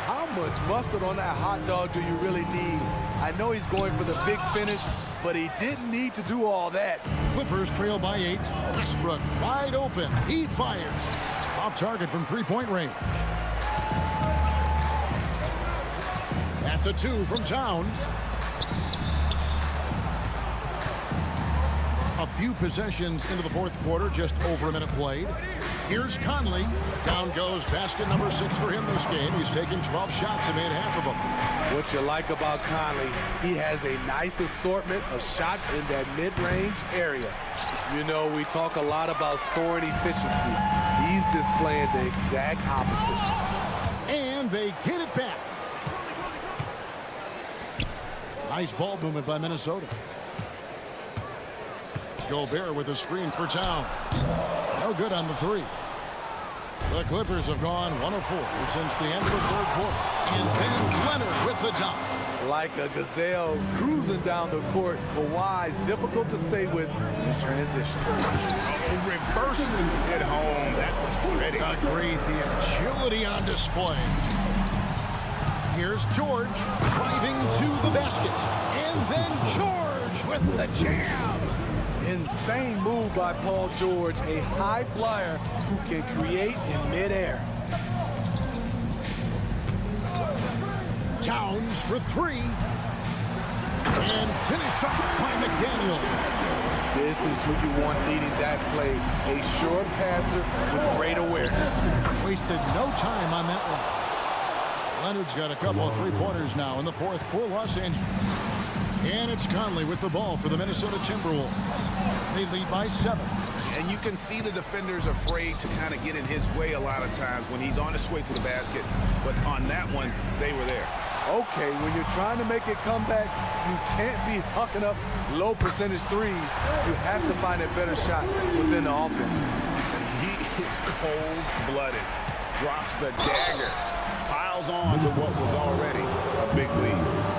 Speaker 10: How much mustard on that hot dog do you really need? I know he's going for the big finish, but he didn't need to do all that.
Speaker 6: Clippers trail by 8. Westbrook wide open. He fires. Off target from 3-point range. That's a 2 from Towns. A few possessions into the fourth quarter, just over a minute played. Here's Conley. Down goes basket number 6 for him this game. He's taken 12 shots and made half of them.
Speaker 10: What you like about Conley, he has a nice assortment of shots in that mid-range area. You know, we talk a lot about scoring efficiency. He's displaying the exact opposite.
Speaker 6: And they get it back. Nice ball movement by Minnesota. Gobert with a screen for Towns. No good on the 3. The Clippers have gone 1 of 4 since the end of the third quarter. And then Leonard with the dunk.
Speaker 10: Like a gazelle cruising down the court, Kawhi's difficult to stay with in transition.
Speaker 7: Reverse at home. That was pretty.
Speaker 6: Agreed. The agility on display. Here's George driving to the basket. And then George with the jam.
Speaker 10: Insane move by Paul George, a high flyer who can create in midair.
Speaker 6: Towns for 3. And finished off by McDaniel.
Speaker 10: This is who you want leading that play. A sure passer with great awareness.
Speaker 6: Wasted no time on that one. Leonard's got a couple of 3-pointers now in the fourth for Los Angeles. And it's Conley with the ball for the Minnesota Timberwolves. They lead by 7.
Speaker 7: And you can see the defenders afraid to kind of get in his way a lot of times when he's on his way to the basket. But on that one, they were there.
Speaker 10: Okay, when you're trying to make a comeback, you can't be hucking up low percentage threes. You have to find a better shot within the offense.
Speaker 7: He is cold-blooded. Drops the dagger. Piles on to what was already a big lead.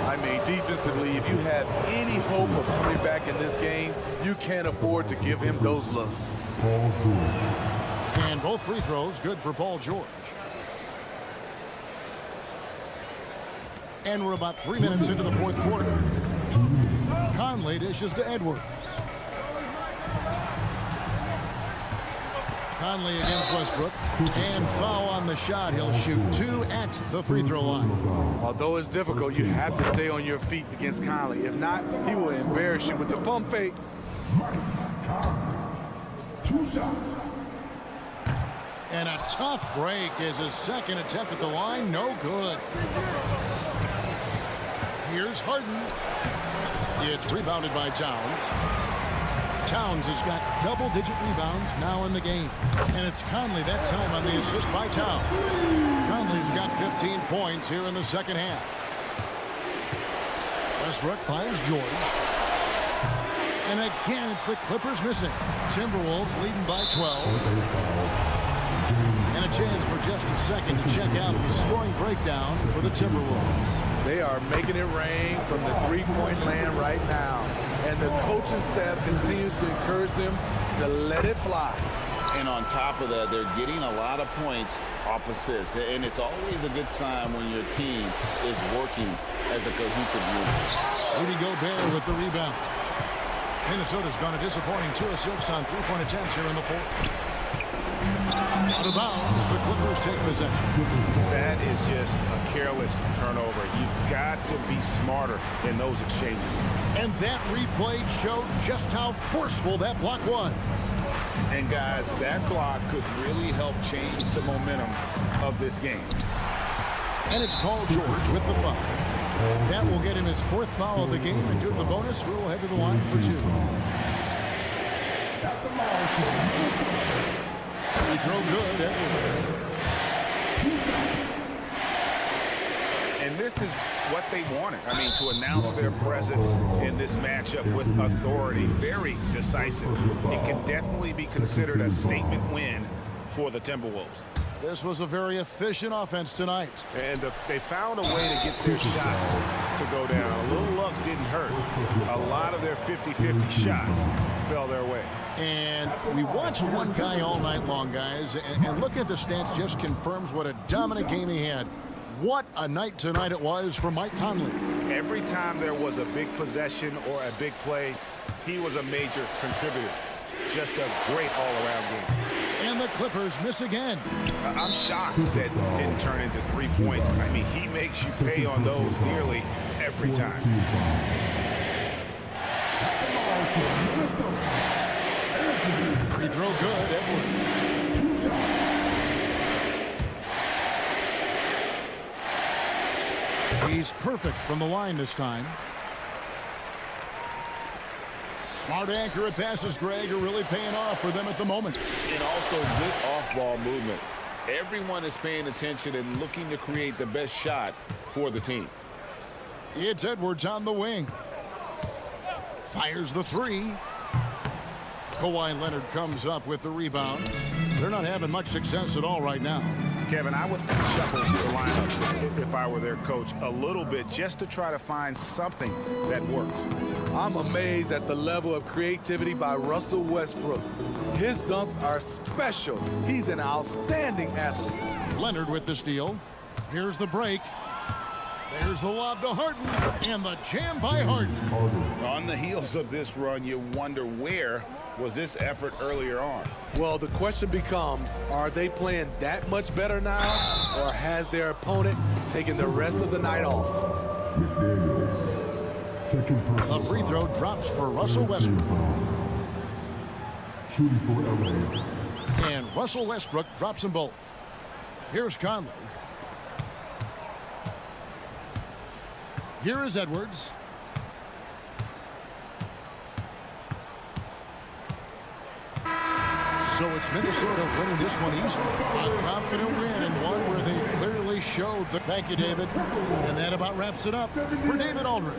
Speaker 10: I mean, defensively, if you have any hope of coming back in this game, you can't afford to give him those looks.
Speaker 6: And both free throws good for Paul George. And we're about 3 minutes into the fourth quarter. Conley dishes to Edwards. Conley against Westbrook. And foul on the shot. He'll shoot 2 at the free throw line.
Speaker 10: Although it's difficult, you have to stay on your feet against Conley. If not, he will embarrass you with the pump fake.
Speaker 13: 2 shots.
Speaker 6: And a tough break is his second attempt at the line. No good. Here's Harden. It's rebounded by Towns. Towns has got double-digit rebounds now in the game. And it's Conley that time on the assist by Towns. Conley's got 15 points here in the second half. Westbrook finds George. And again, it's the Clippers missing. Timberwolves leading by 12. And a chance for just a second to check out the scoring breakdown for the Timberwolves.
Speaker 10: They are making it rain from the three-point land right now. And the coaching staff continues to encourage them to let it fly.
Speaker 14: And on top of that, they're getting a lot of points off assists. And it's always a good sign when your team is working as a cohesive unit.
Speaker 6: Rudy Gobert with the rebound. Minnesota's gone a disappointing 2 of 6 on 3-point attempts here in the fourth. Out of bounds, the Clippers take possession.
Speaker 7: That is just a careless turnover. You've got to be smarter in those exchanges.
Speaker 6: And that replay showed just how forceful that block was.
Speaker 7: And guys, that block could really help change the momentum of this game.
Speaker 6: And it's Paul George with the foul. That will get him his 4th foul of the game, and due to the bonus, we'll head to the line for 2. Free throw good.
Speaker 7: And this is what they wanted. I mean, to announce their presence in this matchup with authority, very decisive. It can definitely be considered a statement win for the Timberwolves.
Speaker 6: This was a very efficient offense tonight.
Speaker 7: And they found a way to get their shots to go down. A little luck didn't hurt. A lot of their 50-50 shots fell their way.
Speaker 6: And we watched one guy all night long, guys, and looking at the stats just confirms what a dominant game he had. What a night tonight it was for Mike Conley.
Speaker 7: Every time there was a big possession or a big play, he was a major contributor. Just a great all-around game.
Speaker 6: And the Clippers miss again.
Speaker 7: I'm shocked that didn't turn into 3 points. I mean, he makes you pay on those nearly every time.
Speaker 6: Free throw good, Edwards. He's perfect from the line this time. Smart, accurate passes, Greg, are really paying off for them at the moment.
Speaker 14: And also good off-ball movement. Everyone is paying attention and looking to create the best shot for the team.
Speaker 6: It's Edwards on the wing. Fires the 3. Kawhi Leonard comes up with the rebound. They're not having much success at all right now.
Speaker 7: Kevin, I would shuffle the lineup if I were their coach a little bit just to try to find something that works.
Speaker 10: I'm amazed at the level of creativity by Russell Westbrook. His dunks are special. He's an outstanding athlete.
Speaker 6: Leonard with the steal. Here's the break. There's the lob to Harden, and the jam by Harden.
Speaker 7: On the heels of this run, you wonder where was this effort earlier on?
Speaker 10: Well, the question becomes, are they playing that much better now, or has their opponent taken the rest of the night off?
Speaker 6: The free throw drops for Russell Westbrook.
Speaker 13: Shooting for LA.
Speaker 6: And Russell Westbrook drops them both. Here's Conley. Here is Edwards. So it's Minnesota winning this one easily. A confident win and one where they clearly showed the... Thank you, David. And that about wraps it up for David Aldridge.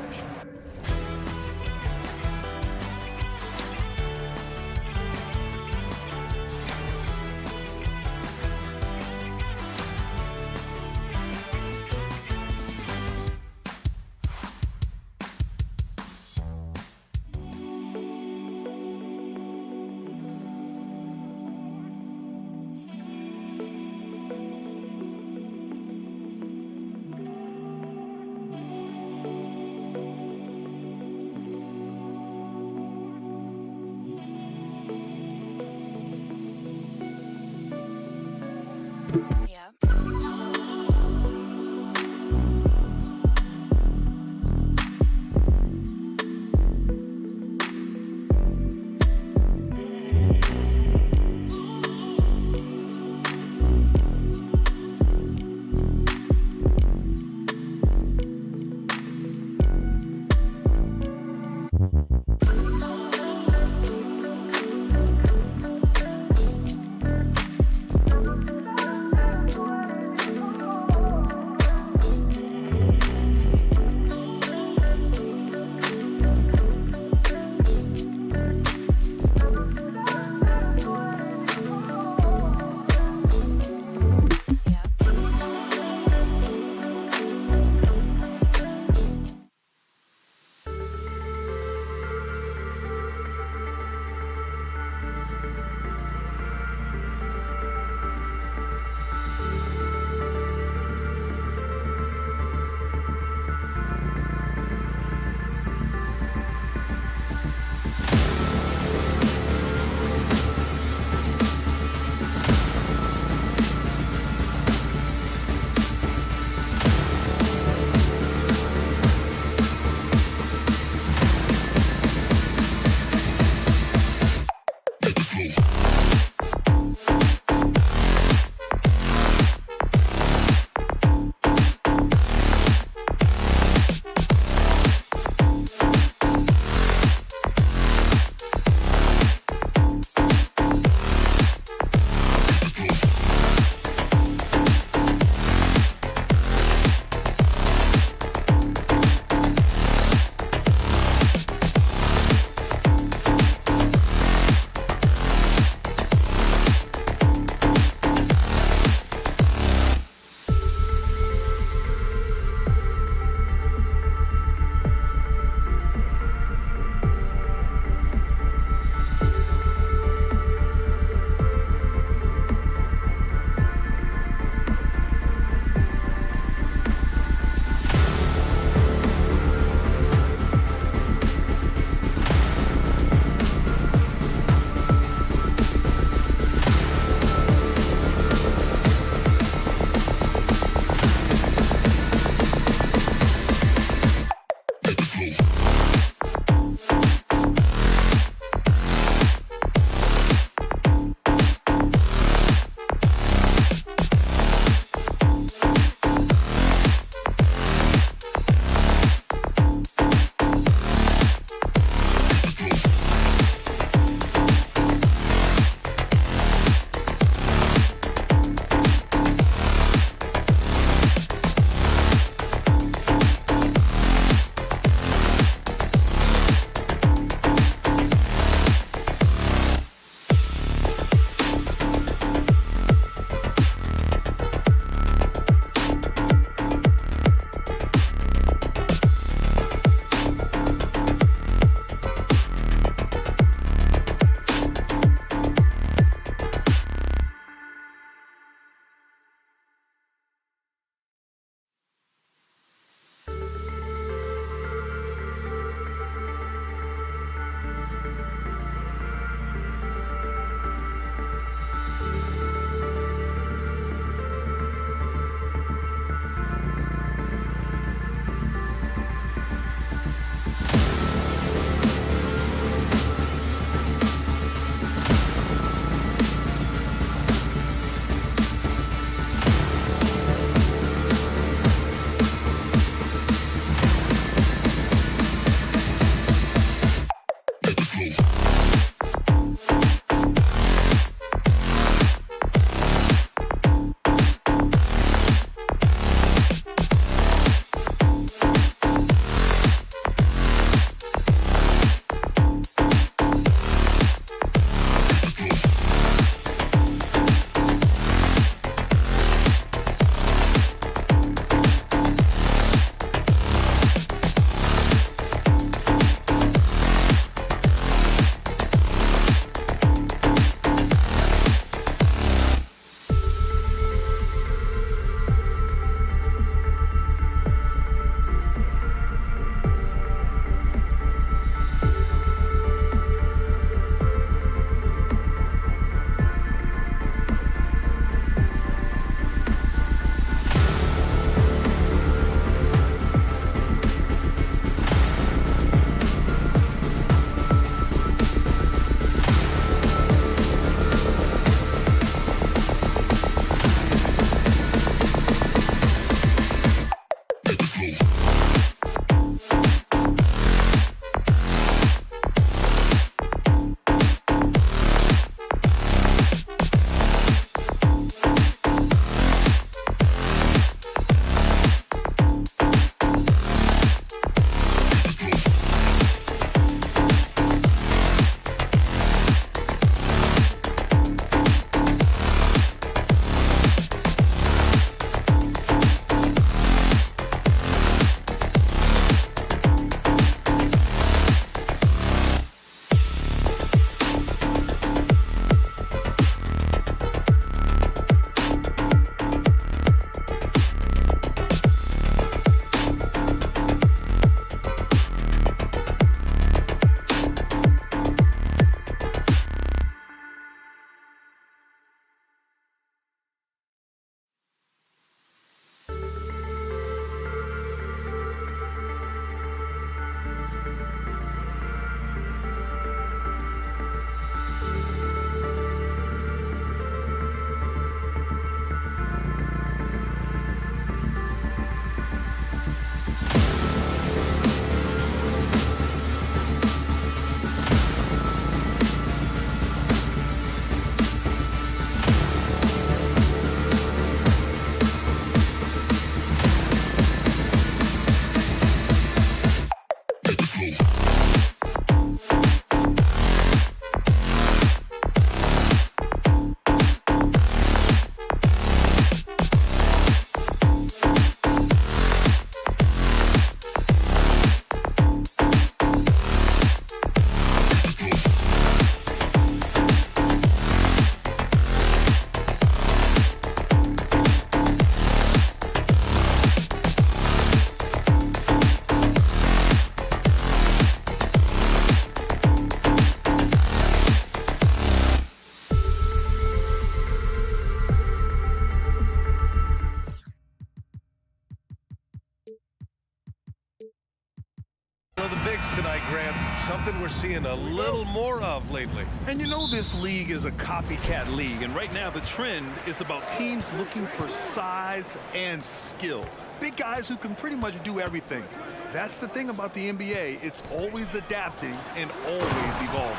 Speaker 1: mistakes tonight, Grant. Something we're seeing a little more of lately.
Speaker 2: And you know this league is a copycat league, and right now the trend is about teams looking for size and skill. Big guys who can pretty much do everything. That's the thing about the NBA. It's always adapting and always evolving.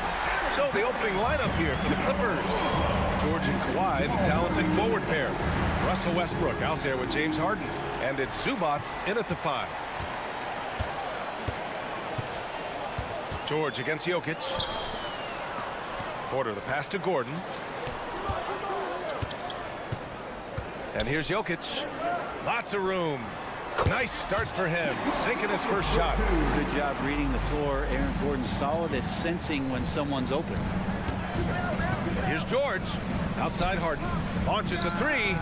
Speaker 1: So the opening lineup here for the Clippers. George and Kawhi, the talented forward pair. Russell Westbrook out there with James Harden. And it's Zubats in at the 5. George against Jokic. Porter the pass to Gordon. And here's Jokic. Lots of room. Nice start for him. Sinking his first shot.
Speaker 11: Good job reading the floor. Aaron Gordon's solid at sensing when someone's open.
Speaker 1: Here's George. Outside Harden. Launches a 3.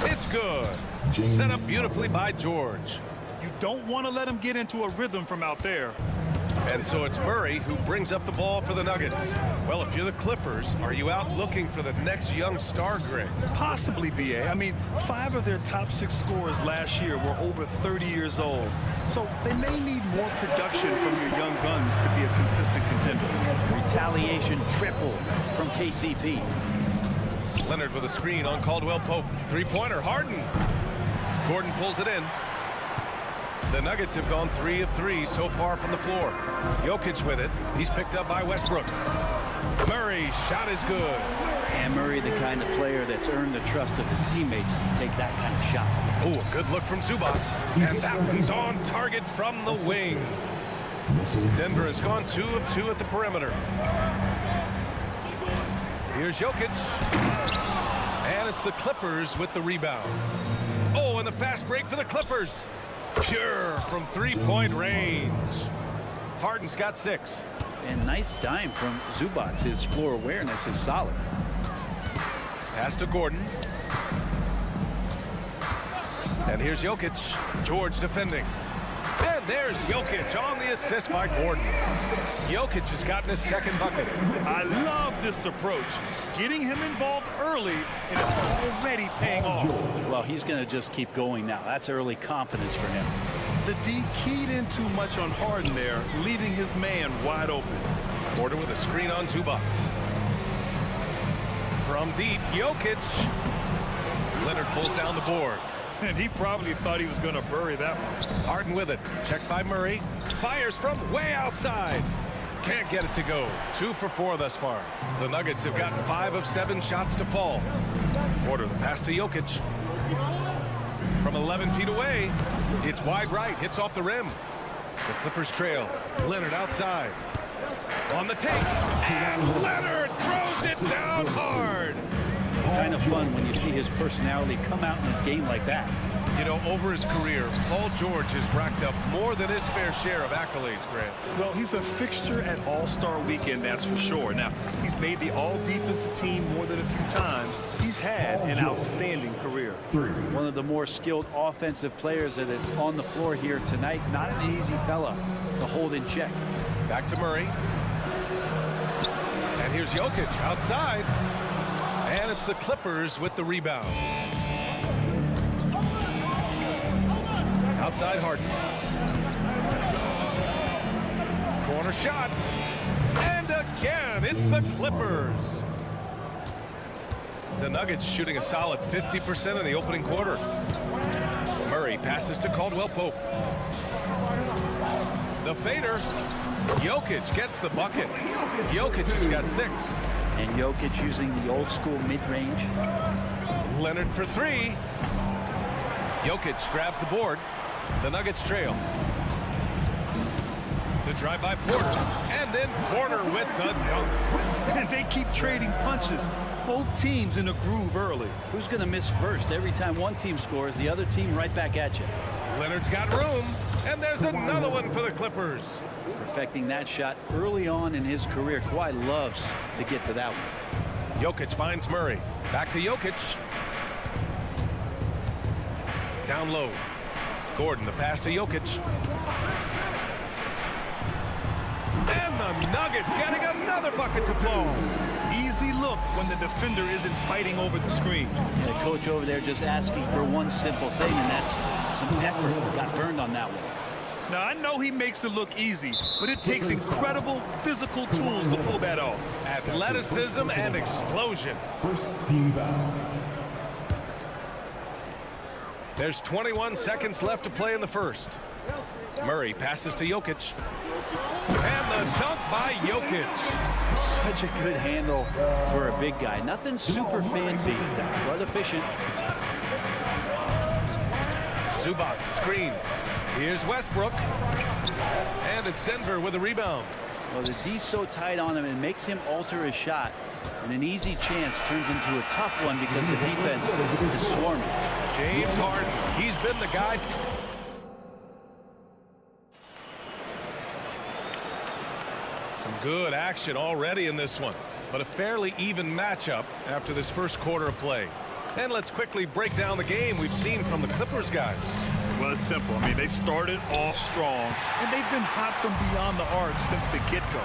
Speaker 1: It's good. Set up beautifully by George.
Speaker 2: You don't want to let him get into a rhythm from out there.
Speaker 1: And so it's Murray who brings up the ball for the Nuggets. Well, if you're the Clippers, are you out looking for the next young star, Greg?
Speaker 2: Possibly, BA. I mean, 5 of their top 6 scorers last year were over 30 years old. So they may need more production from your young guns to be a consistent contender.
Speaker 11: Retaliation triple from KCP.
Speaker 1: Leonard with a screen on Caldwell Pope. 3-pointer, Harden. Gordon pulls it in. The Nuggets have gone 3 of 3 so far from the floor. Jokic with it. He's picked up by Westbrook. Murray, shot is good.
Speaker 11: And Murray, the kind of player that's earned the trust of his teammates to take that kind of shot.
Speaker 1: Oh, a good look from Zubats. And that one's on target from the wing. Denver has gone 2 of 2 at the perimeter. Here's Jokic. And it's the Clippers with the rebound. Oh, and the fast break for the Clippers. Pure from 3-point range. Harden's got 6.
Speaker 11: And nice dime from Zubats. His floor awareness is solid.
Speaker 1: Pass to Gordon. And here's Jokic. George defending. And there's Jokic on the assist by Gordon. Jokic has gotten his second bucket.
Speaker 2: I love this approach. Getting him involved early, and it's already paying off.
Speaker 11: Well, he's going to just keep going now. That's early confidence for him.
Speaker 2: The D keyed in too much on Harden there, leaving his man wide open.
Speaker 1: Porter with a screen on Zubats. From deep, Jokic. Leonard pulls down the board.
Speaker 2: And he probably thought he was going to bury that one.
Speaker 1: Harden with it. Checked by Murray. Fires from way outside. Can't get it to go. 2 for 4 thus far. The Nuggets have gotten 5 of 7 shots to fall. Porter the pass to Jokic. From 11 feet away. It's wide right. Hits off the rim. The Clippers trail. Leonard outside. On the take. And Leonard throws it down hard.
Speaker 11: Kind of fun when you see his personality come out in his game like that.
Speaker 1: You know, over his career, Paul George has racked up more than his fair share of accolades, Grant.
Speaker 2: Well, he's a fixture at All-Star Weekend, that's for sure. Now, he's made the All-Defensive Team more than a few times. He's had an outstanding career.
Speaker 11: One of the more skilled offensive players that is on the floor here tonight. Not an easy fella to hold in check.
Speaker 1: Back to Murray. And here's Jokic outside. And it's the Clippers with the rebound. Outside Harden. Corner shot. And again, it's the Clippers. The Nuggets shooting a solid 50% in the opening quarter. Murray passes to Caldwell Pope. The fader. Jokic gets the bucket. Jokic has got 6.
Speaker 11: And Jokic using the old school mid-range.
Speaker 1: Leonard for 3. Jokic grabs the board. The Nuggets trail. The drive by Porter. And then Porter with the dunk.
Speaker 2: And they keep trading punches. Both teams in a groove early.
Speaker 11: Who's going to miss first? Every time one team scores, the other team right back at you.
Speaker 1: Leonard's got room. And there's another one for the Clippers.
Speaker 11: Perfecting that shot early on in his career. Kawhi loves to get to that one.
Speaker 1: Jokic finds Murray. Back to Jokic. Down low. Gordon, the pass to Jokic. And the Nuggets getting another bucket to fall.
Speaker 2: Easy look when the defender isn't fighting over the screen.
Speaker 11: And the coach over there just asking for one simple thing, and that's some effort. Got burned on that one.
Speaker 2: Now, I know he makes it look easy, but it takes incredible physical tools to pull that off.
Speaker 1: Athleticism and explosion.
Speaker 13: First team foul.
Speaker 1: There's 21 seconds left to play in the first. Murray passes to Jokic. And the dunk by Jokic.
Speaker 11: Such a good handle for a big guy. Nothing super fancy, but efficient.
Speaker 1: Zubac screen. Here's Westbrook. And it's Denver with a rebound.
Speaker 11: Well, the D's so tight on him, it makes him alter his shot. And an easy chance turns into a tough one because the defense is swarming.
Speaker 1: James Harden, he's been the guy. Some good action already in this one, but a fairly even matchup after this first quarter of play. And let's quickly break down the game we've seen from the Clippers guys.
Speaker 2: Well, it's simple. I mean, they started off strong, and they've been hot from beyond the arc since the get-go.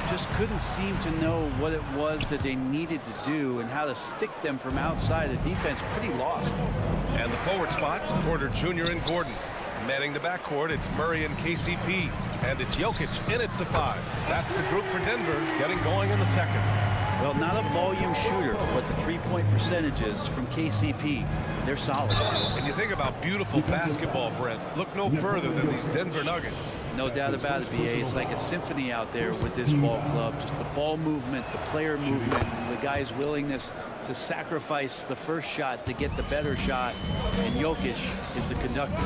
Speaker 11: Just couldn't seem to know what it was that they needed to do and how to stick them from outside. The defense pretty lost.
Speaker 1: And the forward spots, Porter Jr. and Gordon. Manning the backcourt, it's Murray and KCP. And it's Jokic in it to 5. That's the group for Denver getting going in the second.
Speaker 11: Well, not a volume shooter, but the three-point percentages from KCP, they're solid.
Speaker 1: And you think about beautiful basketball, Brent. Look no further than these Denver Nuggets.
Speaker 11: No doubt about it, BA. It's like a symphony out there with this ball club. Just the ball movement, the player movement, the guy's willingness to sacrifice the first shot to get the better shot. And Jokic is the conductor.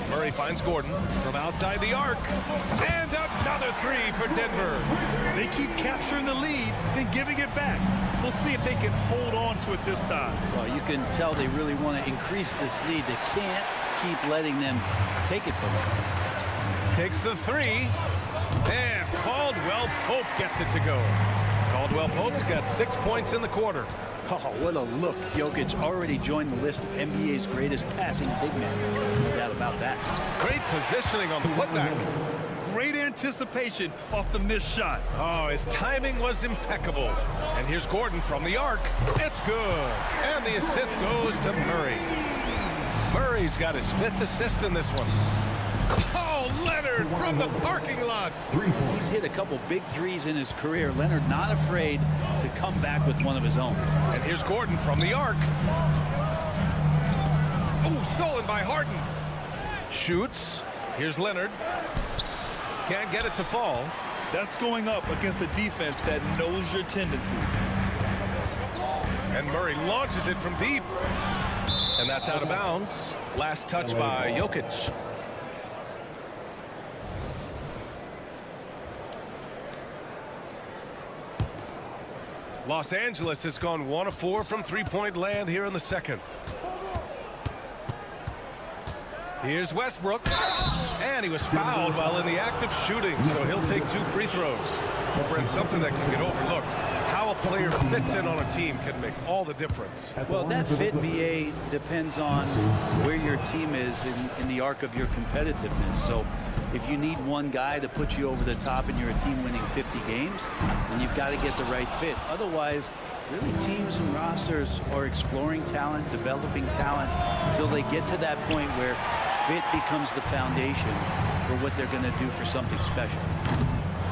Speaker 1: Murray finds Gordon from outside the arc. And another 3 for Denver.
Speaker 2: They keep capturing the lead, then giving it back. We'll see if they can hold on to it this time.
Speaker 11: Well, you can tell they really want to increase this lead. They can't keep letting them take it from them.
Speaker 1: Takes the 3. And Caldwell Pope gets it to go. Caldwell Pope's got 6 points in the quarter.
Speaker 11: Oh, what a look. Jokic already joined the list of NBA's greatest passing big men. No doubt about that.
Speaker 1: Great positioning on the putback.
Speaker 2: Great anticipation off the missed shot.
Speaker 1: Oh, his timing was impeccable. And here's Gordon from the arc. It's good. And the assist goes to Murray. Murray's got his 5th assist in this one. Oh, Leonard from the parking lot.
Speaker 11: He's hit a couple big threes in his career. Leonard not afraid to come back with one of his own.
Speaker 1: And here's Gordon from the arc. Oh, stolen by Harden. Shoots. Here's Leonard. Can't get it to fall.
Speaker 2: That's going up against a defense that knows your tendencies.
Speaker 1: And Murray launches it from deep. And that's out of bounds. Last touch by Jokic. Los Angeles has gone 1 of 4 from three-point land here in the second. Here's Westbrook. And he was fouled while in the act of shooting, so he'll take 2 free throws. Brent, something that can get overlooked. How a player fits in on a team can make all the difference.
Speaker 11: Well, that fit, BA, depends on where your team is in the arc of your competitiveness. So if you need one guy to put you over the top and you're a team winning 50 games, then you've got to get the right fit. Otherwise, really teams and rosters are exploring talent, developing talent, until they get to that point where fit becomes the foundation for what they're going to do for something special.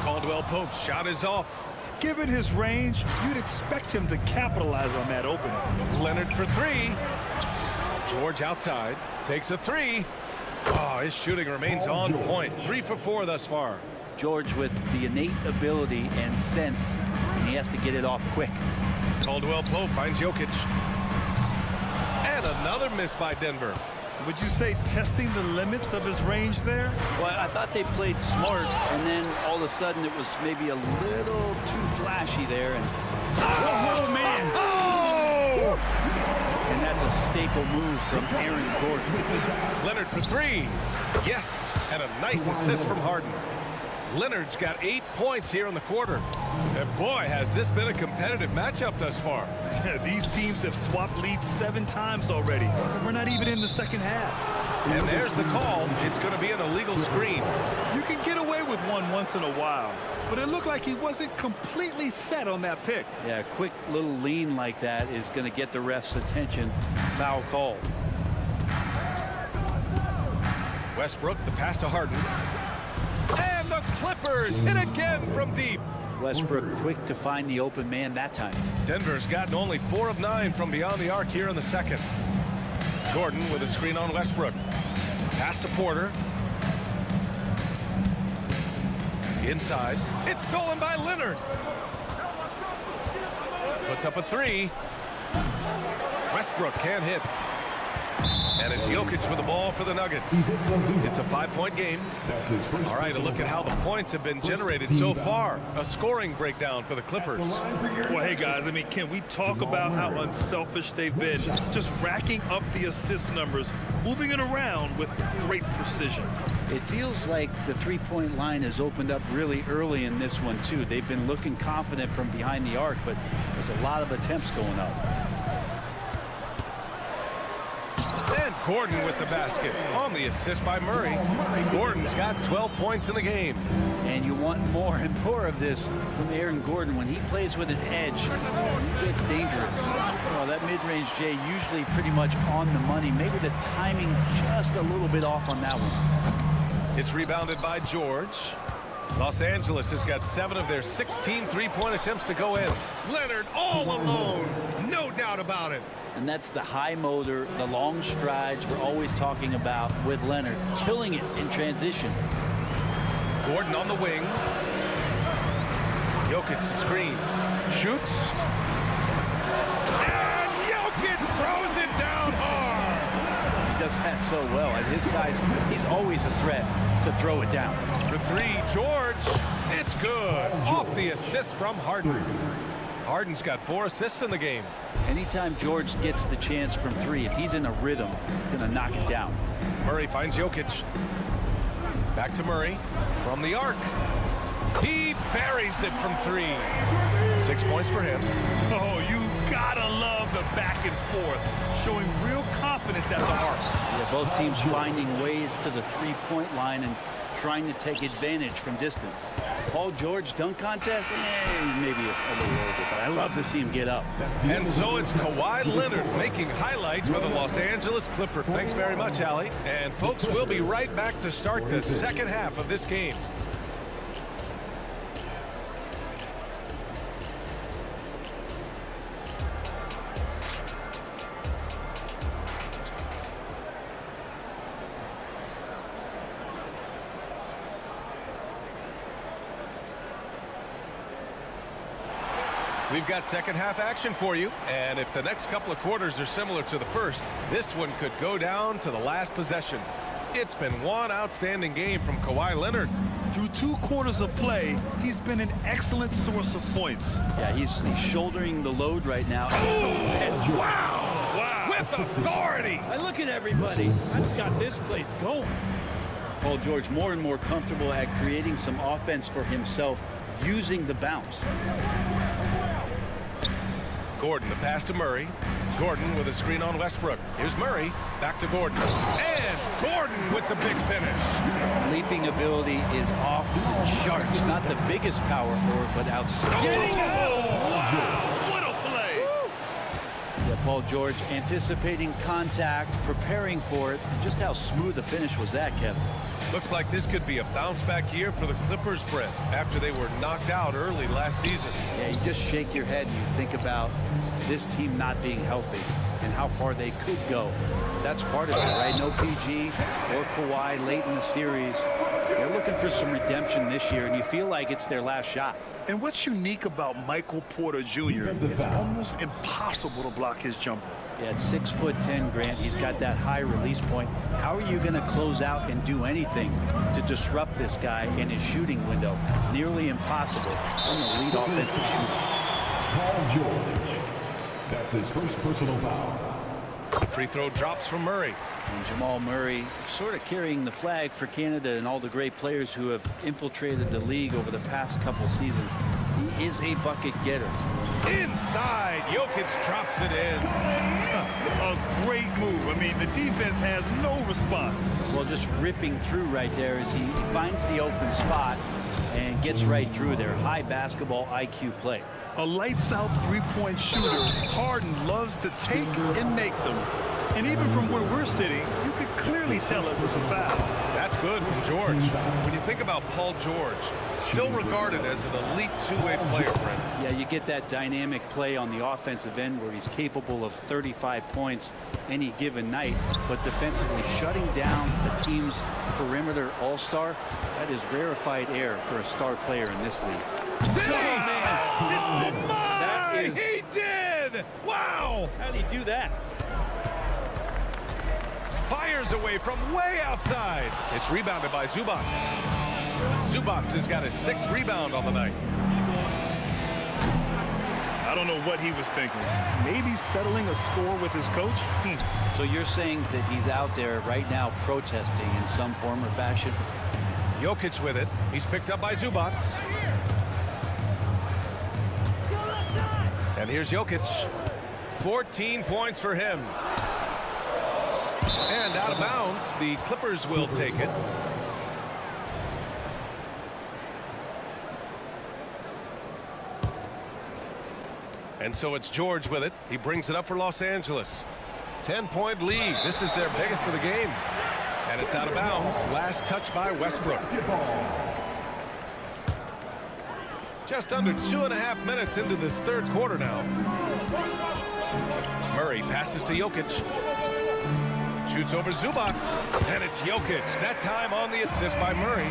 Speaker 1: Caldwell Pope's shot is off.
Speaker 2: Given his range, you'd expect him to capitalize on that opening.
Speaker 1: Leonard for 3. George outside. Takes a 3. Oh, his shooting remains on point. 3 for 4 thus far.
Speaker 11: George with the innate ability and sense, and he has to get it off quick.
Speaker 1: Caldwell Pope finds Jokic. And another miss by Denver.
Speaker 2: Would you say testing the limits of his range there?
Speaker 11: Well, I thought they played smart, and then all of a sudden it was maybe a little too flashy there. And
Speaker 2: oh, man!
Speaker 1: Oh!
Speaker 11: And that's a staple move from Aaron Gordon.
Speaker 1: Leonard for 3. Yes, and a nice assist from Harden. Leonard's got 8 points here in the quarter. And boy, has this been a competitive matchup thus far.
Speaker 2: These teams have swapped leads 7 times already. We're not even in the second half.
Speaker 1: And there's the call. It's going to be an illegal screen.
Speaker 2: You can get away with one once in a while, but it looked like he wasn't completely set on that pick.
Speaker 11: Yeah, a quick little lean like that is going to get the ref's attention. Foul call.
Speaker 1: Westbrook, the pass to Harden. And the Clippers hit again from deep.
Speaker 11: Westbrook quick to find the open man that time.
Speaker 1: Denver's gotten only 4 of 9 from beyond the arc here in the second. Gordon with a screen on Westbrook. Pass to Porter. Inside. It's stolen by Leonard. Puts up a 3. Westbrook can't hit. And it's Jokic with the ball for the Nuggets. It's a 5-point game. All right, a look at how the points have been generated so far. A scoring breakdown for the Clippers.
Speaker 2: Well, hey, guys, I mean, can we talk about how unselfish they've been? Just racking up the assist numbers, moving it around with great precision.
Speaker 11: It feels like the three-point line has opened up really early in this one, too. They've been looking confident from behind the arc, but there's a lot of attempts going up.
Speaker 1: And Gordon with the basket on the assist by Murray. Gordon's got 12 points in the game.
Speaker 11: And you want more and more of this from Aaron Gordon. When he plays with an edge, it's dangerous. Well, that mid-range, Jay, usually pretty much on the money. Maybe the timing just a little bit off on that one.
Speaker 1: It's rebounded by George. Los Angeles has got 7 of their 16 three-point attempts to go in. Leonard all alone. No doubt about it.
Speaker 11: And that's the high motor, the long strides we're always talking about with Leonard. Killing it in transition.
Speaker 1: Gordon on the wing. Jokic the screen. Shoots. And Jokic throws it down hard.
Speaker 11: He does that so well. At his size, he's always a threat to throw it down.
Speaker 1: For 3, George. It's good. Off the assist from Harden. Harden's got 4 assists in the game.
Speaker 11: Anytime George gets the chance from 3, if he's in a rhythm, he's going to knock it down.
Speaker 1: Murray finds Jokic. Back to Murray from the arc. He buries it from 3. 6 points for him.
Speaker 2: Oh, you gotta love the back and forth, showing real confidence at the arc.
Speaker 11: Yeah, both teams finding ways to the three-point line and trying to take advantage from distance. Paul George dunk contest, maybe a little over, but I love to see him get up.
Speaker 1: And so it's Kawhi Leonard making highlights for the Los Angeles Clippers. Thanks very much, Allie. And folks, we'll be right back to start the second half of this game. We've got second half action for you, and if the next couple of quarters are similar to the first, this one could go down to the last possession. It's been one outstanding game from Kawhi Leonard.
Speaker 2: Through 2 quarters of play, he's been an excellent source of points.
Speaker 11: Yeah, he's shouldering the load right now.
Speaker 1: Wow! With authority!
Speaker 11: I look at everybody. I just got this place going. Paul George more and more comfortable at creating some offense for himself using the bounce.
Speaker 1: Gordon, the pass to Murray. Gordon with a screen on Westbrook. Here's Murray. Back to Gordon. And Gordon with the big finish.
Speaker 11: Leaping ability is off the charts. Not the biggest power forward, but outstanding.
Speaker 2: Wow! What a play!
Speaker 11: Yeah, Paul George anticipating contact, preparing for it. Just how smooth the finish was that, Kevin.
Speaker 1: Looks like this could be a bounce-back year for the Clippers, Brett, after they were knocked out early last season.
Speaker 11: Yeah, you just shake your head and you think about this team not being healthy and how far they could go. That's part of it, right? No PG or Kawhi late in the series. They're looking for some redemption this year, and you feel like it's their last shot.
Speaker 2: And what's unique about Michael Porter Jr., it's almost impossible to block his jumper.
Speaker 11: Yeah, at 6'10", Grant, he's got that high release point. How are you going to close out and do anything to disrupt this guy in his shooting window? Nearly impossible. I'm the lead offensive shooter.
Speaker 13: Paul George. That's his first personal foul.
Speaker 1: The free throw drops from Murray.
Speaker 11: And Jamal Murray sort of carrying the flag for Canada and all the great players who have infiltrated the league over the past couple seasons. He is a bucket getter.
Speaker 1: Inside, Jokic drops it in.
Speaker 2: A great move. I mean, the defense has no response.
Speaker 11: Well, just ripping through right there as he finds the open spot and gets right through there. High basketball IQ play.
Speaker 2: A lights-out three-point shooter. Harden loves to take and make them. And even from where we're sitting, you could clearly tell it was a foul.
Speaker 1: good from George. When you think about Paul George, still regarded as an elite two-way player, Brent.
Speaker 11: Yeah, you get that dynamic play on the offensive end where he's capable of 35 points any given night, but defensively shutting down the team's perimeter all-star, that is rarefied air for a star player in this league.
Speaker 1: He did! Wow!
Speaker 11: How did he do that?
Speaker 1: Fires away from way outside. It's rebounded by Zubats. Zubats has got his 6th rebound on the night.
Speaker 2: I don't know what he was thinking. Maybe settling a score with his coach?
Speaker 11: So you're saying that he's out there right now protesting in some form or fashion?
Speaker 1: Jokic with it. He's picked up by Zubats. And here's Jokic. 14 points for him. And out of bounds, the Clippers will take it. And so it's George with it. He brings it up for Los Angeles. 10-point lead. This is their biggest of the game. And it's out of bounds. Last touch by Westbrook. Just under 2.5 minutes into this third quarter now. Murray passes to Jokic. Shoots over Zubats. And it's Jokic. That time on the assist by Murray.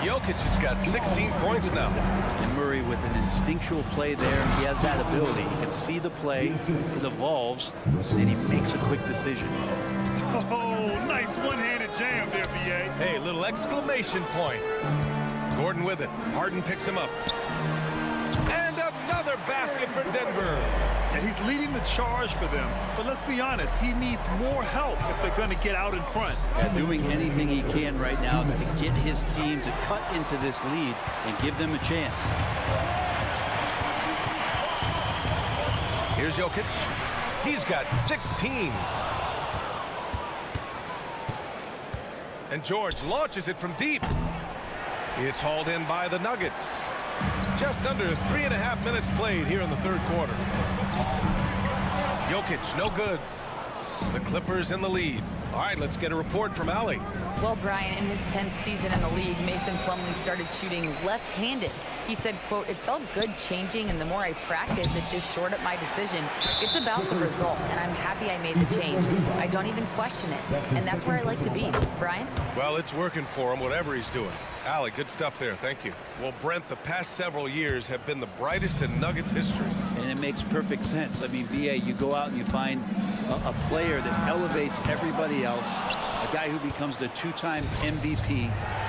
Speaker 1: Jokic has got 16 points now.
Speaker 11: And Murray with an instinctual play there. He has that ability. You can see the play. It evolves. And then he makes a quick decision.
Speaker 2: Oh, nice one-handed jam there, B.A.
Speaker 1: Hey, little exclamation point. Gordon with it. Harden picks him up. And another basket for Denver.
Speaker 2: And he's leading the charge for them. But let's be honest, he needs more help if they're going to get out in front.
Speaker 11: And doing anything he can right now to get his team to cut into this lead and give them a chance.
Speaker 1: Here's Jokic. He's got 16. And George launches it from deep. It's hauled in by the Nuggets. Just under 3.5 minutes played here in the third quarter. Jokic, no good. The Clippers in the lead. All right, let's get a report from Allie.
Speaker 4: Well, Brian, in his 10th season in the league, Mason Plumlee started shooting left-handed. He said, quote, "It felt good changing, and the more I practice, it just shored up my decision. It's about the result, and I'm happy I made the change. I don't even question it, and that's where I like to be." Brian?
Speaker 1: Well, it's working for him, whatever he's doing. Allie, good stuff there. Thank you. Well, Brent, the past several years have been the brightest in Nuggets history.
Speaker 11: And it makes perfect sense. I mean, BA, you go out and you find a player that elevates everybody else, a guy who becomes the two-time MVP.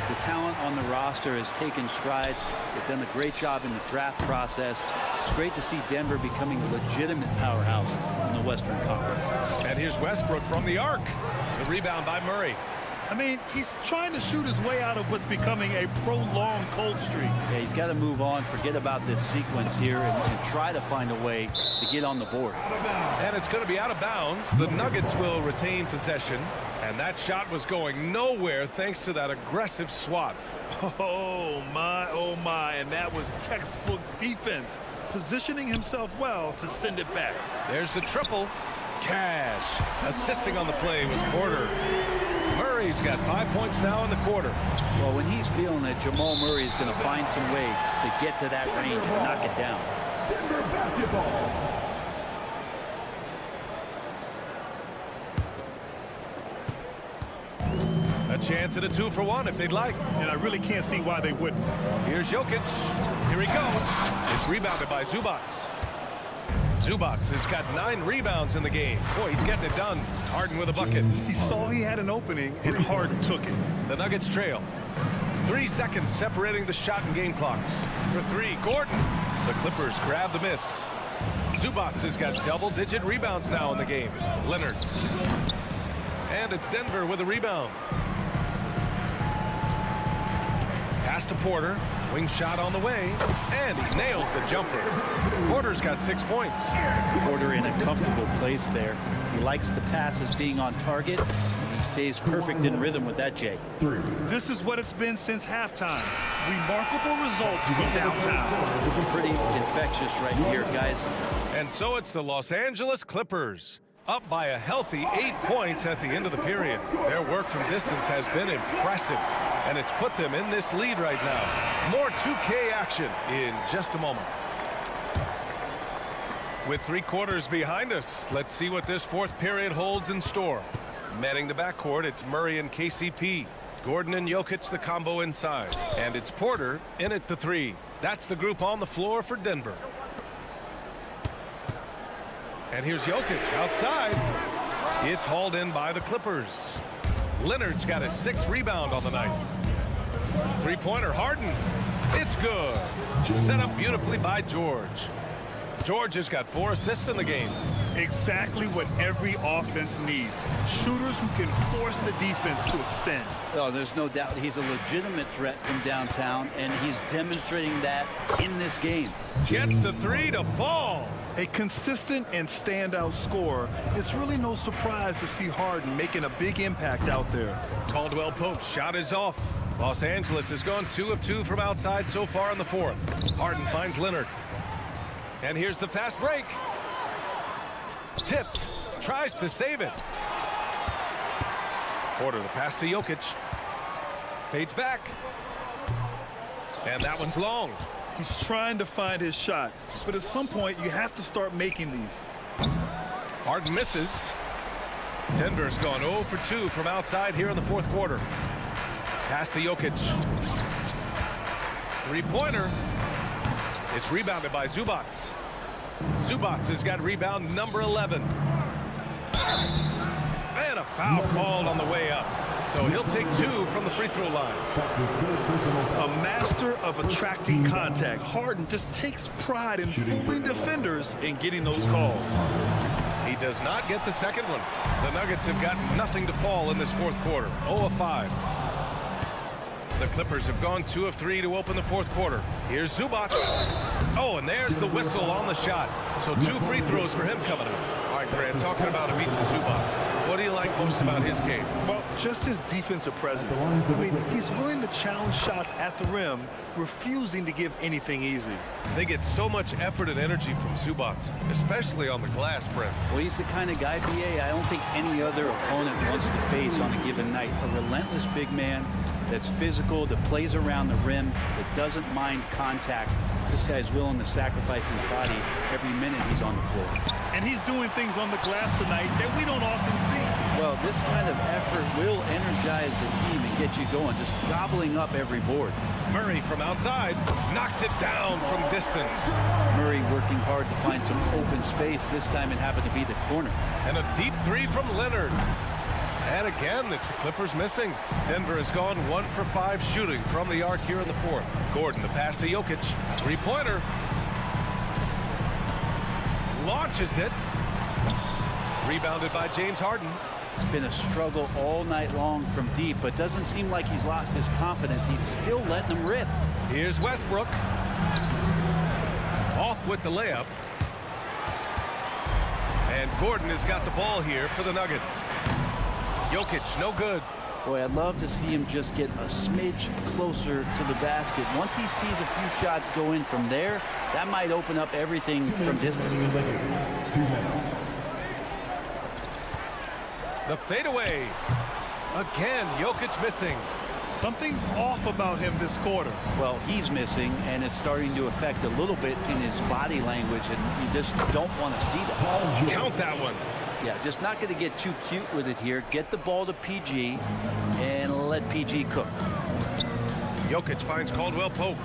Speaker 11: The talent on the roster has taken strides. They've done a great job in the draft process. It's great to see Denver becoming a legitimate powerhouse in the Western Conference.
Speaker 1: And here's Westbrook from the arc. The rebound by Murray.
Speaker 2: I mean, he's trying to shoot his way out of what's becoming a prolonged cold streak.
Speaker 11: Yeah, he's got to move on, forget about this sequence here, and try to find a way to get on the board.
Speaker 1: And it's going to be out of bounds. The Nuggets will retain possession. And that shot was going nowhere thanks to that aggressive swat.
Speaker 2: Oh, my. And that was textbook defense. Positioning himself well to send it back.
Speaker 1: There's the triple. Cash. Assisting on the play was Porter. Murray's got 5 points now in the quarter.
Speaker 11: Well, when he's feeling it, Jamal Murray is going to find some way to get to that range and knock it down.
Speaker 13: Denver basketball.
Speaker 1: A chance at a 2-for-1 if they'd like.
Speaker 2: And I really can't see why they wouldn't.
Speaker 1: Here's Jokic. Here he goes. It's rebounded by Zubats. Zubats has got 9 rebounds in the game. Boy, he's getting it done. Harden with a bucket.
Speaker 2: He saw he had an opening, and Harden took it.
Speaker 1: The Nuggets trail. 3 seconds separating the shot and game clocks. For 3, Gordon. The Clippers grab the miss. Zubats has got double-digit rebounds now in the game. Leonard. And it's Denver with a rebound. Pass to Porter. Wing shot on the way. And he nails the jumper. Porter's got 6 points.
Speaker 11: Porter in a comfortable place there. He likes the passes being on target. He stays perfect in rhythm with that, Jay.
Speaker 2: This is what it's been since halftime. Remarkable results from downtown.
Speaker 11: Pretty infectious right here, guys.
Speaker 1: And so it's the Los Angeles Clippers Up by a healthy 8 points at the end of the period. Their work from distance has been impressive, and it's put them in this lead right now. More 2K action in just a moment. With 3 quarters behind us, let's see what this fourth period holds in store. Manning the backcourt, it's Murray and KCP. Gordon and Jokic, the combo inside. And it's Porter in at the 3. That's the group on the floor for Denver. And here's Jokic outside. It's hauled in by the Clippers. Leonard's got his 6th rebound on the night. 3-pointer Harden. It's good. Set up beautifully by George. George has got 4 assists in the game.
Speaker 2: Exactly what every offense needs. Shooters who can force the defense to extend.
Speaker 11: Oh, there's no doubt he's a legitimate threat from downtown, and he's demonstrating that in this game.
Speaker 1: Gets the 3 to fall.
Speaker 2: A consistent and standout scorer. It's really no surprise to see Harden making a big impact out there.
Speaker 1: Caldwell Pope's shot is off. Los Angeles has gone 2 of 2 from outside so far in the fourth. Harden finds Leonard. And here's the fast break. Tipped. Tries to save it. Porter the pass to Jokic. Fades back. And that one's long.
Speaker 2: He's trying to find his shot, but at some point you have to start making these.
Speaker 1: Harden misses. Denver's gone 0 for 2 from outside here in the fourth quarter. Pass to Jokic. 3-pointer. It's rebounded by Zubac. Zubac has got rebound number 11. And a foul called on the way up. So he'll take 2 from the free throw line.
Speaker 2: A master of attracting contact. Harden just takes pride in fooling defenders and getting those calls.
Speaker 1: He does not get the second one. The Nuggets have got nothing to fall in this fourth quarter. 0 of 5. The Clippers have gone 2 of 3 to open the fourth quarter. Here's Zubac. Oh, and there's the whistle on the shot. So 2 free throws for him coming up. All right, Grant, talking about Ivica Zubac. What do you like most about his game?
Speaker 2: Well, just his defensive presence. I mean, he's willing to challenge shots at the rim, refusing to give anything easy.
Speaker 1: They get so much effort and energy from Zubac, especially on the glass, Brent.
Speaker 11: Well, he's the kind of guy, BA, I don't think any other opponent wants to face on a given night. A relentless big man that's physical, that plays around the rim, that doesn't mind contact. This guy's willing to sacrifice his body every minute he's on the floor.
Speaker 2: And he's doing things on the glass tonight that we don't often see.
Speaker 11: Well, this kind of effort will energize the team and get you going, just gobbling up every board.
Speaker 1: Murray from outside knocks it down from distance.
Speaker 11: Murray working hard to find some open space. This time it happened to be the corner.
Speaker 1: And a deep 3 from Leonard. And again, it's the Clippers missing. Denver has gone 1 for 5 shooting from the arc here in the fourth. Gordon, the pass to Jokic. 3-pointer. Launches it. Rebounded by James Harden.
Speaker 11: It's been a struggle all night long from deep, but doesn't seem like he's lost his confidence. He's still letting them rip.
Speaker 1: Here's Westbrook. Off with the layup. And Gordon has got the ball here for the Nuggets. Jokic, no good.
Speaker 11: Boy, I'd love to see him just get a smidge closer to the basket. Once he sees a few shots go in from there, that might open up everything from distance.
Speaker 1: The fadeaway. Again, Jokic missing.
Speaker 2: Something's off about him this quarter.
Speaker 11: Well, he's missing, and it's starting to affect a little bit in his body language, and you just don't want to see that.
Speaker 1: Count that one.
Speaker 11: Yeah, just not going to get too cute with it here. Get the ball to PG and let PG cook.
Speaker 1: Jokic finds Caldwell Pope.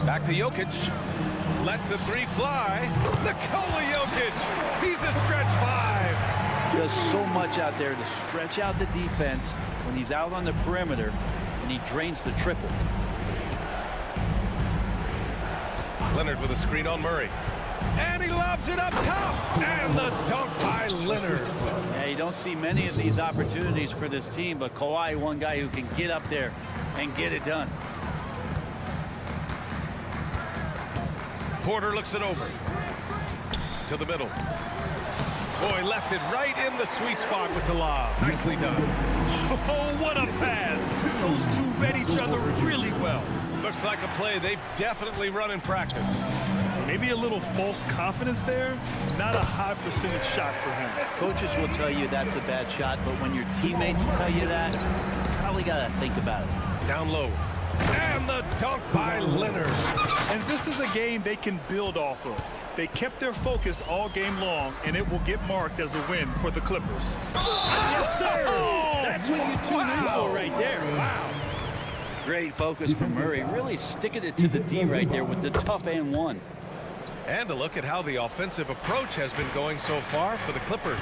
Speaker 1: Back to Jokic. Lets the 3 fly. Nikola Jokic. He's a stretch 5.
Speaker 11: Just so much out there to stretch out the defense when he's out on the perimeter, and he drains the triple.
Speaker 1: Leonard with a screen on Murray. And he lobs it up top. And the dunk by Leonard.
Speaker 11: Yeah, you don't see many of these opportunities for this team, but Kawhi, one guy who can get up there and get it done.
Speaker 1: Porter looks it over. To the middle. Boy, left it right in the sweet spot with the lob. Nicely done.
Speaker 2: Oh, what a pass. Those two read each other really well.
Speaker 1: Looks like a play they've definitely run in practice.
Speaker 2: Maybe a little false confidence there. Not a high percentage shot for him.
Speaker 11: Coaches will tell you that's a bad shot, but when your teammates tell you that, you probably got to think about it.
Speaker 1: Down low. And the dunk by Leonard.
Speaker 2: And this is a game they can build off of. They kept their focus all game long, and it will get marked as a win for the Clippers.
Speaker 11: Yes, sir! That's what you tune in for right there. Wow. Great focus from Murray. Really sticking it to the D right there with the tough and one.
Speaker 1: And a look at how the offensive approach has been going so far for the Clippers.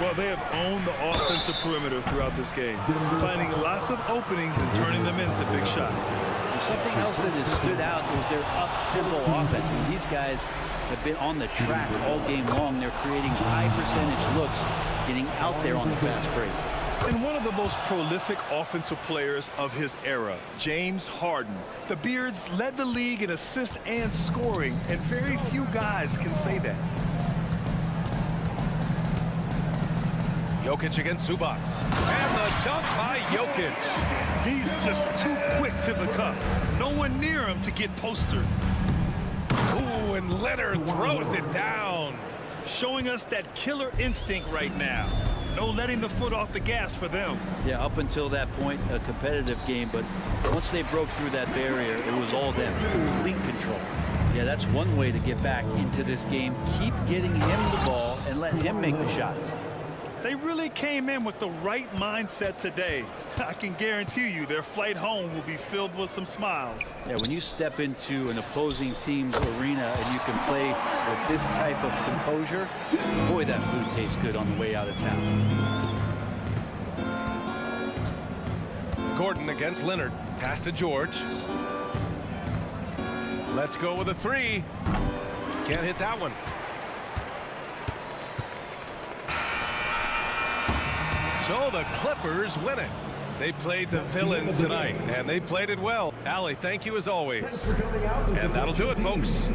Speaker 2: Well, they have owned the offensive perimeter throughout this game, finding lots of openings and turning them into big shots.
Speaker 11: And something else that has stood out is their up-tempo offense. And these guys have been on the track all game long. They're creating high percentage looks, getting out there on the fast break.
Speaker 2: And one of the most prolific offensive players of his era, James Harden. The Beards led the league in assists and scoring, and very few guys can say that.
Speaker 1: Jokic against Zubats. And the dunk by Jokic.
Speaker 2: He's just too quick to the cup. No one near him to get postered.
Speaker 1: Ooh, and Leonard throws it down.
Speaker 2: Showing us that killer instinct right now. No letting the foot off the gas for them.
Speaker 11: Yeah, up until that point, a competitive game, but once they broke through that barrier, it was all them. Complete control. Yeah, that's one way to get back into this game. Keep getting him the ball and let him make the shots.
Speaker 2: They really came in with the right mindset today. I can guarantee you their flight home will be filled with some smiles.
Speaker 11: Yeah, when you step into an opposing team's arena and you can play with this type of composure, boy, that food tastes good on the way out of town.
Speaker 1: Gordon against Leonard. Pass to George. Let's go with a three. Can't hit that one. So the Clippers win it. They played the villain tonight, and they played it well. Allie, thank you as always. And that'll do it, folks.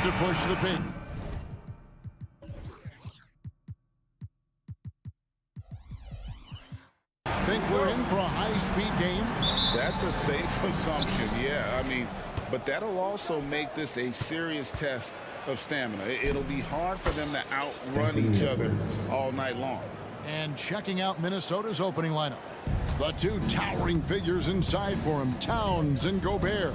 Speaker 6: to push the paint. Think we're in for a high-speed game?
Speaker 7: That's a safe assumption, yeah. I mean, but that'll also make this a serious test of stamina. It'll be hard for them to outrun each other all night long.
Speaker 6: And checking out Minnesota's opening lineup. The two towering figures inside for him, Towns and Gobert.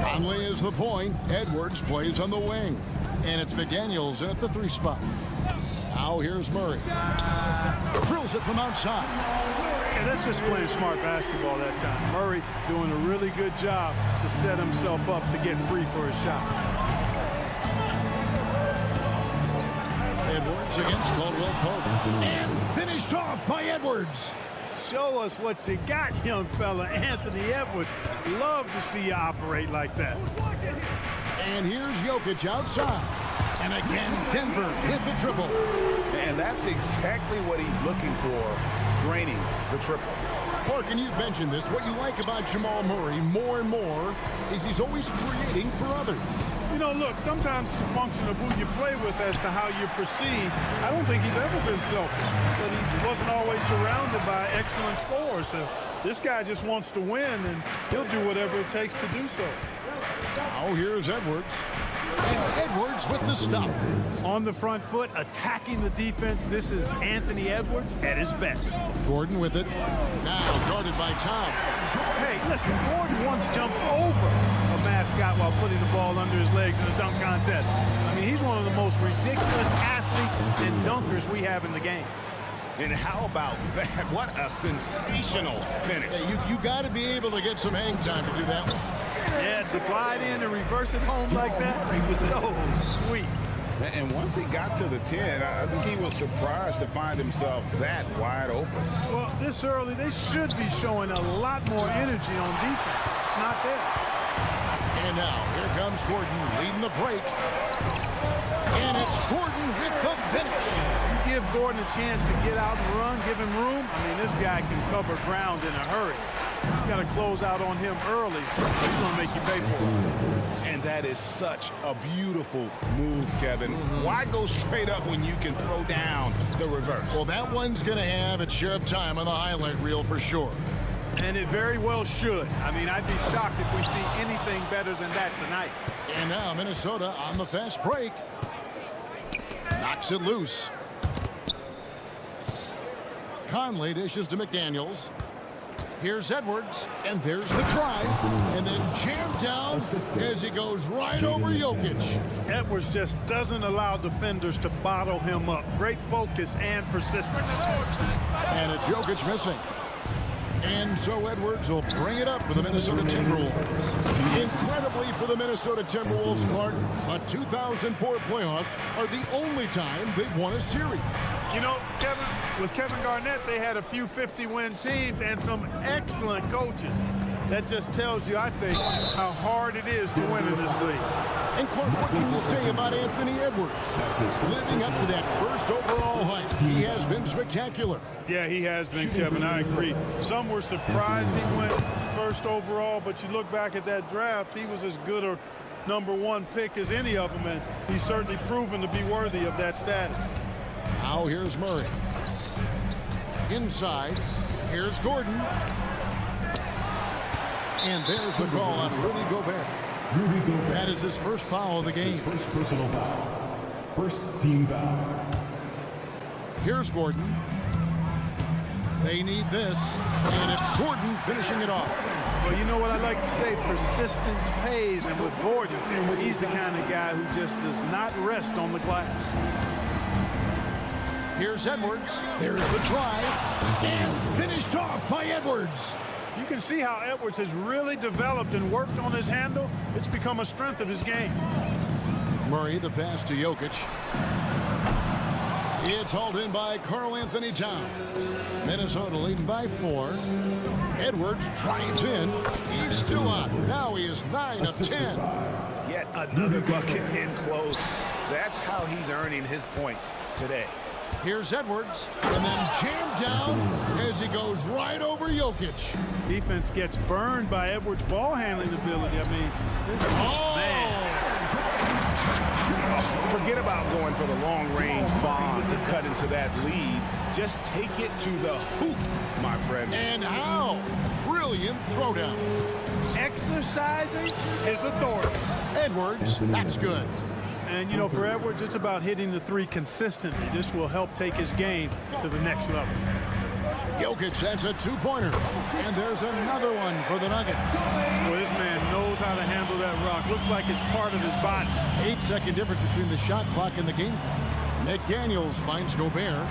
Speaker 6: Conley is the point. Edwards plays on the wing. And it's McDaniels in at the 3 spot. Now here's Murray. Drills it from outside.
Speaker 9: Yeah, that's just playing smart basketball that time. Murray doing a really good job to set himself up to get free for a shot.
Speaker 6: Edwards against Caldwell Pope. And finished off by Edwards.
Speaker 9: Show us what you got, young fella. Anthony Edwards. Love to see you operate like that.
Speaker 6: And here's Jokic outside. And again, Denver hit the triple.
Speaker 7: And that's exactly what he's looking for, draining the triple.
Speaker 6: Clark, and you've mentioned this, what you like about Jamal Murray more and more is he's always creating for others.
Speaker 9: You know, look, sometimes it's a function of who you play with as to how you proceed. I don't think he's ever been selfish, but he wasn't always surrounded by excellent scores. So this guy just wants to win, and he'll do whatever it takes to do so.
Speaker 6: Now here's Edwards. And Edwards with the stuff.
Speaker 9: On the front foot, attacking the defense. This is Anthony Edwards at his best.
Speaker 6: Gordon with it. Now guarded by Tom.
Speaker 9: Hey, listen, Gordon once jumped over a mascot while putting the ball under his legs in a dunk contest. I mean, he's one of the most ridiculous athletes and dunkers we have in the game.
Speaker 7: And how about that? What a sensational finish.
Speaker 6: Hey, you got to be able to get some hang time to do that one.
Speaker 9: Yeah, to glide in and reverse it home like that, it was so sweet.
Speaker 7: And once he got to the 10, I think he was surprised to find himself that wide open.
Speaker 9: Well, this early, they should be showing a lot more energy on defense. It's not there.
Speaker 6: And now, here comes Gordon leading the break. And it's Gordon with the finish.
Speaker 9: You give Gordon a chance to get out and run, give him room. I mean, this guy can cover ground in a hurry. You got to close out on him early. He's going to make you pay for it.
Speaker 7: And that is such a beautiful move, Kevin. Why go straight up when you can throw down the reverse?
Speaker 6: Well, that one's going to have its share of time on the highlight reel for sure.
Speaker 9: And it very well should. I mean, I'd be shocked if we see anything better than that tonight.
Speaker 6: And now Minnesota on the fast break. Knocks it loose. Conley dishes to McDaniels. Here's Edwards, and there's the try, and then jammed down as he goes right over Jokic.
Speaker 9: Edwards just doesn't allow defenders to bottle him up. Great focus and persistence.
Speaker 6: And it's Jokic missing. And so Edwards will bring it up for the Minnesota Timberwolves. Incredibly for the Minnesota Timberwolves, Clark, the 2004 playoffs are the only time they've won a series.
Speaker 9: You know, Kevin, with Kevin Garnett, they had a few 50-win teams and some excellent coaches. That just tells you, I think, how hard it is to win in this league.
Speaker 6: And Clark, what can you say about Anthony Edwards? Living up to that first overall hype, he has been spectacular.
Speaker 9: Yeah, he has been, Kevin. I agree. Some were surprised he went first overall, but you look back at that draft, he was as good a #1 pick as any of them, and he's certainly proven to be worthy of that status.
Speaker 6: Now here's Murray. Inside, here's Gordon. And there's the call on Rudy Gobert. That is his first foul of the game.
Speaker 13: First personal foul. First team foul.
Speaker 6: Here's Gordon. They need this, and it's Gordon finishing it off.
Speaker 9: Well, you know what I like to say, persistence pays, and with Gordon, he's the kind of guy who just does not rest on the glass.
Speaker 6: Here's Edwards. There's the try, and finished off by Edwards.
Speaker 9: You can see how Edwards has really developed and worked on his handle. It's become a strength of his game.
Speaker 6: Murray, the pass to Jokic. It's hauled in by Karl Anthony Towns. Minnesota leading by 4. Edwards drives in. He's still on. Now he is 9 of 10.
Speaker 7: Yet another bucket in close. That's how he's earning his points today.
Speaker 6: Here's Edwards, and then jammed down as he goes right over Jokic.
Speaker 9: Defense gets burned by Edwards' ball handling ability. I mean, man.
Speaker 7: Forget about going for the long-range bomb to cut into that lead. Just take it to the hoop, my friend.
Speaker 6: And how? Brilliant throwdown.
Speaker 9: Exercising his authority.
Speaker 6: Edwards, that's good.
Speaker 9: And, you know, for Edwards, it's about hitting the three consistently. This will help take his game to the next level.
Speaker 6: Jokic sends a two-pointer. And there's another one for the Nuggets.
Speaker 9: Boy, this man knows how to handle that rock. Looks like it's part of his body.
Speaker 6: 8-second difference between the shot clock and the game clock. McDaniels finds Gobert.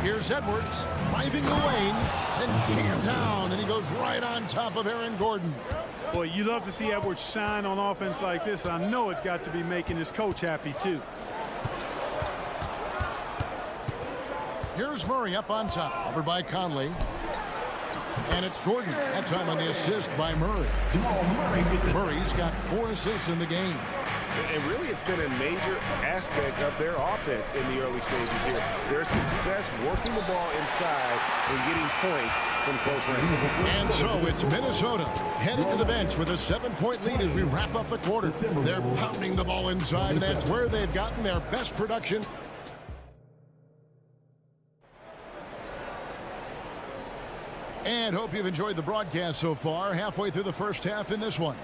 Speaker 6: Here's Edwards driving the lane and jammed down, and he goes right on top of Aaron Gordon.
Speaker 9: Boy, you love to see Edwards shine on offense like this. I know it's got to be making his coach happy, too.
Speaker 6: Here's Murray up on top, over by Conley. And it's Gordon, that time on the assist by Murray. Murray's got 4 assists in the game.
Speaker 7: And really, it's been a major aspect of their offense in the early stages here. Their success working the ball inside and getting points from close range.
Speaker 6: And so it's Minnesota headed to the bench with a 7-point lead as we wrap up the quarter. They're pounding the ball inside, and that's where they've gotten their best production. And hope you've enjoyed the broadcast so far. Halfway through the first half in this one.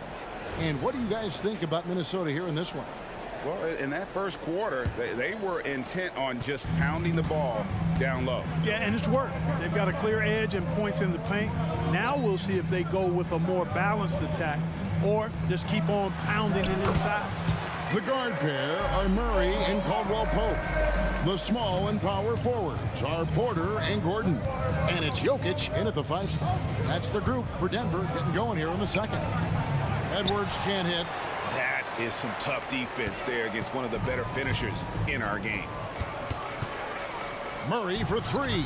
Speaker 6: And what do you guys think about Minnesota here in this one?
Speaker 7: Well, in that first quarter, they were intent on just pounding the ball down low.
Speaker 9: Yeah, and it's worked. They've got a clear edge and points in the paint. Now we'll see if they go with a more balanced attack or just keep on pounding it inside.
Speaker 6: The guard pair are Murray and Caldwell Pope. The small and power forwards are Porter and Gordon. And it's Jokic in at the 5 spot. That's the group for Denver getting going here in the second. Edwards can't hit.
Speaker 7: That is some tough defense there against one of the better finishers in our game.
Speaker 6: Murray for 3.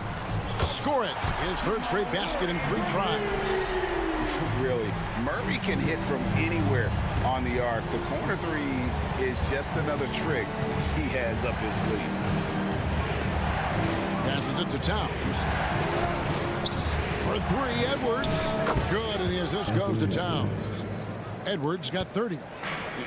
Speaker 6: Score it. His third straight basket in 3 tries.
Speaker 7: Really, Murray can hit from anywhere on the arc. The corner 3 is just another trick he has up his sleeve.
Speaker 6: Passes it to Towns. For 3, Edwards. Good, and the assist goes to Towns. Edwards got 30.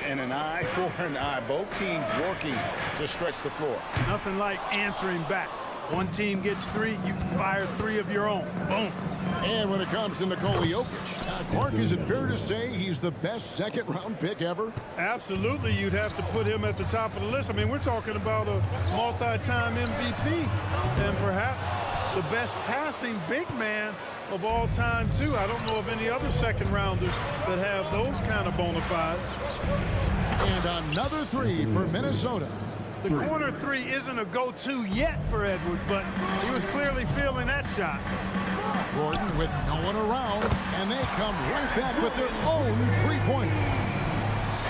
Speaker 7: And an eye for an eye. Both teams working to stretch the floor.
Speaker 9: Nothing like answering back. One team gets 3, you fire 3 of your own. Boom.
Speaker 6: And when it comes to Nikola Jokic, Clark, is it fair to say he's the best second-round pick ever?
Speaker 9: Absolutely, you'd have to put him at the top of the list. I mean, we're talking about a multi-time MVP and perhaps the best passing big man of all time, too. I don't know of any other second-rounders that have those kind of bona fides.
Speaker 6: And another 3 for Minnesota.
Speaker 9: The corner 3 isn't a go-to yet for Edwards, but he was clearly feeling that shot.
Speaker 6: Gordon with no one around, and they come right back with their own 3-pointer.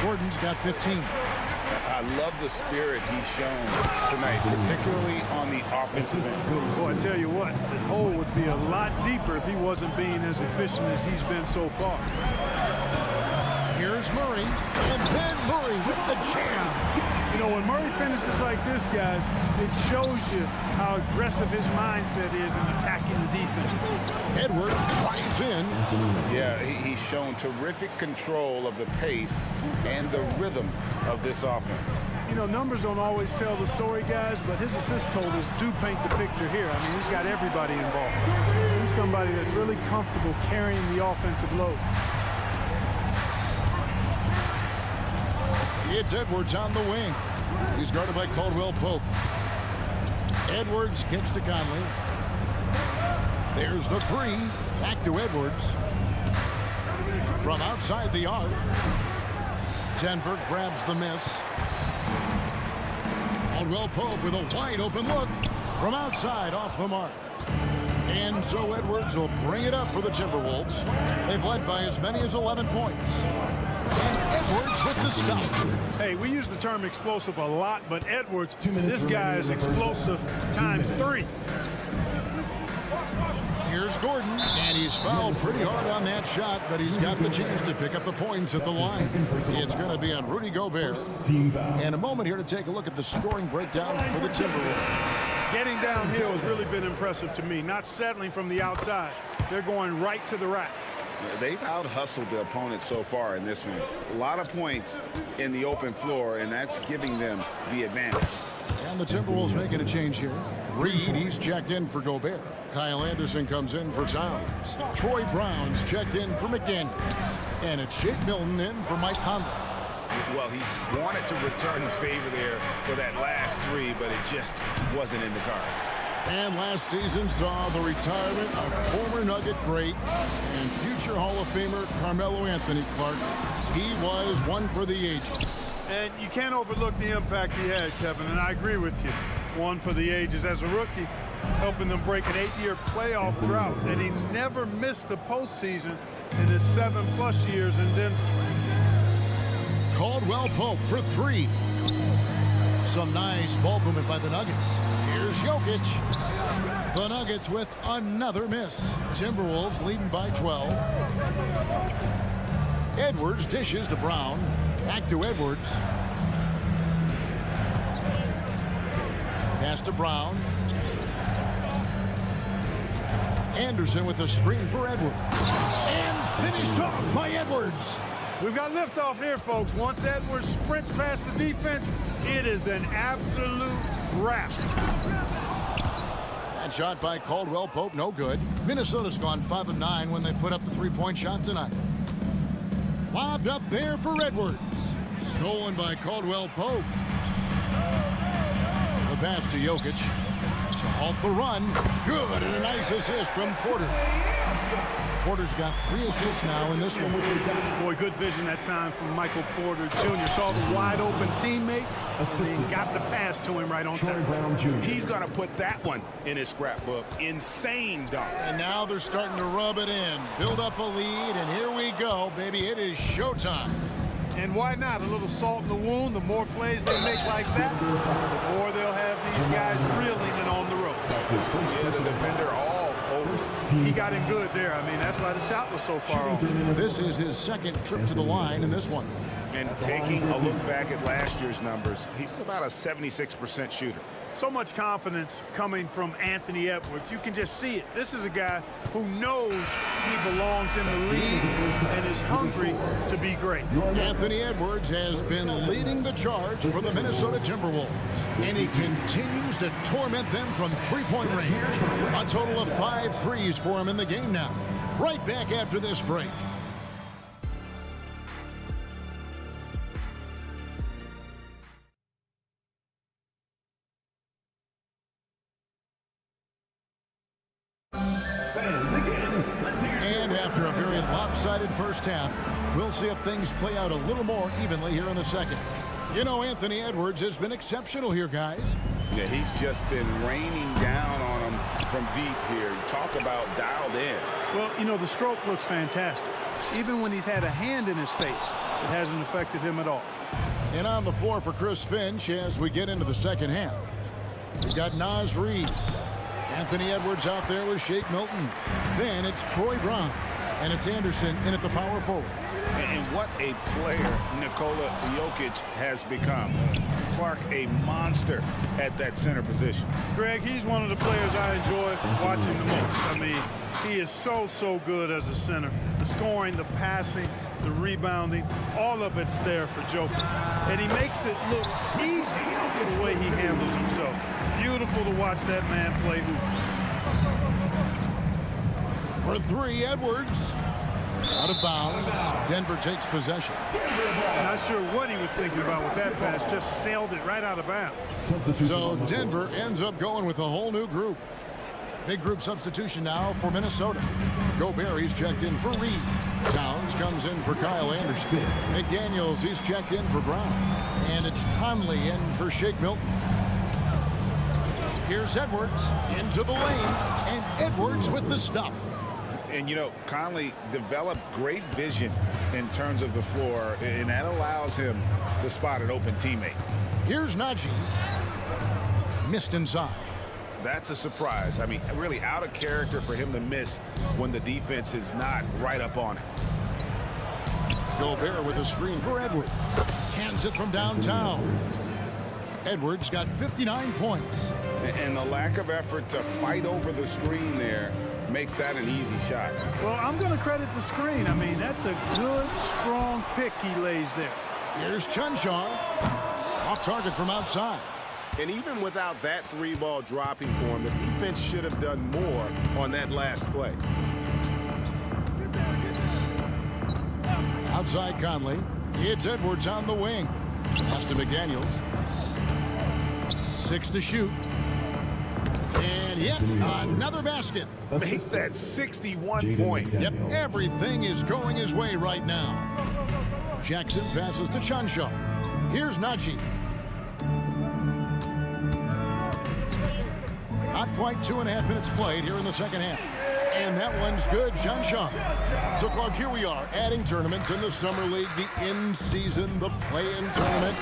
Speaker 6: Gordon's got 15.
Speaker 7: I love the spirit he's shown tonight, particularly on the offensive end.
Speaker 9: Boy, I tell you what, the hole would be a lot deeper if he wasn't being as efficient as he's been so far.
Speaker 6: Here's Murray, and then Murray with the jam.
Speaker 9: You know, when Murray finishes like this, guys, it shows you how aggressive his mindset is in attacking the defense.
Speaker 6: Edwards drives in.
Speaker 7: Yeah, he's shown terrific control of the pace and the rhythm of this offense.
Speaker 9: You know, numbers don't always tell the story, guys, but his assist totals do paint the picture here. I mean, he's got everybody involved. He's somebody that's really comfortable carrying the offensive load.
Speaker 6: It's Edwards on the wing. He's guarded by Caldwell Pope. Edwards gets to Conley. There's the 3. Back to Edwards. From outside the arc. Denver grabs the miss. Caldwell Pope with a wide open look. From outside off the mark. And so Edwards will bring it up for the Timberwolves. They've led by as many as 11 points. And Edwards with the stop.
Speaker 9: Hey, we use the term explosive a lot, but Edwards, this guy is explosive times 3.
Speaker 6: Here's Gordon, and he's fouled pretty hard on that shot, but he's got the chance to pick up the points at the line. It's going to be on Rudy Gobert. And a moment here to take a look at the scoring breakdown for the Timberwolves.
Speaker 9: Getting downhill has really been impressive to me, not settling from the outside. They're going right to the rack.
Speaker 14: They've out-hustled the opponent so far in this one. A lot of points in the open floor, and that's giving them the advantage.
Speaker 6: And the Timberwolves making a change here. Reed, he's checked in for Gobert. Kyle Anderson comes in for Towns. Troy Brown's checked in for McDaniels. And it's Shake Milton in for Mike Conley.
Speaker 7: Well, he wanted to return the favor there for that last three, but it just wasn't in the cards.
Speaker 6: And last season saw the retirement of former Nugget great and future Hall of Famer Carmelo Anthony Clark. He was one for the ages.
Speaker 9: And you can't overlook the impact he had, Kevin, and I agree with you. One for the ages as a rookie, helping them break an 8-year playoff drought. And he never missed the postseason in his 7+ years in Denver.
Speaker 6: Caldwell Pope for 3. Some nice ball movement by the Nuggets. Here's Jokic. The Nuggets with another miss. Timberwolves leading by 12. Edwards dishes to Brown. Back to Edwards. Pass to Brown. Anderson with the screen for Edwards. And finished off by Edwards.
Speaker 9: We've got liftoff here, folks. Once Edwards sprints past the defense, it is an absolute wrap.
Speaker 6: That shot by Caldwell Pope, no good. Minnesota's gone 5 of 9 when they put up the 3-point shot tonight. Lobbed up there for Edwards. Stolen by Caldwell Pope. The pass to Jokic. To halt the run. Good, and a nice assist from Porter. Porter's got 3 assists now in this one.
Speaker 9: Boy, good vision that time from Michael Porter Jr. Saw the wide open teammate and got the pass to him right on time.
Speaker 7: He's going to put that one in his scrapbook. Insane dunk.
Speaker 6: And now they're starting to rub it in. Build up a lead, and here we go, baby. It is showtime.
Speaker 9: And why not? A little salt in the wound. The more plays they make like that, the more they'll have these guys reeling and on the ropes.
Speaker 7: Yeah, the defender all over.
Speaker 9: He got him good there. I mean, that's why the shot was so far off.
Speaker 6: This is his second trip to the line in this one.
Speaker 7: And taking a look back at last year's numbers, he's about a 76% shooter.
Speaker 9: So much confidence coming from Anthony Edwards. You can just see it. This is a guy who knows he belongs in the league and is hungry to be great.
Speaker 6: Anthony Edwards has been leading the charge for the Minnesota Timberwolves, and he continues to torment them from 3-point range. A total of 5 threes for him in the game now. Right back after this break. And after a very lopsided first half, we'll see if things play out a little more evenly here in the second. You know, Anthony Edwards has been exceptional here, guys.
Speaker 7: Yeah, he's just been raining down on them from deep here. Talk about dialed in.
Speaker 9: Well, you know, the stroke looks fantastic. Even when he's had a hand in his face, it hasn't affected him at all.
Speaker 6: And on the floor for Chris Finch as we get into the second half. We've got Naz Reid. Anthony Edwards out there with Shake Milton. Then it's Troy Brown. And it's Anderson in at the power forward.
Speaker 7: And what a player Nikola Jokic has become. Clark, a monster at that center position.
Speaker 9: Greg, he's one of the players I enjoy watching the most. I mean, he is so good as a center. The scoring, the passing, the rebounding, all of it's there for Jokic. And he makes it look easy the way he handles himself. Beautiful to watch that man play hoops.
Speaker 6: For 3, Edwards. Out of bounds. Denver takes possession.
Speaker 9: Not sure what he was thinking about with that pass. Just sailed it right out of bounds.
Speaker 6: So Denver ends up going with a whole new group. Big group substitution now for Minnesota. Gobert, he's checked in for Reed. Towns comes in for Kyle Anderson. McDaniels, he's checked in for Brown. And it's Conley in for Shake Milton. Here's Edwards into the lane. And Edwards with the stuff.
Speaker 7: And, you know, Conley developed great vision in terms of the floor, and that allows him to spot an open teammate.
Speaker 6: Here's Najee. Missed inside.
Speaker 7: That's a surprise. I mean, really out of character for him to miss when the defense is not right up on it.
Speaker 6: Gobert with a screen for Edwards. Cans it from downtown. Edwards got 59 points.
Speaker 7: And the lack of effort to fight over the screen there makes that an easy shot.
Speaker 9: Well, I'm going to credit the screen. I mean, that's a good, strong pick he lays there.
Speaker 6: Here's Chunchar. Off target from outside.
Speaker 7: And even without that 3-ball dropping for him, the defense should have done more on that last play.
Speaker 6: Outside Conley. It's Edwards on the wing. Pass to McDaniels. 6 to shoot. And yep, another basket.
Speaker 7: Makes that 61 points.
Speaker 6: Yep, everything is going his way right now. Jackson passes to Chunchar. Here's Najee. Not quite 2.5 minutes played here in the second half. And that one's good, Chunchar. So, Clark, here we are, adding tournaments in the Summer League, the in-season, the play-in tournament.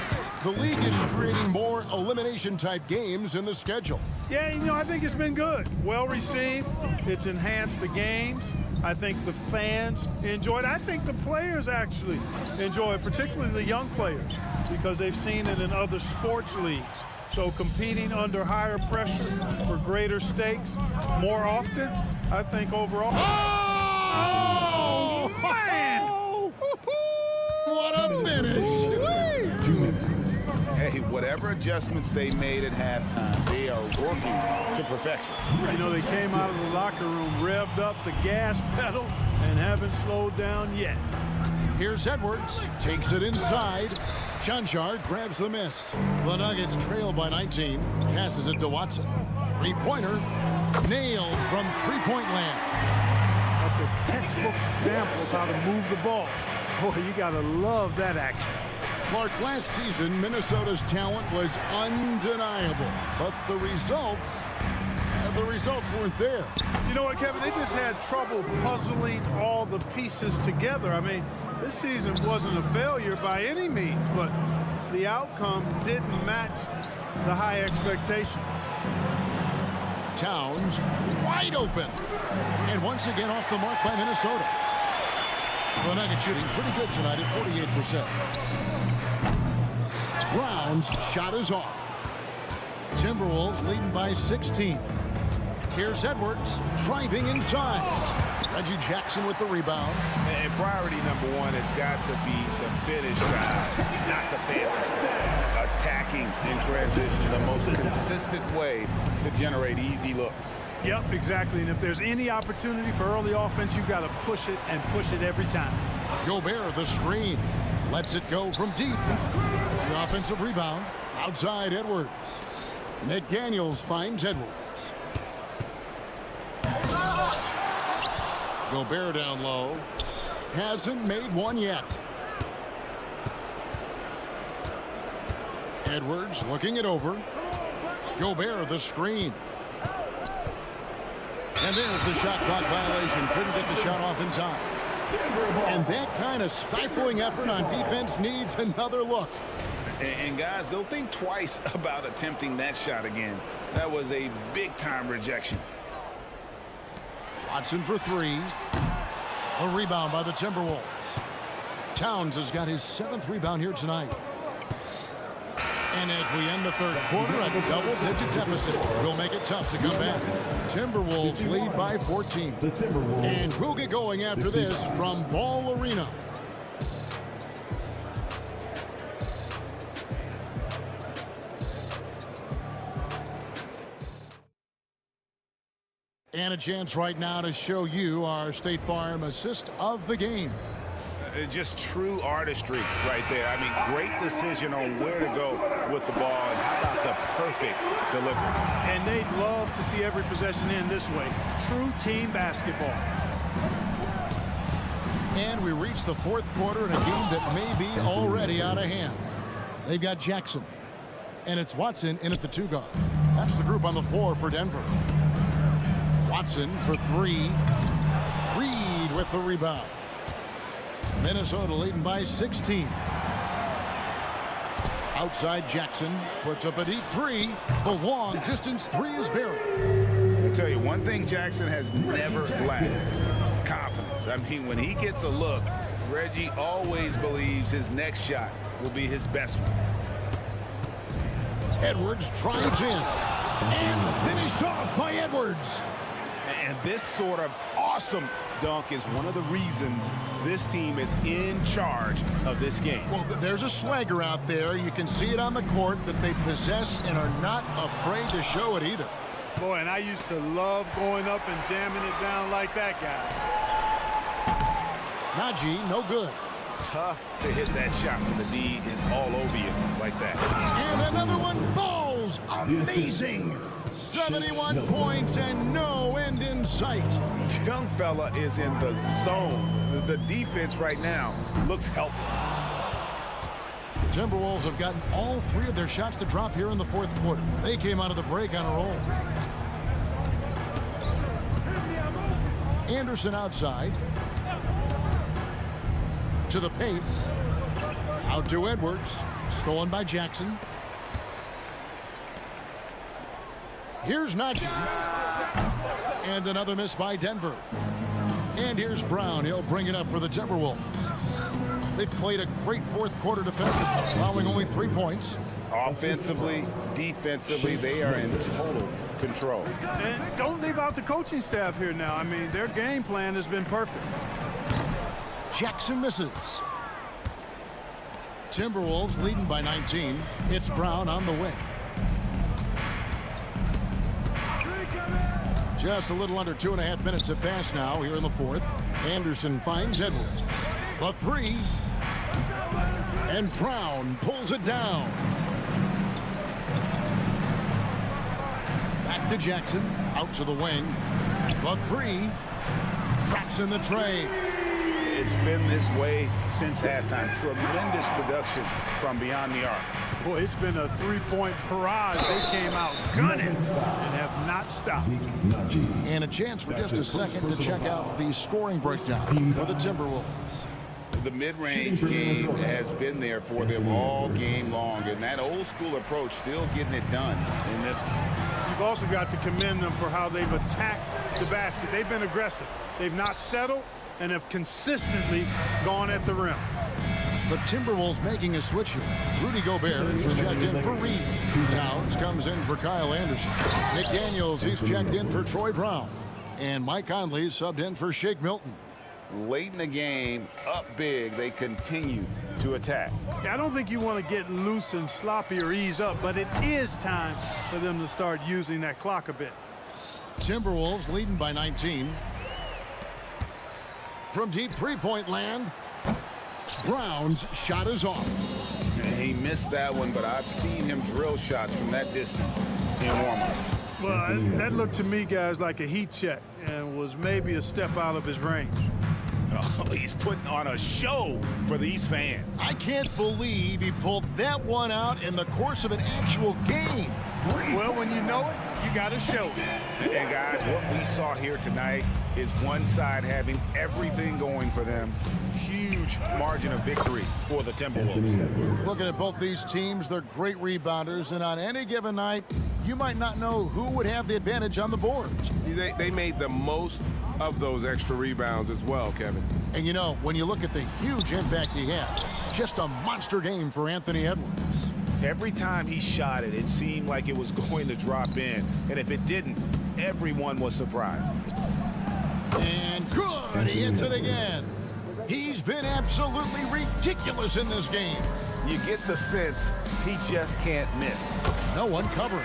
Speaker 6: The league is creating more elimination-type games in the schedule.
Speaker 9: Yeah, you know, I think it's been good. Well received. It's enhanced the games. I think the fans enjoy it. I think the players actually enjoy it, particularly the young players, because they've seen it in other sports leagues. So competing under higher pressure for greater stakes more often, I think overall.
Speaker 6: Oh,
Speaker 9: man!
Speaker 6: What a finish!
Speaker 13: 2 minutes.
Speaker 7: Hey, whatever adjustments they made at halftime, they are working to perfection.
Speaker 9: You know, they came out of the locker room, revved up the gas pedal, and haven't slowed down yet.
Speaker 6: Here's Edwards. Takes it inside. Chunchar grabs the miss. The Nuggets trail by 19. Passes it to Watson. Three-pointer. Nailed from three-point land.
Speaker 9: That's a textbook example of how to move the ball. Boy, you got to love that action.
Speaker 6: Clark, last season, Minnesota's talent was undeniable. But the results weren't there.
Speaker 9: You know what, Kevin? They just had trouble puzzling all the pieces together. I mean, this season wasn't a failure by any means, but the outcome didn't match the high expectation.
Speaker 6: Towns wide open. And once again off the mark by Minnesota. The Nuggets shooting pretty good tonight at 48%. Brown's shot is off. Timberwolves leading by 16. Here's Edwards driving inside. Reggie Jackson with the rebound.
Speaker 7: And priority number one has got to be the finish guys, not the fancy stuff. Attacking in transition, the most consistent way to generate easy looks.
Speaker 9: Yep, exactly. And if there's any opportunity for early offense, you've got to push it and push it every time.
Speaker 6: Gobert, the screen. Lets it go from deep. The offensive rebound. Outside Edwards. McDaniels finds Edwards. Gobert down low. Hasn't made one yet. Edwards looking it over. Gobert, the screen. And there's the shot clock violation. Couldn't get the shot off in time. And that kind of stifling effort on defense needs another look.
Speaker 7: And guys, they'll think twice about attempting that shot again. That was a big-time rejection.
Speaker 6: Watson for three. A rebound by the Timberwolves. Towns has got his 7th rebound here tonight. And as we end the third quarter, a double-digit deficit will make it tough to come back. Timberwolves lead by 14. And we'll get going after this from Ball Arena. And a chance right now to show you our State Farm assist of the game.
Speaker 7: Just true artistry right there. I mean, great decision on where to go with the ball, and how about the perfect delivery.
Speaker 9: And they'd love to see every possession end this way. True team basketball.
Speaker 6: And we reach the fourth quarter in a game that may be already out of hand. They've got Jackson, and it's Watson in at the 2 guard. That's the group on the floor for Denver. Watson for three. Reed with the rebound. Minnesota leading by 16. Outside Jackson puts up a deep three. The long distance three is buried.
Speaker 7: I'll tell you one thing Jackson has never lacked: confidence. I mean, when he gets a look, Reggie always believes his next shot will be his best one.
Speaker 6: Edwards drives in. And finished off by Edwards.
Speaker 7: And this sort of awesome dunk is one of the reasons this team is in charge of this game.
Speaker 6: Well, there's a swagger out there. You can see it on the court that they possess and are not afraid to show it either.
Speaker 9: Boy, and I used to love going up and jamming it down like that guy.
Speaker 6: Najee, no good.
Speaker 7: Tough to hit that shot when the D is all over you like that.
Speaker 6: And another one falls. Amazing. 71 points and no end in sight.
Speaker 7: Young fella is in the zone. The defense right now looks helpless.
Speaker 6: The Timberwolves have gotten all 3 of their shots to drop here in the 4th quarter. They came out of the break on a roll. Anderson outside. To the paint. Out to Edwards. Stolen by Jackson. Here's Najee. And another miss by Denver. And here's Brown. He'll bring it up for the Timberwolves. They've played a great 4th quarter defensively, allowing only 3 points.
Speaker 7: Offensively, defensively, they are in total control.
Speaker 9: And don't leave out the coaching staff here now. I mean, their game plan has been perfect.
Speaker 6: Jackson misses. Timberwolves leading by 19. It's Brown on the wing. Just a little under 2.5 minutes have passed now here in the 4th. Anderson finds Edwards. The 3. And Brown pulls it down. Back to Jackson. Out to the wing. The 3. Traps in the tray.
Speaker 7: It's been this way since halftime. Tremendous production from beyond the arc.
Speaker 9: Boy, it's been a 3-point barrage. They came out gunning and have not stopped.
Speaker 6: And a chance for just a second to check out the scoring breakdown for the Timberwolves.
Speaker 7: The mid-range game has been there for them all game long, and that old school approach still getting it done in this.
Speaker 9: You've also got to commend them for how they've attacked the basket. They've been aggressive. They've not settled and have consistently gone at the rim.
Speaker 6: The Timberwolves making a switch here. Rudy Gobert, he's checked in for Reed. Towns comes in for Kyle Anderson. McDaniels, he's checked in for Troy Brown. And Mike Conley subbed in for Shake Milton.
Speaker 7: Late in the game, up big, they continue to attack.
Speaker 9: I don't think you want to get loose and sloppy or ease up, but it is time for them to start using that clock a bit.
Speaker 6: Timberwolves leading by 19. From deep 3-point land, Brown's shot is off.
Speaker 7: And he missed that one, but I've seen him drill shots from that distance in warm-up.
Speaker 9: Well, that looked to me, guys, like a heat check and was maybe a step out of his range.
Speaker 7: Oh, he's putting on a show for these fans.
Speaker 6: I can't believe he pulled that one out in the course of an actual game.
Speaker 9: Well, when you know it, you got to show it.
Speaker 7: And guys, what we saw here tonight is one side having everything going for them. Huge margin of victory for the Timberwolves.
Speaker 6: Looking at both these teams, they're great rebounders, and on any given night, you might not know who would have the advantage on the board.
Speaker 1: They made the most of those extra rebounds as well, Kevin.
Speaker 6: And you know, when you look at the huge impact he had, just a monster game for Anthony Edwards.
Speaker 7: Every time he shot it, it seemed like it was going to drop in. And if it didn't, everyone was surprised.
Speaker 6: And good, he hits it again. He's been absolutely ridiculous in this game.
Speaker 7: You get the sense he just can't miss.
Speaker 6: No one covering.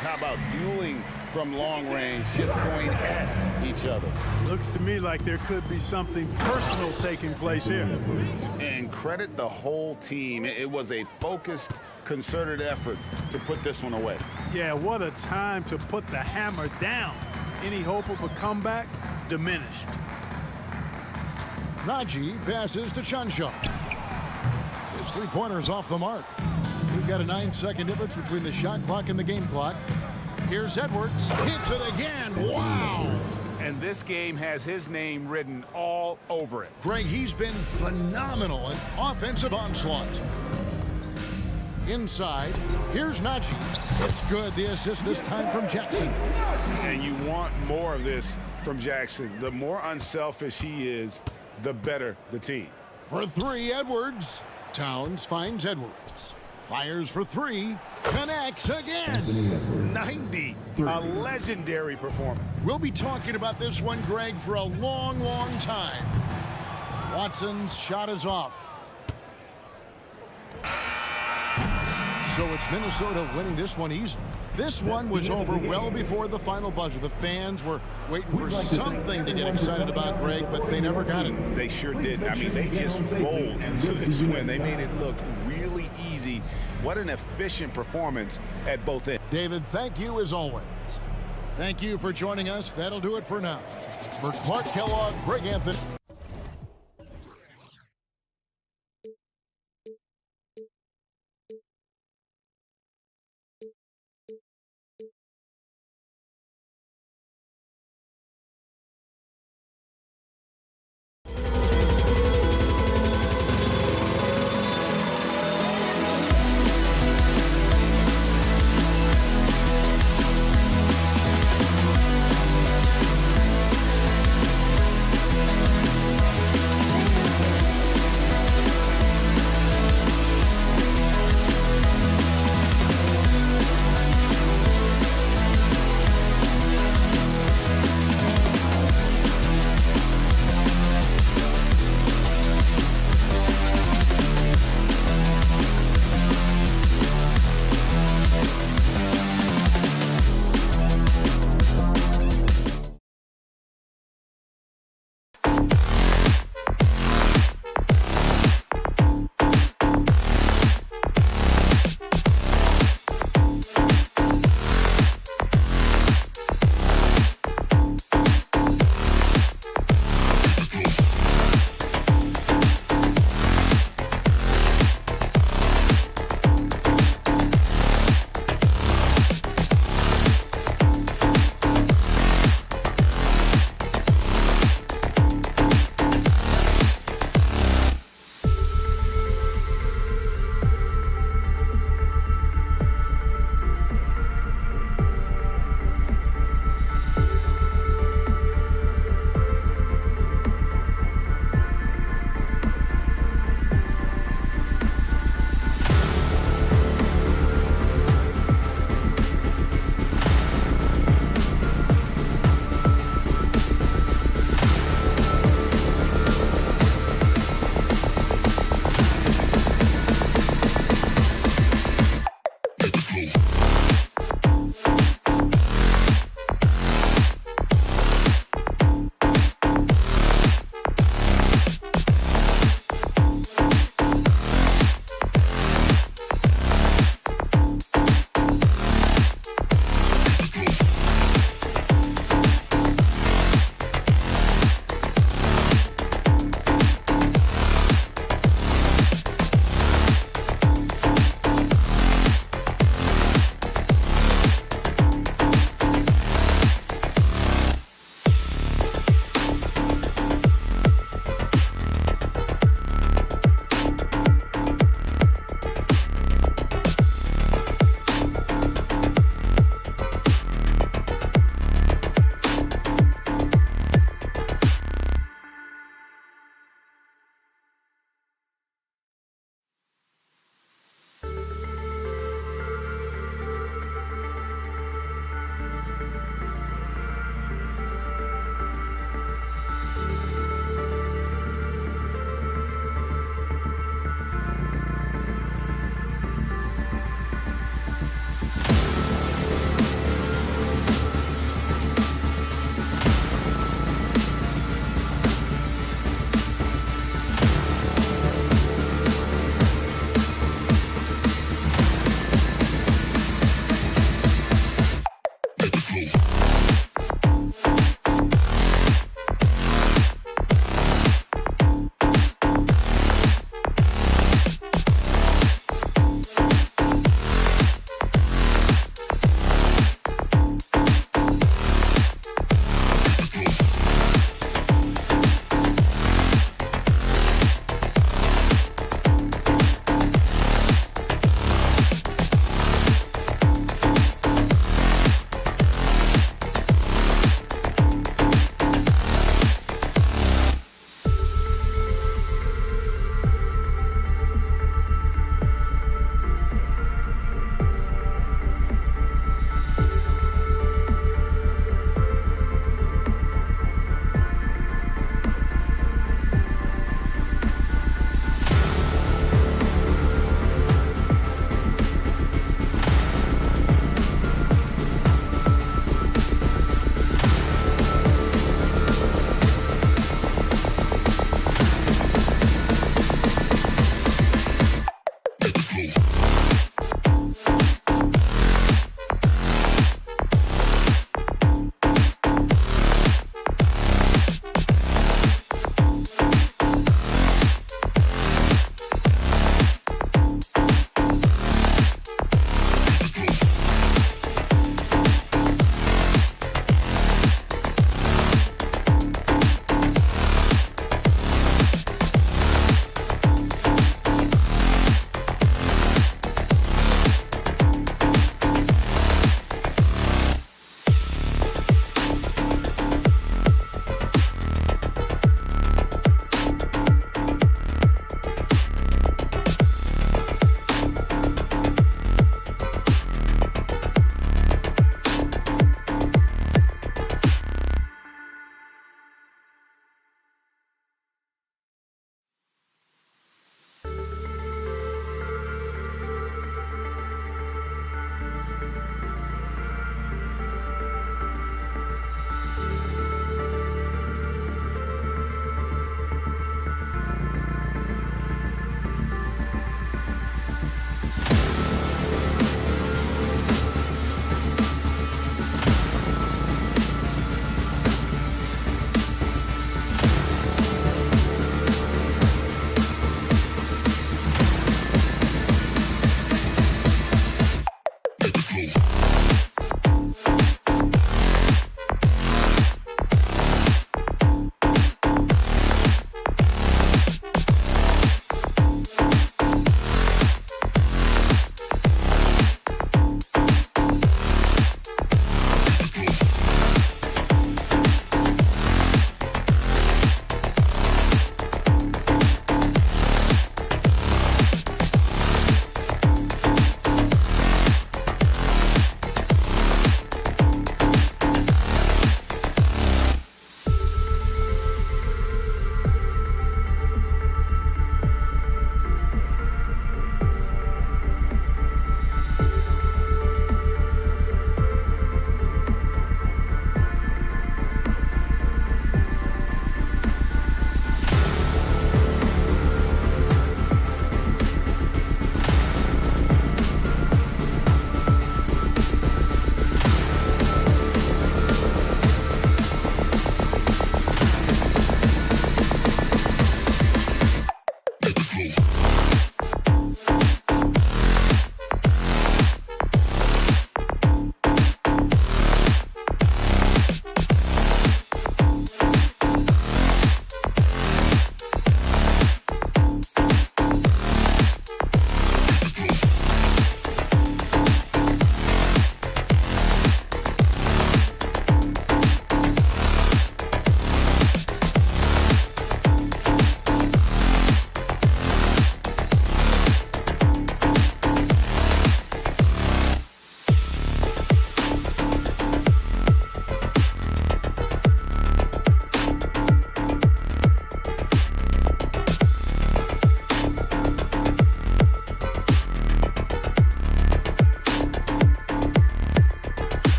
Speaker 7: How about dueling from long range, just going at each other?
Speaker 9: Looks to me like there could be something personal taking place here.
Speaker 7: And credit the whole team. It was a focused, concerted effort to put this one away.
Speaker 9: Yeah, what a time to put the hammer down. Any hope of a comeback diminished.
Speaker 6: Najee passes to Chanshaw. His 3-pointer's off the mark. We've got a 9-second difference between the shot clock and the game clock. Here's Edwards. Hits it again. Wow.
Speaker 7: And this game has his name written all over it.
Speaker 6: Greg, he's been phenomenal in offensive onslaught. Inside, here's Najee. It's good. The assist this time from Jackson.
Speaker 7: And you want more of this from Jackson. The more unselfish he is, the better the team.
Speaker 6: For 3, Edwards. Towns finds Edwards. Fires for three. Connects again.
Speaker 7: 90. A legendary performance.
Speaker 6: We'll be talking about this one, Greg, for a long, long time. Watson's shot is off. So it's Minnesota winning this one easily. This one was over well before the final buzzer. The fans were waiting for something to get excited about, Greg, but they never got it.
Speaker 7: They sure did. I mean, they just rolled into this win. They made it look really easy. What an efficient performance at both ends.
Speaker 6: David, thank you as always. Thank you for joining us. That'll do it for now. For Clark Kellogg, Greg Anthony.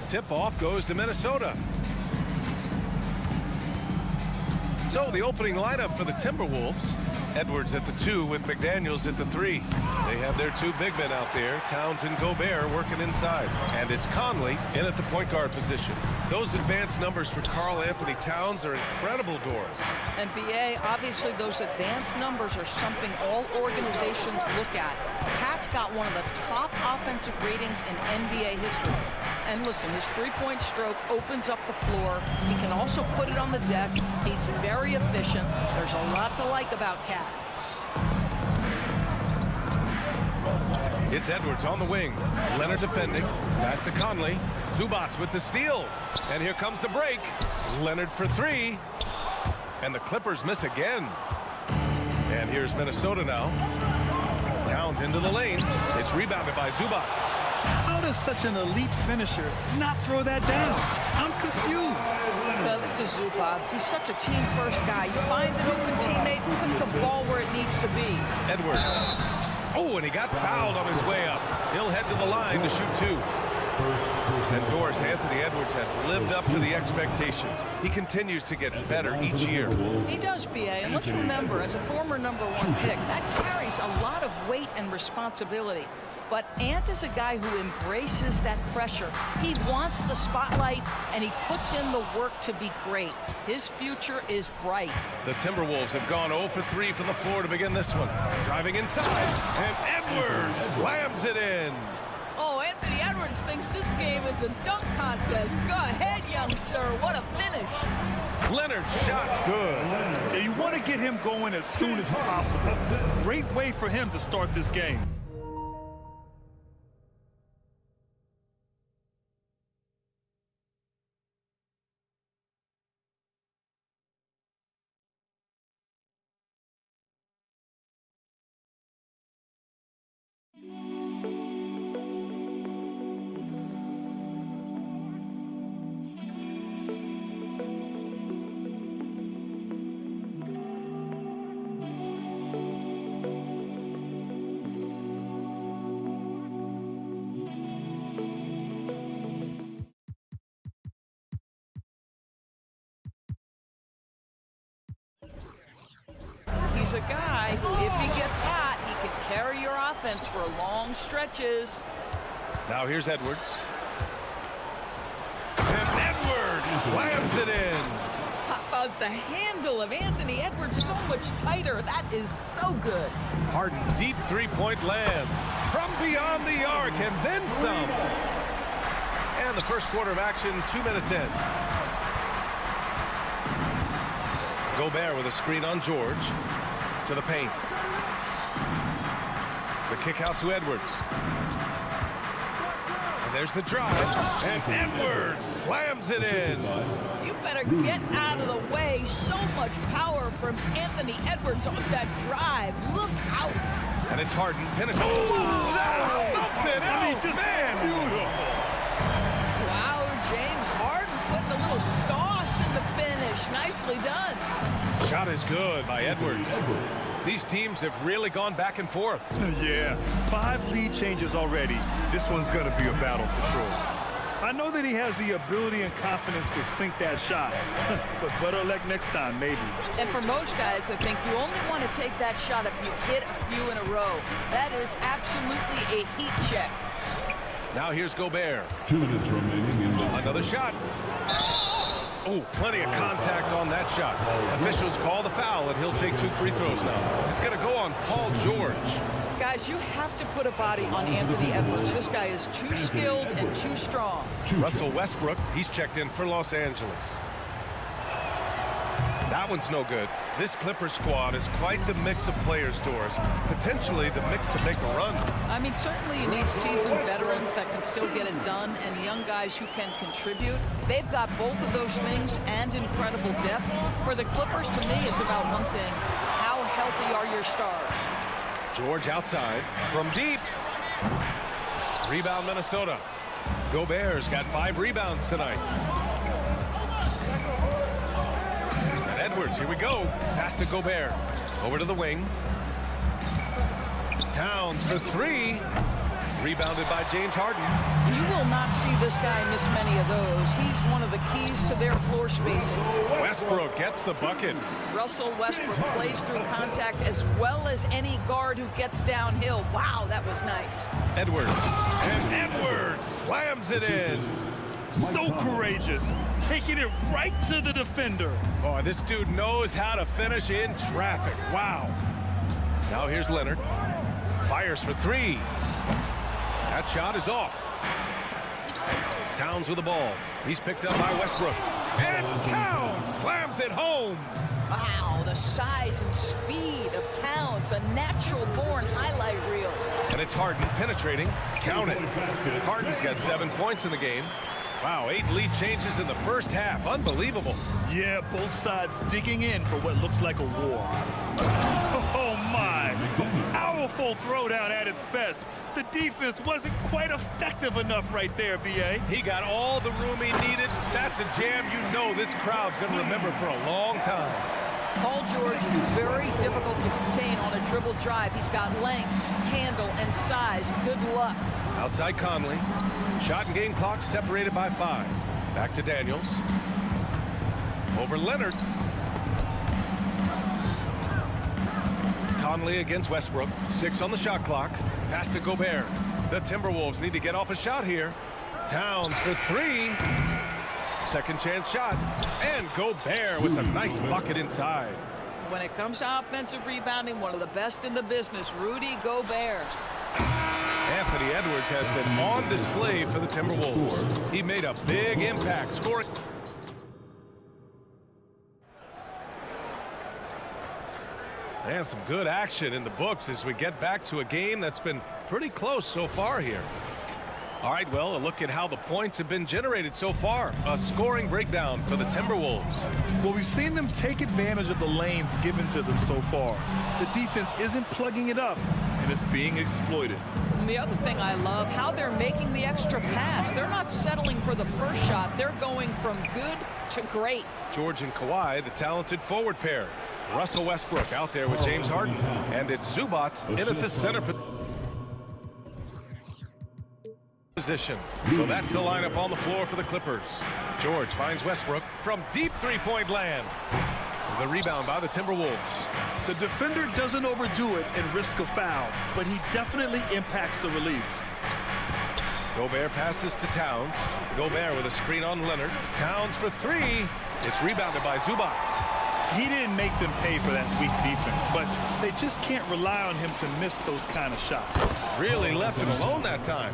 Speaker 1: Tip-off goes to Minnesota. So the opening lineup for the Timberwolves. Edwards at the 2 with McDaniels at the 3. They have their 2 big men out there, Towns and Gobert, working inside. And it's Conley in at the point guard position. Those advanced numbers for Karl Anthony Towns are incredible doors.
Speaker 12: And BA, obviously those advanced numbers are something all organizations look at. Pat's got one of the top offensive ratings in NBA history. And listen, his three-point stroke opens up the floor. He can also put it on the deck. He's very efficient. There's a lot to like about Cat.
Speaker 1: It's Edwards on the wing. Leonard defending. Pass to Conley. Zubac with the steal. And here comes the break. Leonard for 3. And the Clippers miss again. And here's Minnesota now. Towns into the lane. It's rebounded by Zubac.
Speaker 2: How does such an elite finisher not throw that down? I'm confused.
Speaker 12: Well, this is Zubac. He's such a team-first guy. You find an open teammate, put the ball where it needs to be.
Speaker 1: Edwards. Oh, and he got fouled on his way up. He'll head to the line to shoot 2. And Doris, Anthony Edwards has lived up to the expectations. He continues to get better each year.
Speaker 12: He does, BA. And let's remember, as a former #1 pick, that carries a lot of weight and responsibility. But Ant is a guy who embraces that pressure. He wants the spotlight, and he puts in the work to be great. His future is bright.
Speaker 1: The Timberwolves have gone 0 for 3 from the floor to begin this one. Driving inside, and Edwards slams it in.
Speaker 12: Oh, Anthony Edwards thinks this game is a dunk contest. Go ahead, young sir. What a finish.
Speaker 1: Leonard's shot's good.
Speaker 2: And you want to get him going as soon as possible. Great way for him to start this game.
Speaker 12: He's a guy who, if he gets hot, he can carry your offense for long stretches.
Speaker 1: Now here's Edwards. And Edwards slams it in.
Speaker 12: How about the handle of Anthony Edwards so much tighter? That is so good.
Speaker 1: Harden, deep three-point land. From beyond the arc, and then some. And the first quarter of action, 2 minutes in. Gobert with a screen on George. To the paint. The kick out to Edwards. And there's the drive. And Edwards slams it in.
Speaker 12: You better get out of the way. So much power from Anthony Edwards on that drive. Look out.
Speaker 1: And it's Harden. Pinnacle. Oh, that's something else, man. Beautiful.
Speaker 12: Wow, James Harden putting a little sauce in the finish. Nicely done.
Speaker 1: Shot is good by Edwards. These teams have really gone back and forth.
Speaker 2: Yeah, 5 lead changes already. This one's going to be a battle for sure. I know that he has the ability and confidence to sink that shot, but better luck next time, maybe.
Speaker 12: And for most guys, I think you only want to take that shot if you hit a few in a row. That is absolutely a heat check.
Speaker 1: Now here's Gobert.
Speaker 13: 2 minutes remaining in the
Speaker 1: Another shot. Oh, plenty of contact on that shot. Officials call the foul, and he'll take 2 free throws now. It's going to go on Paul George.
Speaker 12: Guys, you have to put a body on Anthony Edwards. This guy is too skilled and too strong.
Speaker 1: Russell Westbrook, he's checked in for Los Angeles. That one's no good. This Clippers squad is quite the mix of players, Doris. Potentially the mix to make a run.
Speaker 12: I mean, certainly you need seasoned veterans that can still get it done and young guys who can contribute. They've got both of those things and incredible depth. For the Clippers, to me, it's about one thing. How healthy are your stars?
Speaker 1: George outside from deep. Rebound Minnesota. Gobert's got 5 rebounds tonight. Edwards, here we go. Pass to Gobert. Over to the wing. Towns for 3. Rebounded by James Harden.
Speaker 12: You will not see this guy miss many of those. He's one of the keys to their floor spacing.
Speaker 1: Westbrook gets the bucket.
Speaker 12: Russell Westbrook plays through contact as well as any guard who gets downhill. Wow, that was nice.
Speaker 1: Edwards. And Edwards slams it in.
Speaker 2: So courageous, taking it right to the defender.
Speaker 1: Oh, this dude knows how to finish in traffic. Wow. Now here's Leonard. Fires for three. That shot is off. Towns with the ball. He's picked up by Westbrook. And Towns slams it home.
Speaker 12: Wow, the size and speed of Towns, a natural-born highlight reel.
Speaker 1: And it's Harden penetrating. Count it. Harden's got 7 points in the game. Wow, 8 lead changes in the first half. Unbelievable.
Speaker 2: Yeah, both sides digging in for what looks like a war. Oh, my. Powerful throwdown at its best. The defense wasn't quite effective enough right there, B.A.
Speaker 1: He got all the room he needed. That's a jam you know this crowd's going to remember for a long time.
Speaker 12: Paul George is very difficult to contain on a dribble drive. He's got length, handle, and size. Good luck.
Speaker 1: Outside Conley. Shot and game clock separated by 5. Back to Daniels. Over Leonard. Conley against Westbrook. 6 on the shot clock. Pass to Gobert. The Timberwolves need to get off a shot here. Towns for 3. Second chance shot. And Gobert with a nice bucket inside.
Speaker 12: When it comes to offensive rebounding, one of the best in the business, Rudy Gobert.
Speaker 1: Anthony Edwards has been on display for the Timberwolves. He made a big impact, scoring. And some good action in the books as we get back to a game that's been pretty close so far here. All right, well, a look at how the points have been generated so far. A scoring breakdown for the Timberwolves.
Speaker 2: Well, we've seen them take advantage of the lanes given to them so far. The defense isn't plugging it up, and it's being exploited.
Speaker 12: And the other thing I love, how they're making the extra pass. They're not settling for the first shot. They're going from good to great.
Speaker 1: George and Kawhi, the talented forward pair. Russell Westbrook out there with James Harden. And it's Zubats in at the center position. So that's the lineup on the floor for the Clippers. George finds Westbrook from deep three-point land. The rebound by the Timberwolves.
Speaker 2: The defender doesn't overdo it and risk a foul, but he definitely impacts the release.
Speaker 1: Gobert passes to Towns. Gobert with a screen on Leonard. Towns for 3. It's rebounded by Zubats.
Speaker 2: He didn't make them pay for that weak defense, but they just can't rely on him to miss those kind of shots.
Speaker 1: Really left him alone that time.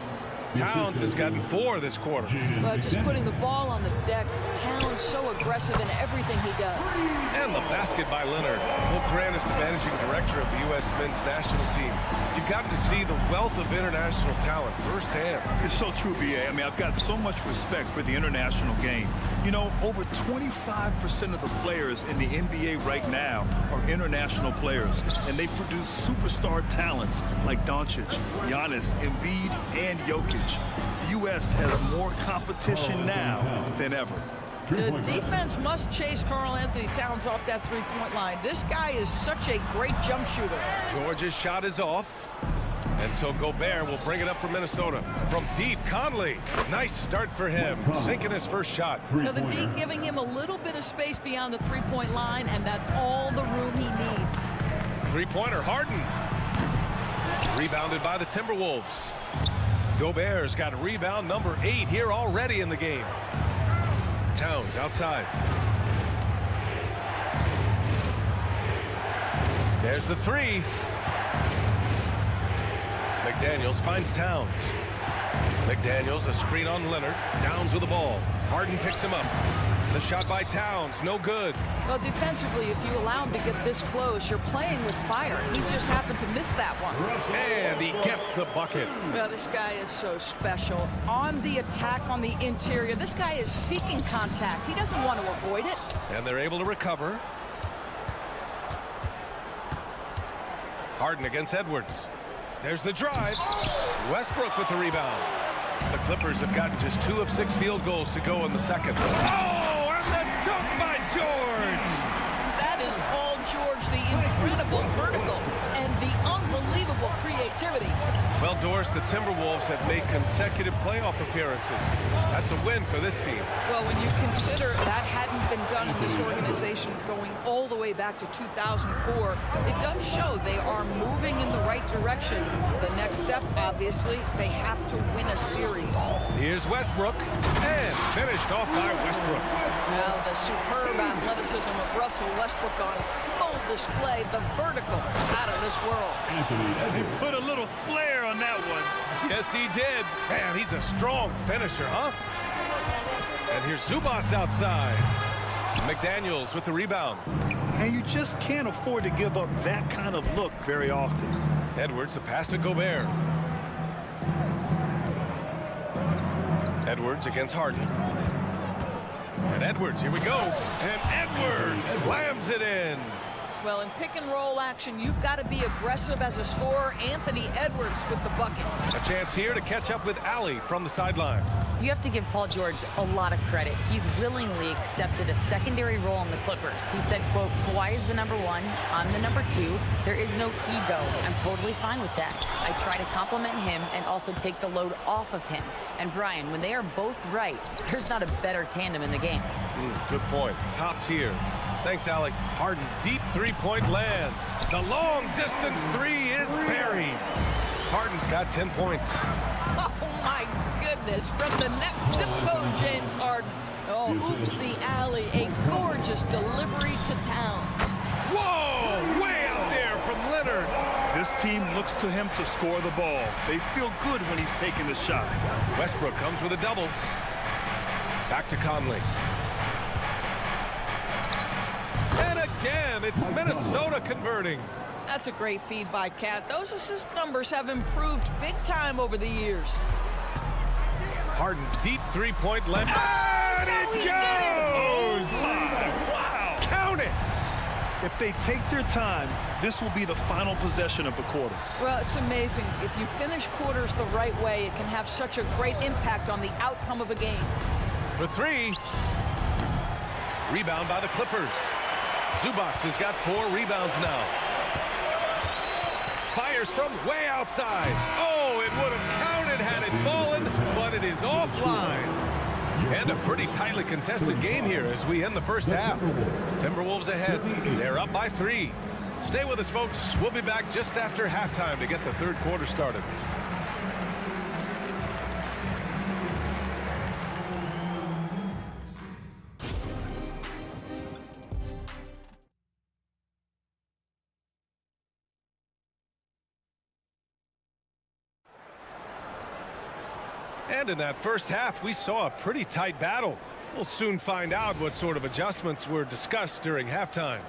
Speaker 1: Towns has gotten 4 this quarter.
Speaker 12: But just putting the ball on the deck, Towns so aggressive in everything he does.
Speaker 1: And the basket by Leonard. Well, Grant is the managing director of the U.S. men's national team. You've gotten to see the wealth of international talent firsthand.
Speaker 2: It's so true, B.A. I mean, I've got so much respect for the international game. You know, over 25% of the players in the NBA right now are international players, and they produce superstar talents like Doncic, Giannis, Embiid, and Jokic. The U.S. has more competition now than ever.
Speaker 12: The defense must chase Karl Anthony Towns off that three-point line. This guy is such a great jump shooter.
Speaker 1: George's shot is off. And so Gobert will bring it up for Minnesota. From deep, Conley. Nice start for him. Sinking his first shot.
Speaker 12: Now the D giving him a little bit of space beyond the three-point line, and that's all the room he needs.
Speaker 1: Three-pointer, Harden. Rebounded by the Timberwolves. Gobert's got rebound number 8 here already in the game. Towns outside. There's the 3. McDaniels finds Towns. McDaniels, a screen on Leonard. Towns with the ball. Harden picks him up. The shot by Towns, no good.
Speaker 12: Well, defensively, if you allow him to get this close, you're playing with fire. He just happened to miss that one.
Speaker 1: And he gets the bucket.
Speaker 12: Well, this guy is so special. On the attack on the interior, this guy is seeking contact. He doesn't want to avoid it.
Speaker 1: And they're able to recover. Harden against Edwards. There's the drive. Westbrook with the rebound. The Clippers have gotten just 2 of 6 field goals to go in the second. Oh, and the dunk by George!
Speaker 12: That is Paul George, the incredible vertical and the unbelievable creativity.
Speaker 1: Well, Doris, the Timberwolves have made consecutive playoff appearances. That's a win for this team.
Speaker 12: Well, when you consider that hadn't been done in this organization going all the way back to 2004, it does show they are moving in the right direction. The next step, obviously, they have to win a series.
Speaker 1: Here's Westbrook, and finished off by Westbrook.
Speaker 12: Now the superb athleticism of Russell Westbrook on full display. The vertical is out of this world.
Speaker 2: He put a little flair on that one.
Speaker 1: Yes, he did. Man, he's a strong finisher, huh? And here's Zubac's outside. McDaniels with the rebound.
Speaker 2: And you just can't afford to give up that kind of look very often.
Speaker 1: Edwards, the pass to Gobert. Edwards against Harden. And Edwards, here we go. And Edwards slams it in.
Speaker 12: Well, in pick and roll action, you've got to be aggressive as a scorer. Anthony Edwards with the bucket.
Speaker 1: A chance here to catch up with Allie from the sideline.
Speaker 4: You have to give Paul George a lot of credit. He's willingly accepted a secondary role in the Clippers. He said, quote, Kawhi is the number one, I'm the number two. There is no ego. I'm totally fine with that. I try to compliment him and also take the load off of him. And Brian, when they are both right, there's not a better tandem in the game.
Speaker 1: Good point. Top tier. Thanks, Alec. Harden, deep three-point land. The long-distance three is buried. Harden's got 10 points.
Speaker 12: Oh, my goodness. From the next zip code, James Harden. Oh, oops, the alley. A gorgeous delivery to Towns.
Speaker 1: Whoa! Way out there from Leonard.
Speaker 2: This team looks to him to score the ball. They feel good when he's taking the shots.
Speaker 1: Westbrook comes with a double. Back to Conley. And again, it's Minnesota converting.
Speaker 12: That's a great feed by Cat. Those assist numbers have improved big time over the years.
Speaker 1: Harden, deep three-point left. And it goes!
Speaker 2: Wow!
Speaker 1: Count it!
Speaker 2: If they take their time, this will be the final possession of the quarter.
Speaker 12: Well, it's amazing. If you finish quarters the right way, it can have such a great impact on the outcome of a game.
Speaker 1: For three. Rebound by the Clippers. Zubac has got 4 rebounds now. Fires from way outside. Oh, it would have counted had it fallen, but it is offline. And a pretty tightly contested game here as we end the first half. Timberwolves ahead. They're up by 3. Stay with us, folks. We'll be back just after halftime to get the third quarter started. And in that first half, we saw a pretty tight battle. We'll soon find out what sort of adjustments were discussed during halftime.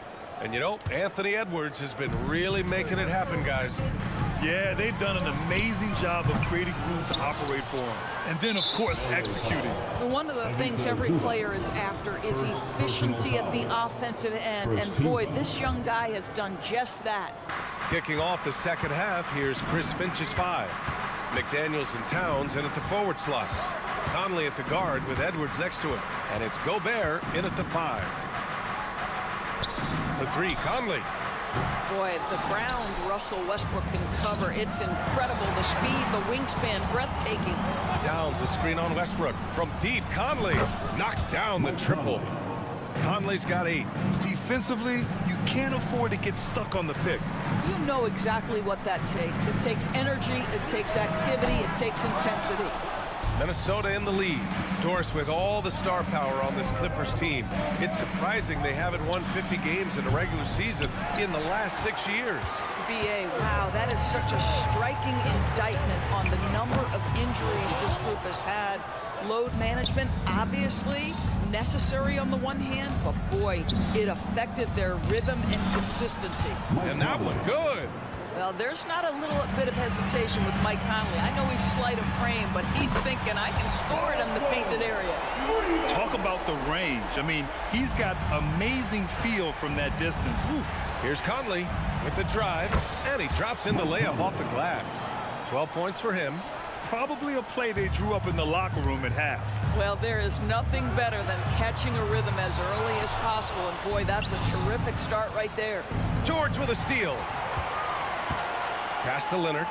Speaker 1: And you know, Anthony Edwards has been really making it happen, guys.
Speaker 2: Yeah, they've done an amazing job of creating room to operate for him. And then, of course, executing.
Speaker 12: One of the things every player is after is efficiency at the offensive end. And boy, this young guy has done just that.
Speaker 1: Kicking off the second half, here's Chris Finch's 5. McDaniels and Towns in at the forward slots. Conley at the guard with Edwards next to him. And it's Gobert in at the 5. The 3, Conley.
Speaker 12: Boy, the ground Russell Westbrook can cover. It's incredible. The speed, the wingspan, breathtaking.
Speaker 1: Towns a screen on Westbrook. From deep, Conley knocks down the triple. Conley's got 8.
Speaker 2: Defensively, you can't afford to get stuck on the pick.
Speaker 12: You know exactly what that takes. It takes energy, it takes activity, it takes intensity.
Speaker 1: Minnesota in the lead. Doris, with all the star power on this Clippers team, it's surprising they haven't won 50 games in a regular season in the last 6 years.
Speaker 12: BA, wow, that is such a striking indictment on the number of injuries this group has had. Load management, obviously necessary on the one hand, but boy, it affected their rhythm and consistency.
Speaker 1: And that one good.
Speaker 12: Well, there's not a little bit of hesitation with Mike Conley. I know he's slight of frame, but he's thinking, I can score it in the painted area.
Speaker 2: Talk about the range. I mean, he's got amazing feel from that distance. Woo.
Speaker 1: Here's Conley with the drive, and he drops in the layup off the glass. 12 points for him.
Speaker 2: Probably a play they drew up in the locker room at half.
Speaker 12: Well, there is nothing better than catching a rhythm as early as possible, and boy, that's a terrific start right there.
Speaker 1: George with a steal. Pass to Leonard.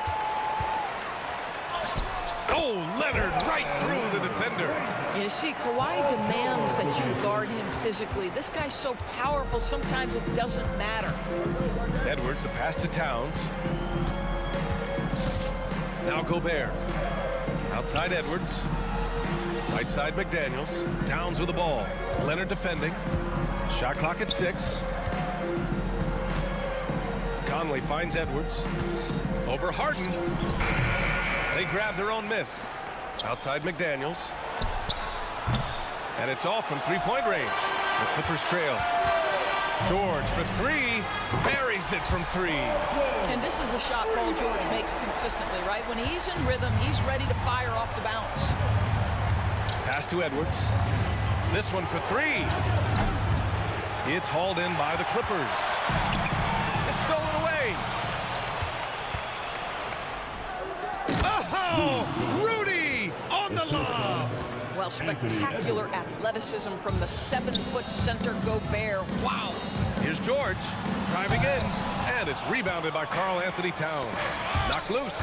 Speaker 1: Oh, Leonard right through the defender.
Speaker 12: You see, Kawhi demands that you guard him physically. This guy's so powerful, sometimes it doesn't matter.
Speaker 1: Edwards, the pass to Towns. Now Gobert. Outside Edwards. Right side McDaniels. Towns with the ball. Leonard defending. Shot clock at 6. Conley finds Edwards. Over Harden. They grab their own miss. Outside McDaniels. And it's off from three-point range. The Clippers trail. George for 3. Buries it from 3.
Speaker 12: And this is a shot Paul George makes consistently, right? When he's in rhythm, he's ready to fire off the bounce.
Speaker 1: Pass to Edwards. This one for 3. It's hauled in by the Clippers. It's stolen away. Oh, Rudy on the lob.
Speaker 12: Well, spectacular athleticism from the 7-foot center Gobert. Wow.
Speaker 1: Here's George driving in, and it's rebounded by Karl Anthony Towns. Knocked loose.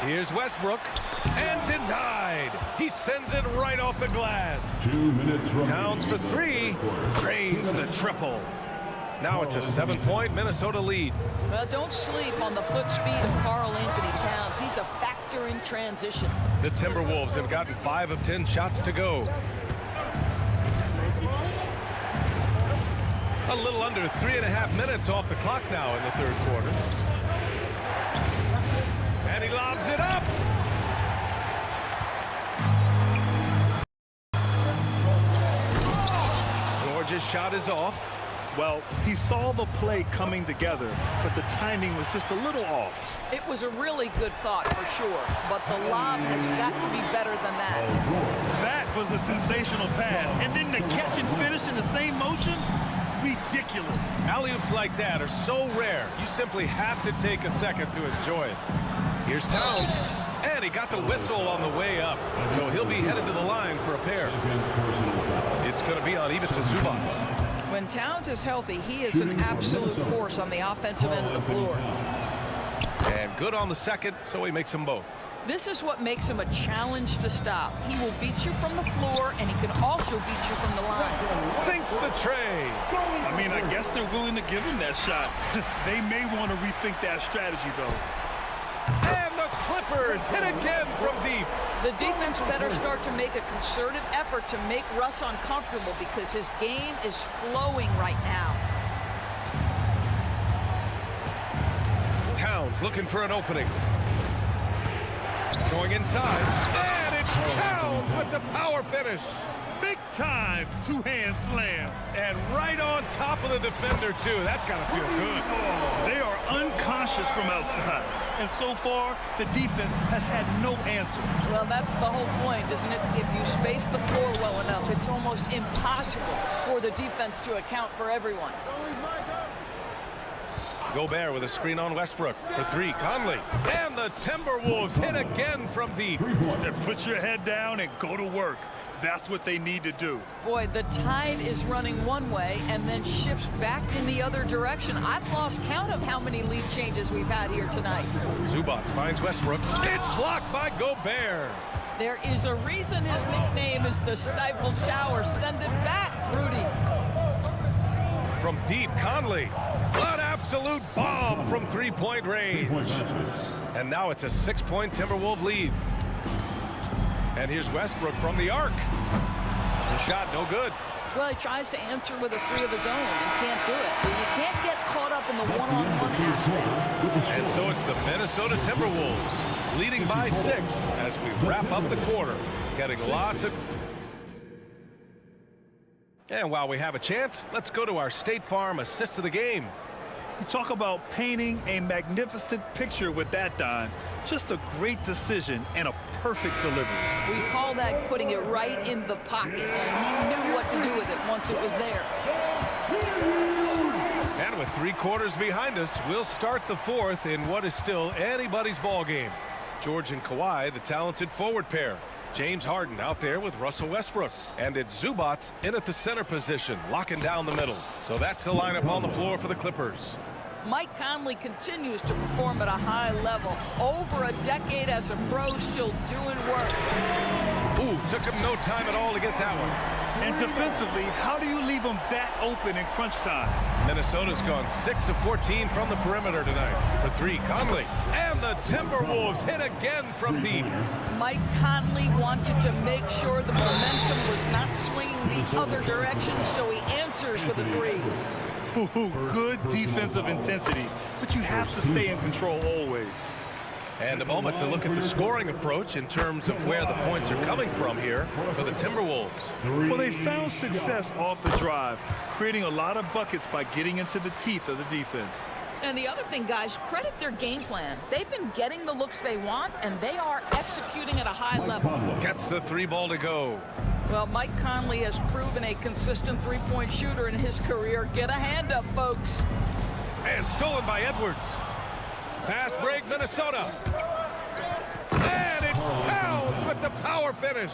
Speaker 1: Here's Westbrook, and denied. He sends it right off the glass.
Speaker 13: 2 minutes remaining.
Speaker 1: Towns for 3, drains the triple. Now it's a 7-point Minnesota lead.
Speaker 12: Well, don't sleep on the foot speed of Karl Anthony Towns. He's a factor in transition.
Speaker 1: The Timberwolves have gotten 5 of 10 shots to go. A little under 3.5 minutes off the clock now in the third quarter. And he lobs it up. George's shot is off.
Speaker 2: Well, he saw the play coming together, but the timing was just a little off.
Speaker 12: It was a really good thought for sure, but the lob has got to be better than that.
Speaker 2: That was a sensational pass. And then the catch and finish in the same motion? Ridiculous.
Speaker 1: Alley-oops like that are so rare, you simply have to take a second to enjoy it. Here's Towns, and he got the whistle on the way up, so he'll be headed to the line for a pair. It's going to be on Ivica Zubac.
Speaker 12: When Towns is healthy, he is an absolute force on the offensive end of the floor.
Speaker 1: And good on the second, so he makes them both.
Speaker 12: This is what makes him a challenge to stop. He will beat you from the floor, and he can also beat you from the line.
Speaker 1: Sinks the tray.
Speaker 2: I mean, I guess they're willing to give him that shot. They may want to rethink that strategy, though.
Speaker 1: And the Clippers hit again from deep.
Speaker 12: The defense better start to make a concerted effort to make Russ uncomfortable because his game is flowing right now.
Speaker 1: Towns looking for an opening. Going inside. And it's Towns with the power finish.
Speaker 2: Big time two-hand slam.
Speaker 1: And right on top of the defender, too. That's got to feel good.
Speaker 2: Oh, they are unconscious from outside. And so far, the defense has had no answer.
Speaker 12: Well, that's the whole point, isn't it? If you space the floor well enough, it's almost impossible for the defense to account for everyone.
Speaker 1: Gobert with a screen on Westbrook for 3. Conley. And the Timberwolves hit again from deep.
Speaker 2: Then put your head down and go to work. That's what they need to do.
Speaker 12: Boy, the tide is running one way and then shifts back in the other direction. I've lost count of how many lead changes we've had here tonight.
Speaker 1: Zubac finds Westbrook. It's blocked by Gobert.
Speaker 12: There is a reason his nickname is the Stifle Tower. Send it back, Rudy.
Speaker 1: From deep, Conley. An absolute bomb from three-point range. And now it's a 6-point Timberwolves lead. And here's Westbrook from the arc. The shot no good.
Speaker 12: Well, he tries to answer with a 3 of his own and can't do it. You can't get caught up in the one-on-one aspect.
Speaker 1: And so it's the Minnesota Timberwolves leading by 6 as we wrap up the quarter. Getting lots of... And while we have a chance, let's go to our State Farm assist of the game.
Speaker 2: You talk about painting a magnificent picture with that, Don. Just a great decision and a perfect delivery.
Speaker 12: We call that putting it right in the pocket, and he knew what to do with it once it was there.
Speaker 1: And with 3 quarters behind us, we'll start the fourth in what is still anybody's ball game. George and Kawhi, the talented forward pair. James Harden out there with Russell Westbrook. And it's Zubac in at the center position, locking down the middle. So that's the lineup on the floor for the Clippers.
Speaker 12: Mike Conley continues to perform at a high level. Over a decade as a pro, still doing work.
Speaker 1: Ooh, took him no time at all to get that one.
Speaker 2: And defensively, how do you leave them that open in crunch time?
Speaker 1: Minnesota's gone 6 of 14 from the perimeter tonight. For 3, Conley. And the Timberwolves hit again from deep.
Speaker 12: Mike Conley wanted to make sure the momentum was not swinging the other direction, so he answers with a 3.
Speaker 2: Good defensive intensity, but you have to stay in control always.
Speaker 1: And a moment to look at the scoring approach in terms of where the points are coming from here for the Timberwolves.
Speaker 2: Well, they found success off the drive, creating a lot of buckets by getting into the teeth of the defense.
Speaker 12: And the other thing, guys, credit their game plan. They've been getting the looks they want, and they are executing at a high level.
Speaker 1: Gets the 3 ball to go.
Speaker 12: Well, Mike Conley has proven a consistent three-point shooter in his career. Get a hand up, folks.
Speaker 1: And stolen by Edwards. Fast break, Minnesota. And it's Towns with the power finish.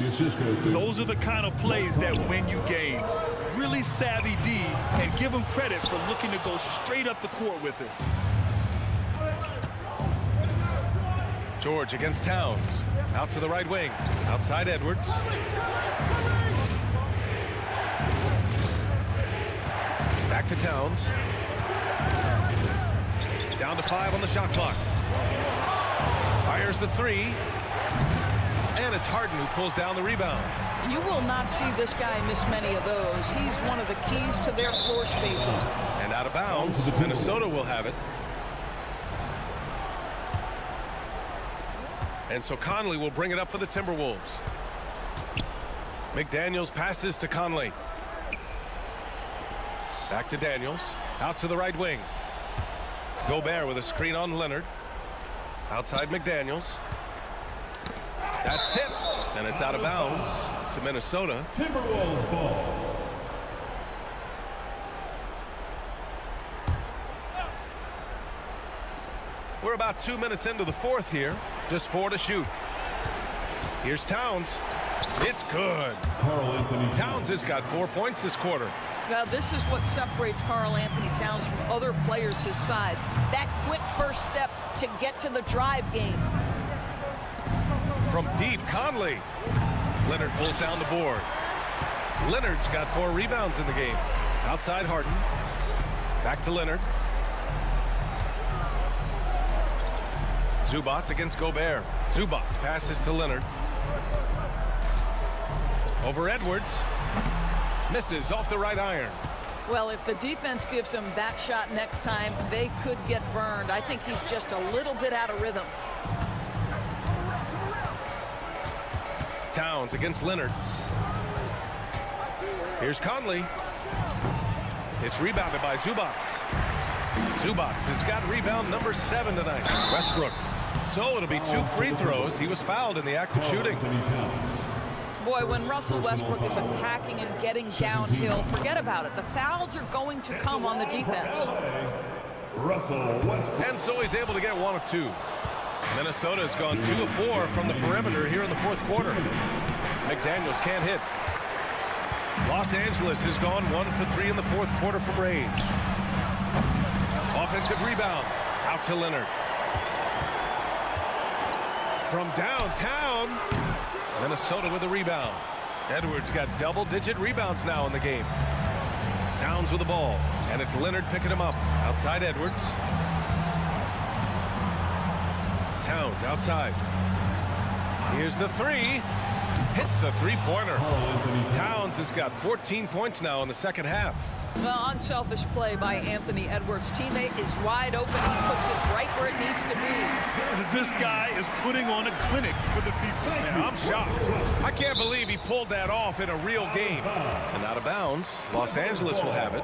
Speaker 2: Those are the kind of plays that win you games. Really savvy D, and give him credit for looking to go straight up the court with it.
Speaker 1: George against Towns. Out to the right wing. Outside Edwards. Back to Towns. Down to 5 on the shot clock. Fires the 3. And it's Harden who pulls down the rebound.
Speaker 12: You will not see this guy miss many of those. He's one of the keys to their floor spacing.
Speaker 1: And out of bounds, Minnesota will have it. And so Conley will bring it up for the Timberwolves. McDaniels passes to Conley. Back to Daniels. Out to the right wing. Gobert with a screen on Leonard. Outside McDaniels. That's tipped. And it's out of bounds to Minnesota.
Speaker 13: Timberwolves ball.
Speaker 1: We're about 2 minutes into the 4th here. Just 4 to shoot. Here's Towns. It's good. Towns has got 4 points this quarter.
Speaker 12: Now, this is what separates Karl Anthony Towns from other players his size. That quick first step to get to the drive game.
Speaker 1: From deep, Conley. Leonard pulls down the board. Leonard's got 4 rebounds in the game. Outside Harden. Back to Leonard. Zubac against Gobert. Zubac passes to Leonard. Over Edwards. Misses off the right iron.
Speaker 12: Well, if the defense gives him that shot next time, they could get burned. I think he's just a little bit out of rhythm.
Speaker 1: Towns against Leonard. Here's Conley. It's rebounded by Zubac. Zubac has got rebound number 7 tonight. Westbrook. So it'll be 2 free throws. He was fouled in the act of shooting.
Speaker 12: Boy, when Russell Westbrook is attacking and getting downhill, forget about it. The fouls are going to come on the defense.
Speaker 1: And so he's able to get 1 of 2. Minnesota has gone 2 of 4 from the perimeter here in the 4th quarter. McDaniels can't hit. Los Angeles has gone 1 for 3 in the 4th quarter from range. Offensive rebound. Out to Leonard. From downtown, Minnesota with a rebound. Edwards got double-digit rebounds now in the game. Towns with the ball, and it's Leonard picking him up. Outside Edwards. Towns outside. Here's the 3. Hits the 3-pointer. Towns has got 14 points now in the 2nd half.
Speaker 12: Well, unselfish play by Anthony Edwards. Teammate is wide open. He puts it right where it needs to be.
Speaker 2: This guy is putting on a clinic for the people.
Speaker 1: Man, I'm shocked. I can't believe he pulled that off in a real game. And out of bounds, Los Angeles will have it.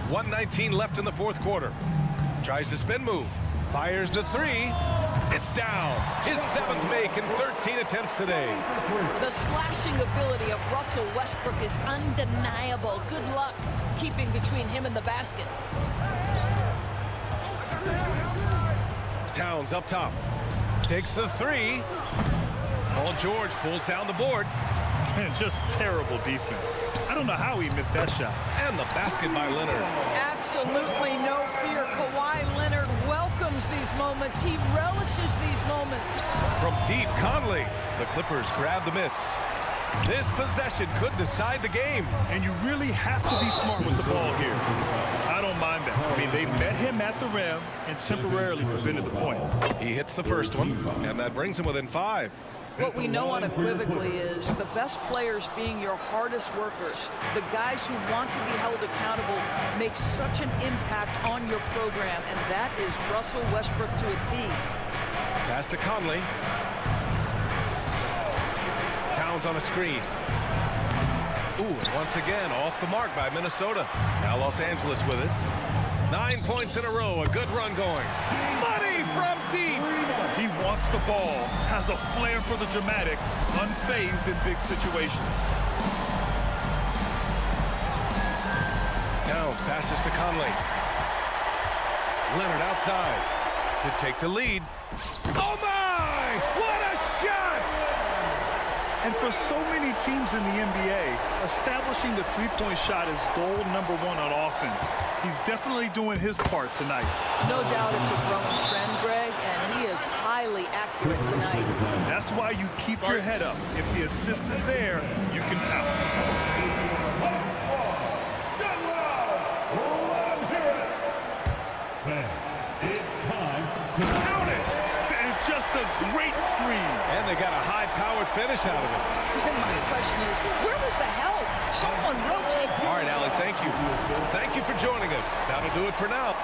Speaker 1: .119 left in the 4th quarter. Tries the spin move. Fires the 3. It's down. His 7th make in 13 attempts today.
Speaker 12: The slashing ability of Russell Westbrook is undeniable. Good luck keeping between him and the basket.
Speaker 1: Towns up top. Takes the 3. Paul George pulls down the board.
Speaker 2: And just terrible defense. I don't know how he missed that shot.
Speaker 1: And the basket by Leonard.
Speaker 12: Absolutely no fear. Kawhi Leonard welcomes these moments. He relishes these moments.
Speaker 1: From deep, Conley. The Clippers grab the miss. This possession could decide the game.
Speaker 2: And you really have to be smart with the ball here. I don't mind that. I mean, they met him at the rim and temporarily prevented the points.
Speaker 1: He hits the first one, and that brings him within 5.
Speaker 12: What we know unequivocally is the best players being your hardest workers, the guys who want to be held accountable, make such an impact on your program, and that is Russell Westbrook to a T.
Speaker 1: Pass to Conley. Towns on a screen. Ooh, once again, off the mark by Minnesota. Now Los Angeles with it. 9 points in a row, a good run going. Money from deep.
Speaker 2: He wants the ball, has a flair for the dramatic, unfazed in big situations.
Speaker 1: Towns passes to Conley. Leonard outside to take the lead. Oh my! What a shot!
Speaker 2: And for so many teams in the NBA, establishing the three-point shot is goal number 1 on offense. He's definitely doing his part tonight.
Speaker 12: No doubt it's a growing trend, Greg, and he is highly accurate tonight.
Speaker 2: That's why you keep your head up. If the assist is there, you can pounce.
Speaker 13: It's time to
Speaker 2: count it. And just a great screen.
Speaker 1: And they got a high-powered finish out of it.
Speaker 12: And my question is, where was the help? Someone rotate.
Speaker 1: All right, Allie, thank you. Thank you for joining us. That'll do it for now.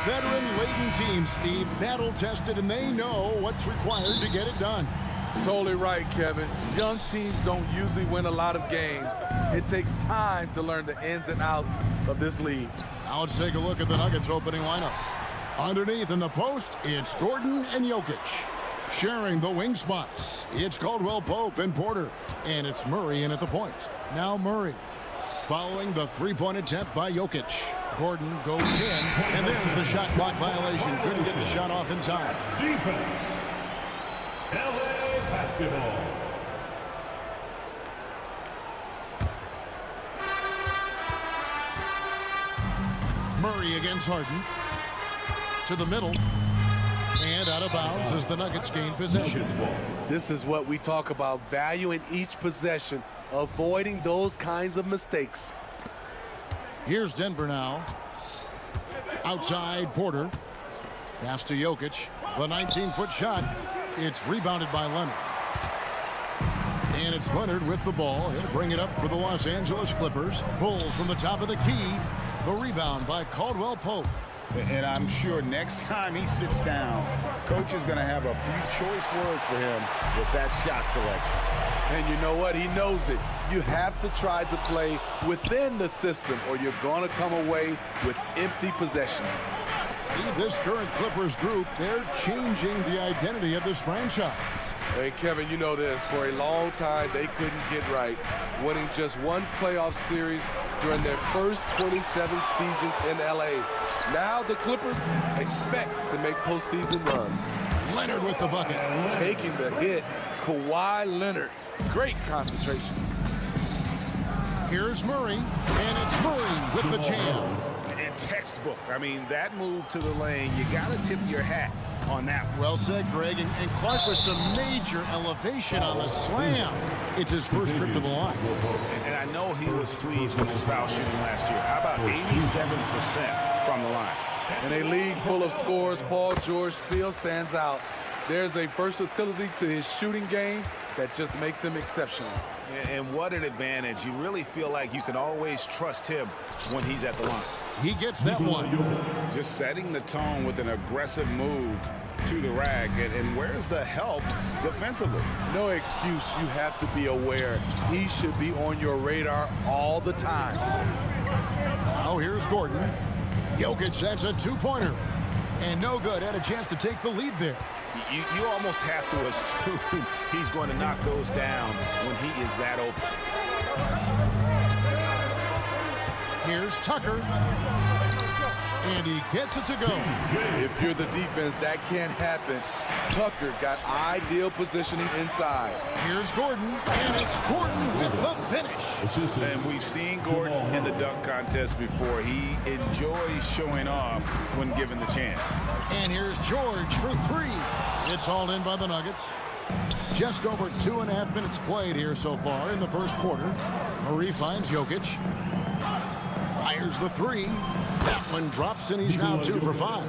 Speaker 6: Veteran-laden teams, Steve, battle-tested, and they know what's required to get it done.
Speaker 10: Totally right, Kevin. Young teams don't usually win a lot of games. It takes time to learn the ins and outs of this league.
Speaker 6: Now let's take a look at the Nuggets opening lineup. Underneath in the post, it's Gordon and Jokic. Sharing the wing spots, it's Caldwell Pope and Porter. And it's Murray in at the point. Now Murray. Following the three-point attempt by Jokic. Gordon goes in, and there's the shot clock violation. Couldn't get the shot off in time.
Speaker 13: Defense. CLA basketball.
Speaker 6: Murray against Harden. To the middle. And out of bounds as the Nuggets gain possession.
Speaker 10: This is what we talk about, valuing each possession, avoiding those kinds of mistakes.
Speaker 6: Here's Denver now. Outside Porter. Pass to Jokic. The 19-foot shot. It's rebounded by Leonard. And it's Leonard with the ball. He'll bring it up for the Los Angeles Clippers. Pulls from the top of the key. The rebound by Caldwell Pope.
Speaker 7: And I'm sure next time he sits down, coach is going to have a few choice words for him with that shot selection.
Speaker 10: And you know what? He knows it. You have to try to play within the system or you're going to come away with empty possessions.
Speaker 6: See, this current Clippers group, they're changing the identity of this franchise.
Speaker 10: Hey, Kevin, you know this. For a long time, they couldn't get right, winning just one playoff series during their first 27 seasons in L.A. Now the Clippers expect to make postseason runs.
Speaker 6: Leonard with the bucket.
Speaker 10: Taking the hit, Kawhi Leonard. Great concentration.
Speaker 6: Here's Murray, and it's Murray with the jam.
Speaker 7: And textbook. I mean, that move to the lane, you got to tip your hat on that one.
Speaker 6: Well said, Greg. And Clark with some major elevation on the slam. It's his first trip to the line.
Speaker 7: And I know he was pleased with his foul shooting last year. How about 87% from the line?
Speaker 10: In a league full of scores, Paul George still stands out. There's a versatility to his shooting game that just makes him exceptional.
Speaker 7: And what an advantage. You really feel like you can always trust him when he's at the line.
Speaker 6: He gets that one.
Speaker 7: Just setting the tone with an aggressive move to the rack. And where's the help defensively?
Speaker 10: No excuse. You have to be aware. He should be on your radar all the time.
Speaker 6: Now here's Gordon. Jokic, that's a two-pointer. And no good. Had a chance to take the lead there.
Speaker 7: You almost have to assume he's going to knock those down when he is that open.
Speaker 6: Here's Tucker. And he gets it to go.
Speaker 10: If you're the defense, that can't happen. Tucker got ideal positioning inside.
Speaker 6: Here's Gordon, and it's Gordon with the finish.
Speaker 7: And we've seen Gordon in the dunk contest before. He enjoys showing off when given the chance.
Speaker 6: And here's George for three. It's hauled in by the Nuggets. Just over 2.5 minutes played here so far in the first quarter. Murray finds Jokic. Fires the three. That one drops, and he's now 2 for 5.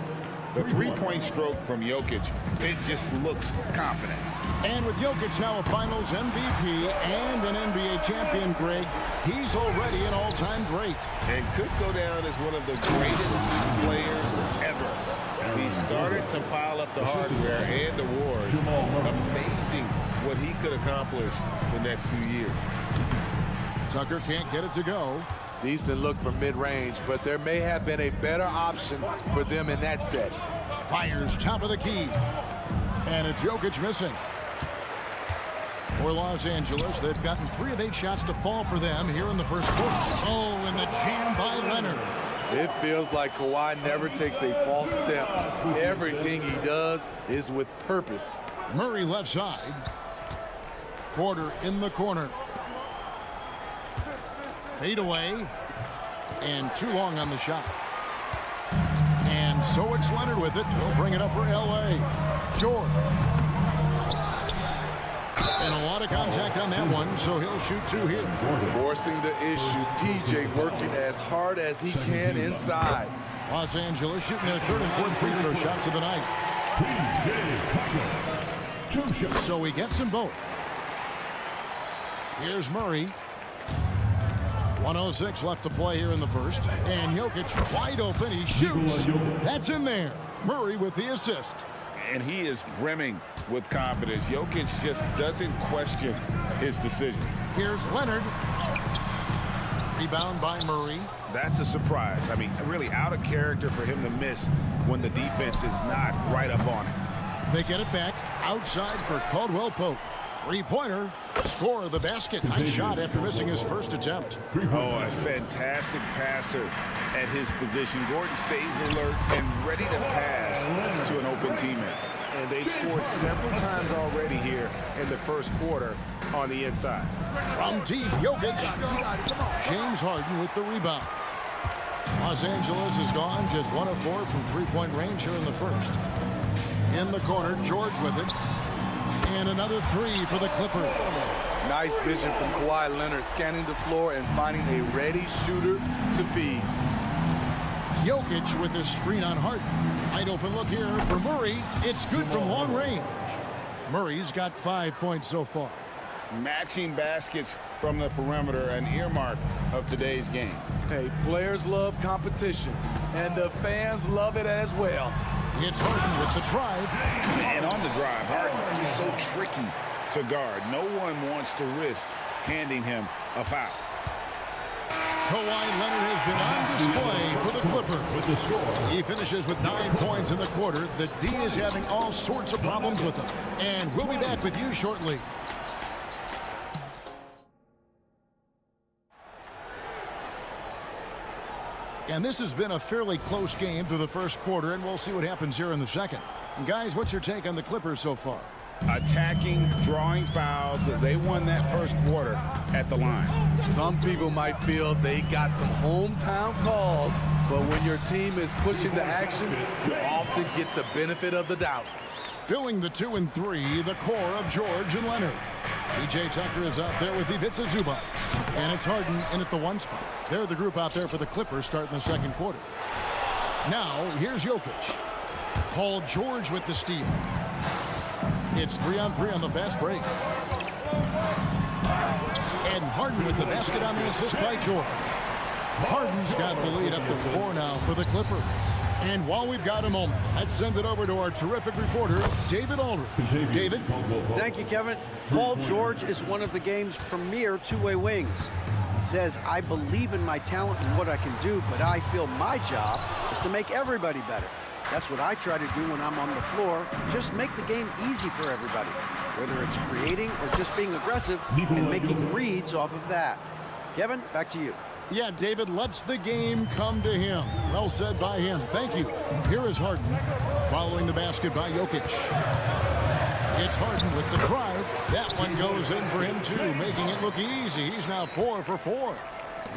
Speaker 7: The three-point stroke from Jokic, it just looks confident.
Speaker 6: And with Jokic now a Finals MVP and an NBA champion, Greg, he's already an all-time great.
Speaker 7: And could go down as one of the greatest players ever. He started to pile up the hardware and awards. Amazing what he could accomplish the next few years.
Speaker 6: Tucker can't get it to go.
Speaker 10: Decent look from mid-range, but there may have been a better option for them in that set.
Speaker 6: Fires top of the key. And it's Jokic missing. For Los Angeles, they've gotten 3 of 8 shots to fall for them here in the first quarter. Oh, and the jam by Leonard.
Speaker 10: It feels like Kawhi never takes a false step. Everything he does is with purpose.
Speaker 6: Murray left side. Porter in the corner. Fade away. And too long on the shot. And so it's Leonard with it. He'll bring it up for LA. George. And a lot of contact on that one, so he'll shoot 2 here.
Speaker 10: Forcing the issue. PJ working as hard as he can inside.
Speaker 6: Los Angeles shooting their 3rd and 4th free throw shots of the night. So he gets them both. Here's Murray. 1:06 left to play here in the first. And Jokic wide open. He shoots. That's in there. Murray with the assist.
Speaker 7: And he is brimming with confidence. Jokic just doesn't question his decision.
Speaker 6: Here's Leonard. Rebound by Murray.
Speaker 7: That's a surprise. I mean, really out of character for him to miss when the defense is not right up on him.
Speaker 6: They get it back outside for Caldwell Pope. 3-pointer. Score the basket. Nice shot after missing his first attempt.
Speaker 7: Oh, a fantastic passer at his position. Gordon stays alert and ready to pass to an open teammate. And they've scored several times already here in the first quarter on the inside.
Speaker 6: From deep, Jokic. James Harden with the rebound. Los Angeles is gone just 1 of 4 from 3-point range here in the first. In the corner, George with it. And another 3 for the Clippers.
Speaker 10: Nice vision from Kawhi Leonard, scanning the floor and finding a ready shooter to feed.
Speaker 6: Jokic with his screen on Harden. Wide open look here for Murray. It's good from long range. Murray's got 5 points so far.
Speaker 7: Matching baskets from the perimeter, an earmark of today's game.
Speaker 10: Hey, players love competition, and the fans love it as well.
Speaker 6: It's Harden with the drive.
Speaker 7: And on the drive, Harden is so tricky to guard. No one wants to risk handing him a foul.
Speaker 6: Kawhi Leonard has been on display for the Clippers. He finishes with 9 points in the quarter. The D is having all sorts of problems with him. And we'll be back with you shortly. And this has been a fairly close game through the first quarter, and we'll see what happens here in the second. And guys, what's your take on the Clippers so far?
Speaker 7: Attacking, drawing fouls. They won that first quarter at the line.
Speaker 10: Some people might feel they got some hometown calls, but when your team is pushing the action, you often get the benefit of the doubt.
Speaker 6: Filling the 2 and 3, the core of George and Leonard. PJ Tucker is out there with Ivica Zubac. And it's Harden in at the 1 spot. They're the group out there for the Clippers starting the second quarter. Now, here's Jokic. Paul George with the steal. It's 3-on-3 on the fast break. And Harden with the basket on the assist by George. Harden's got the lead up to 4 now for the Clippers. And while we've got a moment, let's send it over to our terrific reporter, David Aldridge. David?
Speaker 8: Thank you, Kevin. Paul George is one of the game's premier two-way wings. He says, I believe in my talent and what I can do, but I feel my job is to make everybody better. That's what I try to do when I'm on the floor. Just make the game easy for everybody, whether it's creating or just being aggressive and making reads off of that. Kevin, back to you.
Speaker 6: Yeah, David lets the game come to him. Well said by him. Thank you. Here is Harden following the basket by Jokic. It's Harden with the drive. That one goes in for him, too, making it look easy. He's now 4 for 4.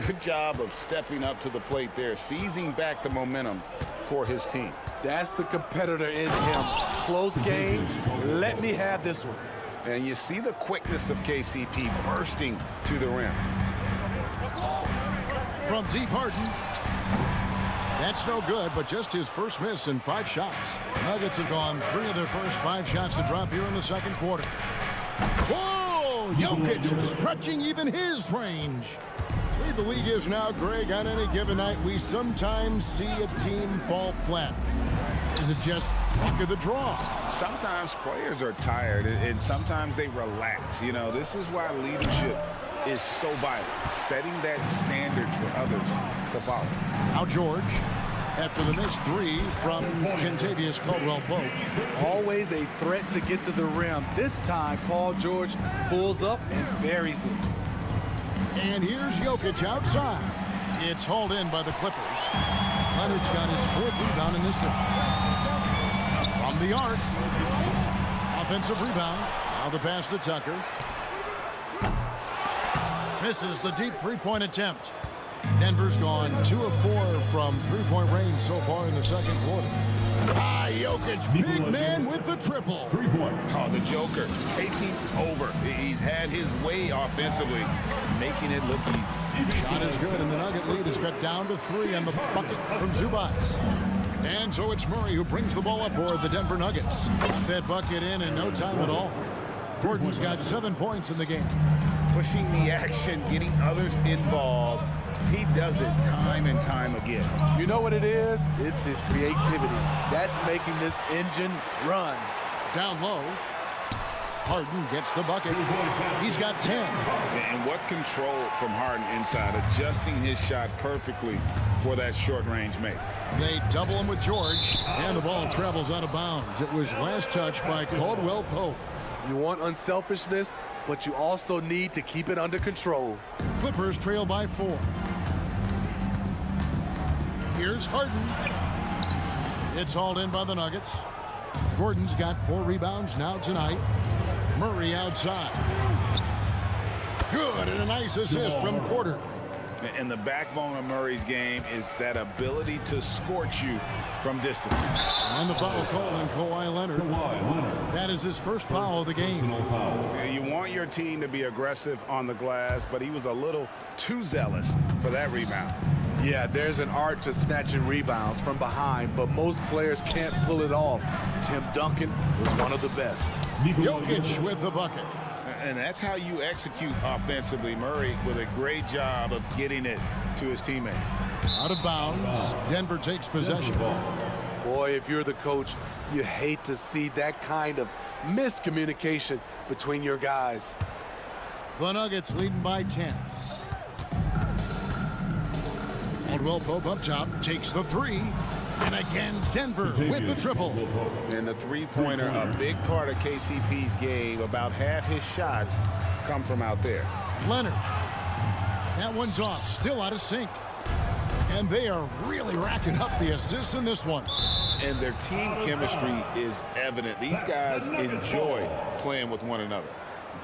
Speaker 14: Good job of stepping up to the plate there, seizing back the momentum for his team.
Speaker 10: That's the competitor in him. Close game. Let me have this one.
Speaker 14: And you see the quickness of KCP bursting to the rim.
Speaker 6: From deep, Harden. That's no good, but just his first miss in 5 shots. Nuggets have gone 3 of their first 5 shots to drop here in the second quarter. Whoa! Jokic stretching even his range. The way the league is now, Greg, on any given night, we sometimes see a team fall flat. Is it just luck of the draw?
Speaker 14: Sometimes players are tired, and sometimes they relax. You know, this is why leadership is so vital, setting that standard for others to follow.
Speaker 6: Now George, after the missed 3 from Kentavious Caldwell-Pope.
Speaker 10: Always a threat to get to the rim. This time, Paul George pulls up and buries it.
Speaker 6: And here's Jokic outside. It's hauled in by the Clippers. Leonard's got his 4th rebound in this one. From the arc. Offensive rebound. Now the pass to Tucker. Misses the deep 3-point attempt. Denver's gone 2 of 4 from 3-point range so far in the second quarter. Jokic, big man with the triple.
Speaker 13: 3-point.
Speaker 14: Oh, the Joker taking over. He's had his way offensively, making it look easy.
Speaker 6: Shot is good, and the Nugget lead is cut down to 3 on the bucket from Zubac. And so it's Murray who brings the ball up for the Denver Nuggets. That bucket in no time at all. Gordon's got 7 points in the game.
Speaker 14: Pushing the action, getting others involved. He does it time and time again.
Speaker 10: You know what it is? It's his creativity. That's making this engine run.
Speaker 6: Down low. Harden gets the bucket. He's got 10.
Speaker 14: And what control from Harden inside, adjusting his shot perfectly for that short-range make.
Speaker 6: They double him with George, and the ball travels out of bounds. It was last touched by Caldwell-Pope.
Speaker 10: You want unselfishness, but you also need to keep it under control.
Speaker 6: Clippers trail by 4. Here's Harden. It's hauled in by the Nuggets. Gordon's got 4 rebounds now tonight. Murray outside. Good, and a nice assist from Porter.
Speaker 14: And the backbone of Murray's game is that ability to scorch you from distance.
Speaker 6: And the foul call on Kawhi Leonard. That is his first foul of the game.
Speaker 14: You want your team to be aggressive on the glass, but he was a little too zealous for that rebound.
Speaker 10: Yeah, there's an art to snatching rebounds from behind, but most players can't pull it off. Tim Duncan was one of the best.
Speaker 6: Jokic with the bucket.
Speaker 14: And that's how you execute offensively. Murray with a great job of getting it to his teammate.
Speaker 6: Out of bounds. Denver takes possession.
Speaker 10: Boy, if you're the coach, you hate to see that kind of miscommunication between your guys.
Speaker 6: The Nuggets leading by 10. Caldwell-Pope up top takes the 3. And again, Denver with the triple.
Speaker 14: And the three-pointer, a big part of KCP's game. About half his shots come from out there.
Speaker 6: Leonard. That one's off. Still out of sync. And they are really racking up the assists in this one.
Speaker 14: And their team chemistry is evident. These guys enjoy playing with one another.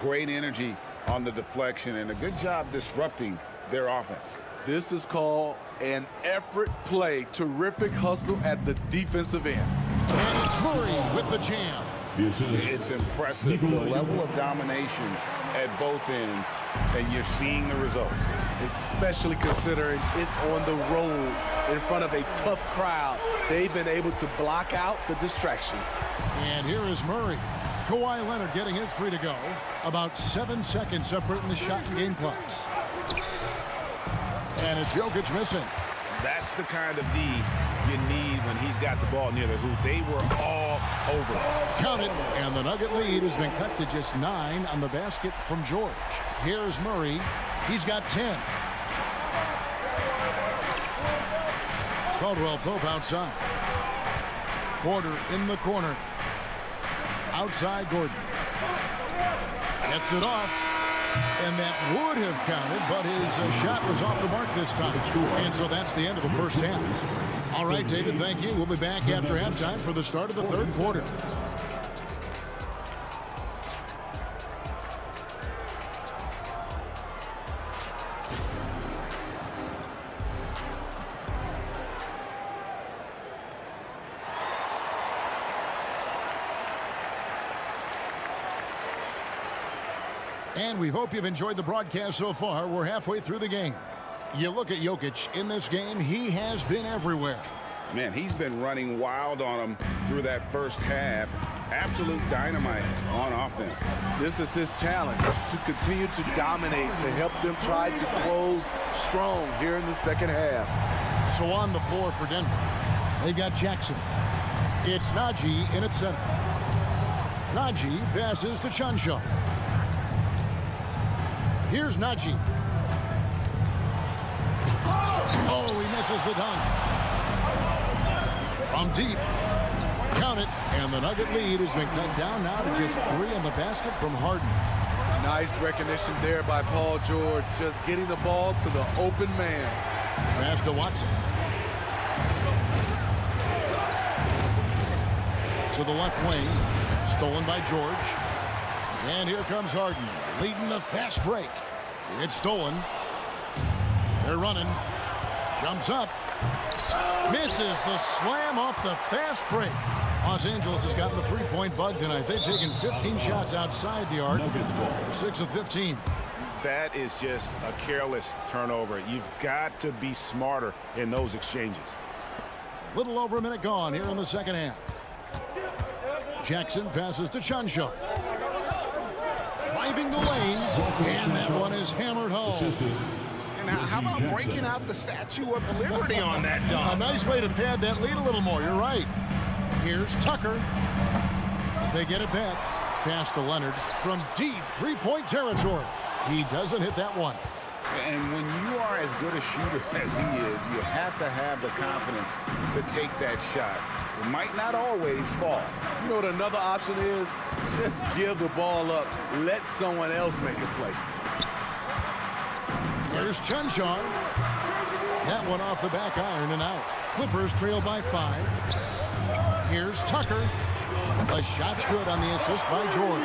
Speaker 14: Great energy on the deflection and a good job disrupting their offense.
Speaker 10: This is called an effort play. Terrific hustle at the defensive end.
Speaker 6: And it's Murray with the jam.
Speaker 14: It's impressive, the level of domination at both ends, and you're seeing the results.
Speaker 10: Especially considering it's on the road in front of a tough crowd. They've been able to block out the distractions.
Speaker 6: And here is Murray. Kawhi Leonard getting his 3 to go. About 7 seconds separating the shot and game clocks. And it's Jokic missing.
Speaker 14: That's the kind of D you need when he's got the ball near the hoop. They were all over it.
Speaker 6: Count it. And the Nugget lead has been cut to just 9 on the basket from George. Here's Murray. He's got 10. Caldwell-Pope outside. Porter in the corner. Outside Gordon. Gets it off. And that would have counted, but his shot was off the mark this time. And so that's the end of the first half. All right, David, thank you. We'll be back after halftime for the start of the third quarter. And we hope you've enjoyed the broadcast so far. We're halfway through the game. You look at Jokic in this game, he has been everywhere.
Speaker 14: Man, he's been running wild on them through that first half. Absolute dynamite on offense.
Speaker 10: This is his challenge, to continue to dominate, to help them try to close strong here in the second half.
Speaker 6: So on the floor for Denver, they've got Jackson. It's Najee in at center. Najee passes to Chunshaw. Here's Najee. Oh, he misses the dunk. From deep. Count it. And the Nugget lead has been cut down now to just 3 on the basket from Harden.
Speaker 10: Nice recognition there by Paul George, just getting the ball to the open man.
Speaker 6: Pass to Watson. To the left wing. Stolen by George. And here comes Harden, leading the fast break. It's stolen. They're running. Jumps up. Misses the slam off the fast break. Los Angeles has gotten the three-point bug tonight. They've taken 15 shots outside the arc. 6 of 15.
Speaker 14: That is just a careless turnover. You've got to be smarter in those exchanges.
Speaker 6: A little over a minute gone here in the second half. Jackson passes to Chunshaw. Driving the lane, and that one is hammered home.
Speaker 14: And how about breaking out the Statue of Liberty on that dunk?
Speaker 6: A nice way to pad that lead a little more. You're right. Here's Tucker. They get it back. Pass to Leonard from deep three-point territory. He doesn't hit that one.
Speaker 14: And when you are as good a shooter as he is, you have to have the confidence to take that shot. It might not always fall.
Speaker 10: You know what another option is? Just give the ball up. Let someone else make a play.
Speaker 6: Here's Chunshaw. That one off the back iron and out. Clippers trail by 5. Here's Tucker. The shot's good on the assist by George.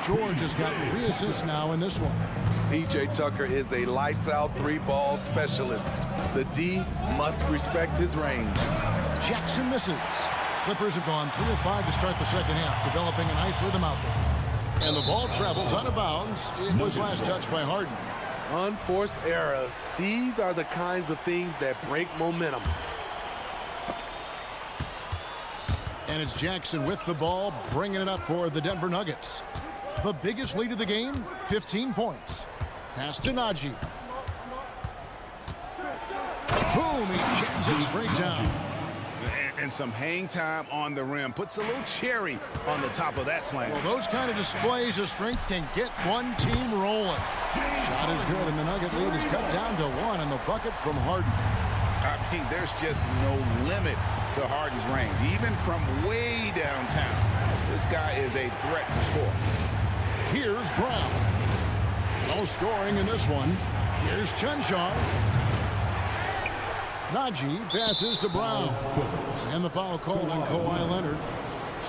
Speaker 6: George has got 3 assists now in this one.
Speaker 10: P.J. Tucker is a lights-out three-ball specialist. The D must respect his range.
Speaker 6: Jackson misses. Clippers have gone 3 of 5 to start the second half, developing a nice rhythm out there. And the ball travels out of bounds. It was last touched by Harden.
Speaker 10: Unforced errors. These are the kinds of things that break momentum.
Speaker 6: And it's Jackson with the ball, bringing it up for the Denver Nuggets. The biggest lead of the game, 15 points. Pass to Najee. Boom, he jams it straight down.
Speaker 14: And some hang time on the rim. Puts a little cherry on the top of that slam.
Speaker 6: Well, those kind of displays of strength can get one team rolling. Shot is good, and the Nugget lead is cut down to 1 in the bucket from Harden.
Speaker 14: I mean, there's just no limit to Harden's range. Even from way downtown, this guy is a threat to score.
Speaker 6: Here's Brown. No scoring in this one. Here's Chunshaw. Najee passes to Brown. And the foul called on Kawhi Leonard.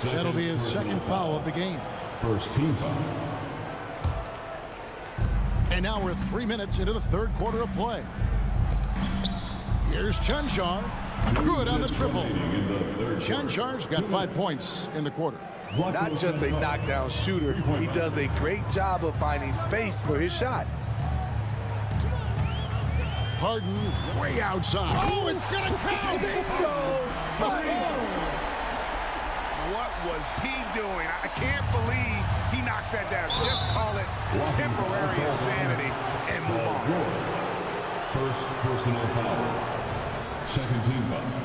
Speaker 6: That'll be his second foul of the game.
Speaker 13: First team foul.
Speaker 6: And now we're 3 minutes into the third quarter of play. Here's Chunshaw. Good on the triple. Chunshaw's got 5 points in the quarter.
Speaker 10: Not just a knockdown shooter, he does a great job of finding space for his shot.
Speaker 6: Harden way outside. Oh, it's going to count!
Speaker 14: What was he doing? I can't believe he knocks that down. Just call it temporary insanity and move on.
Speaker 13: First personal foul. Second team foul.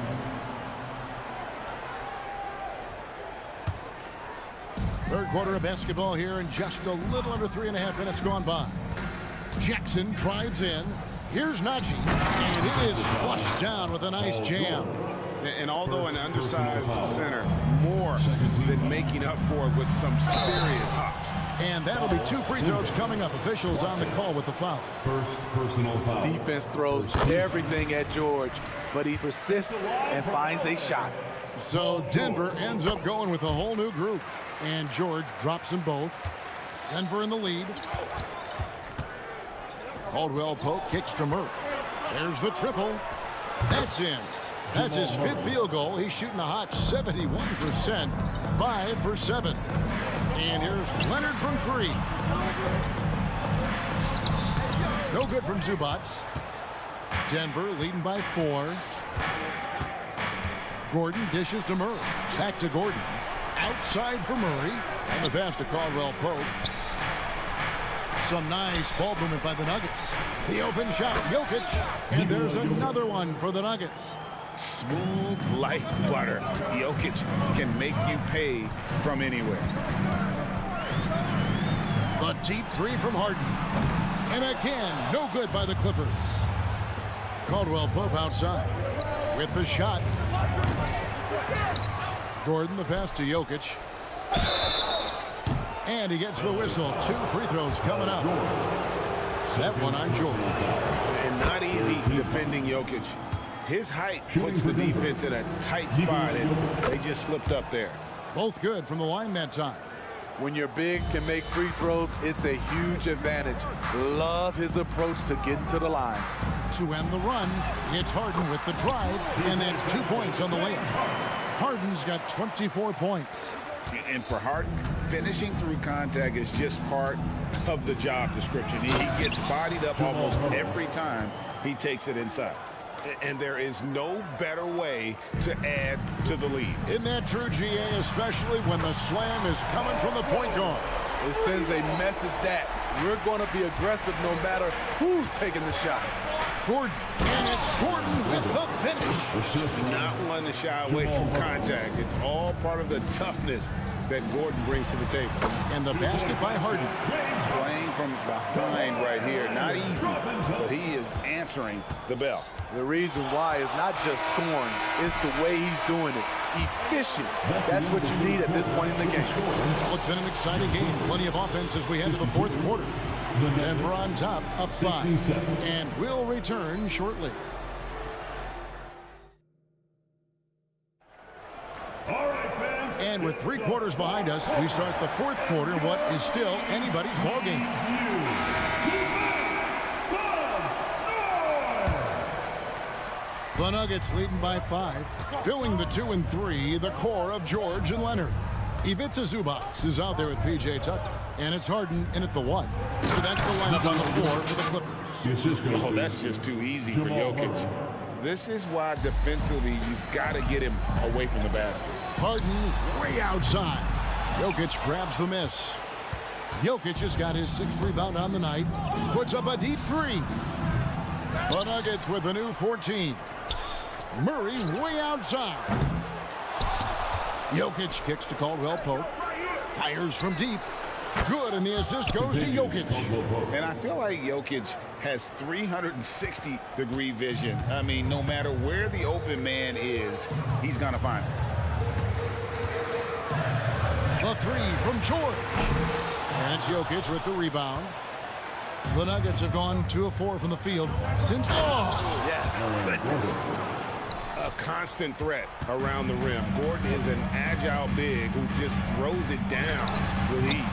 Speaker 6: Third quarter of basketball here, and just a little under 3.5 minutes gone by. Jackson drives in. Here's Najee, and it is flushed down with a nice jam.
Speaker 14: And although an undersized center, more than making up for it with some serious hops.
Speaker 6: And that'll be 2 free throws coming up. Officials on the call with the foul.
Speaker 13: First personal foul.
Speaker 10: Defense throws everything at George, but he persists and finds a shot.
Speaker 6: So Denver ends up going with a whole new group. And George drops them both. Denver in the lead. Caldwell Pope kicks to Murray. There's the triple. That's in. That's his 5th field goal. He's shooting a hot 71%. 5 for 7. And here's Leonard from 3. No good from Zubac. Denver leading by 4. Gordon dishes to Murray. Back to Gordon. Outside for Murray. And the pass to Caldwell Pope. Some nice ball movement by the Nuggets. The open shot, Jokic. And there's another one for the Nuggets.
Speaker 14: Smooth like butter. Jokic can make you pay from anywhere.
Speaker 6: The deep 3 from Harden. And again, no good by the Clippers. Caldwell Pope outside with the shot. Gordon, the pass to Jokic. And he gets the whistle. 2 free throws coming up. That one on Jordan.
Speaker 14: And not easy defending Jokic. His height puts the defense in a tight spot, and they just slipped up there.
Speaker 6: Both good from the line that time.
Speaker 10: When your bigs can make free throws, it's a huge advantage. Love his approach to getting to the line.
Speaker 6: To end the run, it's Harden with the drive, and that's 2 points on the layup. Harden's got 24 points.
Speaker 14: And for Harden, finishing through contact is just part of the job description. He gets bodied up almost every time he takes it inside. And there is no better way to add to the lead.
Speaker 6: Isn't that true, GA, especially when the slam is coming from the point guard?
Speaker 10: It sends a message that we're going to be aggressive no matter who's taking the shot.
Speaker 6: Gordon, and it's Gordon with the finish.
Speaker 14: Not one to shy away from contact. It's all part of the toughness that Gordon brings to the table.
Speaker 6: And the basket by Harden.
Speaker 14: Playing from behind right here. Not easy, but he is answering the bell.
Speaker 10: The reason why is not just scoring, it's the way he's doing it. Efficient. That's what you need at this point in the game.
Speaker 6: Well, it's been an exciting game. Plenty of offense as we head to the fourth quarter. Denver on top, up 5. And we'll return shortly. And with 3 quarters behind us, we start the fourth quarter, what is still anybody's ballgame. The Nuggets leading by 5. Filling the 2 and 3, the core of George and Leonard. Ivica Zubac is out there with P.J. Tucker. And it's Harden in at the 1. So that's the lineup on the floor for the Clippers.
Speaker 14: Oh, that's just too easy for Jokic. This is why defensively you've got to get him away from the basket.
Speaker 6: Harden way outside. Jokic grabs the miss. Jokic has got his 6th rebound on the night. Puts up a deep 3. The Nuggets with a new 14. Murray way outside. Jokic kicks to Caldwell Pope. Fires from deep. Good, and the assist goes to Jokic.
Speaker 14: And I feel like Jokic has 360-degree vision. I mean, no matter where the open man is, he's going to find it.
Speaker 6: The 3 from George. And it's Jokic with the rebound. The Nuggets have gone 2 of 4 from the field since... Oh!
Speaker 14: Yes. A constant threat around the rim. Gordon is an agile big who just throws it down with ease.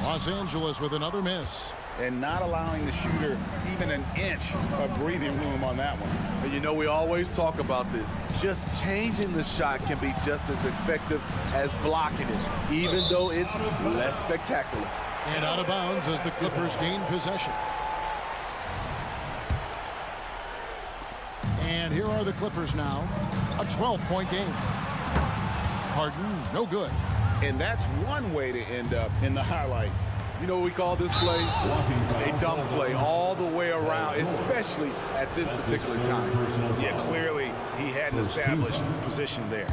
Speaker 6: Los Angeles with another miss.
Speaker 14: And not allowing the shooter even an inch of breathing room on that one.
Speaker 10: And you know, we always talk about this. Just changing the shot can be just as effective as blocking it, even though it's less spectacular.
Speaker 6: And out of bounds as the Clippers gain possession. And here are the Clippers now. A 12-point game. Harden, no good.
Speaker 14: And that's one way to end up in the highlights.
Speaker 10: You know what we call this play? A dunk play all the way around, especially at this particular time.
Speaker 14: Yeah, clearly he had an established position there.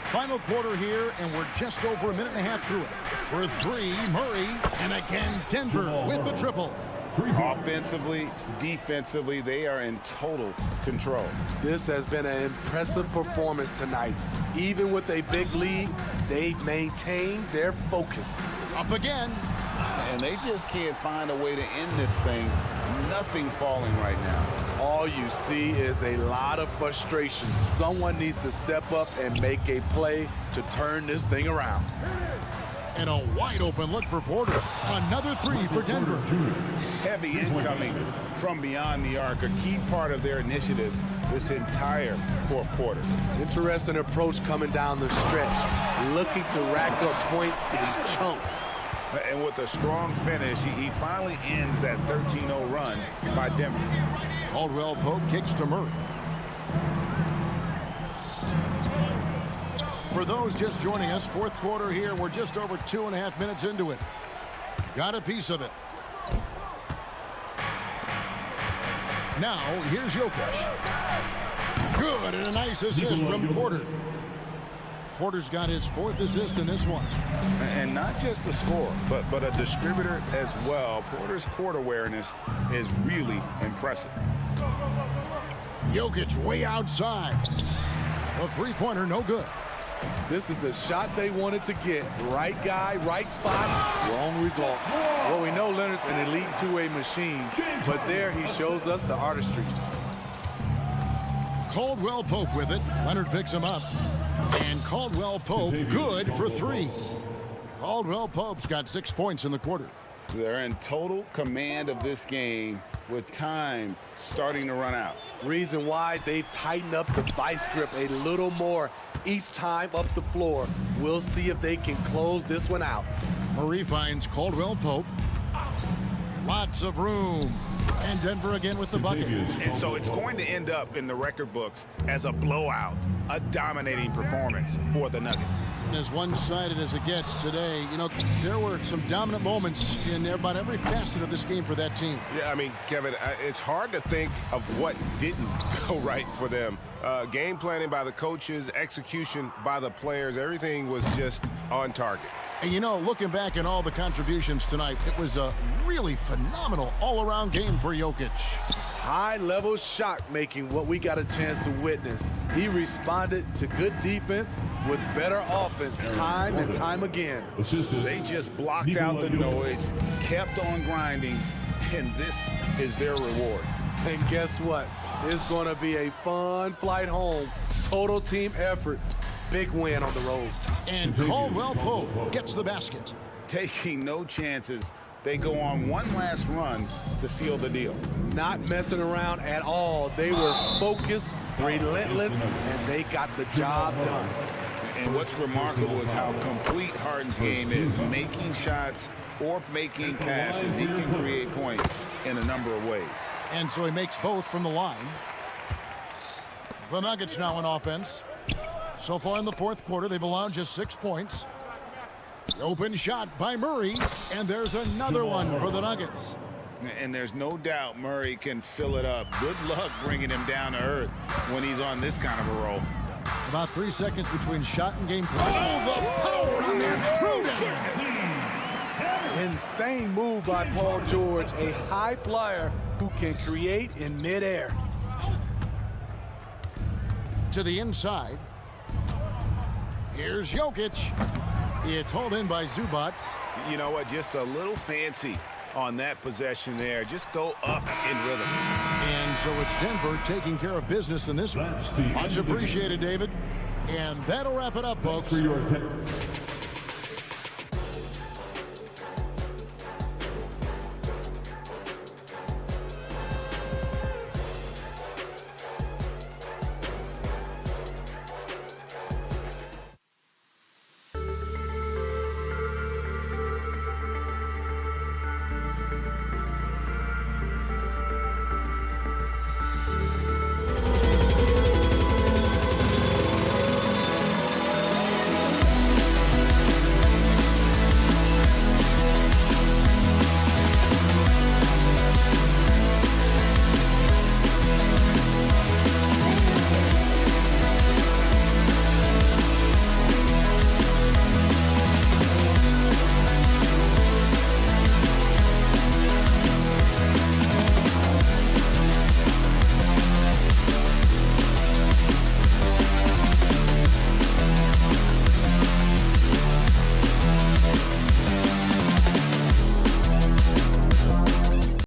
Speaker 6: Final quarter here, and we're just over a minute and a half through it. For 3, Murray, and again Denver with the triple.
Speaker 14: Offensively, defensively, they are in total control.
Speaker 10: This has been an impressive performance tonight. Even with a big lead, they've maintained their focus.
Speaker 6: Up again.
Speaker 14: And they just can't find a way to end this thing. Nothing falling right now.
Speaker 10: All you see is a lot of frustration. Someone needs to step up and make a play to turn this thing around.
Speaker 6: And a wide open look for Porter. Another three for Denver.
Speaker 14: Heavy incoming from beyond the arc, a key part of their initiative this entire fourth quarter.
Speaker 10: Interesting approach coming down the stretch, looking to rack up points in chunks.
Speaker 14: And with a strong finish, he finally ends that 13-0 run by Denver.
Speaker 6: Caldwell Pope kicks to Murray. For those just joining us, fourth quarter here. We're just over 2.5 minutes into it. Got a piece of it. Now, here's Jokic. Good, and a nice assist from Porter. Porter's got his 4th assist in this one.
Speaker 14: And not just a scorer, but a distributor as well. Porter's court awareness is really impressive.
Speaker 6: Jokic way outside. A three-pointer, no good.
Speaker 10: This is the shot they wanted to get. Right guy, right spot, wrong result. Well, we know Leonard's an elite two-way machine, but there he shows us the artistry.
Speaker 6: Caldwell Pope with it. Leonard picks him up. And Caldwell Pope good for 3. Caldwell Pope's got 6 points in the quarter.
Speaker 14: They're in total command of this game with time starting to run out.
Speaker 10: Reason why they've tightened up the vice grip a little more each time up the floor. We'll see if they can close this one out.
Speaker 6: Murray finds Caldwell Pope. Lots of room. And Denver again with the bucket.
Speaker 14: And so it's going to end up in the record books as a blowout, a dominating performance for the Nuggets.
Speaker 6: As one-sided as it gets today, you know, there were some dominant moments in about every facet of this game for that team.
Speaker 1: Yeah, I mean, Kevin, it's hard to think of what didn't go right for them. Game planning by the coaches, execution by the players, everything was just on target.
Speaker 6: And, you know, looking back at all the contributions tonight, it was a really phenomenal all-around game for Jokic.
Speaker 10: High-level shot making, what we got a chance to witness. He responded to good defense with better offense time and time again.
Speaker 14: They just blocked out the noise, kept on grinding, and this is their reward.
Speaker 10: And guess what? It's going to be a fun flight home. Total team effort. Big win on the road.
Speaker 6: And Caldwell Pope gets the basket.
Speaker 14: Taking no chances. They go on one last run to seal the deal.
Speaker 10: Not messing around at all. They were focused, relentless, and they got the job done.
Speaker 14: And what's remarkable is how complete Harden's game is. Making shots or making passes, he can create points in a number of ways.
Speaker 6: And so he makes both from the line. The Nuggets now in offense. So far in the fourth quarter, they've allowed just 6 points. Open shot by Murray, and there's another one for the Nuggets.
Speaker 14: And there's no doubt Murray can fill it up. Good luck bringing him down to earth when he's on this kind of a roll.
Speaker 6: About 3 seconds between shot and game play. Oh, the power on that throwdown.
Speaker 10: Insane move by Paul George, a high flyer who can create in midair.
Speaker 6: To the inside. Here's Jokic. It's hauled in by Zubac.
Speaker 14: You know what? Just a little fancy on that possession there. Just go up in rhythm.
Speaker 6: And so it's Denver taking care of business in this one. Much appreciated, David. And that'll wrap it up, folks.